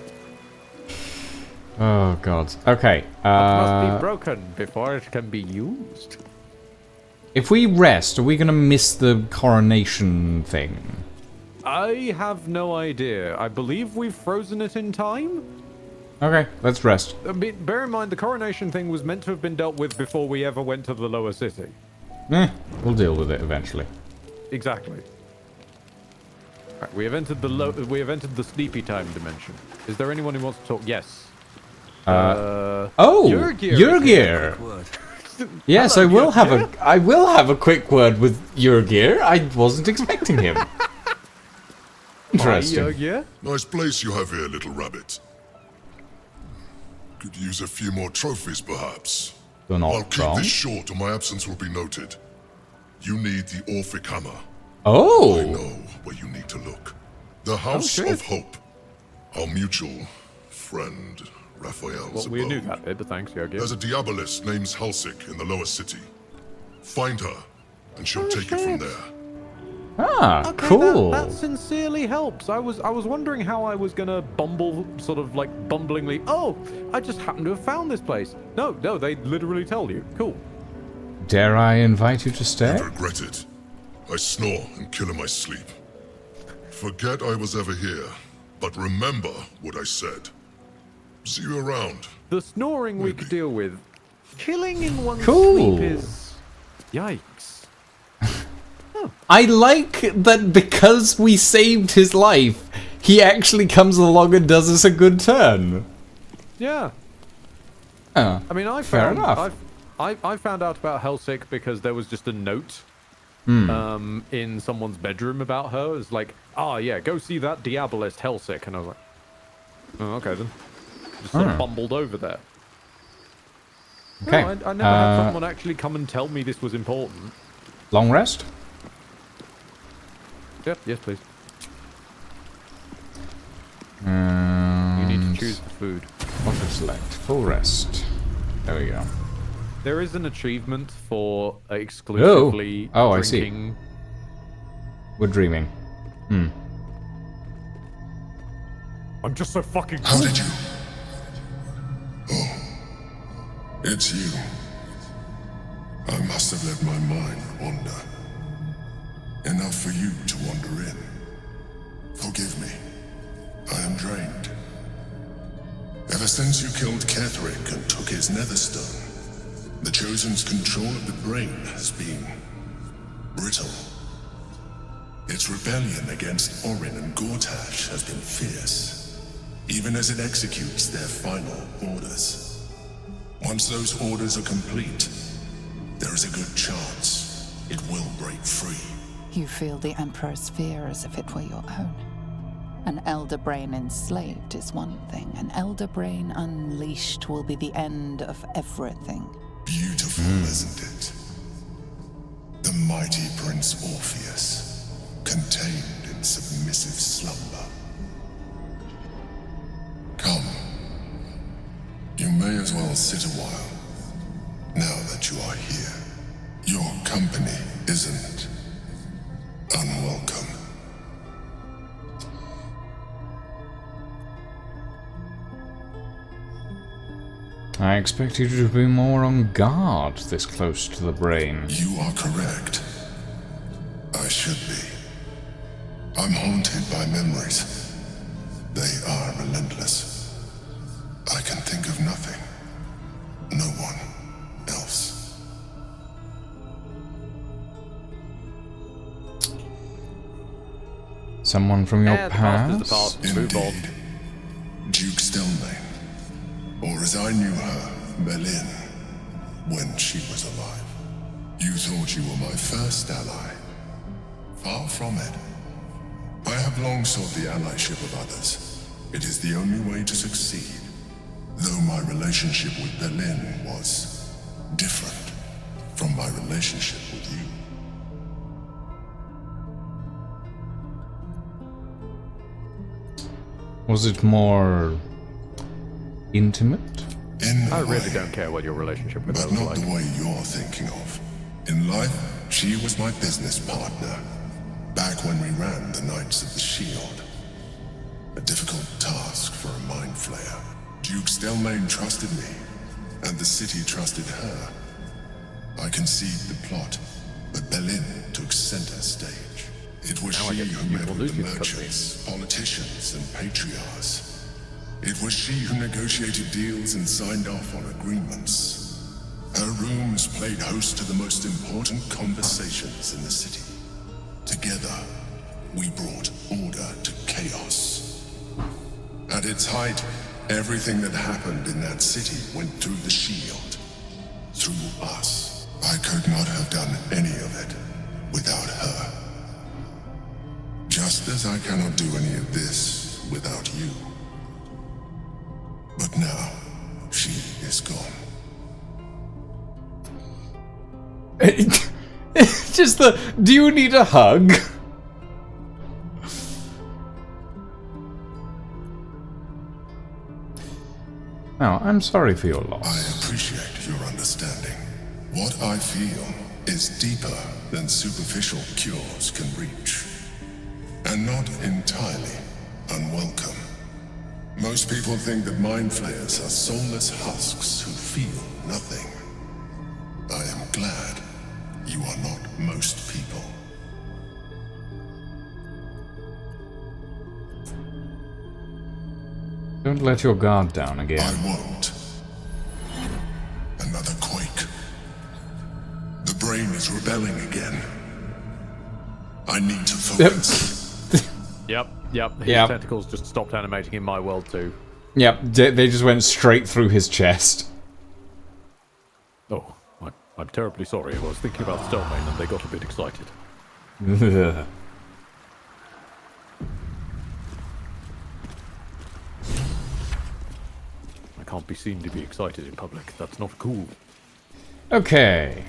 [SPEAKER 2] Oh god. Okay.
[SPEAKER 1] Must be broken before it can be used.
[SPEAKER 2] If we rest, are we gonna miss the coronation thing?
[SPEAKER 1] I have no idea. I believe we've frozen it in time.
[SPEAKER 2] Okay, let's rest.
[SPEAKER 1] I mean, bear in mind, the coronation thing was meant to have been dealt with before we ever went to the lower city.
[SPEAKER 2] We'll deal with it eventually.
[SPEAKER 1] Exactly. Right, we have entered the sleepy time dimension. Is there anyone who wants to talk? Yes.
[SPEAKER 2] Yurgir. Yes,
[SPEAKER 1] Hello,
[SPEAKER 2] I will have a quick word with Yurgir. I wasn't expecting him. Interesting.
[SPEAKER 20] Nice place you have here, little rabbit. Could use a few more trophies, perhaps.
[SPEAKER 2] You're not
[SPEAKER 20] I'll keep
[SPEAKER 2] wrong.
[SPEAKER 20] this short, or my absence will be noted. You need the Orphic Hammer.
[SPEAKER 2] Oh.
[SPEAKER 20] I know where you need to look. The House of Hope. Our mutual friend, Raphael's
[SPEAKER 1] Well, we
[SPEAKER 20] abode.
[SPEAKER 1] knew that bit, but thanks, Yurgir.
[SPEAKER 20] There's a Diabolist named Halsik in the lower city. Find her, and she'll take it from there.
[SPEAKER 2] Ah,
[SPEAKER 1] Okay,
[SPEAKER 2] cool.
[SPEAKER 1] That sincerely helps. I was wondering how I was gonna bumblingly. Oh, I just happen to have found this place. No, they literally tell you. Cool.
[SPEAKER 2] Dare I invite you to stay?
[SPEAKER 20] You'd regret it. I snore and kill in my sleep. Forget I was ever here, but remember what I said. See you around.
[SPEAKER 1] The snoring we could deal with. Killing in one's
[SPEAKER 2] Cool.
[SPEAKER 1] sleep is... Yikes.
[SPEAKER 2] I like that because we saved his life, he actually comes along and does us a good turn.
[SPEAKER 1] Yeah.
[SPEAKER 2] Oh,
[SPEAKER 1] I mean, I
[SPEAKER 2] fair
[SPEAKER 1] found
[SPEAKER 2] enough.
[SPEAKER 1] I found out about Helsik because there was just a note in someone's bedroom about her. It's like, oh yeah, go see that Diabolist Helsik, and I was like, oh, okay then. Just sort of bumbled over there.
[SPEAKER 2] Okay.
[SPEAKER 1] No, I never had someone actually come and tell me this was important.
[SPEAKER 2] Long rest?
[SPEAKER 1] Yep. Yes, please. You
[SPEAKER 2] You
[SPEAKER 1] need to choose the food.
[SPEAKER 2] What to select? Full rest. There we go.
[SPEAKER 1] There is an achievement for exclusively
[SPEAKER 2] Oh, I see.
[SPEAKER 1] drinking.
[SPEAKER 2] We're dreaming.
[SPEAKER 1] I'm just so fucking
[SPEAKER 20] How did you? Oh, it's you. I must have let my mind wander. Enough for you to wander in. Forgive me. I am drained. Ever since you killed Ketherick and took his netherstone, the Chosen's control of the brain has been brittle. Its rebellion against Orin and Gortash has been fierce, even as it executes their final orders. Once those orders are complete, there is a good chance it will break free.
[SPEAKER 6] You feel the Emperor's fear as if it were your own. An elder brain enslaved is one thing. An elder brain unleashed will be the end of everything.
[SPEAKER 20] Beautiful, isn't it? The mighty Prince Orpheus, contained in submissive slumber. Come. You may as well sit a while, now that you are here. Your company isn't unwelcome.
[SPEAKER 2] I expect you to be more on guard this close to the brain.
[SPEAKER 20] You are correct. I should be. I'm haunted by memories. They are relentless. I can think of nothing. No one else.
[SPEAKER 2] Someone from your
[SPEAKER 1] The past is the
[SPEAKER 2] past?
[SPEAKER 1] past. Move on.
[SPEAKER 20] Duke Stelmane. Or as I knew her, Belin, when she was alive. You thought you were my first ally. Far from it. I have long sought the allyship of others. It is the only way to succeed. Though my relationship with Belin was different from my relationship with you.
[SPEAKER 2] Was it more intimate?
[SPEAKER 1] I really don't care what your relationship with her
[SPEAKER 20] But
[SPEAKER 1] was
[SPEAKER 20] not
[SPEAKER 1] like.
[SPEAKER 20] the way you're thinking of. In life, she was my business partner. Back when we ran the Knights of the Shield. A difficult task for a mind flayer. Duke Stelmane trusted me, and the city trusted her. I conceived the plot, but Belin took center stage. It was she who met with the merchants, politicians, and patriarchs. It was she who negotiated deals and signed off on agreements. Her rooms played host to the most important conversations in the city. Together, we brought order to chaos. At its height, everything that happened in that city went through the shield. Through us. I could not have done any of it without her. Just as I cannot do any of this without you. But now, she is gone.
[SPEAKER 2] Just the, do you need a hug? No, I'm sorry for your loss.
[SPEAKER 20] I appreciate your understanding. What I feel is deeper than superficial cures can reach. And not entirely unwelcome. Most people think that mind flayers are soulless husks who feel nothing. I am glad you are not most people.
[SPEAKER 2] Don't let your guard down again.
[SPEAKER 20] I won't. Another quake. The brain is rebelling again. I need to focus.
[SPEAKER 1] Yep. His
[SPEAKER 2] Yep.
[SPEAKER 1] tentacles just stopped animating in my world too.
[SPEAKER 2] Yep, they just went straight through his chest.
[SPEAKER 1] Oh, I'm terribly sorry. I was thinking about Stelmane and they got a bit excited. I can't be seen to be excited in public. That's not cool.
[SPEAKER 2] Okay.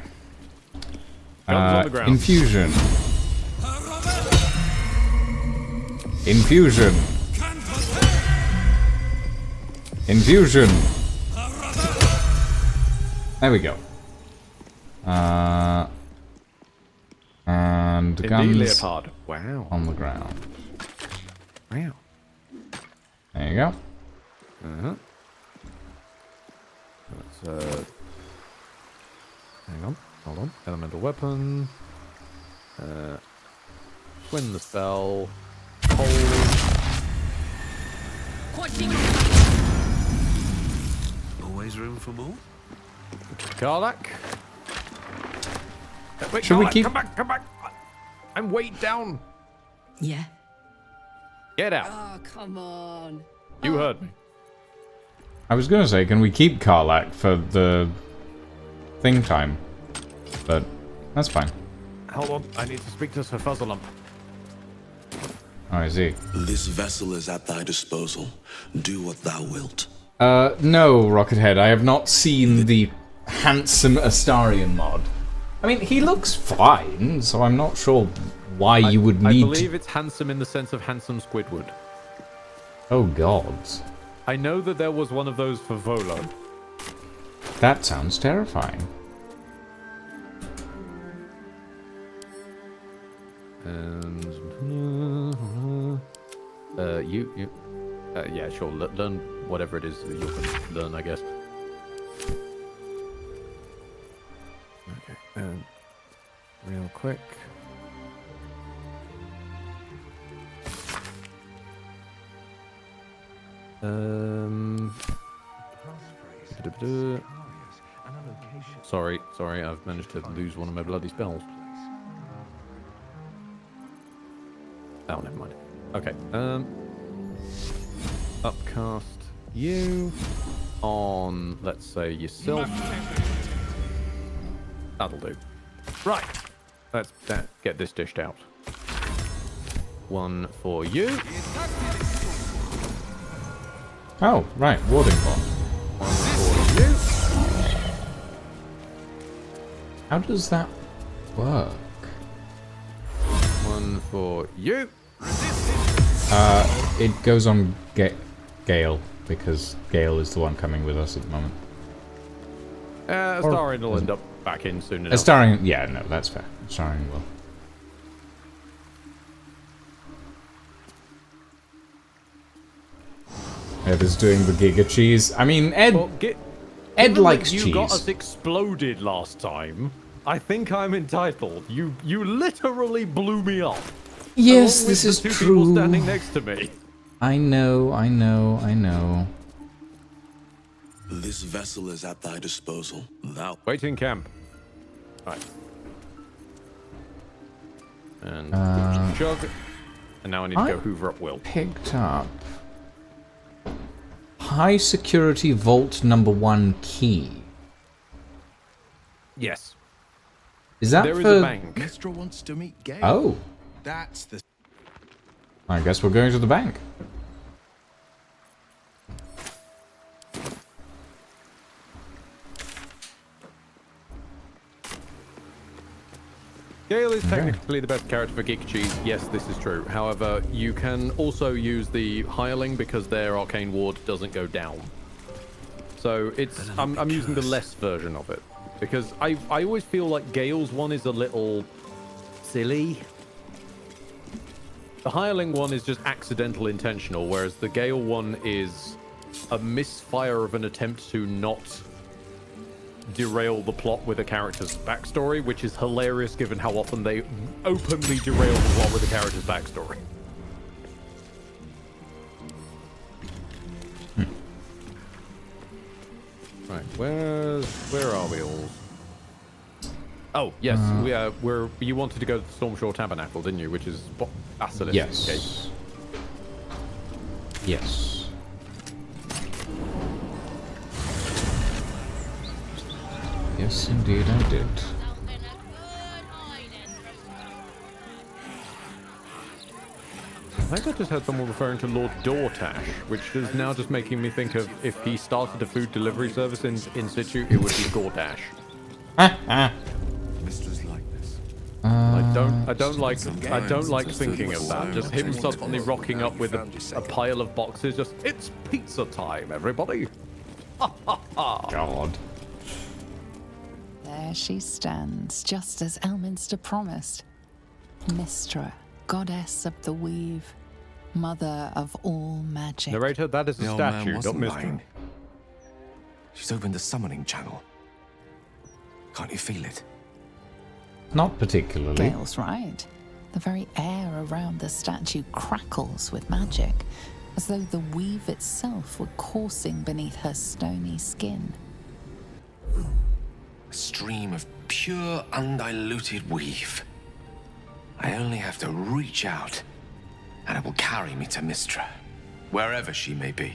[SPEAKER 1] Guns on the ground.
[SPEAKER 2] Infusion. Infusion. Infusion. There we go. And
[SPEAKER 1] Indeed,
[SPEAKER 2] guns
[SPEAKER 1] Leopard. Wow.
[SPEAKER 2] on the ground.
[SPEAKER 1] Wow.
[SPEAKER 2] There you go.
[SPEAKER 1] Uh-huh. Let's, hang on. Hold on. Elemental weapon. Twin the spell. Hold.
[SPEAKER 18] Always room for more?
[SPEAKER 1] Karlak. Wait,
[SPEAKER 2] Should we
[SPEAKER 1] Karlak,
[SPEAKER 2] keep-
[SPEAKER 1] Come back! I'm weighed down!
[SPEAKER 7] Yeah.
[SPEAKER 1] Get out.
[SPEAKER 7] Oh, come on.
[SPEAKER 1] You heard me.
[SPEAKER 2] I was gonna say, can we keep Karlak for the thing time? But that's fine.
[SPEAKER 1] Hold on, I need to speak to Sir Fuzzlump.
[SPEAKER 2] Oh, I see.
[SPEAKER 21] This vessel is at thy disposal. Do what thou wilt.
[SPEAKER 2] No, Rockethead, I have not seen the handsome Astarion mod. I mean, he looks fine, so I'm not sure why you would need
[SPEAKER 1] I believe it's handsome in the sense of handsome Squidward.
[SPEAKER 2] Oh, gods.
[SPEAKER 1] I know that there was one of those for Volo.
[SPEAKER 2] That sounds terrifying.
[SPEAKER 1] And yeah, sure. Learn whatever it is that you're going to learn, I guess. Okay, real quick. Sorry, I've managed to lose one of my bloody spells. Oh, never mind. Okay, upcast you on, let's say, yourself. That'll do. Right, let's get this dished out. One for you.
[SPEAKER 2] Oh, right, warding bot.
[SPEAKER 1] One for you.
[SPEAKER 2] How does that work?
[SPEAKER 1] One for you.
[SPEAKER 2] It goes on Gale, because Gale is the one coming with us at the moment.
[SPEAKER 1] Astarion will end up back in soon enough.
[SPEAKER 2] Astarion, yeah, no, that's fair. Astarion will. Ed is doing the Giga Cheese. I mean, Ed likes
[SPEAKER 1] you
[SPEAKER 2] cheese.
[SPEAKER 1] got us exploded last time. I think I'm entitled. You literally blew me up.
[SPEAKER 2] Yes,
[SPEAKER 1] Along with
[SPEAKER 2] this
[SPEAKER 1] the
[SPEAKER 2] is
[SPEAKER 1] two
[SPEAKER 2] true.
[SPEAKER 1] people standing next to me.
[SPEAKER 2] I know.
[SPEAKER 21] This vessel is at thy disposal. Thou
[SPEAKER 1] Wait in camp. Right. And chug. And now I need to go hoover up Will.
[SPEAKER 2] Picked up high security vault number 1 key.
[SPEAKER 1] Yes.
[SPEAKER 2] Is that
[SPEAKER 1] there
[SPEAKER 2] for...
[SPEAKER 1] is a bank.
[SPEAKER 10] Mistra wants to meet Gale.
[SPEAKER 2] Oh.
[SPEAKER 10] That's the...
[SPEAKER 2] I guess we're going to the bank.
[SPEAKER 1] Gale is technically the best character for Geek Cheese. Yes, this is true. However, you can also use the Hireling because their arcane ward doesn't go down. So it's I'm using the less version of it because I always feel like Gale's one is a little silly. The Hireling one is just accidental intentional, whereas the Gale one is a misfire of an attempt to not derail the plot with a character's backstory, which is hilarious given how often they openly derail the plot with a character's backstory. Right, where are we all? Oh yes, we're you wanted to go to the Stormshore Tabernacle, didn't you? Which is Basilisk.
[SPEAKER 2] Yes. Yes. Yes, indeed I did.
[SPEAKER 1] I think I just heard someone referring to Lord Dortash, which is now just making me think of if he started a food delivery service in situ, it would be Gordash.
[SPEAKER 8] Mistress likeness.
[SPEAKER 1] I don't like thinking of that. Just him suddenly rocking up with a pile of boxes. Just it's pizza time, everybody.
[SPEAKER 2] God.
[SPEAKER 6] There she stands, just as Elminster promised. Mistra, goddess of the weave, mother of all magic.
[SPEAKER 1] Narrator, that is a
[SPEAKER 8] The old man
[SPEAKER 1] statue, not
[SPEAKER 8] wasn't
[SPEAKER 1] Mistra.
[SPEAKER 8] lying. She's opened the summoning channel. Can't you feel it?
[SPEAKER 2] Not particularly.
[SPEAKER 6] Gale's right. The very air around the statue crackles with magic, as though the weave itself were coursing beneath her stony skin.
[SPEAKER 8] A stream of pure, undiluted weave. I only have to reach out, and it will carry me to Mistra, wherever she may be.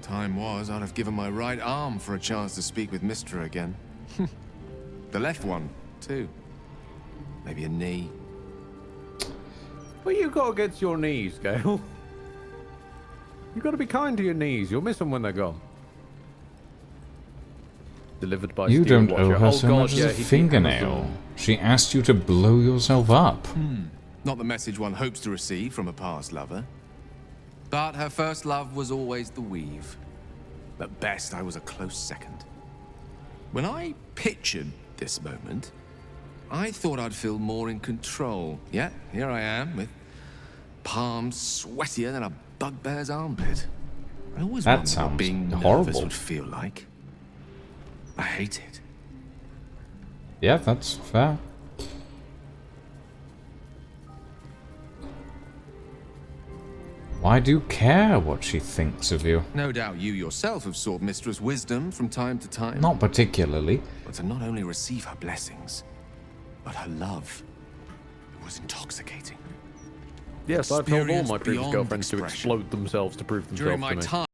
[SPEAKER 8] Time was, I'd have given my right arm for a chance to speak with Mistra again. The left one, too. Maybe a knee.
[SPEAKER 1] What you got against your knees, Gale? You got to be kind to your knees. You'll miss them when they're gone. Delivered by
[SPEAKER 2] You
[SPEAKER 1] Steel
[SPEAKER 2] don't
[SPEAKER 1] Watcher.
[SPEAKER 2] owe her
[SPEAKER 1] Oh
[SPEAKER 2] so
[SPEAKER 1] God,
[SPEAKER 2] much as
[SPEAKER 1] yeah,
[SPEAKER 2] a
[SPEAKER 1] he beat
[SPEAKER 2] fingernail.
[SPEAKER 1] Amazon.
[SPEAKER 2] She asked you to blow yourself up.
[SPEAKER 8] Not the message one hopes to receive from a past lover. But her first love was always the weave. At best, I was a close second. When I pictured this moment, I thought I'd feel more in control. Yeah, here I am, with palms sweatier than a bugbear's armpit. I always
[SPEAKER 2] That
[SPEAKER 8] wondered
[SPEAKER 2] sounds
[SPEAKER 8] what being nervous
[SPEAKER 2] horrible.
[SPEAKER 8] would feel like. I hate it.
[SPEAKER 2] Yeah, that's fair. Why do you care what she thinks of you?
[SPEAKER 8] No doubt you yourself have sought Mistress' wisdom from time to time.
[SPEAKER 2] Not particularly.
[SPEAKER 8] But to not only receive her blessings, but her love was intoxicating.
[SPEAKER 1] Yes, I've told all
[SPEAKER 8] Experience
[SPEAKER 1] my previous
[SPEAKER 8] beyond
[SPEAKER 1] girlfriends to
[SPEAKER 8] expression.
[SPEAKER 1] explode themselves to prove themselves
[SPEAKER 8] During
[SPEAKER 1] to
[SPEAKER 8] my
[SPEAKER 1] me.
[SPEAKER 8] time